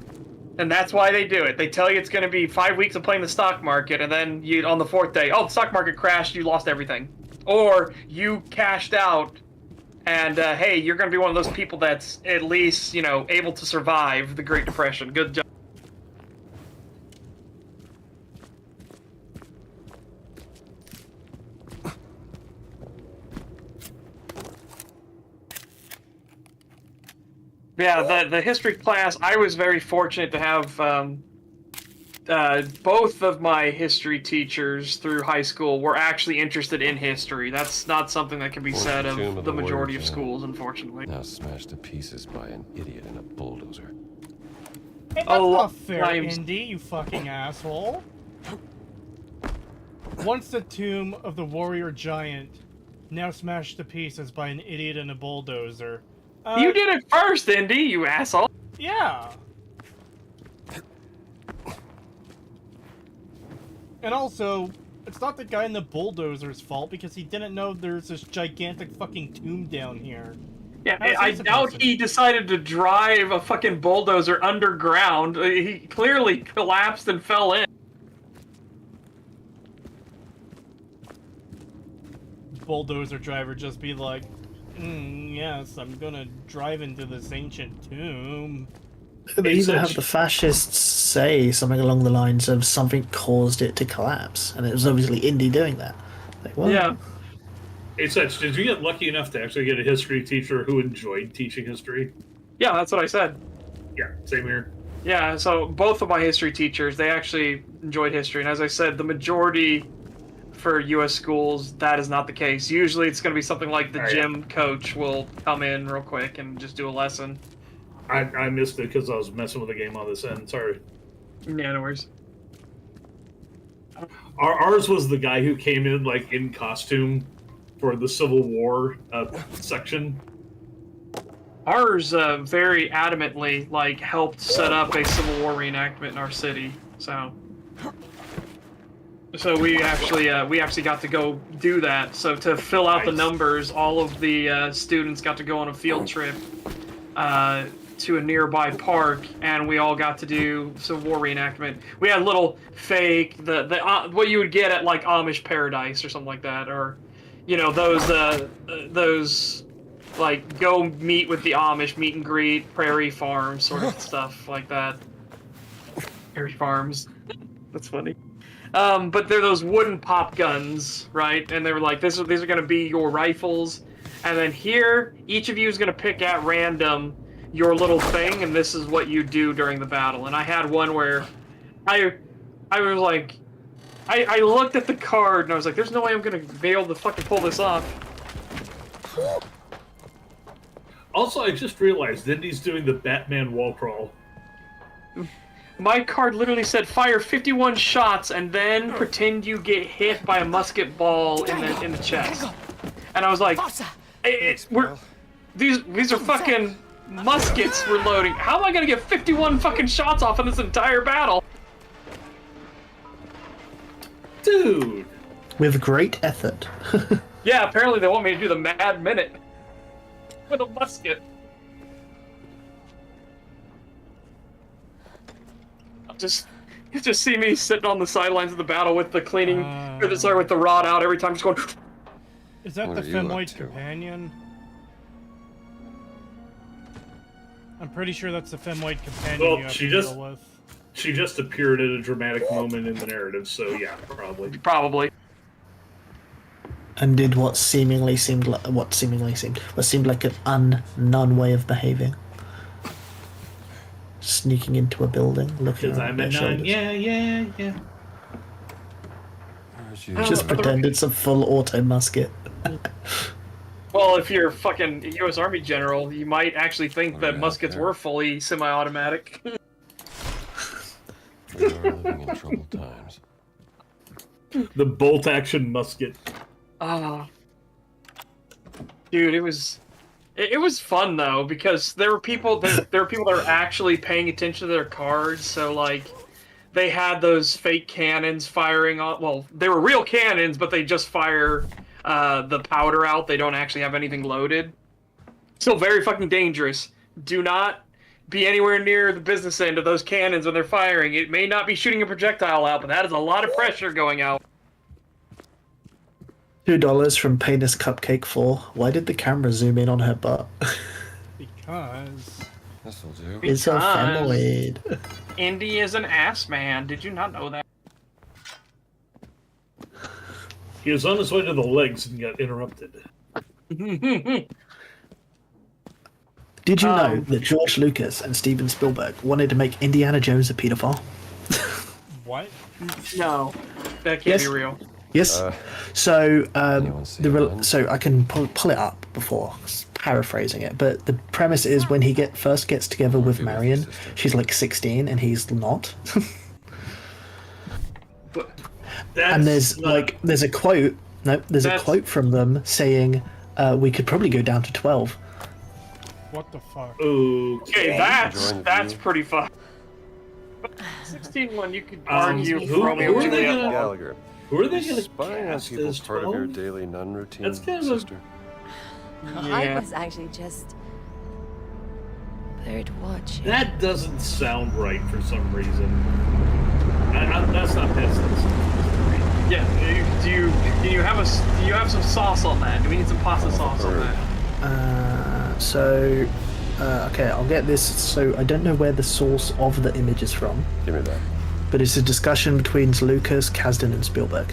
And that's why they do it. They tell you it's going to be 5 weeks of playing the stock market, and then you on the fourth day, oh, the stock market crashed, you lost everything. Or you cashed out, and hey, you're going to be one of those people that's at least, able to survive the Great Depression. Good job. Yeah, the history class, I was very fortunate to have both of my history teachers through high school were actually interested in history. That's not something that can be said of the majority of schools, unfortunately. Now smashed to pieces by an idiot in a bulldozer. Hey, that's not fair, Indy, you fucking asshole. Once the tomb of the warrior giant, now smashed to pieces by an idiot in a bulldozer. You did it first, Indy, you asshole. Yeah. And also, it's not the guy in the bulldozer's fault because he didn't know there's this gigantic fucking tomb down here. Yeah, I doubt he decided to drive a fucking bulldozer underground. He clearly collapsed and fell in. Bulldozer driver just be like, yes, I'm gonna drive into this ancient tomb. They even have the fascists say something along the lines of something caused it to collapse, and it was obviously Indy doing that. Like, what? Yeah. Hey, Seth, did you get lucky enough to actually get a history teacher who enjoyed teaching history? Yeah, that's what I said. Yeah, same here. Yeah, so both of my history teachers, they actually enjoyed history, and as I said, the majority for U.S. schools, that is not the case. Usually it's going to be something like the gym coach will come in real quick and just do a lesson. I missed it because I was messing with the game on this end. Sorry. Yeah, no worries. Ours was the guy who came in like in costume for the Civil War section. Ours very adamantly like helped set up a Civil War reenactment in our city. So we actually got to go do that. So to fill out the numbers, all of the students got to go on a field trip to a nearby park, and we all got to do Civil War reenactment. We had little fake what you would get at like Amish Paradise or something like that, or those like go meet with the Amish, meet and greet, prairie farms sort of stuff like that. Prairie farms. That's funny. But they're those wooden pop guns, right? And they were like, these are going to be your rifles. And then here, each of you is going to pick at random your little thing, and this is what you do during the battle. And I had one where I was like, I looked at the card, and I was like, there's no way I'm going to be able to fucking pull this off. Also, I just realized Indy's doing the Batman wall crawl. My card literally said fire 51 shots and then pretend you get hit by a musket ball in the chest. And I was like, these are fucking muskets we're loading. How am I gonna get 51 fucking shots off in this entire battle? Dude! With great effort. Yeah, apparently they want me to do the Mad Minute. with a musket. You just see me sitting on the sidelines of the battle with the cleaning, with the rod out every time, just going. Is that What the are you up Femoid to? companion? I'm pretty sure that's the Femoid companion you Well, have she to just deal with. she just appeared at a dramatic moment in the narrative, so yeah, probably. Probably. And did what seemed like an unknown way of behaving. Sneaking into a building, looking Because over I'm their a shoulders. nun. Yeah. Just pretend it's a full auto musket. Well, if you're a fucking U.S. Army general, you might actually think that muskets were fully semi-automatic. We are living in troubled times. The bolt action musket. Dude, it was fun though, because there were people that are actually paying attention to their cards. So like, they had those fake cannons firing on. Well, they were real cannons, but they just fire the powder out. They don't actually have anything loaded. Still very fucking dangerous. Do not be anywhere near the business end of those cannons when they're firing. It may not be shooting a projectile out, but that is a lot of pressure going out. $2 from Penis Cupcake 4. Why did the camera zoom in on her butt? Because This'll do. It's a femoid. Indy is an ass man. Did you not know that? He was on his way to the legs and got interrupted. Did you know that George Lucas and Steven Spielberg wanted to make Indiana Jones a pedophile? what? No, that can't be real. Yes. So so I can pull it up before paraphrasing it, but the premise is when he first gets together with Marion, she's like 16 and he's not. And there's a quote. No, there's a quote from them saying, "We could probably go down to 12." What the fuck? Okay, that's pretty fun. 16 one, you could argue Romeo and Juliet. Gallagher. Who are they going to Spying on cast people as part of your 12? daily nun routine, That's kind of sister? I was actually just bird watching. That doesn't sound right for some reason. That's not business. Yeah, do you have some sauce on that? Do we need some pasta sauce on that? Okay, I'll get this. So I don't know where the source of the image is from. Give me that. But it's a discussion between Lucas, Kasdan, and Spielberg.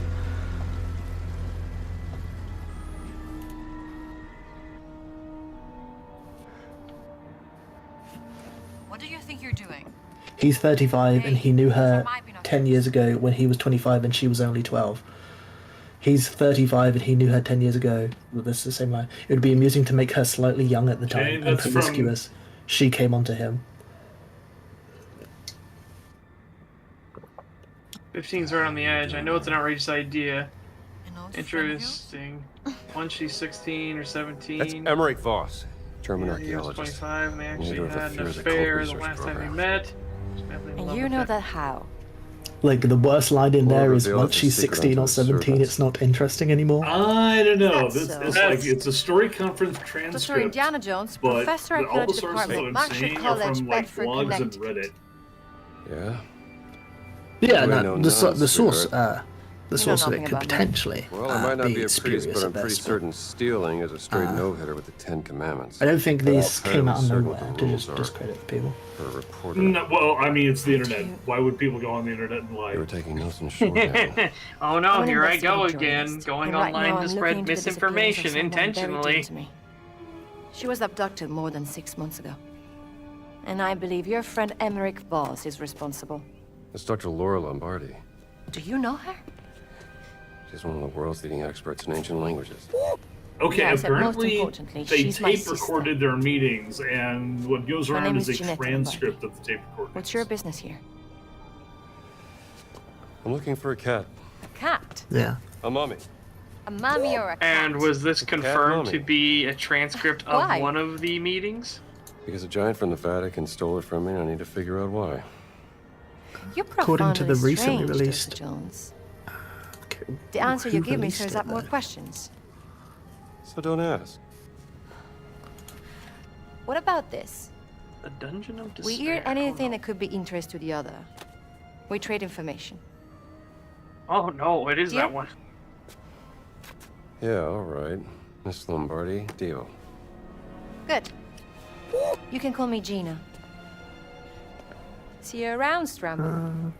What do you think you're doing? He's 35 and he knew her 10 years ago when he was 25 and she was only 12. He's 35 and he knew her 10 years ago. Well, that's the same line. It would be amusing to make her slightly young at the time Okay, and that's from- promiscuous. She came onto him. 15's right on the edge. I know it's an outrageous idea. Interesting. Once she's 16 or 17. That's Emmerich Voss, German He was archaeologist. 25 and they actually leader of the had an Fears Occult affair the Research last time they Program. met. And you know that how? Like, the worst line in there is revealed once his she's secret 16 or unto his 17, servants. it's not interesting anymore. I don't know. That's This so. it's like it's a story conference Dr. transcript. Indiana Jones, but Professor all the Archaeology sources Department, I'm Marshall seeing are College, from like Bedford, blogs and Connecticut. Reddit. Yeah? Yeah, Do I no, know the none, source, sweetheart? the source of it could potentially Well, I might not be a priest, spurious but I'm at pretty best, certain stealing is a straight no-hitter with the Ten Commandments. I don't think But these I'll came out fairly of certain nowhere what to the just rules are discredit people. For a reporter. No, well, I mean, it's the internet. Why would people go on the internet and lie? They were taking notes in shorthand. Oh no, I'm an here I go investigative again, journalist, going and right online now to I'm spread looking into the disappearance of misinformation someone very dear intentionally. to me. She was abducted more than 6 months ago. And I believe your friend Emmerich Voss is responsible. It's Dr. Laura Lombardi. Do you know her? She's one of the world's leading experts in ancient languages. Okay, Yes, and most apparently importantly, they she's my tape sister. recorded their meetings, and what goes Her around name is a is Jeanette transcript of the tape recording. What's your business here? I'm looking for a cat. A cat? Yeah. A mummy. A mummy or a cat? And was this confirmed mummy. to be a transcript of Why? one of the meetings? Because a giant from the Vatican stole it from me, and I need to figure out why. You're According to the profoundly recently strange, Dr. released- Jones. The answer you who give me released stirs it, up more though? questions. So don't ask. What about this? The Dungeon of Despair. We hear anything that could be interest to the other. We trade information. Oh no, it is Deal? that one. Yeah, all right. Miss Lombardi, deal. Good. You can call me Gina. See you around, Stramble.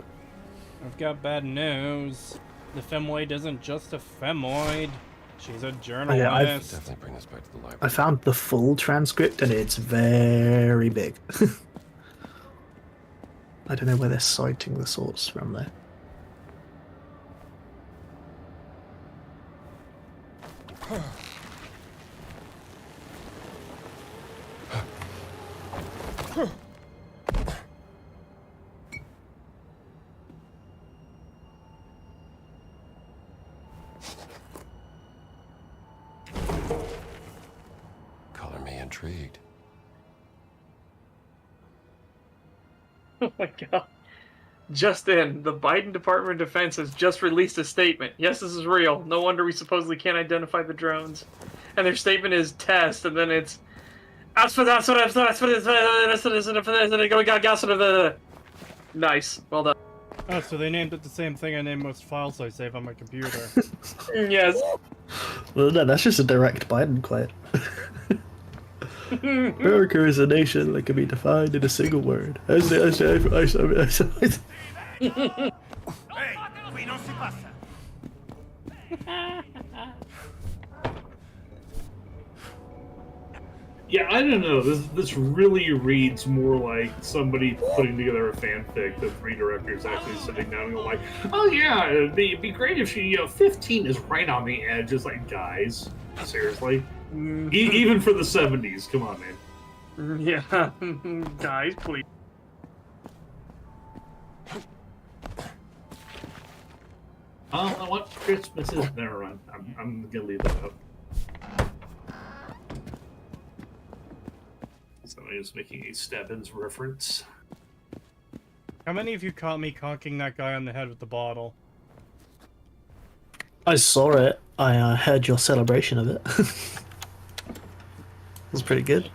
I've got bad news. The Femoid isn't just a Femoid. She's a Oh, journalist. yeah, Definitely bring us back to the library. I found the full transcript and it's very big. I don't know where they're citing the source from there. Color me intrigued. Oh my god. Just in, the Biden Department of Defense has just released a statement. Yes, this is real. No wonder we supposedly can't identify the drones. And their statement is test, and then it's nice. Well done. Oh, so they named it the same thing I named most files I save on my computer. Yes. Well, no, that's just a direct Biden quote. America is a nation that can be defined in a single word. Qui non si passa. Yeah, I don't know. This really reads more like somebody putting together a fanfic than three directors actually sitting down and going like, "Oh yeah, it'd be great if she, 15 is right on the edge." It's like, guys, seriously, even for the 70s, come on, man. Yeah, guys, please. What Christmas is? Never mind. I'm gonna leave that up. Somebody was making a Stebbins reference. How many of you caught me conking that guy on the head with the bottle? I saw it. I heard your celebration of it. It was pretty good.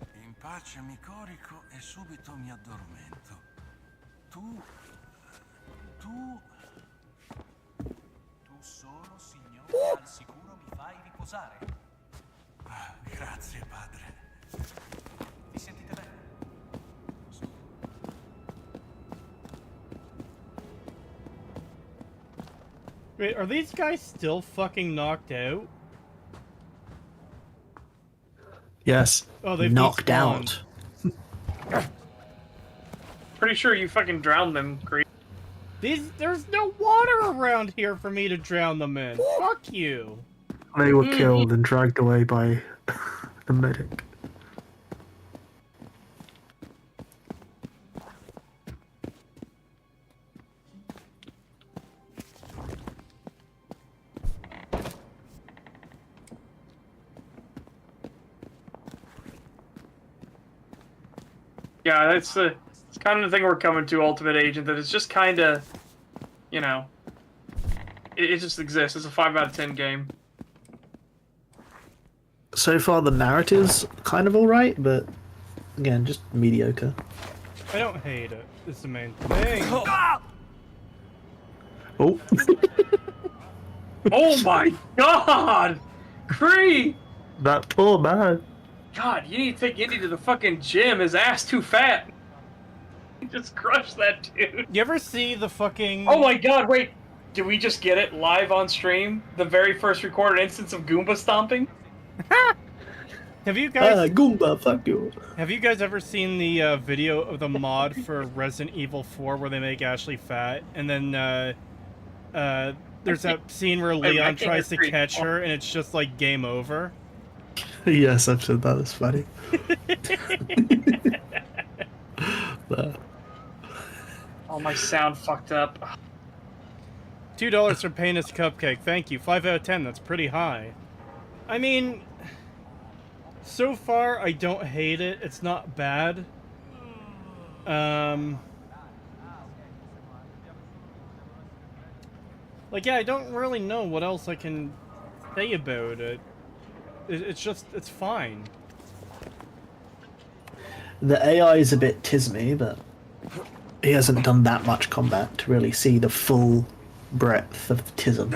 In pace mi corico e subito mi addormento. Tu solo, signore, al sicuro mi fai riposare. Grazie, padre. Vi sentite bene? Wait, are these guys still fucking knocked out? Yes. Oh, they've knocked despawned. out. Pretty sure you fucking drowned them, Creed. There's no water around here for me to drown them in. Fuck you. They were killed and dragged away by the medic. Yeah, it's kind of the thing we're coming to, Ultimate Agent, that it's just kind of, it just exists. It's a 5 out of 10 game. So far, the narrative's kind of alright, but again, just mediocre. I don't hate it. It's the main thing. Oh. Oh my god! Cree! That poor man. God, you need to take Indy to the fucking gym. His ass too fat. He just crushed that dude. You ever see the fucking... Oh my god, wait. Did we just get it live on stream? The very first recorded instance of Goomba stomping? Have you guys... Goomba, fuck you. Have you guys ever seen the video of the mod for Resident Evil 4 where they make Ashley fat, and then there's that scene where Leon tries to catch her, and it's just like game over? Yes, I've said that. It's funny. Oh, my sound fucked up. $2 for Painus Cupcake. Thank you. 5 out of 10. That's pretty high. I mean, so far I don't hate it. It's not bad. Like, yeah, I don't really know what else I can say about it. It's fine. The AI is a bit tismy, but he hasn't done that much combat to really see the full breadth of the tism.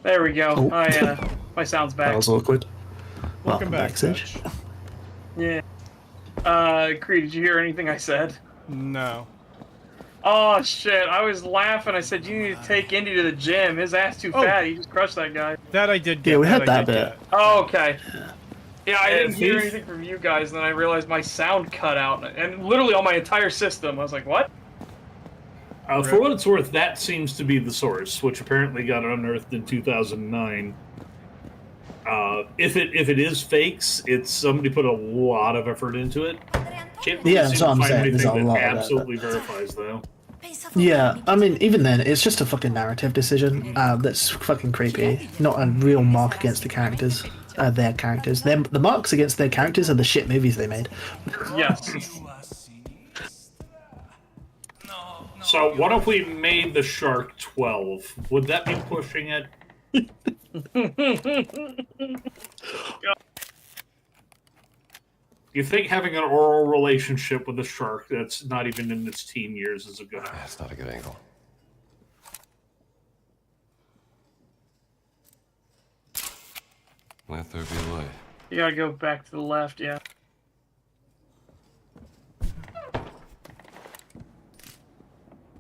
There we go. Oh. My sound's back. That was awkward. Welcome back, Sitch. Yeah. Creed, did you hear anything I said? No. Oh shit! I was laughing. I said you need to take Indy to the gym. His ass too fat. He just crushed that guy. That I did get. Yeah, we had I that did bit. get. Oh, okay. Yeah, I didn't hear Thief- anything from you guys, and then I realized my sound cut out, and literally on my entire system. I was like, what? For what it's worth, that seems to be the source, which apparently got unearthed in 2009. If it is fakes, it's somebody put a lot of effort into it. Can't really Yeah, seem that's to what I'm find saying, there's anything a lot that of that, absolutely verifies, though. Yeah, I mean, even then, it's just a fucking narrative decision that's fucking creepy. Not a real mark against the characters, their characters. The marks against their characters are the shit movies they made. Yes. So what if we made the shark 12? Would that be pushing it? You think having an oral relationship with a shark that's not even in its teen years is a good idea? That's not a good angle. Let there be light. You gotta go back to the left, yeah.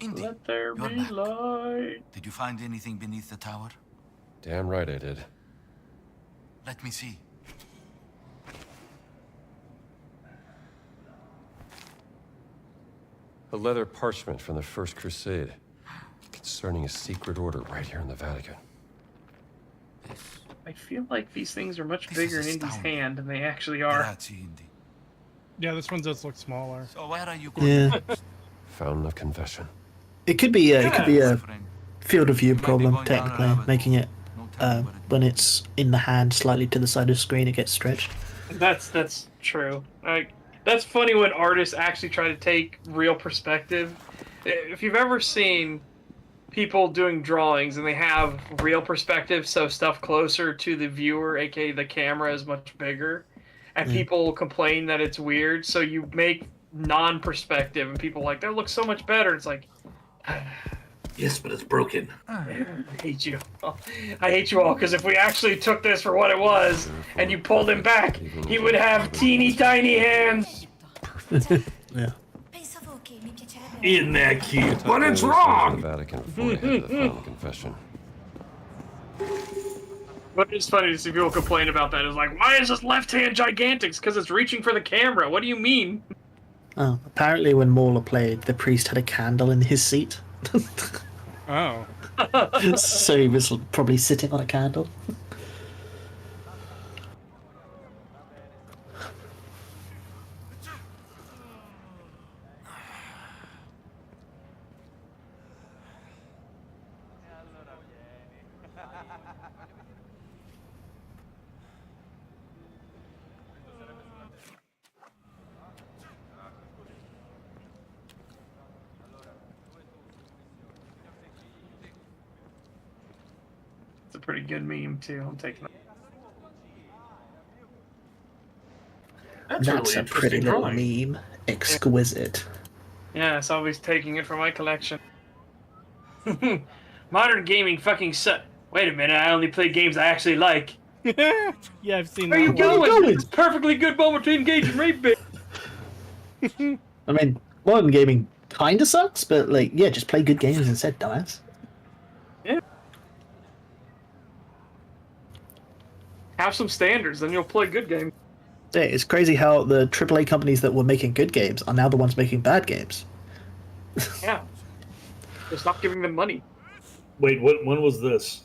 Indy, Let there you're be back. light. Did you find anything beneath the tower? Damn right I did. Let me see. A leather parchment from the First Crusade concerning a secret order right here in the Vatican. I feel like these things are much bigger in Indy's hand than they actually are. Grazie, Indy. Yeah, this one does look smaller. So where are you going Yeah. next? Fountain of Confession. It could be a Friend, field of view problem, going down a technically, rabbit making it no telling where it when it's in the hand, slightly to the side of the screen, it gets stretched. That's true. Like, that's funny when artists actually try to take real perspective. If you've ever seen people doing drawings and they have real perspective, so stuff closer to the viewer, aka the camera, is much bigger, and people complain that it's weird, so you make non-perspective, and people are like, that looks so much better. It's like, Yes, but it's broken. I hate you. I hate you all, because if we actually took this for what it was, and you pulled him back, he would have teeny tiny hands. Yeah. Isn't that cute? But it's The wrong! Vatican before I head to the Fountain of Confession. But it's funny to see people complain about that. It's like, why is this left hand gigantic? Because it's reaching for the camera. What do you mean? Oh, apparently when Mauler played, the priest had a candle in his seat. Oh. So he was probably sitting on a candle. It's a pretty good meme, too. I'm taking it. That's a pretty little meme. Exquisite. Yes, always taking it from my collection. Modern gaming fucking suck. Wait a minute, I only play games I actually like. Yeah, I've seen Where that you one. going? It's a perfectly good moment to engage in rape bit. I mean, modern gaming kinda sucks, but like, yeah, just play good games instead, dumbass. Yeah. Have some standards, then you'll play good games. Yeah, it's crazy how the AAA companies that were making good games are now the ones making bad games. Yeah. Just stop giving them money. Wait, when was this?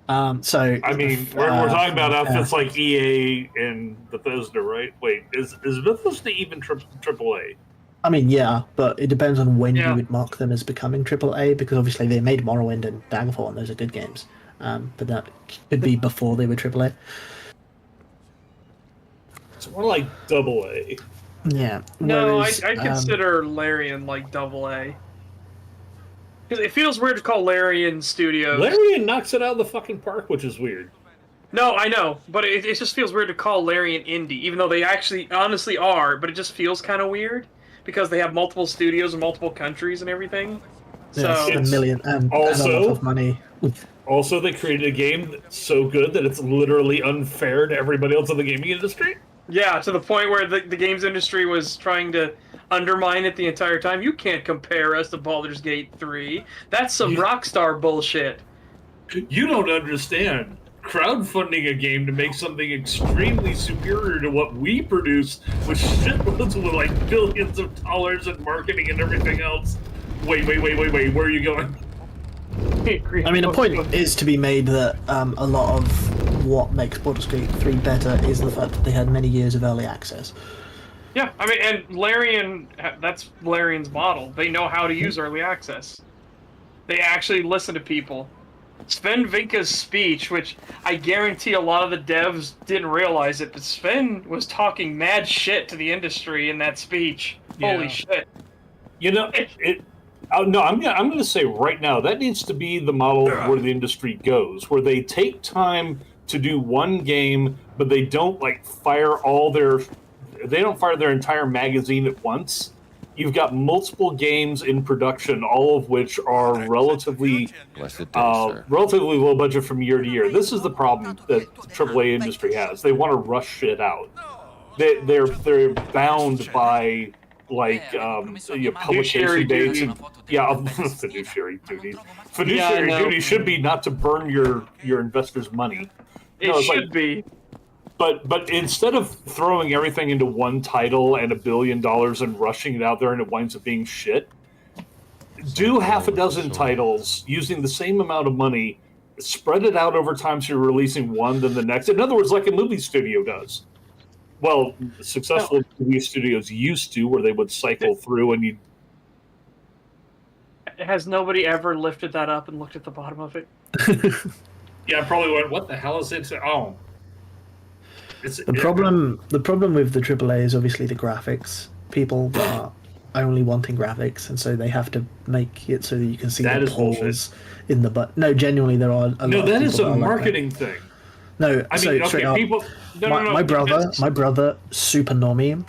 So I mean, we're talking about outfits like EA and Bethesda, right? Wait, is Bethesda even AAA? I mean, yeah, but it depends on when Yeah. you would mark them as becoming AAA, because obviously they made Morrowind and Daggerfall, and those are good games. But that could be before they were AAA. It's more like AA. Yeah. No, whereas, I consider Larian like AA. Because it feels weird to call Larian Studios. Larian knocks it out of the fucking park, which is weird. No, I know, but it just feels weird to call Larian indie, even though they actually honestly are. But it just feels kind of weird because they have multiple studios in multiple countries and everything. Yeah, So it's a million and a lot of money. Also, they created a game that's so good that it's literally unfair to everybody else in the gaming industry. yeah, to the point where the games industry was trying to undermine it the entire time. You can't compare us to Baldur's Gate 3. That's some Rockstar bullshit. You don't understand. Crowdfunding a game to make something extremely superior to what we produce with shitloads with like billions of dollars in marketing and everything else. Wait, where are you going? I mean, a point is to be made that a lot of what makes Baldur's Gate 3 better is the fact that they had many years of early access. Yeah, I mean, and Larian, that's Larian's model. They know how to use early access. They actually listen to people. Sven Vinka's speech, which I guarantee a lot of the devs didn't realize it, but Sven was talking mad shit to the industry in that speech. Yeah. Holy shit. You know, no, I'm gonna say right now that needs to be the model of where the industry goes, where they take time to do one game, but they don't like they don't fire their entire magazine at once. You've got multiple games in production, all of which are relatively low budget from year to year. This is the problem that the AAA industry has. They want to rush shit out. They're bound by like publication dates. Fiduciary duties. Fiduciary duty should be not to burn your investors' money. It should be. But instead of throwing everything into one title and $1 billion and rushing it out there and it winds up being shit, do half a dozen titles using the same amount of money, spread it out over time so you're releasing one, then the next. In other words, like a movie studio does. Well, successful movie studios used to, where they would cycle through and you. Has nobody ever lifted that up and looked at the bottom of it? Yeah, I probably went, what the hell is it? Oh. The problem with the AAA is obviously the graphics. People are only wanting graphics, and so they have to make it so that you can see the pores in the butt. No, genuinely, there are a lot. No, of that people is a that are marketing like that. thing. No, I so mean, straight okay, up, people. my brother, super normie,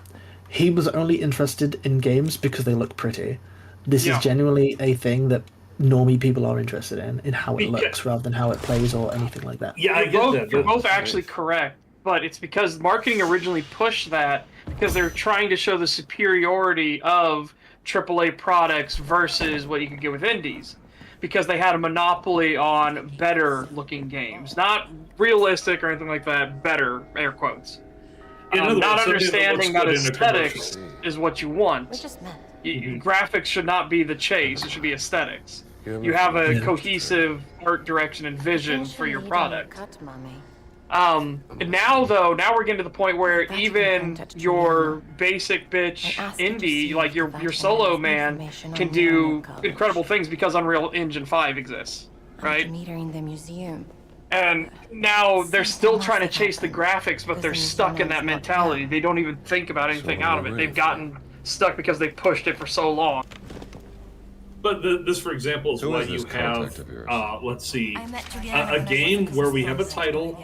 he was only interested in games because they look pretty. This is genuinely a thing that normie people are interested in how it looks rather than how it plays or anything like that. Yeah, you're both actually correct, but it's because marketing originally pushed that because they're trying to show the superiority of AAA products versus what you could get with indies. Because they had a monopoly on better looking games. Not realistic or anything like that, better, air quotes. Not understanding that aesthetics is what you want. Graphics should not be the chase, it should be aesthetics. You have a cohesive art direction and vision for your product. Now we're getting to the point where even your basic bitch indie, like your solo man, can do incredible things because Unreal Engine 5 exists, right? In the museum. And now they're still trying to chase the graphics, but they're stuck in that mentality. They don't even think about anything out of it. They've gotten stuck because they pushed it for so long. But this, for example, is why you have, let's see, a game where we have a title,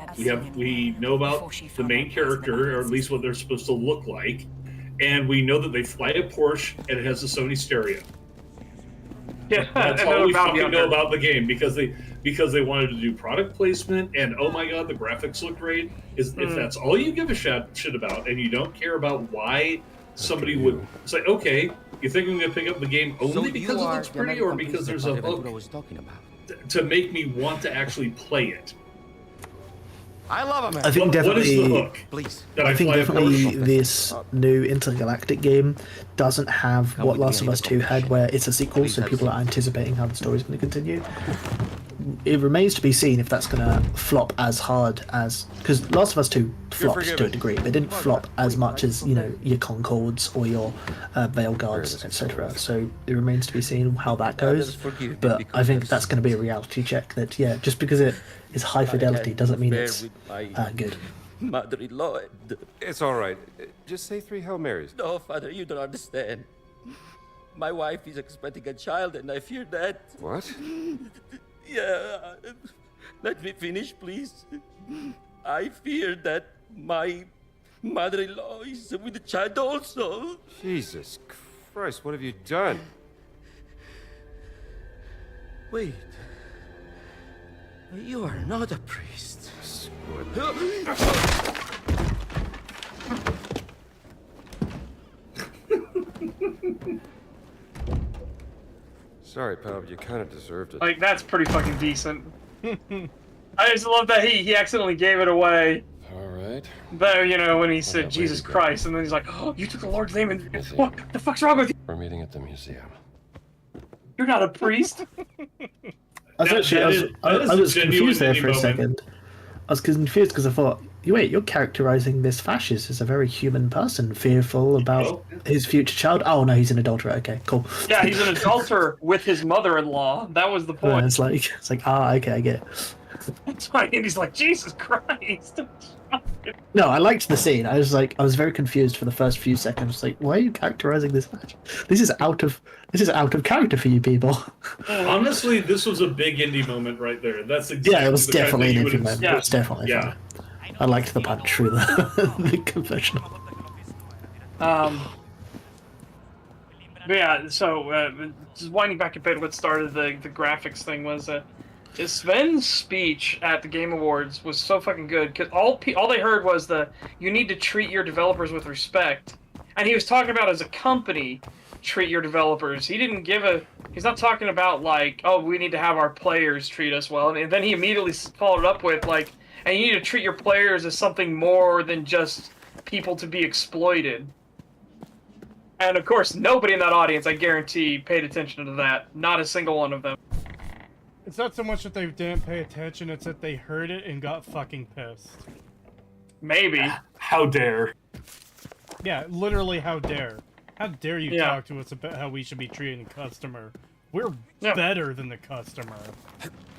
we know about the main character, or at least what they're supposed to look like, and we know that they fly a Porsche and it has a Sony stereo. Yeah, that's all we fucking know about the game because they wanted to do product placement and oh my god, the graphics look great. If that's all you give a shit about, and you don't care about why somebody would say, okay, you think I'm going to pick up the game only because it looks pretty or because there's a hook to make me want to actually play it? I love him. I think what is the definitely. hook? Please. I think definitely this new Intergalactic game doesn't have what Last of Us 2 had, where it's a sequel, so people are anticipating how the story's going to continue. It remains to be seen if that's going to flop as hard as... Because Last of Us 2 flopped to a degree, but it didn't flop as much as, you know, your Concords or your Veil Guards, etc. So it remains to be seen how that goes. But I think that's going to be a reality check that, yeah, just because it is high fidelity doesn't mean it's good. It's all right. Just say 3 Hail Marys. No, Father, you don't understand. My wife is expecting a child, and I fear that. What? Yeah. Let me finish, please. I fear that my mother-in-law is with the child also. Jesus Christ, what have you done? Wait. You are not a priest. Sorry, pal, but you kind of deserved it. Like, that's pretty fucking decent. I just love that he accidentally gave it away. All right. But, you know, when he said that Jesus lady go? Christ, and then he's like, oh, you took the Lord's name and what the fuck's wrong with you? We're meeting at the museum. You're not a priest. I was actually, I was confused there for a second. I was confused because I thought, wait, you're characterizing this fascist as a very human person, fearful about his future child. Oh no, he's an adulterer. Okay, cool. Yeah, he's an adulterer with his mother-in-law. That was the point. It's like, okay, I get it. That's why Andy's like, Jesus Christ. No, I liked the scene. I was very confused for the first few seconds. Like, why are you characterizing this fashion? This is out of character for you people. Honestly, this was a big indie moment right there. That's exactly Yeah, it was the kind of definitely thing an you would indie moment. ex- It was definitely yeah. fun. I liked the punch through the confessional. But yeah, so just winding back a bit, what started the graphics thing was Sven's speech at the Game Awards was so fucking good because all they heard was you need to treat your developers with respect, and he was talking about as a company treat your developers. He didn't he's not talking about like, oh, we need to have our players treat us well, and then he immediately followed up with like, and you need to treat your players as something more than just people to be exploited. And of course, nobody in that audience, I guarantee, paid attention to that. Not a single one of them. It's not so much that they didn't pay attention, it's that they heard it and got fucking pissed. Maybe. How dare. Yeah, literally, how dare. How dare you Yeah. talk to us about how we should be treating the customer? We're better than the customer.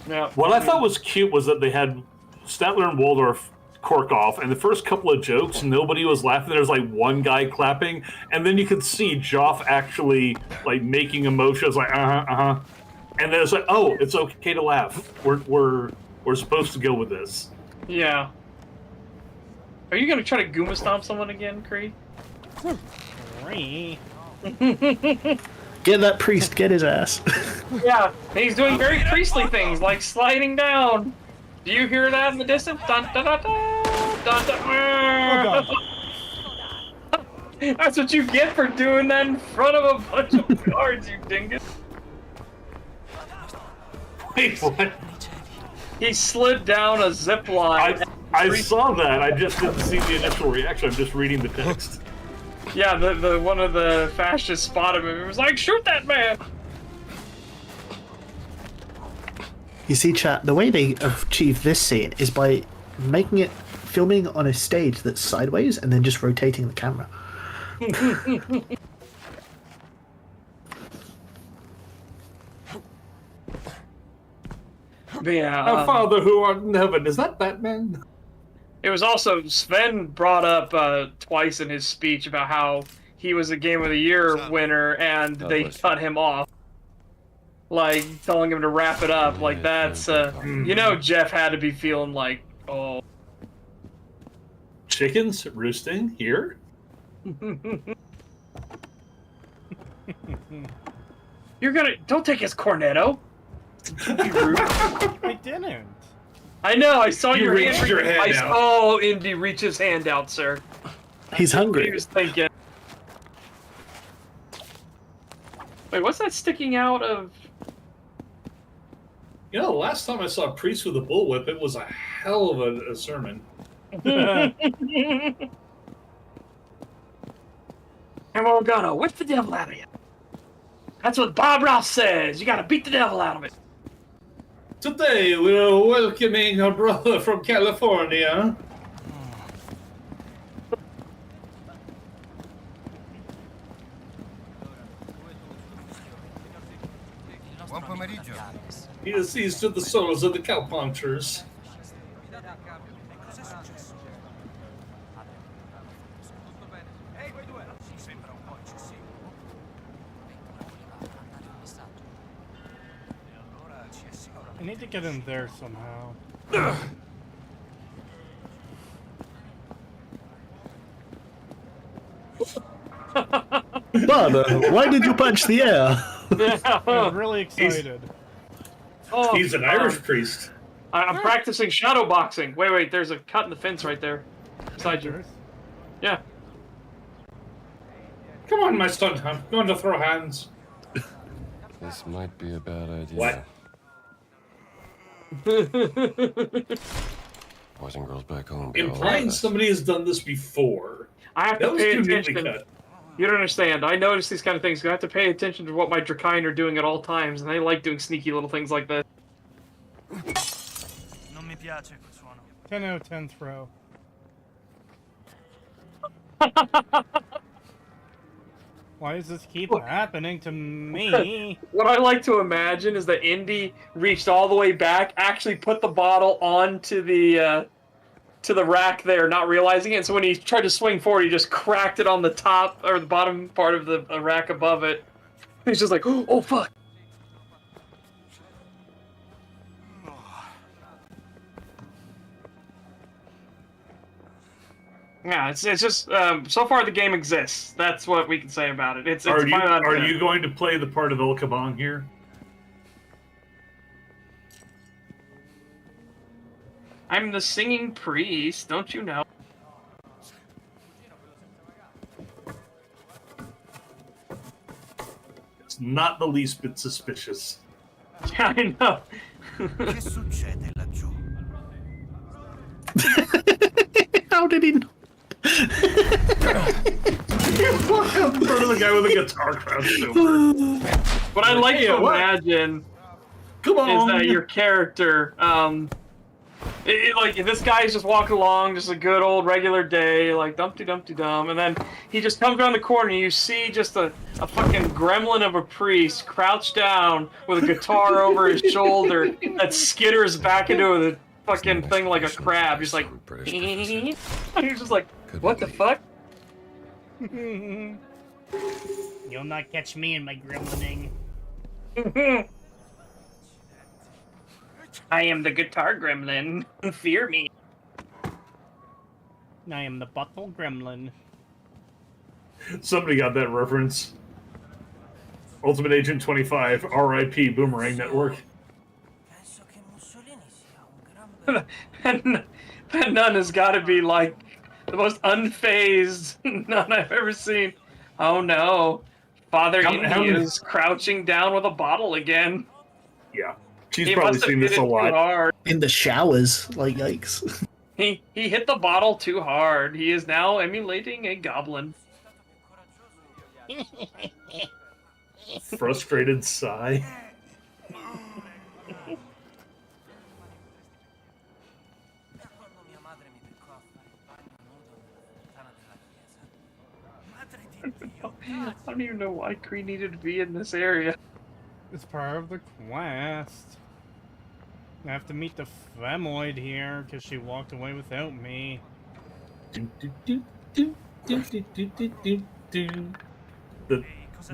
Yeah. What I thought was cute was that they had Statler and Waldorf cork off, and the first couple of jokes, nobody was laughing. There was like one guy clapping, and then you could see Joff actually like making emotions, like and then it's like, oh, it's okay to laugh. We're supposed to go with this. Yeah. Are you gonna try to Goomba stomp someone again, Kree? Get that priest, get his ass. Yeah, he's doing very priestly things, like sliding down. Do you hear that in the distance? Dun, dun, dun, dun, dun, dun. That's what you get for doing that in front of a bunch of guards, you dingus. Wait, what? He slid down a zip line. I saw that. I just didn't see the initial reaction. I'm just reading the text. Yeah, the one of the fascists spotted him and was like, shoot that man! You see, chat, the way they achieve this scene is by filming on a stage that's sideways and then just rotating the camera. But yeah, Our Father who art in heaven, is that Batman? it was also, Sven brought up twice in his speech about how he was a Game of the Year winner and they cut him off. Like, telling him to wrap it up. Like, that's, you know, Jeff had to be feeling like, oh. Chickens roosting here? You're gonna, don't take his cornetto. Don't be rude. I didn't. I know, I saw You your reached hand. your hand out. Oh, Indy, reach his hand out, sir. He's What he hungry. was thinking. Wait, what's that sticking out of? You know, the last time I saw a priest with a bullwhip, it was a hell of a sermon. And we're gonna whip the devil out of you. That's what Bob Ross says. You gotta beat the devil out of it. Today we are welcoming a brother from California. Buon pomeriggio. He is seized to the souls of the cowpunchers. I need to get in there somehow. Father, why did you punch the air? I'm really excited. Oh, He's an Irish priest. I'm practicing shadow boxing. Wait, there's a cut in the fence right there. Beside you. Yeah. Come on, my son. I'm going to throw hands. This might be a bad idea. What? Boys and girls back home. be all Implying right. somebody has done this before. I have That to was pay too neatly attention. cut. You don't understand. I notice these kind of things. I have to pay attention to what my Drakine are doing at all times, and I like doing sneaky little things like that. Non mi piace quel suono. 10 out of 10 throw. Why does this keep happening to me? What I like to imagine is that Indy reached all the way back, actually put the bottle onto the rack there, not realizing it. So when he tried to swing forward, he just cracked it on the top or the bottom part of the rack above it. He's just like, oh fuck. Yeah, it's just so far the game exists. That's what we can say about it. It's Are 5 out of 10. you going to play the part of El Caban here? I'm the singing priest, don't you know? It's not the least bit suspicious. Yeah, I know. Che succede laggiù? How did he know? Walk up in front of the guy with a guitar crouched over. What I like Hey, to what? imagine Come on. is that your character, like this guy's just walking along, just a good old regular day, like Dumpty Dumpty Dum, and then he just comes around the corner and you see just a fucking gremlin of a priest crouched down with a guitar over his shoulder that skitters back into the fucking thing like a crab, just like, and you're just like, what the fuck? You'll not catch me in my gremlining. I am the guitar gremlin. Fear me. I am the butthole gremlin. Somebody got that reference. Ultimate Agent 25, RIP Boomerang Network. That nun has got to be like the most unfazed nun I've ever seen. Oh no. Father Indy is crouching down with a bottle again. Yeah. She's He probably must have seen hit this it a too lot. hard. In the showers, like yikes. He hit the bottle too hard. He is now emulating a goblin. Frustrated sigh. I don't even know why Kree needed to be in this area. It's part of the quest. I have to meet the Femoid here because she walked away without me. The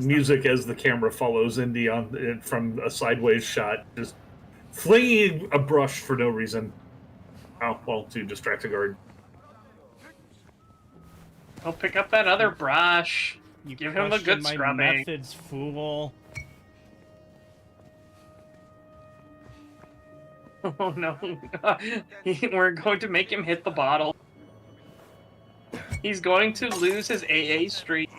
music as the camera follows Indy on from a sideways shot, just flinging a brush for no reason. Oh, well, to distract a guard. I'll pick up that other brush. You Give him the question good my scrubbing. methods, fool. Oh no. We're going to make him hit the bottle. He's going to lose his AA streak.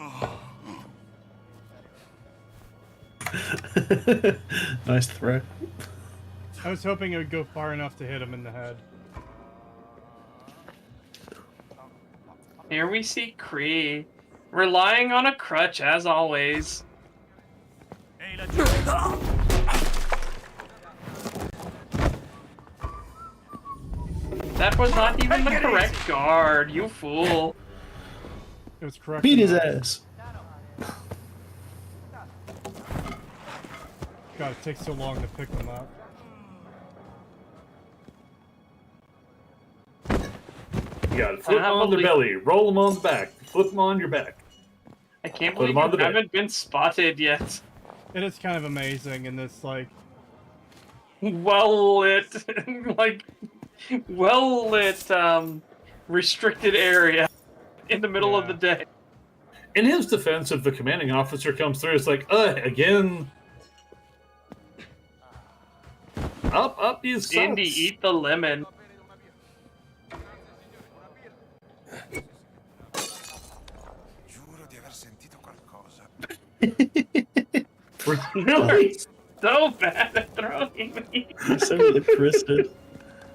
Nice throw. I was hoping it would go far enough to hit him in the head. Here we see Kree, relying on a crutch as always. That was not even the correct guard, you fool. It was correct. Beat his enough. ass. God, it takes so long to pick them up. You gotta flip them on the belly, roll them on the back, flip them on your back. I can't Put believe him on you the bed. haven't been spotted yet. It is kind of amazing in this, like... well lit, like well lit, restricted area in the middle of the day. In his defense, if the commanding officer comes through, it's like, again. Up, you sucks. Indy, eat the lemon. Giuro di aver sentito qualcosa. Really so bad at throwing me. He's so interested.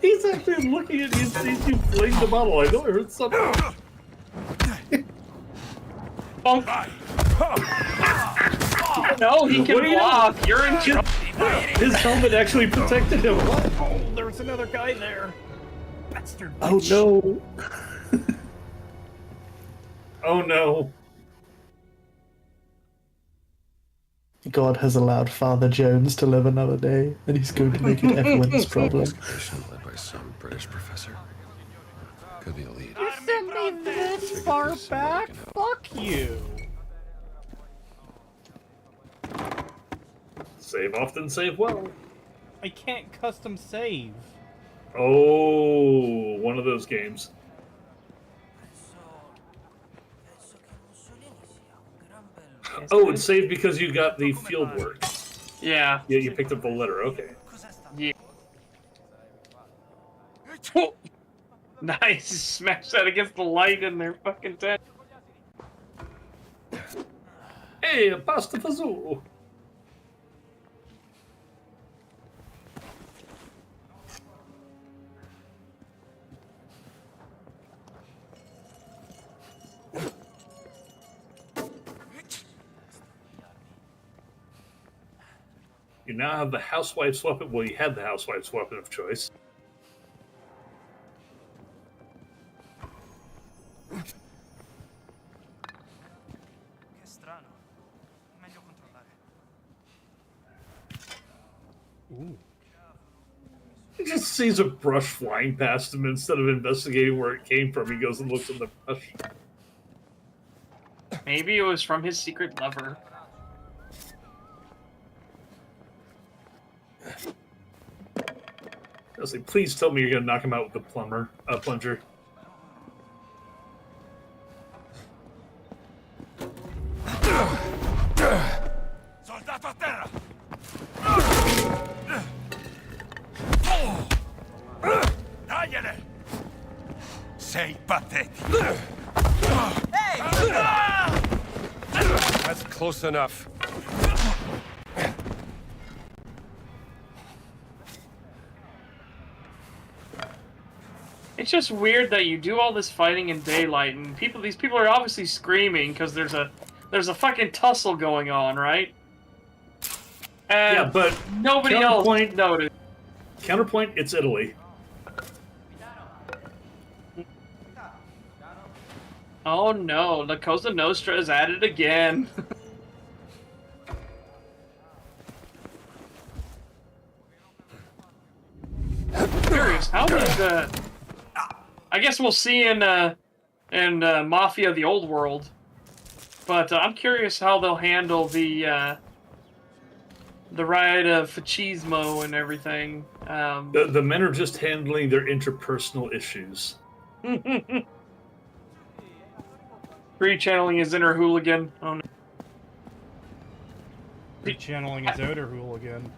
He's actually looking at you and sees you fling the bottle. I know I heard something. No, he can block. You're in trouble. His helmet actually protected him. What? Oh, there's another guy there. Bastard. Oh no. Oh no. God has allowed Father Jones to live another day, and he's going to make it everyone's problem. Investigation led by some British professor. Could be a lead. You sent me this far back? Fuck you. Save often, save well. I can't custom save. Oh, one of those games. Oh, it's saved because you got the field work. Yeah. Yeah, you picked up the letter. Okay. Yeah. Nice. Smash that against the light in their fucking tent. Hey, pasta fazool. You now have the housewife's weapon. Well, you had the housewife's weapon of choice. Che strano. Meglio controllare. He just sees a brush flying past him. Instead of investigating where it came from, he goes and looks in the brush. Maybe it was from his secret lover. I was like, please tell me you're gonna knock him out with the plunger. Soldato a terra! Dagliene! Sei patetico. That's close enough. It's just weird that you do all this fighting in daylight, and these people are obviously screaming because there's a fucking tussle going on, right? And Yeah, but nobody else noticed. Counterpoint, it's Italy. Oh no, La Cosa Nostra is at it again. Curious, how did I guess we'll see in Mafia: The Old World, but I'm curious how they'll handle the riot of Fascismo and everything. The men are just handling their interpersonal issues. Re-channeling his inner hooligan. Oh no. Re-channeling his outer hooligan.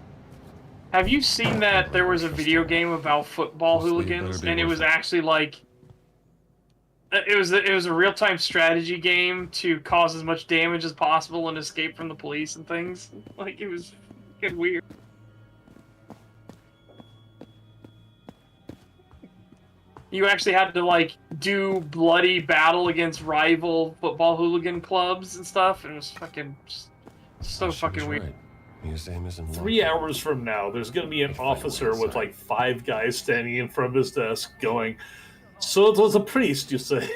Have you seen that there was a video game about football hooligans, and it was actually like it was a real-time strategy game to cause as much damage as possible and escape from the police and things. Like, it was fucking weird. You actually had to like do bloody battle against rival football hooligan clubs and stuff, and it was fucking so fucking weird. Right. Museum is in 3 hours from now, there's going to be an officer with like 5 guys standing in front of his desk going, "So it was a priest, you say?"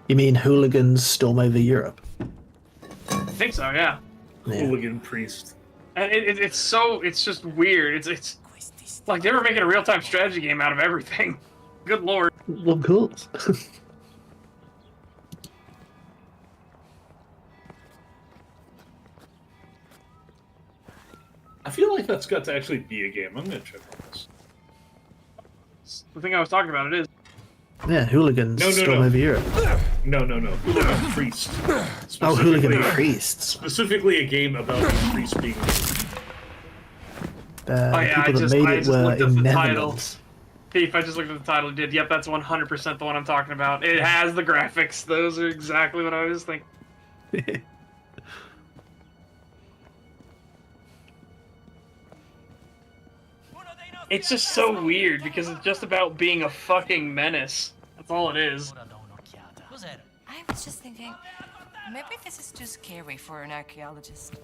You mean hooligans storm over Europe? I think so, yeah. Hooligan priest. And it's just weird. It's Like, they were making a real-time strategy game out of everything. Good lord. Of course. I feel like that's got to actually be a game. I'm gonna check on this. The thing I was talking about, it is. Yeah, hooligans No. storm over Europe. No. Hooligan Priest. Oh, hooligan Specifically- priests. Specifically a game about a priest being... The Oh, yeah, people that made it were looked up in the title. Netherlands. Thief, I just looked at the title. Did yep, that's 100% the one I'm talking about. It has the graphics. Those are exactly what I was thinking. It's just so weird because it's just about being a fucking menace. That's all it is. I was just thinking, maybe this is too scary for an archaeologist.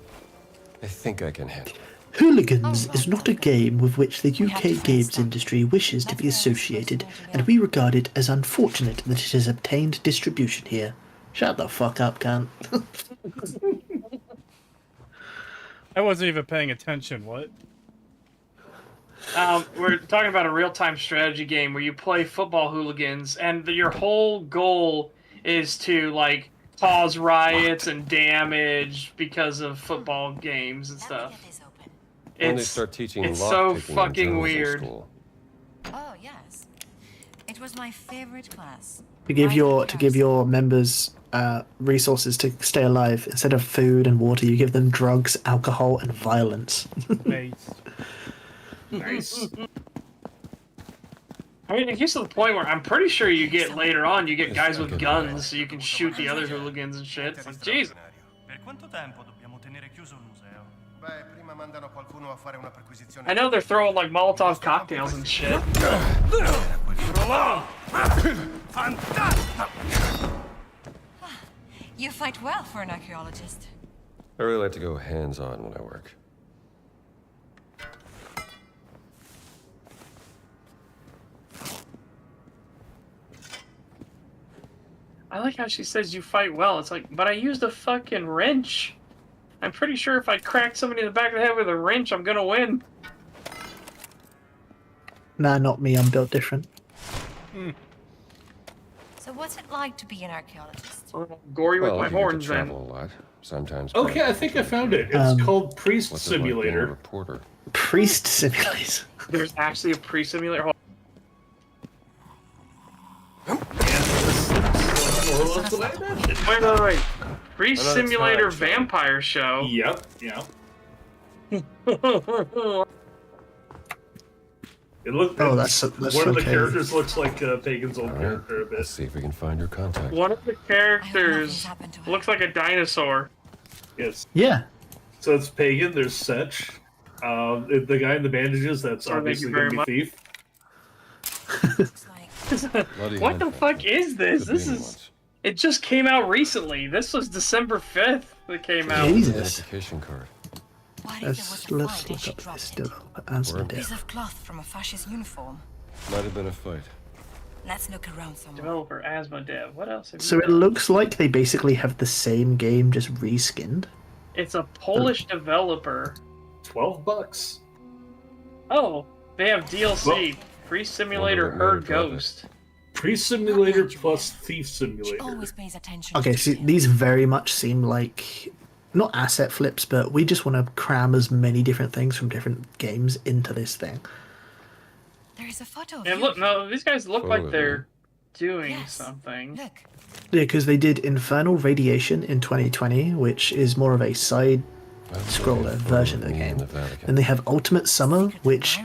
I think I can handle it. Hooligans is not a game with which the UK games industry wishes to be associated, and we regard it as unfortunate that it has obtained distribution here. Shut the fuck up, cunt. I wasn't even paying attention. What? We're talking about a real-time strategy game where you play football hooligans, and your whole goal is to like cause riots and damage because of football games and stuff. When they start teaching it's lock so picking in fucking journalism weird. school. Oh, yes. It was my favorite class. To give your members resources to stay alive, instead of food and water, you give them drugs, alcohol, and violence. Nice. I mean, it gets to the point where I'm pretty sure you get later on, you get guys with guns so you can shoot the other hooligans and shit. It's like, jeez. Per quanto tempo dobbiamo tenere chiuso il museo? Beh, prima mandano qualcuno a fare una perquisizione. I know they're throwing like Molotov cocktails and shit. You fight well for an archaeologist. I really like to go hands-on when I work. I like how she says you fight well. It's like, but I used a fucking wrench. I'm pretty sure if I crack somebody in the back of the head with a wrench, I'm gonna win. Nah, not me. I'm built different. So what's it like to be an archaeologist? Gory with Well, my you get to horns, then. travel a lot. Sometimes. Okay, I think I found it. It's called Priest What's it like being a Simulator. reporter? Priest Simulator. There's actually a pre-simulator. Hold Wait. Pre-simulator vampire show. Yep. It looked. Oh, that's one so of the cute. characters looks like Pagan's old character a bit. Let's see if we can find your contact. One of the characters looks like a dinosaur. Yes. Yeah. So it's Pagan. There's Setch. The guy in the bandages. That's Oh, thank obviously you very gonna be Thief. What the fuck is this? This Convenient is. ones. It just came out recently. This was December 5th. It came out. Identification card. Let's look up this still. Answer A piece of cloth from a fascist uniform. Might have been a fight. Let's look around somewhere. Developer Asmodev. What else? Have So you it got? looks like they basically have the same game, just reskinned. It's a Polish developer. $12. Oh, they have DLC. Well, Priest Simulator wonder what made Her it drop it. Ghost. Priest Simulator plus Thief Simulator. Always pays attention. Okay, so these very much seem like not asset flips, but we just want to cram as many different things from different games into this thing. There is a photo of And you. look, no, these guys look Photo like of they're doing something. Look. Yeah, because they did Infernal Radiation in 2020, which is more of a side scroller version of the game. And they have Ultimate Summer, which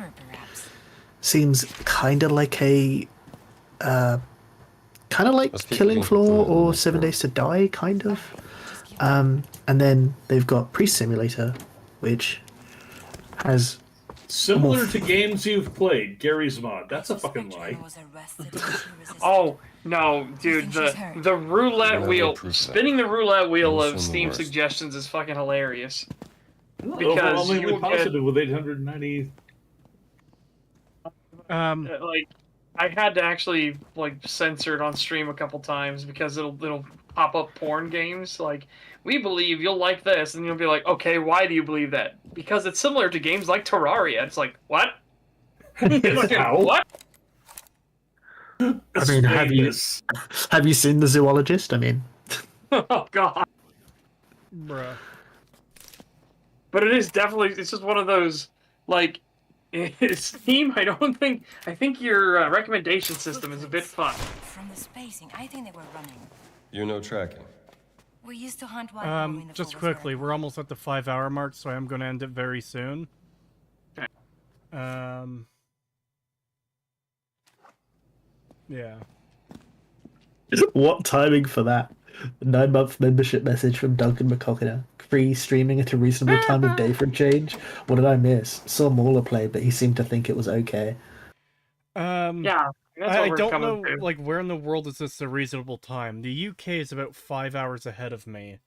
seems kind of like a Killing Floor or 7 Days to Die, kind of. And then they've got Priest Simulator, which has Similar to games you've played, Gary's Mod. That's a fucking lie. Oh no, dude! The roulette wheel, spinning the roulette wheel of Steam suggestions is fucking hilarious. Because you Overwhelmingly will get, positive with 890. like, I had to actually like censor it on stream a couple times because it'll pop up porn games like, we believe you'll like this, and you'll be like, okay, why do you believe that? Because it's similar to games like Terraria. It's like, what? How? What? I mean, have you seen The Zoologist? I mean, Oh god. Bruh. But it is definitely, it's just one of those, like, Steam, I think your recommendation system is a bit fucked. From the spacing, I think they were running. You know tracking. We used to hunt wild in the Just forest quickly, we're almost at the 5-hour mark, so I am going to end it very soon. Yeah. what timing for that? A 9-month membership message from Duncan McCockiner. Free streaming at a reasonable time of day for a change. What did I miss? Saw Mauler play, but he seemed to think it was okay. Yeah, that's what I we're don't coming know, to. like, where in the world is this a reasonable time? The UK is about 5 hours ahead of me.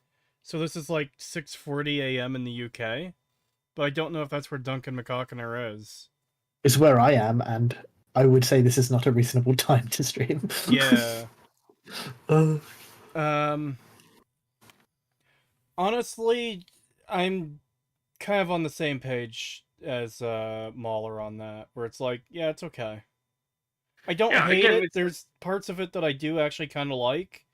So this is like 6:40 a.m. in the UK. But I don't know if that's where Duncan McCockiner is. It's where I am, and I would say this is not a reasonable time to stream. Yeah. Honestly, I'm kind of on the same page as Mahler on that, where it's like, yeah, it's okay. I don't hate it. There's parts of it that I do actually kind of like.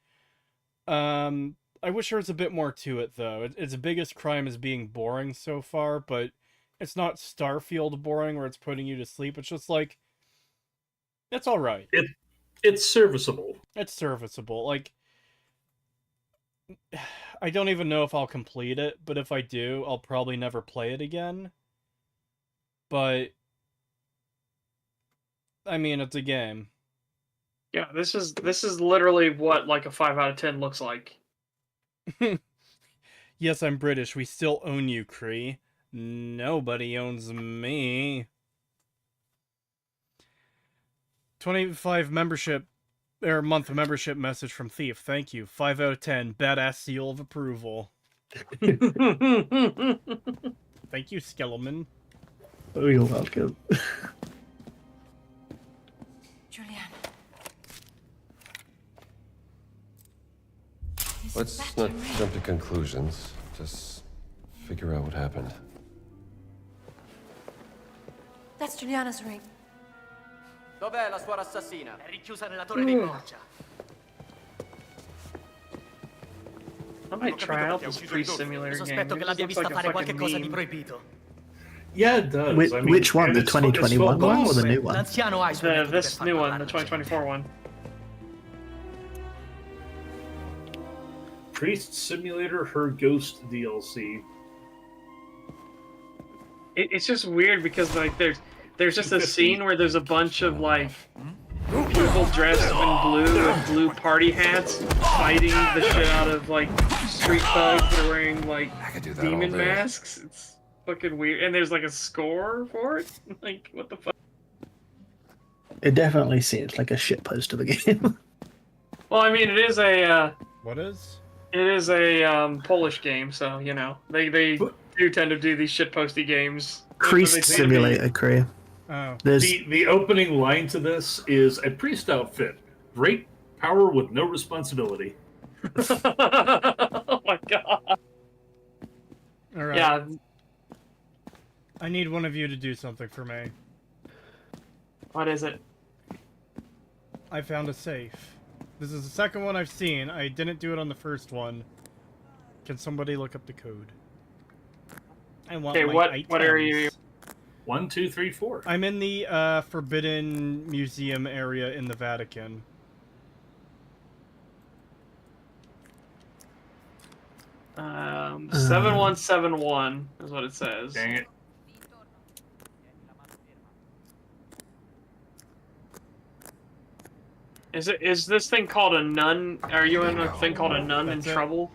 I wish there was a bit more to it, though. Its biggest crime is being boring so far, but it's not Starfield boring where it's putting you to sleep. It's just like, it's all right. It's serviceable. It's serviceable. Like, I don't even know if I'll complete it, but if I do, I'll probably never play it again. But I mean, it's a game. Yeah, this is literally what like a 5 out of 10 looks like. Yes, I'm British. We still own you, Cree. Nobody owns me. 25 membership or month membership message from Thief. Thank you. 5 out of 10. Badass seal of approval. Thank you, Skeleman. Oh, you're welcome. Julian. Let's not jump to conclusions. Just figure out what happened. That's Juliana's ring. Dov'è la sua assassina? È rinchiusa nella torre di Borgia. I might try out this Priest Simulator game. Sospetto che l'abbia vista fare qualche cosa di meme. proibito. Yeah, it does. Which one? The 2021 one or the new one? L'anziano ha i suoi metodi This per new far one, the parlare. 2024 one. Priest Simulator, Her Ghost DLC. It's just weird because like there's just a scene where there's a bunch of like people dressed in blue with blue party hats fighting the shit out of like street thugs that are wearing like do that demon all day. masks. It's fucking weird, and there's like a score for it. Like what the fuck? It definitely seems like a shitpost of a game. Well, I mean, it is a What is? it is a Polish game, so you know they do tend to do these shitposty games. Priest Simulator, Cree. Oh. The opening line to this is a priest outfit. Great power with no responsibility. Oh my god. Alright. Yeah. I need one of you to do something for me. What is it? I found a safe. This is the second one I've seen. I didn't do it on the first one. Can somebody look up the code? I want Okay, my what items. area are you? 1, 2, 3, 4. I'm in the Forbidden Museum area in the Vatican. Um, 7171 is what it says. Dang it. Is this thing called a nun? Are you in a thing called a nun in That's it. trouble?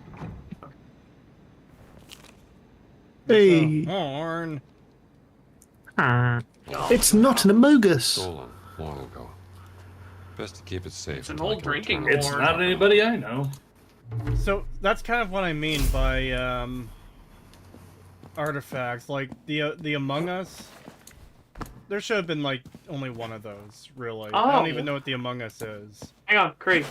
Hey. Horn. It's not an Amogus. Stolen long ago. Best to keep it safe. It's an until I old can drinking return it. It's not anybody I know. So that's kind of what I mean by artifacts. Like the Among Us. There should have been like only one of those, really. I don't Oh. even know what the Among Us is. Hang on, Craig.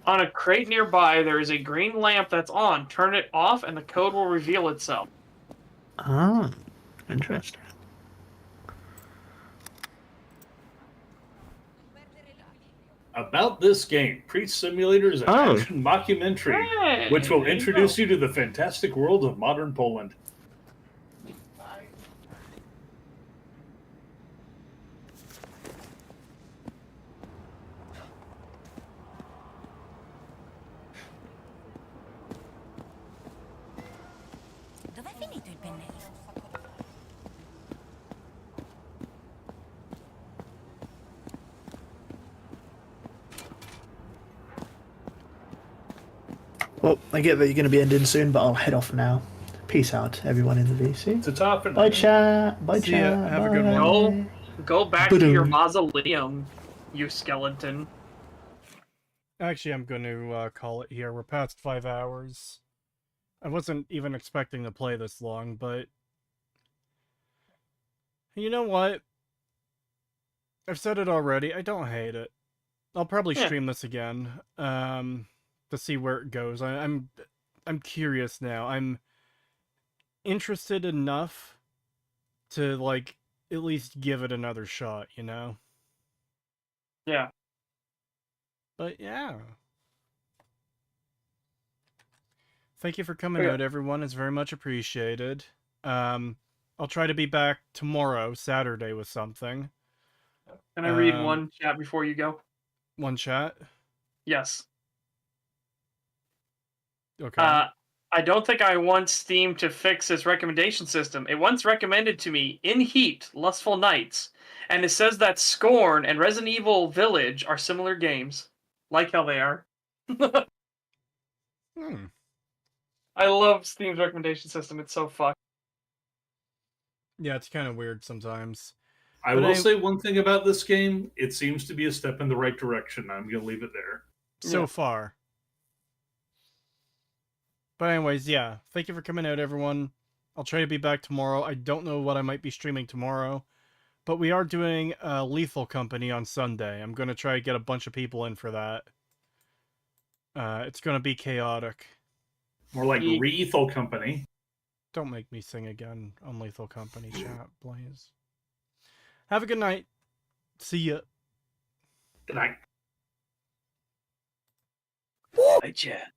On a crate nearby, there is a green lamp that's on. Turn it off, and the code will reveal itself. Ah, interesting. about this game. Priest Simulator is an action mockumentary, Hey, which will there you introduce go. you to the fantastic world of modern Poland. Dov'è finito il pennello? Well, I get that you're going to be ending soon, but I'll head off now. Peace out, everyone in the VC. It's a Bye, chat. Bye, See ya. chat. Have a good Bye. one. Go back to your Ba-dum. mausoleum, you skeleton. Actually, I'm going to call it here. We're past 5 hours. I wasn't even expecting to play this long, but... You know what? I've said it already. I don't hate it. I'll probably Yeah. stream this again, to see where it goes. I'm curious now. I'm interested enough to, like, at least give it another shot, you know? Yeah. But yeah. Thank you for coming Okay. out, everyone. It's very much appreciated. I'll try to be back tomorrow, Saturday, with something. Can I read Um, one chat before you go? One chat? Yes. Okay. I don't think I want Steam to fix its recommendation system. It once recommended to me In Heat, Lustful Nights, and it says that Scorn and Resident Evil Village are similar games. Like how they are. Hmm. I love Steam's recommendation system. It's so fucked. Yeah, it's kind of weird sometimes. I But will say one thing about this game. It seems to be a step in the right direction. I'm going to leave it there. So far. But anyways, yeah. Thank you for coming out, everyone. I'll try to be back tomorrow. I don't know what I might be streaming tomorrow. But we are doing Lethal Company on Sunday. I'm going to try to get a bunch of people in for that. It's going to be chaotic. More like Lethal Company. Don't make me sing again on Lethal Company chat, please. Have a good night. See ya. Good night. Hey, chat.